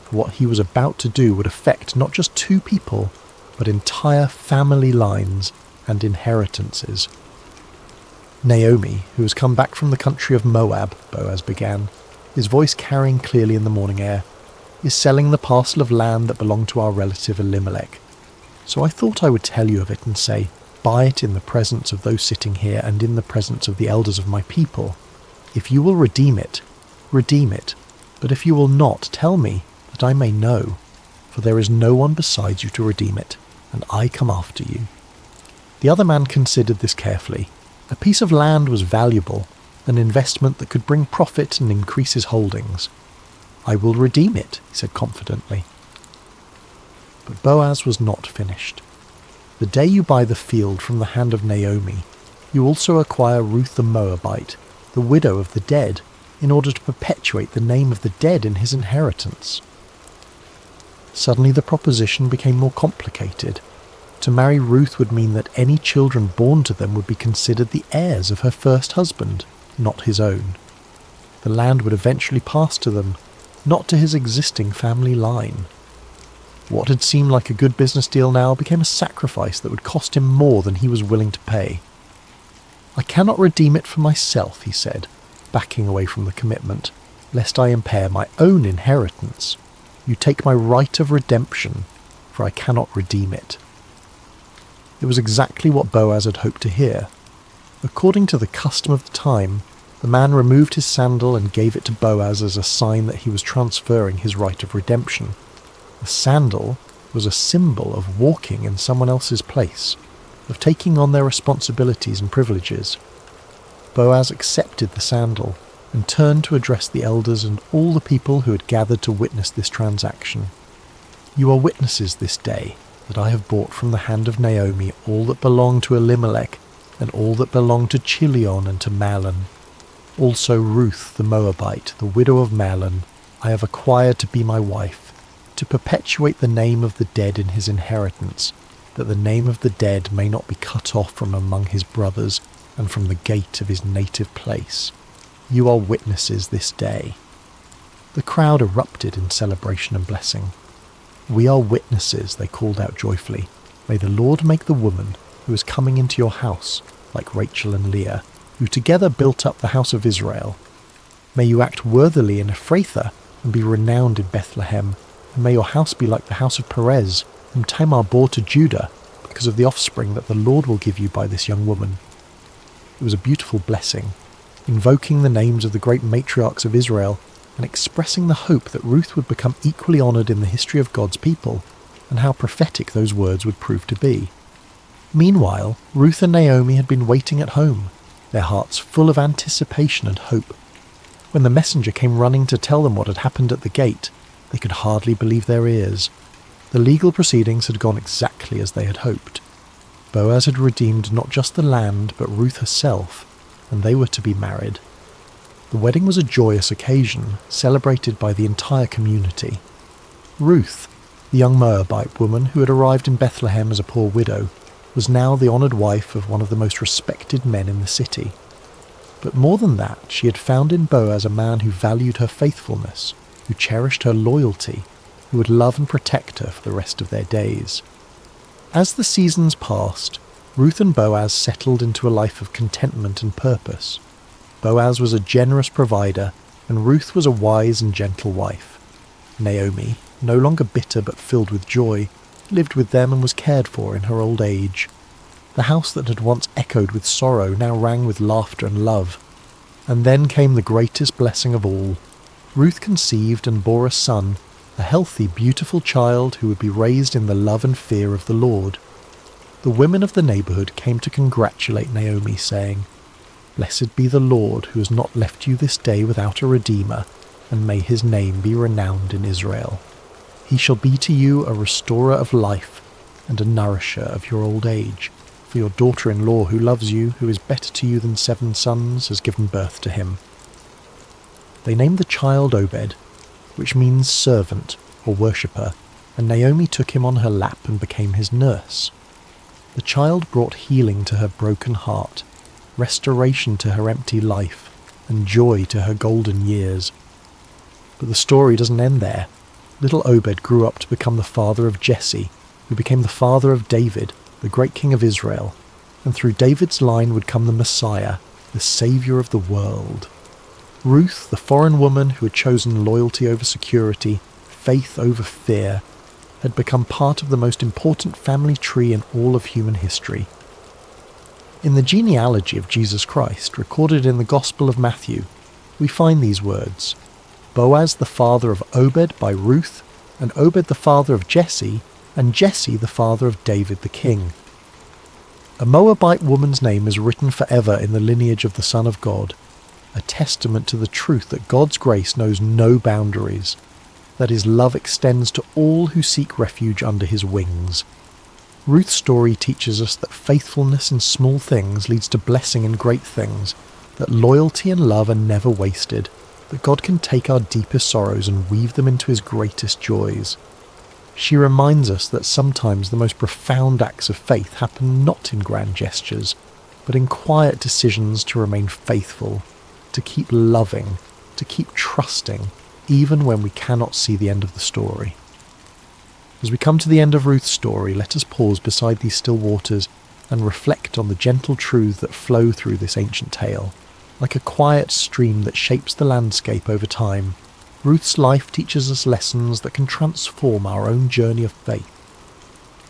for what he was about to do would affect not just 2 people, but entire family lines and inheritances. "Naomi, who has come back from the country of Moab," Boaz began, his voice carrying clearly in the morning air, "is selling the parcel of land that belonged to our relative Elimelech. So I thought I would tell you of it and say, buy it in the presence of those sitting here and in the presence of the elders of my people. If you will redeem it, but if you will not, tell me, that I may know, for there is no one besides you to redeem it, and I come after you." The other man considered this carefully. A piece of land was valuable, an investment that could bring profit and increase his holdings. "I will redeem it," he said confidently. But Boaz was not finished. "The day you buy the field from the hand of Naomi, you also acquire Ruth the Moabite, the widow of the dead, in order to perpetuate the name of the dead in his inheritance." Suddenly the proposition became more complicated. To marry Ruth would mean that any children born to them would be considered the heirs of her first husband, not his own. The land would eventually pass to them, not to his existing family line. What had seemed like a good business deal now became a sacrifice that would cost him more than he was willing to pay. "I cannot redeem it for myself," he said, backing away from the commitment, "lest I impair my own inheritance. You take my right of redemption, for I cannot redeem it." It was exactly what Boaz had hoped to hear. According to the custom of the time, the man removed his sandal and gave it to Boaz as a sign that he was transferring his right of redemption. The sandal was a symbol of walking in someone else's place, of taking on their responsibilities and privileges. Boaz accepted the sandal and turned to address the elders and all the people who had gathered to witness this transaction. "You are witnesses this day that I have bought from the hand of Naomi all that belonged to Elimelech and all that belonged to Chilion and to Mahlon. Also Ruth the Moabite, the widow of Mahlon, I have acquired to be my wife, to perpetuate the name of the dead in his inheritance, that the name of the dead may not be cut off from among his brothers and from the gate of his native place. You are witnesses this day." The crowd erupted in celebration and blessing. "We are witnesses," they called out joyfully. "May the Lord make the woman who is coming into your house like Rachel and Leah, who together built up the house of Israel. May you act worthily in Ephrathah and be renowned in Bethlehem, and may your house be like the house of Perez, whom Tamar bore to Judah, because of the offspring that the Lord will give you by this young woman." It was a beautiful blessing, invoking the names of the great matriarchs of Israel and expressing the hope that Ruth would become equally honoured in the history of God's people, and how prophetic those words would prove to be. Meanwhile, Ruth and Naomi had been waiting at home, their hearts full of anticipation and hope. When the messenger came running to tell them what had happened at the gate, they could hardly believe their ears. The legal proceedings had gone exactly as they had hoped. Boaz had redeemed not just the land, but Ruth herself, and they were to be married. The wedding was a joyous occasion, celebrated by the entire community. Ruth, the young Moabite woman who had arrived in Bethlehem as a poor widow, was now the honoured wife of one of the most respected men in the city. But more than that, she had found in Boaz a man who valued her faithfulness, who cherished her loyalty, who would love and protect her for the rest of their days. As the seasons passed, Ruth and Boaz settled into a life of contentment and purpose. Boaz was a generous provider, and Ruth was a wise and gentle wife. Naomi, no longer bitter but filled with joy, lived with them and was cared for in her old age. The house that had once echoed with sorrow now rang with laughter and love. And then came the greatest blessing of all. Ruth conceived and bore a son, a healthy, beautiful child who would be raised in the love and fear of the Lord. The women of the neighbourhood came to congratulate Naomi, saying, "Blessed be the Lord, who has not left you this day without a redeemer, and may his name be renowned in Israel. He shall be to you a restorer of life, and a nourisher of your old age. For your daughter-in-law who loves you, who is better to you than 7 sons, has given birth to him." They named the child Obed, which means servant or worshipper, and Naomi took him on her lap and became his nurse. The child brought healing to her broken heart, restoration to her empty life, and joy to her golden years. But the story doesn't end there. Little Obed grew up to become the father of Jesse, who became the father of David, the great king of Israel, and through David's line would come the Messiah, the saviour of the world. Ruth, the foreign woman who had chosen loyalty over security, faith over fear, had become part of the most important family tree in all of human history. In the genealogy of Jesus Christ, recorded in the Gospel of Matthew, we find these words: Boaz the father of Obed by Ruth, and Obed the father of Jesse, and Jesse the father of David the king. A Moabite woman's name is written forever in the lineage of the Son of God, a testament to the truth that God's grace knows no boundaries, that his love extends to all who seek refuge under his wings. Ruth's story teaches us that faithfulness in small things leads to blessing in great things, that loyalty and love are never wasted, that God can take our deepest sorrows and weave them into his greatest joys. She reminds us that sometimes the most profound acts of faith happen not in grand gestures, but in quiet decisions to remain faithful, to keep loving, to keep trusting, even when we cannot see the end of the story. As we come to the end of Ruth's story, let us pause beside these still waters and reflect on the gentle truths that flow through this ancient tale. Like a quiet stream that shapes the landscape over time, Ruth's life teaches us lessons that can transform our own journey of faith.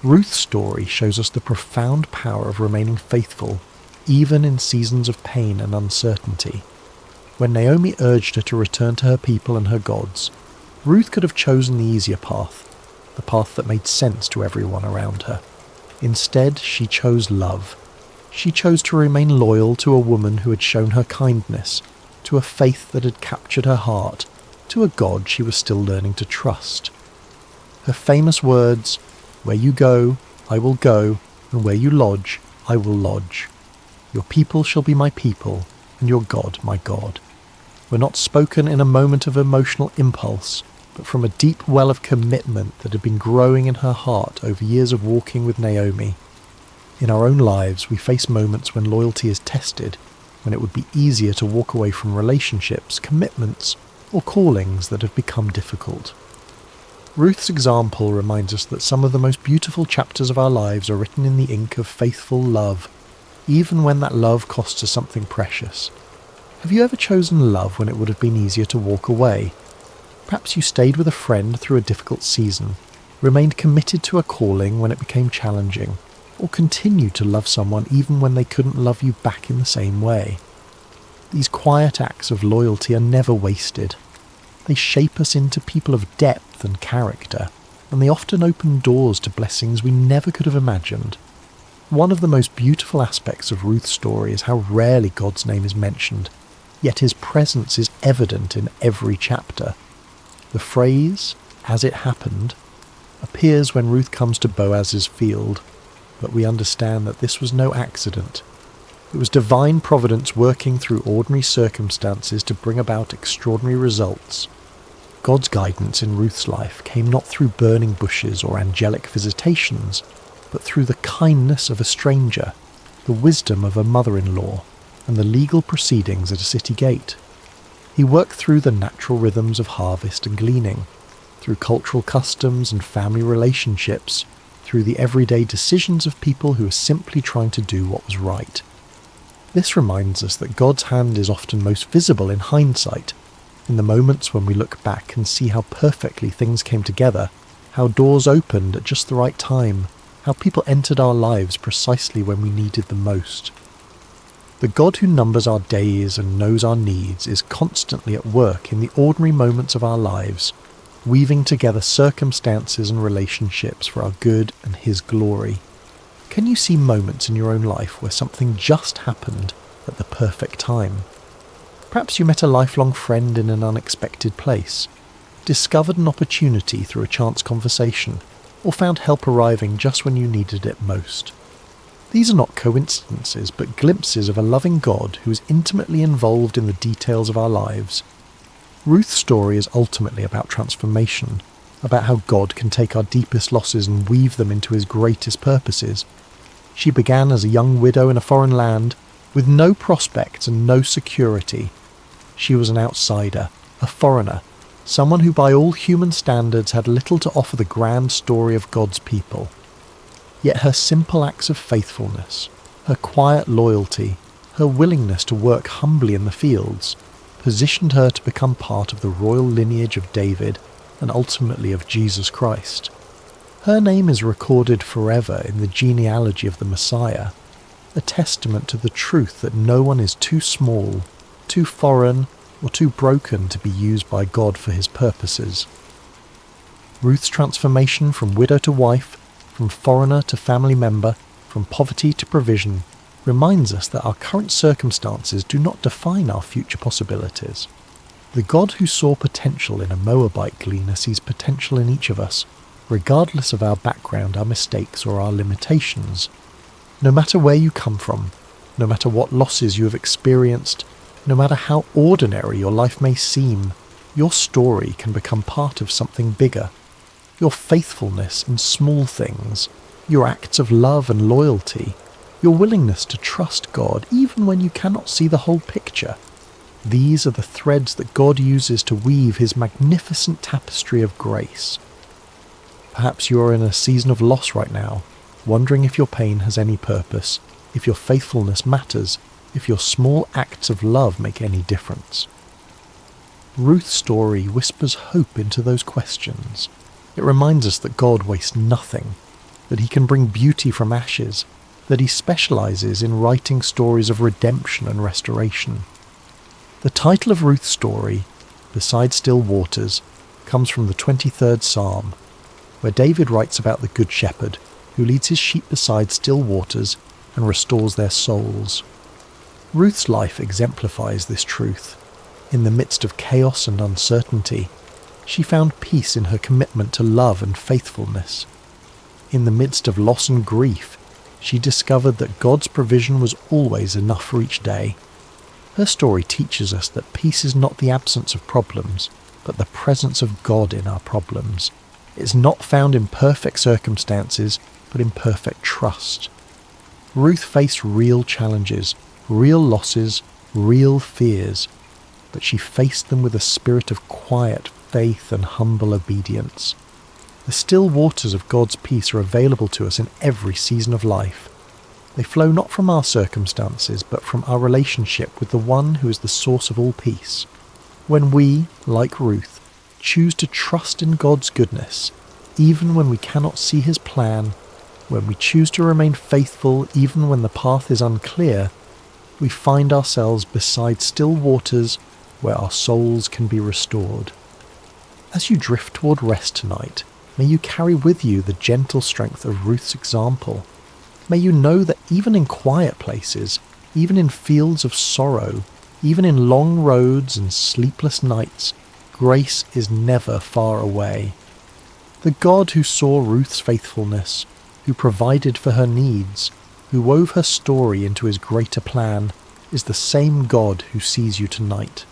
Ruth's story shows us the profound power of remaining faithful, even in seasons of pain and uncertainty. When Naomi urged her to return to her people and her gods, Ruth could have chosen the easier path, the path that made sense to everyone around her. Instead, she chose love. She chose to remain loyal to a woman who had shown her kindness, to a faith that had captured her heart, to a God she was still learning to trust. Her famous words, "Where you go, I will go, and where you lodge, I will lodge. Your people shall be my people, and your God my God," were not spoken in a moment of emotional impulse, but from a deep well of commitment that had been growing in her heart over years of walking with Naomi. In our own lives, we face moments when loyalty is tested, when it would be easier to walk away from relationships, commitments, or callings that have become difficult. Ruth's example reminds us that some of the most beautiful chapters of our lives are written in the ink of faithful love, even when that love costs us something precious. Have you ever chosen love when it would have been easier to walk away? Perhaps you stayed with a friend through a difficult season, remained committed to a calling when it became challenging, or continued to love someone even when they couldn't love you back in the same way. These quiet acts of loyalty are never wasted. They shape us into people of depth and character, and they often open doors to blessings we never could have imagined. One of the most beautiful aspects of Ruth's story is how rarely God's name is mentioned, yet his presence is evident in every chapter. The phrase, "as it happened," appears when Ruth comes to Boaz's field, but we understand that this was no accident. It was divine providence working through ordinary circumstances to bring about extraordinary results. God's guidance in Ruth's life came not through burning bushes or angelic visitations, but through the kindness of a stranger, the wisdom of a mother-in-law, and the legal proceedings at a city gate. He worked through the natural rhythms of harvest and gleaning, through cultural customs and family relationships, through the everyday decisions of people who are simply trying to do what was right. This reminds us that God's hand is often most visible in hindsight, in the moments when we look back and see how perfectly things came together, how doors opened at just the right time, how people entered our lives precisely when we needed them most. The God who numbers our days and knows our needs is constantly at work in the ordinary moments of our lives, weaving together circumstances and relationships for our good and His glory. Can you see moments in your own life where something just happened at the perfect time? Perhaps you met a lifelong friend in an unexpected place, discovered an opportunity through a chance conversation, or found help arriving just when you needed it most. These are not coincidences, but glimpses of a loving God who is intimately involved in the details of our lives. Ruth's story is ultimately about transformation, about how God can take our deepest losses and weave them into His greatest purposes. She began as a young widow in a foreign land, with no prospects and no security. She was an outsider, a foreigner, someone who by all human standards had little to offer the grand story of God's people. Yet her simple acts of faithfulness, her quiet loyalty, her willingness to work humbly in the fields, positioned her to become part of the royal lineage of David and ultimately of Jesus Christ. Her name is recorded forever in the genealogy of the Messiah, a testament to the truth that no one is too small, too foreign, or too broken to be used by God for His purposes. Ruth's transformation from widow to wife, from foreigner to family member, from poverty to provision, reminds us that our current circumstances do not define our future possibilities. The God who saw potential in a Moabite gleaner sees potential in each of us, regardless of our background, our mistakes, or our limitations. No matter where you come from, no matter what losses you have experienced, no matter how ordinary your life may seem, your story can become part of something bigger. Your faithfulness in small things, your acts of love and loyalty, your willingness to trust God even when you cannot see the whole picture. These are the threads that God uses to weave His magnificent tapestry of grace. Perhaps you are in a season of loss right now, wondering if your pain has any purpose, if your faithfulness matters, if your small acts of love make any difference. Ruth's story whispers hope into those questions. It reminds us that God wastes nothing, that He can bring beauty from ashes, that He specializes in writing stories of redemption and restoration. The title of Ruth's story, Beside Still Waters, comes from the 23rd Psalm, where David writes about the Good Shepherd who leads his sheep beside still waters and restores their souls. Ruth's life exemplifies this truth. In the midst of chaos and uncertainty, she found peace in her commitment to love and faithfulness. In the midst of loss and grief, she discovered that God's provision was always enough for each day. Her story teaches us that peace is not the absence of problems, but the presence of God in our problems. It is not found in perfect circumstances, but in perfect trust. Ruth faced real challenges, real losses, real fears, but she faced them with a spirit of quiet faith and humble obedience. The still waters of God's peace are available to us in every season of life. They flow not from our circumstances, but from our relationship with the one who is the source of all peace. When we, like Ruth, choose to trust in God's goodness, even when we cannot see His plan, when we choose to remain faithful even when the path is unclear, we find ourselves beside still waters where our souls can be restored. As you drift toward rest tonight, may you carry with you the gentle strength of Ruth's example. May you know that even in quiet places, even in fields of sorrow, even in long roads and sleepless nights, grace is never far away. The God who saw Ruth's faithfulness, who provided for her needs, who wove her story into His greater plan, is the same God who sees you tonight.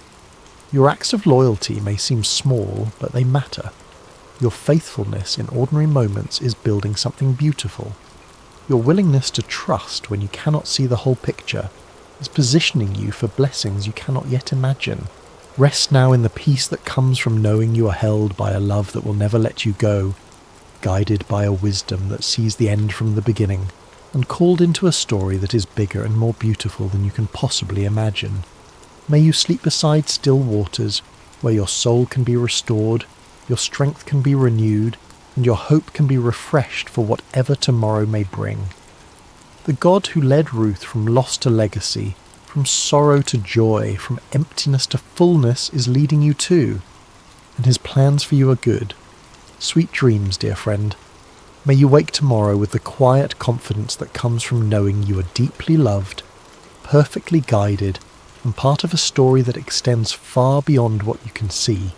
Your acts of loyalty may seem small, but they matter. Your faithfulness in ordinary moments is building something beautiful. Your willingness to trust when you cannot see the whole picture is positioning you for blessings you cannot yet imagine. Rest now in the peace that comes from knowing you are held by a love that will never let you go, guided by a wisdom that sees the end from the beginning, and called into a story that is bigger and more beautiful than you can possibly imagine. May you sleep beside still waters, where your soul can be restored, your strength can be renewed, and your hope can be refreshed for whatever tomorrow may bring. The God who led Ruth from loss to legacy, from sorrow to joy, from emptiness to fullness is leading you too, and his plans for you are good. Sweet dreams, dear friend. May you wake tomorrow with the quiet confidence that comes from knowing you are deeply loved, perfectly guided, and part of a story that extends far beyond what you can see.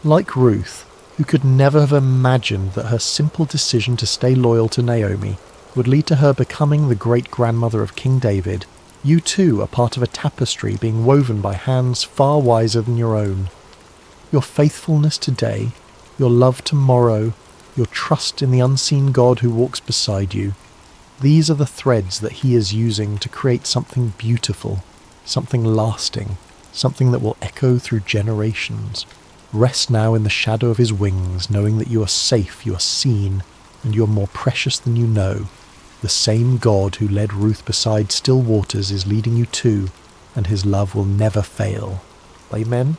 Like Ruth, who could never have imagined that her simple decision to stay loyal to Naomi would lead to her becoming the great-grandmother of King David, you too are part of a tapestry being woven by hands far wiser than your own. Your faithfulness today, your love tomorrow, your trust in the unseen God who walks beside you, these are the threads that he is using to create something beautiful, something lasting, something that will echo through generations. Rest now in the shadow of his wings, knowing that you are safe, you are seen, and you are more precious than you know. The same God who led Ruth beside still waters is leading you too, and his love will never fail. Amen.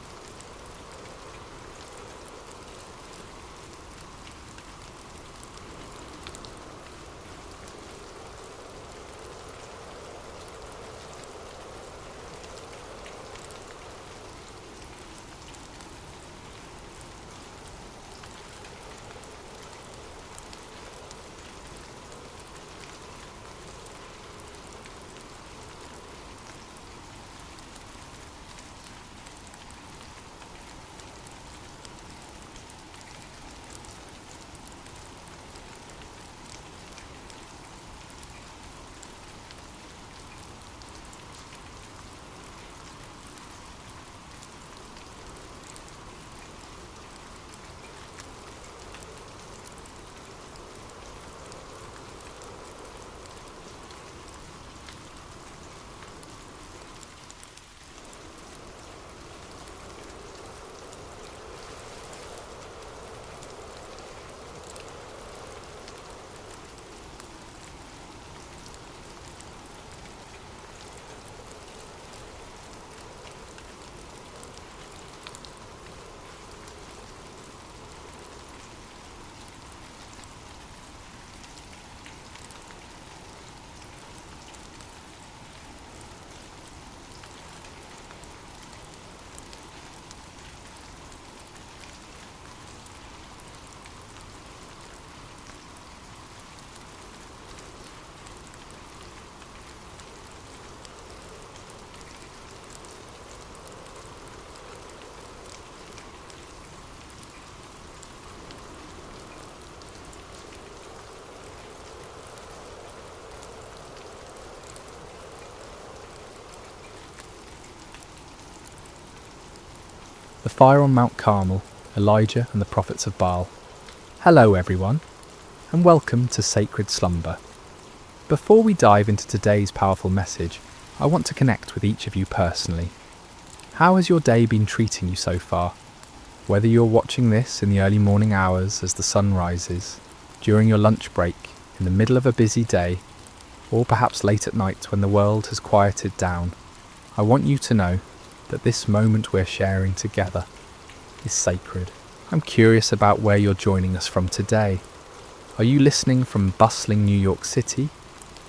The fire on Mount Carmel, Elijah and the prophets of Baal. Hello everyone, and welcome to Sacred Slumber. Before we dive into today's powerful message, I want to connect with each of you personally. How has your day been treating you so far? Whether you're watching this in the early morning hours as the sun rises, during your lunch break, in the middle of a busy day, or perhaps late at night when the world has quieted down, I want you to know that this moment we're sharing together is sacred. I'm curious about where you're joining us from today. Are you listening from bustling New York City,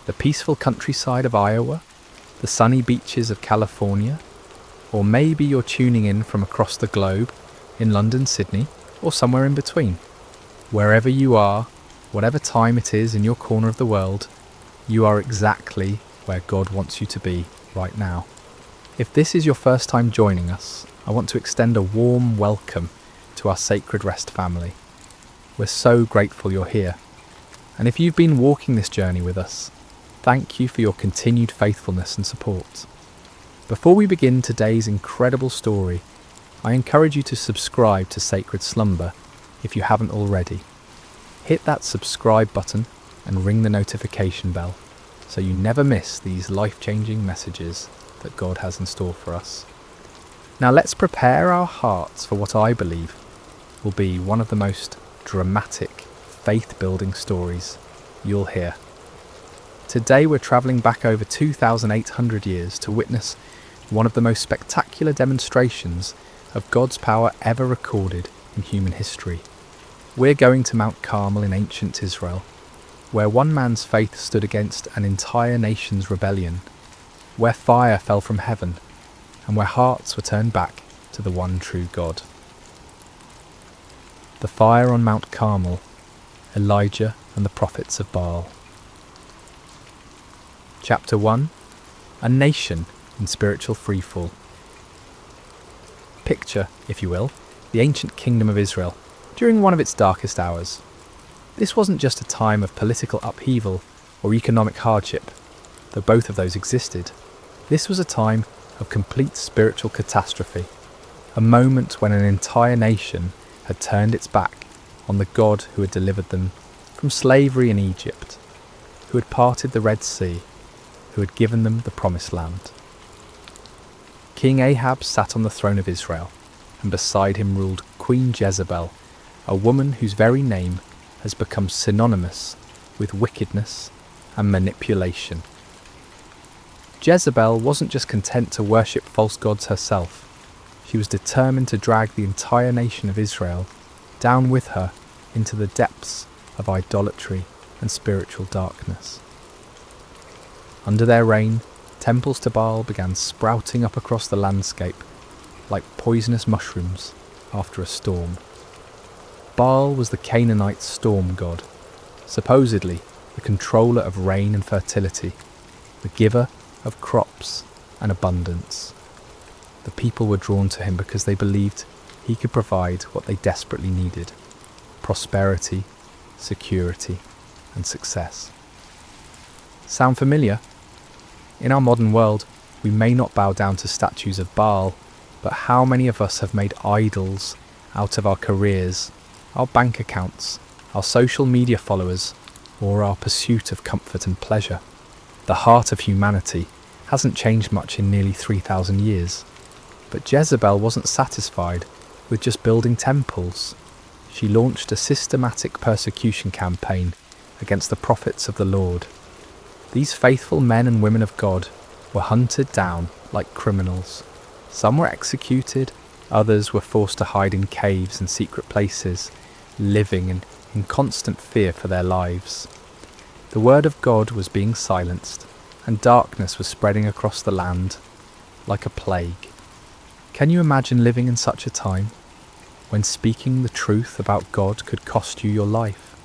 the peaceful countryside of Iowa, the sunny beaches of California, or maybe you're tuning in from across the globe, in London, Sydney, or somewhere in between? Wherever you are, whatever time it is in your corner of the world, you are exactly where God wants you to be right now. If this is your first time joining us, I want to extend a warm welcome to our Sacred Rest family. We're so grateful you're here. And if you've been walking this journey with us, thank you for your continued faithfulness and support. Before we begin today's incredible story, I encourage you to subscribe to Sacred Slumber if you haven't already. Hit that subscribe button and ring the notification bell so you never miss these life-changing messages that God has in store for us. Now let's prepare our hearts for what I believe will be one of the most dramatic, faith-building stories you'll hear. Today we're travelling back over 2,800 years to witness one of the most spectacular demonstrations of God's power ever recorded in human history. We're going to Mount Carmel in ancient Israel, where one man's faith stood against an entire nation's rebellion, where fire fell from heaven, and where hearts were turned back to the one true God. The fire on Mount Carmel, Elijah and the prophets of Baal. Chapter 1. A nation in spiritual freefall. Picture, if you will, the ancient kingdom of Israel during one of its darkest hours. This wasn't just a time of political upheaval or economic hardship, though both of those existed. This was a time of complete spiritual catastrophe, a moment when an entire nation had turned its back on the God who had delivered them from slavery in Egypt, who had parted the Red Sea, who had given them the Promised Land. King Ahab sat on the throne of Israel, and beside him ruled Queen Jezebel, a woman whose very name has become synonymous with wickedness and manipulation. Jezebel wasn't just content to worship false gods herself. She was determined to drag the entire nation of Israel down with her into the depths of idolatry and spiritual darkness. Under their reign, temples to Baal began sprouting up across the landscape like poisonous mushrooms after a storm. Baal was the Canaanite storm god, supposedly the controller of rain and fertility, the giver of crops and abundance. The people were drawn to him because they believed he could provide what they desperately needed: prosperity, security, and success. Sound familiar? In our modern world, we may not bow down to statues of Baal, but how many of us have made idols out of our careers, our bank accounts, our social media followers, or our pursuit of comfort and pleasure? The heart of humanity hasn't changed much in nearly 3,000 years. But Jezebel wasn't satisfied with just building temples. She launched a systematic persecution campaign against the prophets of the Lord. These faithful men and women of God were hunted down like criminals. Some were executed, others were forced to hide in caves and secret places, living in constant fear for their lives. The word of God was being silenced, and darkness was spreading across the land like a plague. Can you imagine living in such a time, when speaking the truth about God could cost you your life,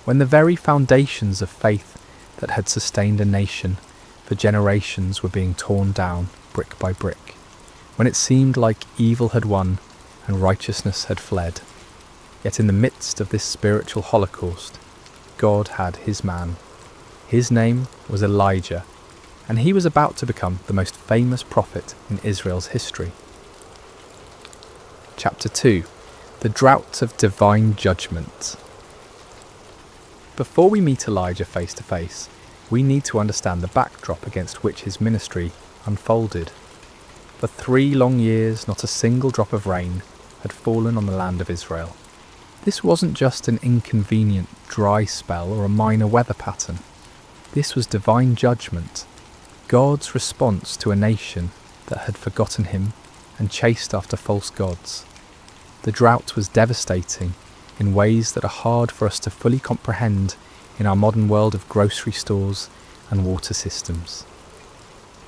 when the very foundations of faith that had sustained a nation for generations were being torn down brick by brick, when it seemed like evil had won and righteousness had fled? Yet in the midst of this spiritual holocaust, God had his man. His name was Elijah, and he was about to become the most famous prophet in Israel's history. Chapter 2. The Drought of Divine Judgment. Before we meet Elijah face to face, we need to understand the backdrop against which his ministry unfolded. For 3 long years, not a single drop of rain had fallen on the land of Israel. This wasn't just an inconvenient dry spell or a minor weather pattern. This was divine judgment, God's response to a nation that had forgotten him and chased after false gods. The drought was devastating in ways that are hard for us to fully comprehend in our modern world of grocery stores and water systems.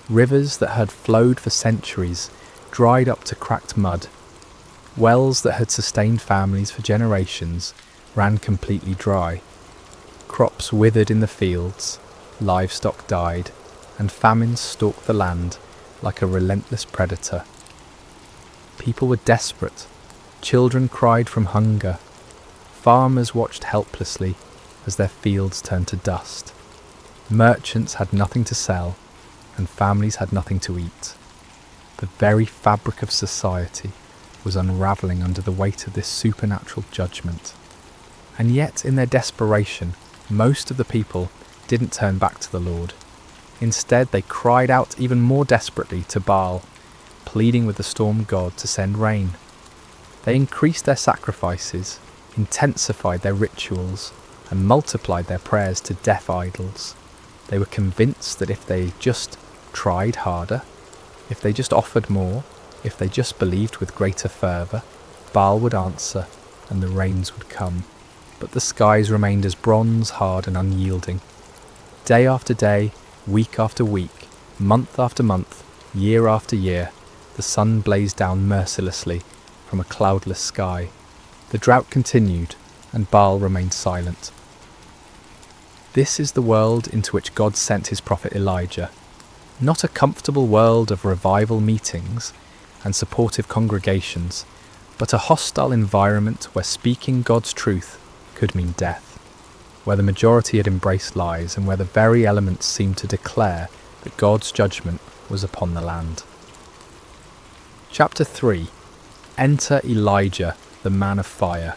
Rivers that had flowed for centuries dried up to cracked mud. Wells that had sustained families for generations ran completely dry. Crops withered in the fields, livestock died, and famine stalked the land like a relentless predator. People were desperate. Children cried from hunger. Farmers watched helplessly as their fields turned to dust. Merchants had nothing to sell, and families had nothing to eat. The very fabric of society was unravelling under the weight of this supernatural judgment. And yet, in their desperation, most of the people didn't turn back to the Lord. Instead, they cried out even more desperately to Baal, pleading with the storm god to send rain. They increased their sacrifices, intensified their rituals, and multiplied their prayers to deaf idols. They were convinced that if they just tried harder, if they just offered more, if they just believed with greater fervour, Baal would answer and the rains would come. But the skies remained as bronze hard and unyielding. Day after day, week after week, month after month, year after year, the sun blazed down mercilessly from a cloudless sky. The drought continued, and Baal remained silent. This is the world into which God sent his prophet Elijah. Not a comfortable world of revival meetings and supportive congregations, but a hostile environment where speaking God's truth could mean death, where the majority had embraced lies and where the very elements seemed to declare that God's judgment was upon the land. Chapter 3. Enter Elijah, the man of fire.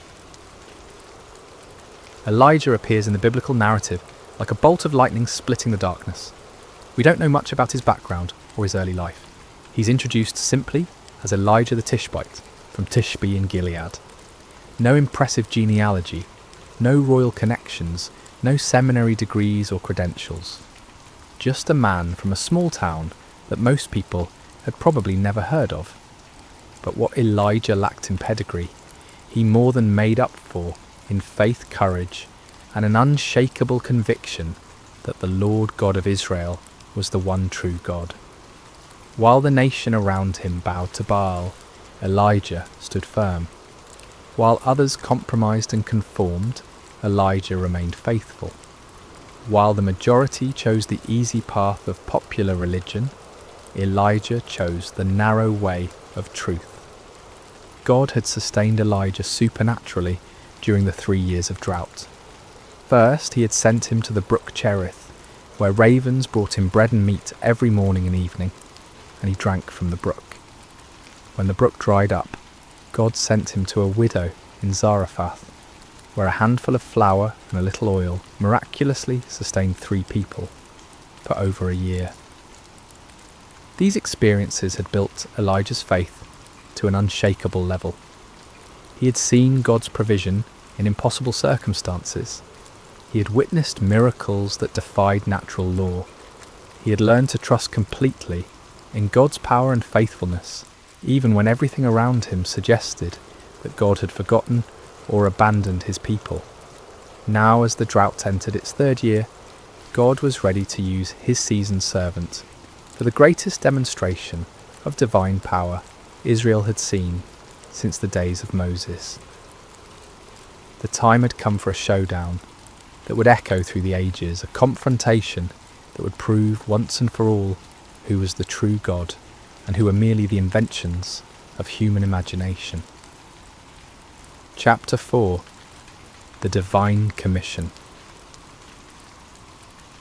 Elijah appears in the biblical narrative like a bolt of lightning splitting the darkness. We don't know much about his background or his early life. He's introduced simply as Elijah the Tishbite from Tishbe in Gilead. No impressive genealogy, no royal connections, no seminary degrees or credentials. Just a man from a small town that most people had probably never heard of. But what Elijah lacked in pedigree, he more than made up for in faith, courage, and an unshakable conviction that the Lord God of Israel was the one true God. While the nation around him bowed to Baal, Elijah stood firm. While others compromised and conformed, Elijah remained faithful. While the majority chose the easy path of popular religion, Elijah chose the narrow way of truth. God had sustained Elijah supernaturally during the 3 years of drought. First, he had sent him to the brook Cherith, where ravens brought him bread and meat every morning and evening, and he drank from the brook. When the brook dried up, God sent him to a widow in Zarephath, where a handful of flour and a little oil miraculously sustained 3 people for over a year. These experiences had built Elijah's faith to an unshakable level. He had seen God's provision in impossible circumstances. He had witnessed miracles that defied natural law. He had learned to trust completely in God's power and faithfulness, even when everything around him suggested that God had forgotten or abandoned his people. Now, as the drought entered its 3rd year, God was ready to use his seasoned servant for the greatest demonstration of divine power Israel had seen since the days of Moses. The time had come for a showdown that would echo through the ages, a confrontation that would prove once and for all who was the true God and who were merely the inventions of human imagination. Chapter 4. The Divine Commission.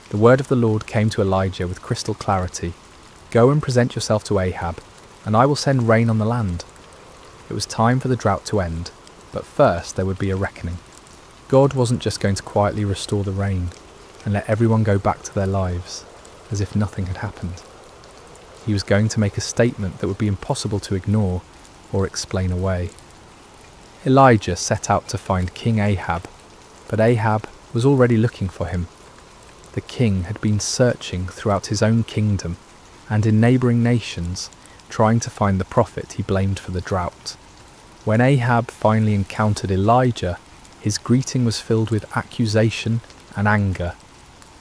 The word of the Lord came to Elijah with crystal clarity. Go and present yourself to Ahab, and I will send rain on the land. It was time for the drought to end, but first there would be a reckoning. God wasn't just going to quietly restore the rain and let everyone go back to their lives as if nothing had happened. He was going to make a statement that would be impossible to ignore or explain away. Elijah set out to find King Ahab, but Ahab was already looking for him. The king had been searching throughout his own kingdom and in neighbouring nations, trying to find the prophet he blamed for the drought. When Ahab finally encountered Elijah, his greeting was filled with accusation and anger.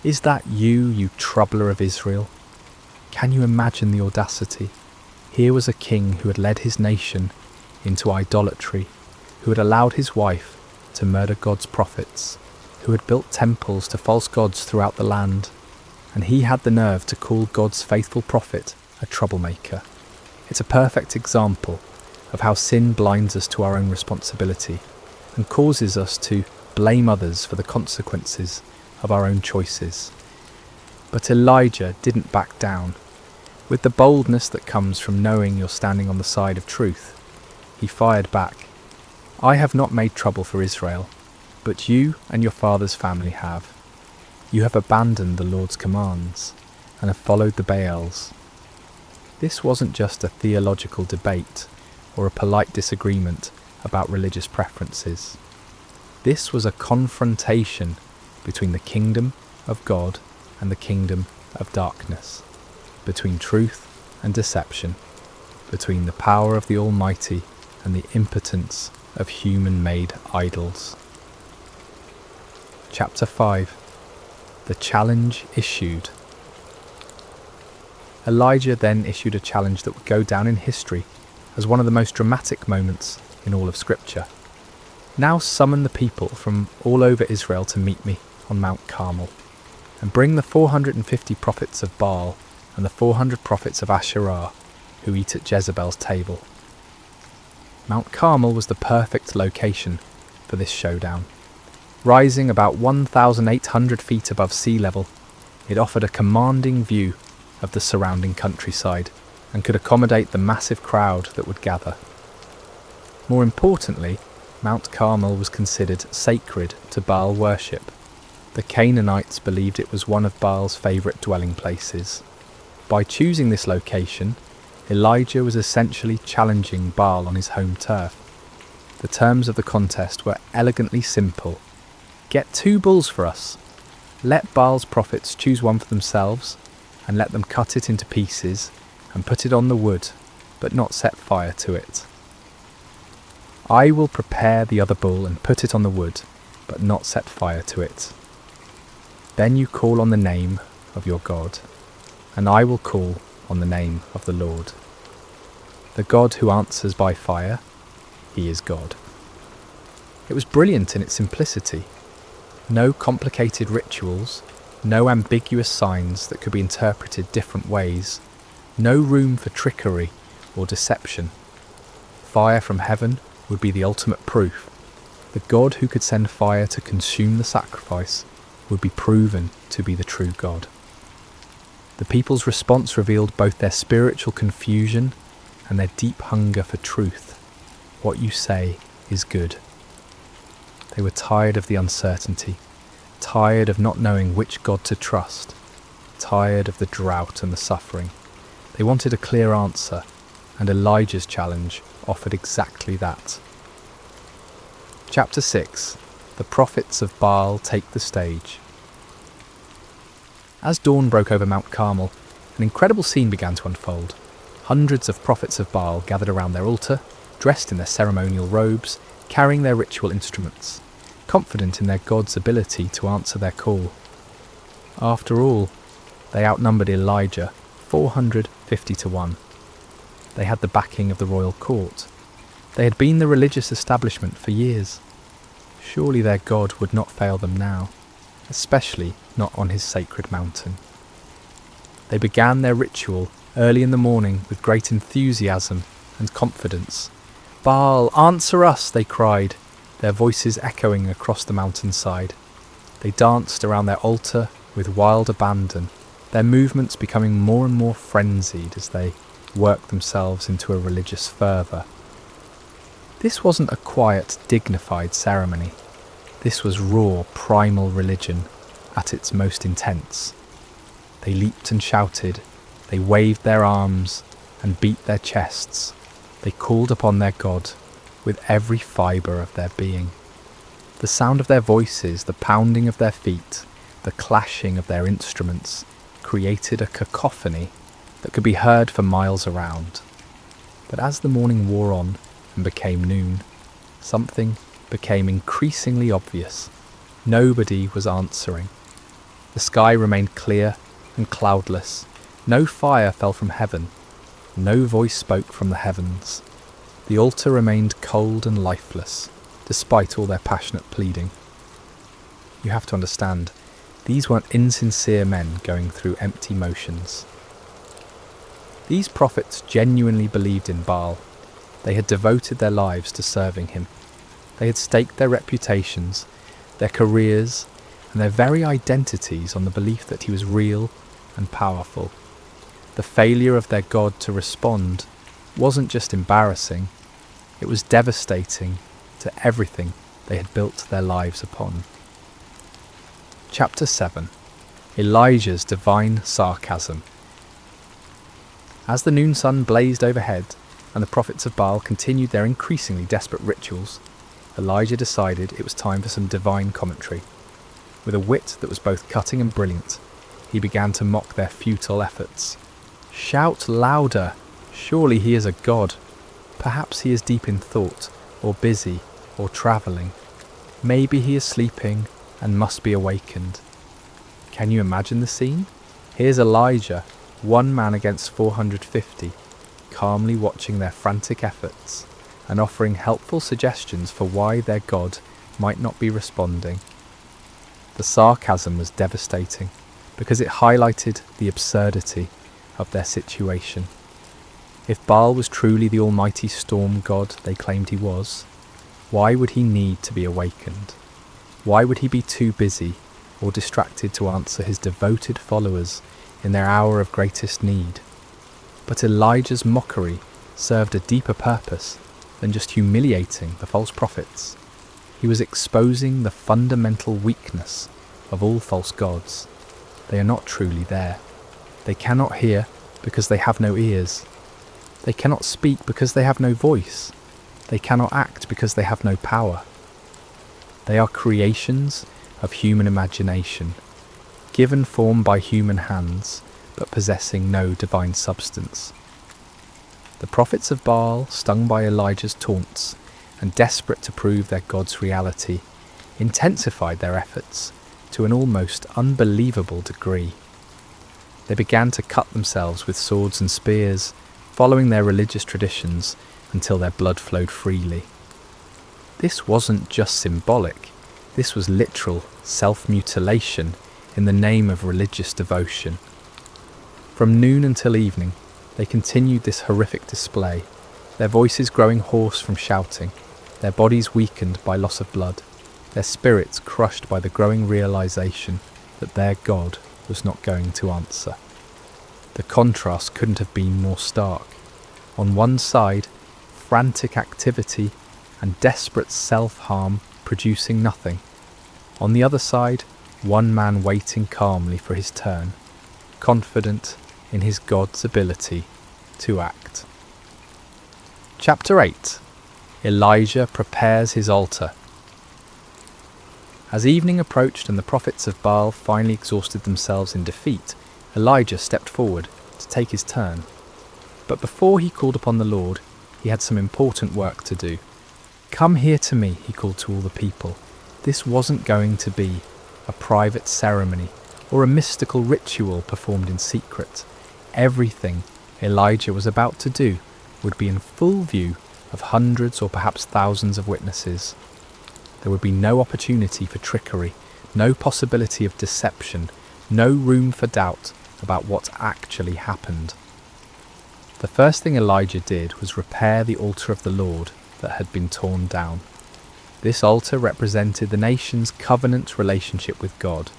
Is that you, you troubler of Israel? Can you imagine the audacity? Here was a king who had led his nation into idolatry, who had allowed his wife to murder God's prophets, who had built temples to false gods throughout the land, and he had the nerve to call God's faithful prophet a troublemaker. It's a perfect example of how sin blinds us to our own responsibility and causes us to blame others for the consequences of our own choices. But Elijah didn't back down. With the boldness that comes from knowing you're standing on the side of truth, he fired back. I have not made trouble for Israel, but you and your father's family have. You have abandoned the Lord's commands and have followed the Baals. This wasn't just a theological debate or a polite disagreement about religious preferences. This was a confrontation between the kingdom of God and the kingdom of darkness, between truth and deception, between the power of the Almighty and the impotence of human-made idols. Chapter 5. The challenge issued. Elijah then issued a challenge that would go down in history as one of the most dramatic moments in all of Scripture. Now summon the people from all over Israel to meet me on Mount Carmel, and bring the 450 prophets of Baal and the 400 prophets of Asherah who eat at Jezebel's table. Mount Carmel was the perfect location for this showdown. Rising about 1,800 feet above sea level, it offered a commanding view of the surrounding countryside and could accommodate the massive crowd that would gather. More importantly, Mount Carmel was considered sacred to Baal worship. The Canaanites believed it was one of Baal's favourite dwelling places. By choosing this location, Elijah was essentially challenging Baal on his home turf. The terms of the contest were elegantly simple. Get 2 bulls for us. Let Baal's prophets choose one for themselves, and let them cut it into pieces and put it on the wood, but not set fire to it. I will prepare the other bull and put it on the wood, but not set fire to it. Then you call on the name of your God, and I will call on the name of the Lord. The God who answers by fire, he is God. It was brilliant in its simplicity. No complicated rituals, no ambiguous signs that could be interpreted different ways, no room for trickery or deception. Fire from heaven would be the ultimate proof. The God who could send fire to consume the sacrifice would be proven to be the true God. The people's response revealed both their spiritual confusion and their deep hunger for truth. What you say is good. They were tired of the uncertainty, tired of not knowing which God to trust, tired of the drought and the suffering. They wanted a clear answer, and Elijah's challenge offered exactly that. Chapter 6. The prophets of Baal take the stage. As dawn broke over Mount Carmel, an incredible scene began to unfold. Hundreds of prophets of Baal gathered around their altar, dressed in their ceremonial robes, carrying their ritual instruments, confident in their God's ability to answer their call. After all, they outnumbered Elijah 450 to 1. They had the backing of the royal court. They had been the religious establishment for years. Surely their God would not fail them now, especially not on his sacred mountain. They began their ritual early in the morning with great enthusiasm and confidence. "Baal, answer us," they cried, their voices echoing across the mountainside. They danced around their altar with wild abandon, their movements becoming more and more frenzied as they worked themselves into a religious fervour. This wasn't a quiet, dignified ceremony. This was raw, primal religion at its most intense. They leaped and shouted, they waved their arms and beat their chests. They called upon their God with every fibre of their being. The sound of their voices, the pounding of their feet, the clashing of their instruments created a cacophony that could be heard for miles around. But as the morning wore on and became noon, something became increasingly obvious. Nobody was answering. The sky remained clear and cloudless. No fire fell from heaven. No voice spoke from the heavens. The altar remained cold and lifeless, despite all their passionate pleading. You have to understand, these weren't insincere men going through empty motions. These prophets genuinely believed in Baal. They had devoted their lives to serving him. They had staked their reputations, their careers, and their very identities on the belief that he was real and powerful. The failure of their God to respond wasn't just embarrassing, it was devastating to everything they had built their lives upon. Chapter 7. Elijah's divine sarcasm. As the noon sun blazed overhead and the prophets of Baal continued their increasingly desperate rituals, Elijah decided it was time for some divine commentary. With a wit that was both cutting and brilliant, he began to mock their futile efforts. "Shout louder! Surely he is a god. Perhaps he is deep in thought, or busy, or travelling. Maybe he is sleeping and must be awakened." Can you imagine the scene? Here's Elijah, one man against 450, calmly watching their frantic efforts and offering helpful suggestions for why their God might not be responding. The sarcasm was devastating because it highlighted the absurdity of their situation. If Baal was truly the almighty storm god they claimed he was, why would he need to be awakened? Why would he be too busy or distracted to answer his devoted followers in their hour of greatest need? But Elijah's mockery served a deeper purpose than just humiliating the false prophets. He was exposing the fundamental weakness of all false gods. They are not truly there. They cannot hear because they have no ears. They cannot speak because they have no voice. They cannot act because they have no power. They are creations of human imagination, given form by human hands, but possessing no divine substance. The prophets of Baal, stung by Elijah's taunts and desperate to prove their God's reality, intensified their efforts to an almost unbelievable degree. They began to cut themselves with swords and spears, following their religious traditions until their blood flowed freely. This wasn't just symbolic, this was literal self-mutilation in the name of religious devotion. From noon until evening, they continued this horrific display, their voices growing hoarse from shouting, their bodies weakened by loss of blood, their spirits crushed by the growing realization that their God was not going to answer. The contrast couldn't have been more stark. On one side, frantic activity and desperate self-harm producing nothing. On the other side, one man waiting calmly for his turn, confident in his God's ability to act. Chapter 8. Elijah prepares his altar. As evening approached and the prophets of Baal finally exhausted themselves in defeat, Elijah stepped forward to take his turn. But before he called upon the Lord, he had some important work to do. "Come here to me," he called to all the people. This wasn't going to be a private ceremony or a mystical ritual performed in secret. Everything Elijah was about to do would be in full view of hundreds or perhaps thousands of witnesses. There would be no opportunity for trickery, no possibility of deception, no room for doubt about what actually happened. The first thing Elijah did was repair the altar of the Lord that had been torn down. This altar represented the nation's covenant relationship with God,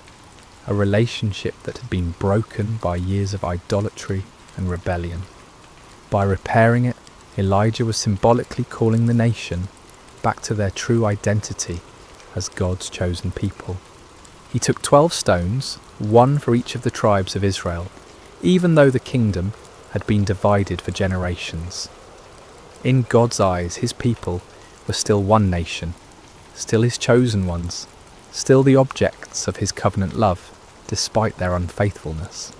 a relationship that had been broken by years of idolatry and rebellion. By repairing it, Elijah was symbolically calling the nation back to their true identity as God's chosen people. He took 12 stones, one for each of the tribes of Israel, even though the kingdom had been divided for generations. In God's eyes, his people were still one nation, still his chosen ones, still the objects of his covenant love, despite their unfaithfulness.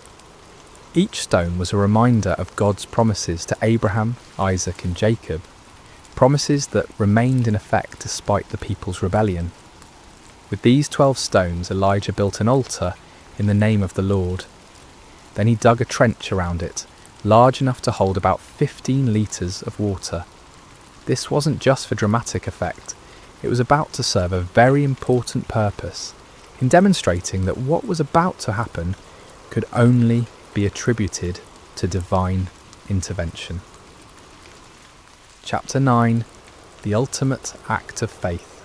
Each stone was a reminder of God's promises to Abraham, Isaac and Jacob, promises that remained in effect despite the people's rebellion. With these 12 stones, Elijah built an altar in the name of the Lord. Then he dug a trench around it, large enough to hold about 15 litres of water. This wasn't just for dramatic effect, it was about to serve a very important purpose in demonstrating that what was about to happen could only be attributed to divine intervention. Chapter 9. The Ultimate Act of Faith.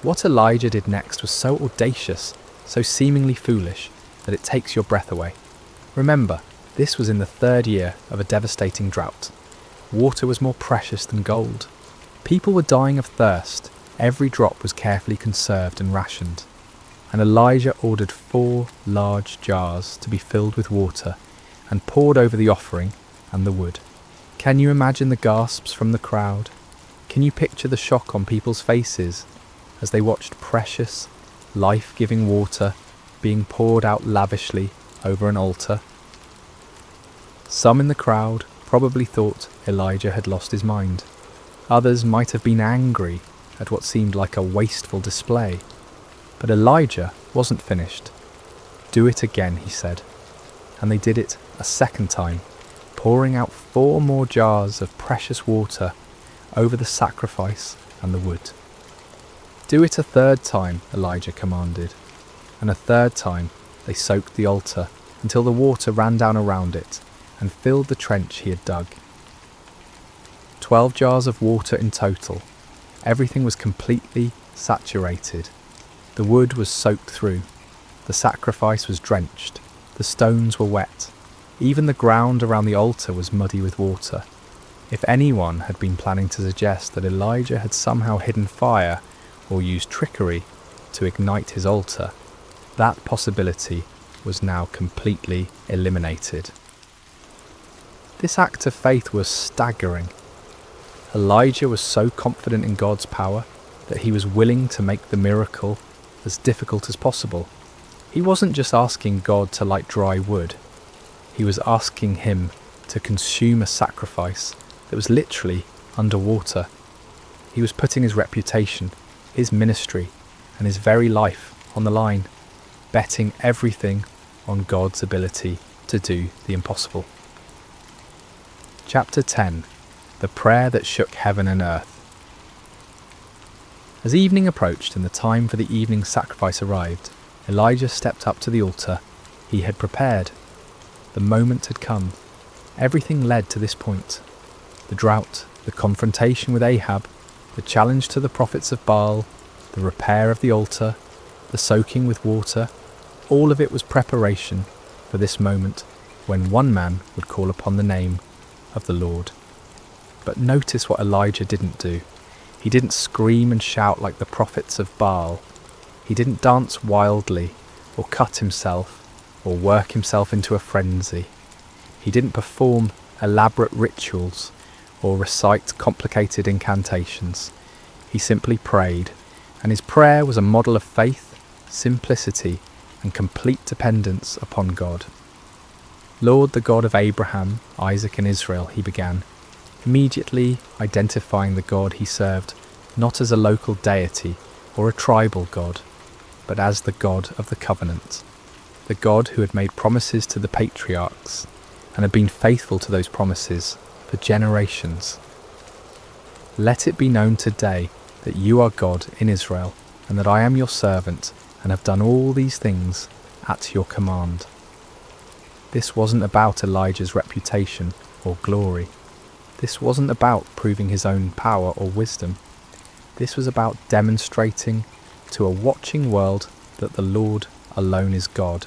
What Elijah did next was so audacious, so seemingly foolish, that it takes your breath away. Remember, this was in the 3rd year of a devastating drought. Water was more precious than gold. People were dying of thirst. Every drop was carefully conserved and rationed. And Elijah ordered 4 large jars to be filled with water and poured over the offering and the wood. Can you imagine the gasps from the crowd? Can you picture the shock on people's faces as they watched precious, life-giving water being poured out lavishly over an altar? Some in the crowd probably thought Elijah had lost his mind. Others might have been angry at what seemed like a wasteful display. But Elijah wasn't finished. "Do it again," he said. And they did it a second time, pouring out 4 more jars of precious water over the sacrifice and the wood. "Do it a third time," Elijah commanded. And a third time they soaked the altar until the water ran down around it and filled the trench he had dug. 12 jars of water in total. Everything was completely saturated. The wood was soaked through. The sacrifice was drenched. The stones were wet. Even the ground around the altar was muddy with water. If anyone had been planning to suggest that Elijah had somehow hidden fire or used trickery to ignite his altar, that possibility was now completely eliminated. This act of faith was staggering. Elijah was so confident in God's power that he was willing to make the miracle as difficult as possible. He wasn't just asking God to light dry wood. He was asking him to consume a sacrifice that was literally underwater. He was putting his reputation, his ministry, and his very life on the line, betting everything on God's ability to do the impossible. Chapter 10. The Prayer That Shook Heaven and Earth. As evening approached and the time for the evening sacrifice arrived, Elijah stepped up to the altar he had prepared. The moment had come. Everything led to this point. The drought, the confrontation with Ahab, the challenge to the prophets of Baal, the repair of the altar, the soaking with water, all of it was preparation for this moment when one man would call upon the name of the Lord. But notice what Elijah didn't do. He didn't scream and shout like the prophets of Baal. He didn't dance wildly, or cut himself, or work himself into a frenzy. He didn't perform elaborate rituals, or recite complicated incantations. He simply prayed, and his prayer was a model of faith, simplicity, and complete dependence upon God. "Lord, the God of Abraham, Isaac, and Israel," he began, immediately identifying the God he served not as a local deity or a tribal God, but as the God of the covenant, the God who had made promises to the patriarchs and had been faithful to those promises for generations. "Let it be known today that you are God in Israel, and that I am your servant and have done all these things at your command." This wasn't about Elijah's reputation or glory. This wasn't about proving his own power or wisdom. This was about demonstrating to a watching world that the Lord alone is God,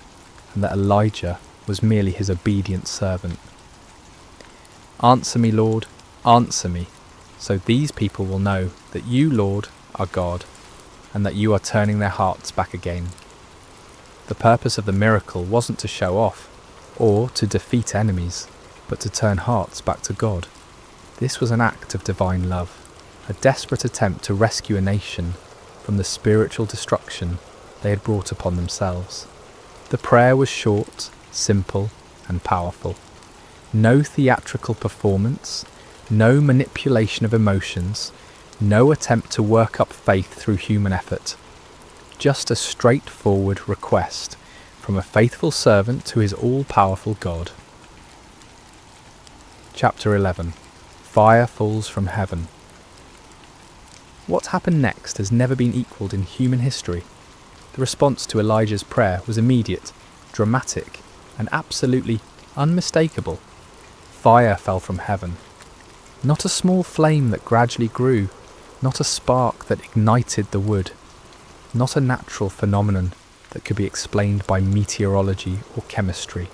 and that Elijah was merely his obedient servant. "Answer me, Lord, answer me, so these people will know that you, Lord, are God, and that you are turning their hearts back again." The purpose of the miracle wasn't to show off, or to defeat enemies, but to turn hearts back to God. This was an act of divine love, a desperate attempt to rescue a nation from the spiritual destruction they had brought upon themselves. The prayer was short, simple, and powerful. No theatrical performance, no manipulation of emotions, no attempt to work up faith through human effort. Just a straightforward request from a faithful servant to his all-powerful God. Chapter 11. Fire falls from heaven. What happened next has never been equalled in human history. The response to Elijah's prayer was immediate, dramatic, and absolutely unmistakable. Fire fell from heaven. Not a small flame that gradually grew, not a spark that ignited the wood, not a natural phenomenon that could be explained by meteorology or chemistry.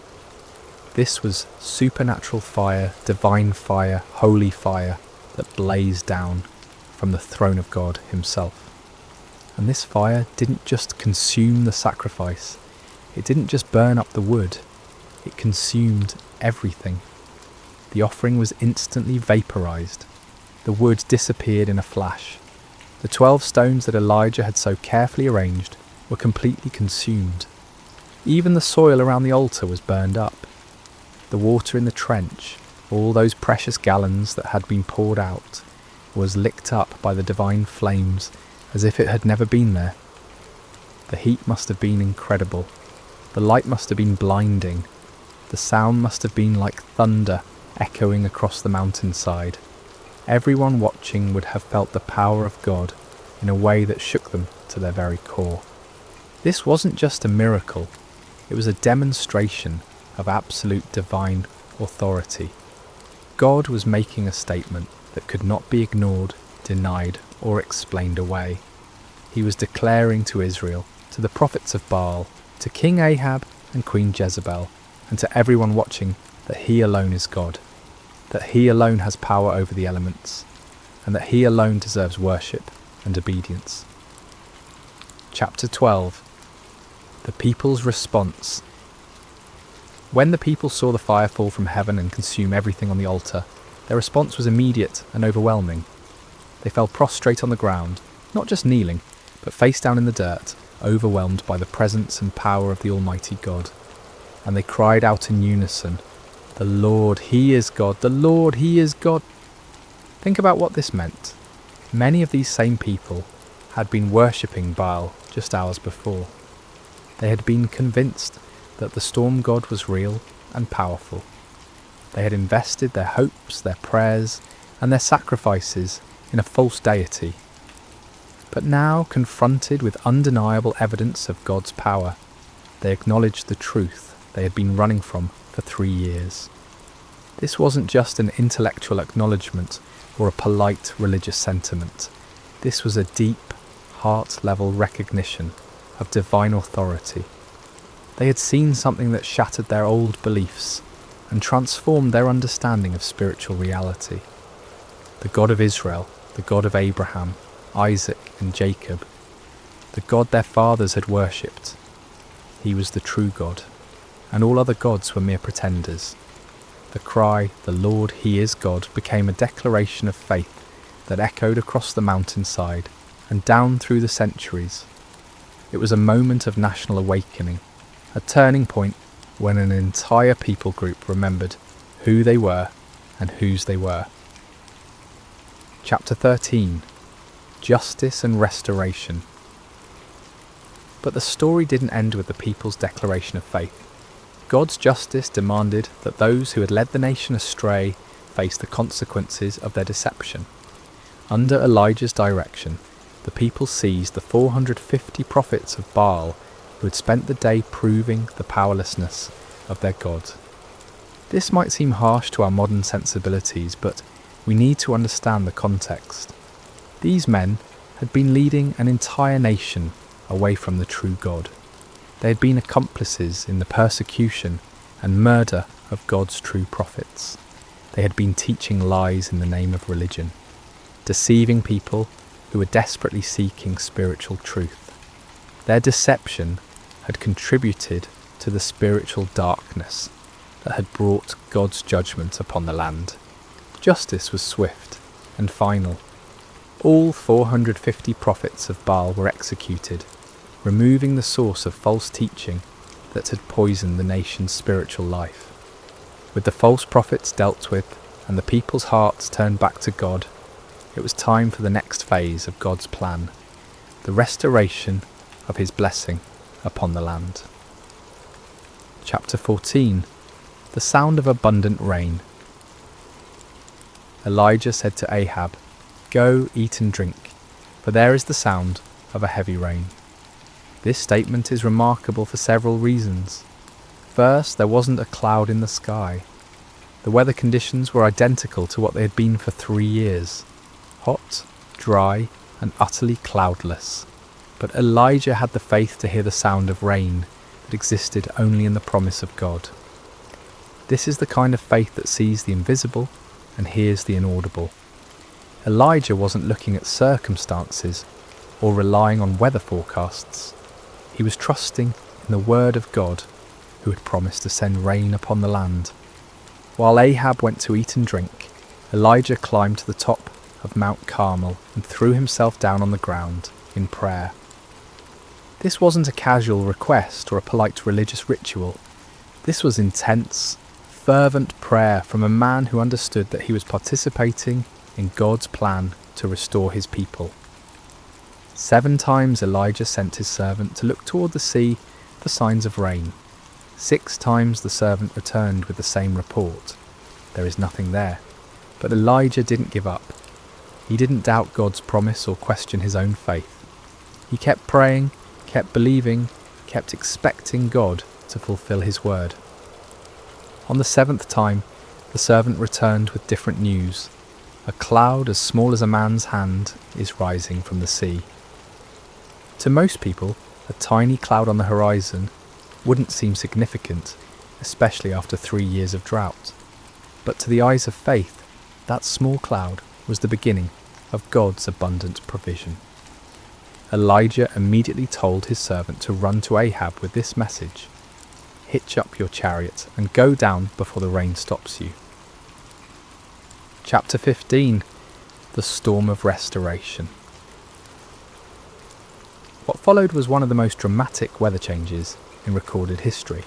This was supernatural fire, divine fire, holy fire that blazed down from the throne of God himself. And this fire didn't just consume the sacrifice. It didn't just burn up the wood. It consumed everything. The offering was instantly vaporized. The wood disappeared in a flash. The 12 stones that Elijah had so carefully arranged were completely consumed. Even the soil around the altar was burned up. The water in the trench, all those precious gallons that had been poured out, was licked up by the divine flames as if it had never been there. The heat must have been incredible. The light must have been blinding. The sound must have been like thunder echoing across the mountainside. Everyone watching would have felt the power of God in a way that shook them to their very core. This wasn't just a miracle, it was a demonstration of absolute divine authority. God was making a statement that could not be ignored, denied, or explained away. He was declaring to Israel, to the prophets of Baal, to King Ahab and Queen Jezebel, and to everyone watching, that he alone is God, that he alone has power over the elements, and that he alone deserves worship and obedience. Chapter 12. The people's response. When the people saw the fire fall from heaven and consume everything on the altar, their response was immediate and overwhelming. They fell prostrate on the ground, not just kneeling, but face down in the dirt, overwhelmed by the presence and power of the Almighty God. And they cried out in unison, "The Lord, He is God! The Lord, He is God!" Think about what this meant. Many of these same people had been worshipping Baal just hours before. They had been convinced that the storm god was real and powerful. They had invested their hopes, their prayers, and their sacrifices in a false deity. But now, confronted with undeniable evidence of God's power, they acknowledged the truth they had been running from for 3 years. This wasn't just an intellectual acknowledgement or a polite religious sentiment. This was a deep, heart-level recognition of divine authority. They had seen something that shattered their old beliefs and transformed their understanding of spiritual reality. The God of Israel, the God of Abraham, Isaac and Jacob, the God their fathers had worshipped. He was the true God, and all other gods were mere pretenders. The cry, "The Lord, He is God," became a declaration of faith that echoed across the mountainside and down through the centuries. It was a moment of national awakening, a turning point when an entire people group remembered who they were and whose they were. Chapter 13. Justice and Restoration. But the story didn't end with the people's declaration of faith. God's justice demanded that those who had led the nation astray face the consequences of their deception. Under Elijah's direction, the people seized the 450 prophets of Baal who had spent the day proving the powerlessness of their God. This might seem harsh to our modern sensibilities, but we need to understand the context. These men had been leading an entire nation away from the true God. They had been accomplices in the persecution and murder of God's true prophets. They had been teaching lies in the name of religion, deceiving people who were desperately seeking spiritual truth. Their deception had contributed to the spiritual darkness that had brought God's judgment upon the land. Justice was swift and final. All 450 prophets of Baal were executed, removing the source of false teaching that had poisoned the nation's spiritual life. With the false prophets dealt with and the people's hearts turned back to God, it was time for the next phase of God's plan, the restoration of His blessing upon the land. Chapter 14. The sound of abundant rain. Elijah said to Ahab, "Go, eat and drink, for there is the sound of a heavy rain." This statement is remarkable for several reasons. First, there wasn't a cloud in the sky. The weather conditions were identical to what they had been for 3 years. Hot, dry, and utterly cloudless. But Elijah had the faith to hear the sound of rain that existed only in the promise of God. This is the kind of faith that sees the invisible and hears the inaudible. Elijah wasn't looking at circumstances, or relying on weather forecasts. He was trusting in the word of God, who had promised to send rain upon the land. While Ahab went to eat and drink, Elijah climbed to the top of Mount Carmel and threw himself down on the ground in prayer. This wasn't a casual request or a polite religious ritual. This was intense, fervent prayer from a man who understood that he was participating in God's plan to restore his people. 7 times Elijah sent his servant to look toward the sea for signs of rain. 6 times the servant returned with the same report. There is nothing there. But Elijah didn't give up. He didn't doubt God's promise or question his own faith. He kept praying, kept believing, kept expecting God to fulfill his word. On the 7th time, the servant returned with different news. A cloud as small as a man's hand is rising from the sea. To most people, a tiny cloud on the horizon wouldn't seem significant, especially after 3 years of drought. But to the eyes of faith, that small cloud was the beginning of God's abundant provision. Elijah immediately told his servant to run to Ahab with this message: "Hitch up your chariot and go down before the rain stops you." Chapter 15. The Storm of Restoration. What followed was one of the most dramatic weather changes in recorded history.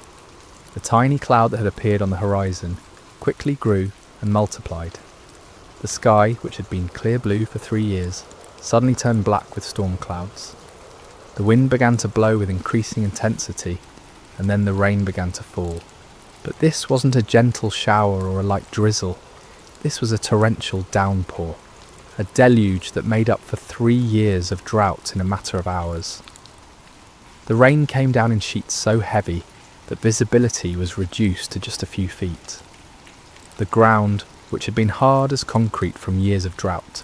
The tiny cloud that had appeared on the horizon quickly grew and multiplied. The sky, which had been clear blue for 3 years, suddenly turned black with storm clouds. The wind began to blow with increasing intensity, and then the rain began to fall. But this wasn't a gentle shower or a light drizzle. This was a torrential downpour, a deluge that made up for 3 years of drought in a matter of hours. The rain came down in sheets so heavy that visibility was reduced to just a few feet. The ground, which had been hard as concrete from years of drought,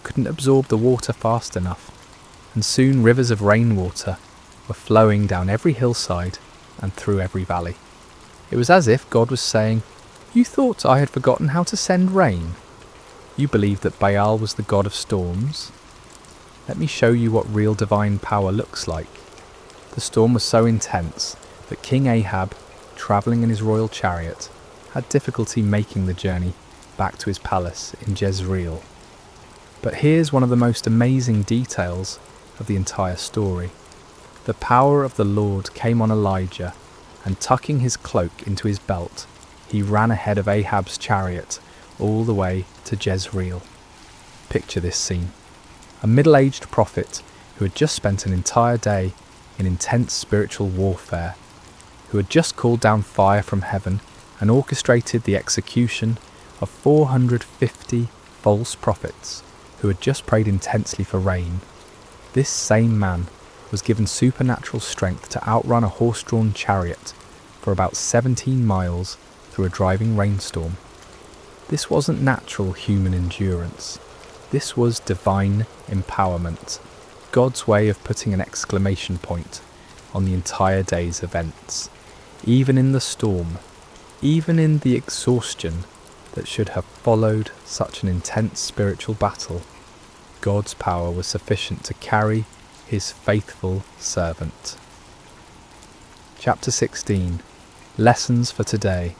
couldn't absorb the water fast enough, and soon rivers of rainwater were flowing down every hillside and through every valley. It was as if God was saying, "You thought I had forgotten how to send rain? You believed that Baal was the god of storms? Let me show you what real divine power looks like." The storm was so intense that King Ahab, travelling in his royal chariot, had difficulty making the journey back to his palace in Jezreel. But here's one of the most amazing details of the entire story. The power of the Lord came on Elijah, and tucking his cloak into his belt, he ran ahead of Ahab's chariot all the way to Jezreel. Picture this scene. A middle-aged prophet who had just spent an entire day in intense spiritual warfare, who had just called down fire from heaven and orchestrated the execution of 450 false prophets who had just prayed intensely for rain. This same man was given supernatural strength to outrun a horse-drawn chariot for about 17 miles through a driving rainstorm. This wasn't natural human endurance. This was divine empowerment, God's way of putting an exclamation point on the entire day's events. Even in the storm, even in the exhaustion that should have followed such an intense spiritual battle, God's power was sufficient to carry his faithful servant. Chapter 16. Lessons for today.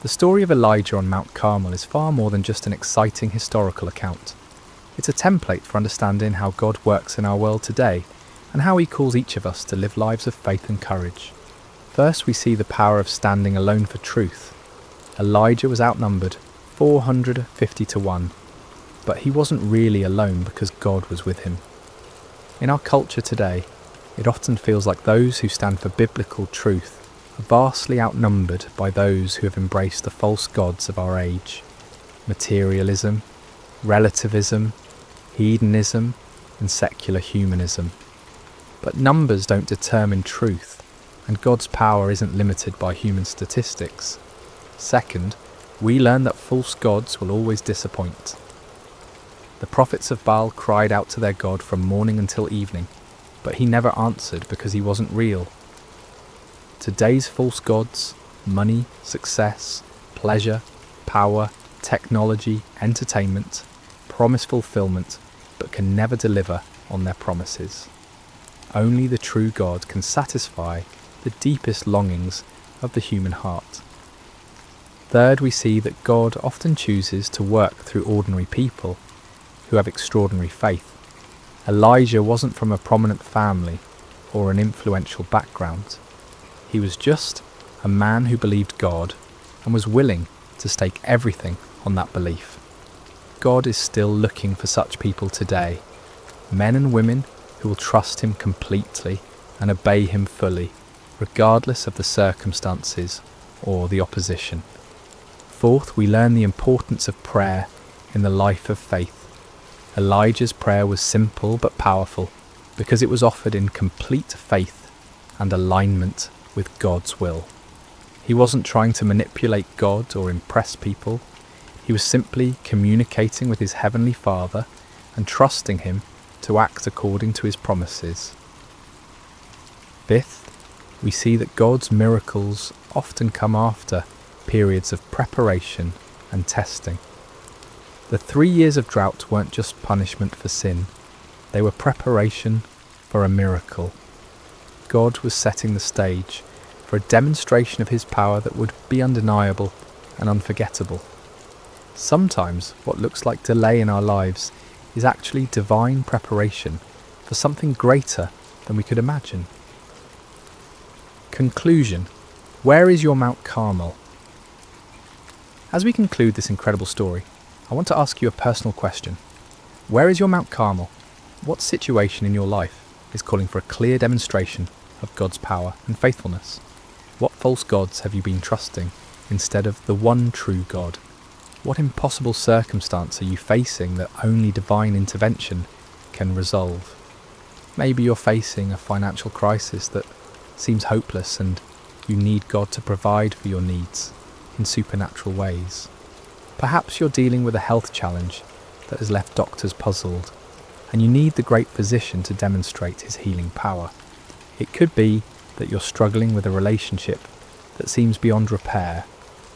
The story of Elijah on Mount Carmel is far more than just an exciting historical account. It's a template for understanding how God works in our world today and how he calls each of us to live lives of faith and courage. First, we see the power of standing alone for truth. Elijah was outnumbered 450 to 1, but he wasn't really alone because God was with him. In our culture today, it often feels like those who stand for biblical truth are vastly outnumbered by those who have embraced the false gods of our age. Materialism, relativism, hedonism, and secular humanism. But numbers don't determine truth, and God's power isn't limited by human statistics. Second, we learn that false gods will always disappoint. The prophets of Baal cried out to their God from morning until evening, but he never answered because he wasn't real. Today's false gods, money, success, pleasure, power, technology, entertainment, promise fulfillment, but can never deliver on their promises. Only the true God can satisfy the deepest longings of the human heart. Third, we see that God often chooses to work through ordinary people who have extraordinary faith. Elijah wasn't from a prominent family or an influential background. He was just a man who believed God and was willing to stake everything on that belief. God is still looking for such people today, men and women who will trust him completely and obey him fully, regardless of the circumstances or the opposition. Fourth, we learn the importance of prayer in the life of faith. Elijah's prayer was simple but powerful because it was offered in complete faith and alignment with God's will. He wasn't trying to manipulate God or impress people. He was simply communicating with his heavenly Father and trusting him to act according to his promises. Fifth, we see that God's miracles often come after periods of preparation and testing. The 3 years of drought weren't just punishment for sin, they were preparation for a miracle. God was setting the stage for a demonstration of his power that would be undeniable and unforgettable. Sometimes what looks like delay in our lives is actually divine preparation for something greater than we could imagine. Conclusion. Where is your Mount Carmel? As we conclude this incredible story, I want to ask you a personal question. Where is your Mount Carmel? What situation in your life is calling for a clear demonstration of God's power and faithfulness? What false gods have you been trusting instead of the one true God? What impossible circumstance are you facing that only divine intervention can resolve? Maybe you're facing a financial crisis that seems hopeless and you need God to provide for your needs in supernatural ways. Perhaps you're dealing with a health challenge that has left doctors puzzled, and you need the great physician to demonstrate his healing power. It could be that you're struggling with a relationship that seems beyond repair,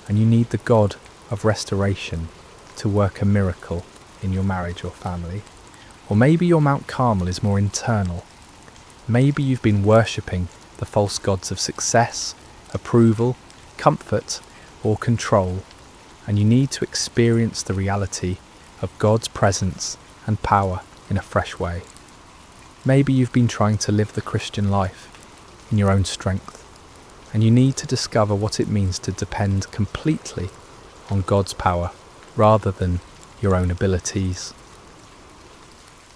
and you need the God of restoration to work a miracle in your marriage or family. Or maybe your Mount Carmel is more internal. Maybe you've been worshipping the false gods of success, approval, comfort, or control, and you need to experience the reality of God's presence and power in a fresh way. Maybe you've been trying to live the Christian life in your own strength, and you need to discover what it means to depend completely on God's power rather than your own abilities.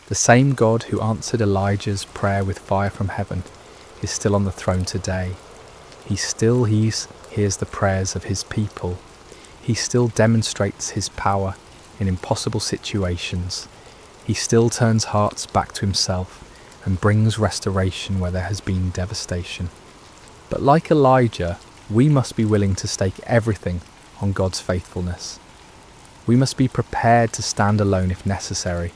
The same God who answered Elijah's prayer with fire from heaven is still on the throne today. He still hears the prayers of his people. He still demonstrates his power in impossible situations. He still turns hearts back to himself and brings restoration where there has been devastation. But like Elijah, we must be willing to stake everything on God's faithfulness. We must be prepared to stand alone if necessary,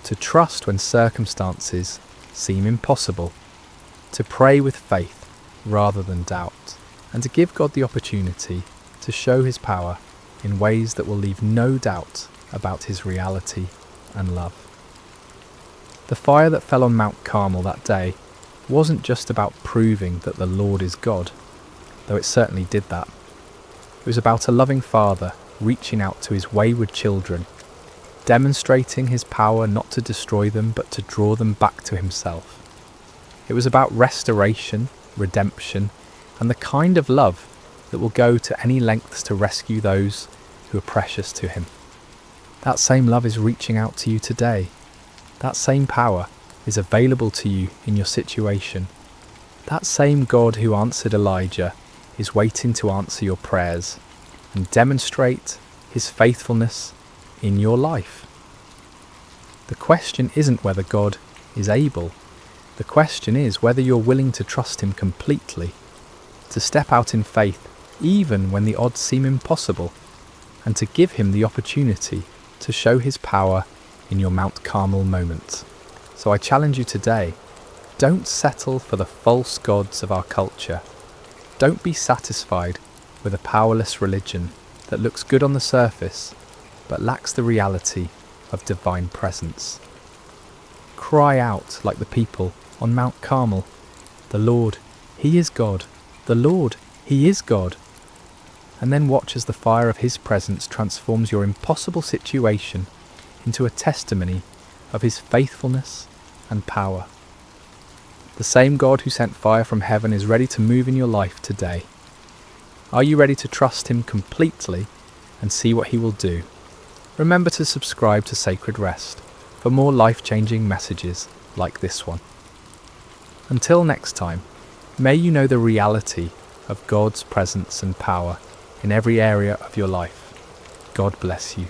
to trust when circumstances seem impossible, to pray with faith rather than doubt, and to give God the opportunity to show his power in ways that will leave no doubt about his reality and love. The fire that fell on Mount Carmel that day wasn't just about proving that the Lord is God, though it certainly did that. It was about a loving father reaching out to his wayward children, demonstrating his power not to destroy them but to draw them back to himself. It was about restoration, redemption, and the kind of love that will go to any lengths to rescue those who are precious to him. That same love is reaching out to you today. That same power is available to you in your situation. That same God who answered Elijah is waiting to answer your prayers and demonstrate his faithfulness in your life. The question isn't whether God is able. The question is whether you're willing to trust him completely, to step out in faith even when the odds seem impossible, and to give him the opportunity to show his power in your Mount Carmel moment. So I challenge you today, don't settle for the false gods of our culture. Don't be satisfied with a powerless religion that looks good on the surface but lacks the reality of divine presence. cry out like the people on Mount Carmel, "The Lord, He is God! The Lord, He is God!" And then watch as the fire of His presence transforms your impossible situation into a testimony of His faithfulness and power. The same God who sent fire from heaven is ready to move in your life today. Are you ready to trust Him completely and see what He will do? Remember to subscribe to Sacred Rest for more life-changing messages like this one. Until next time, may you know the reality of God's presence and power in every area of your life. God bless you.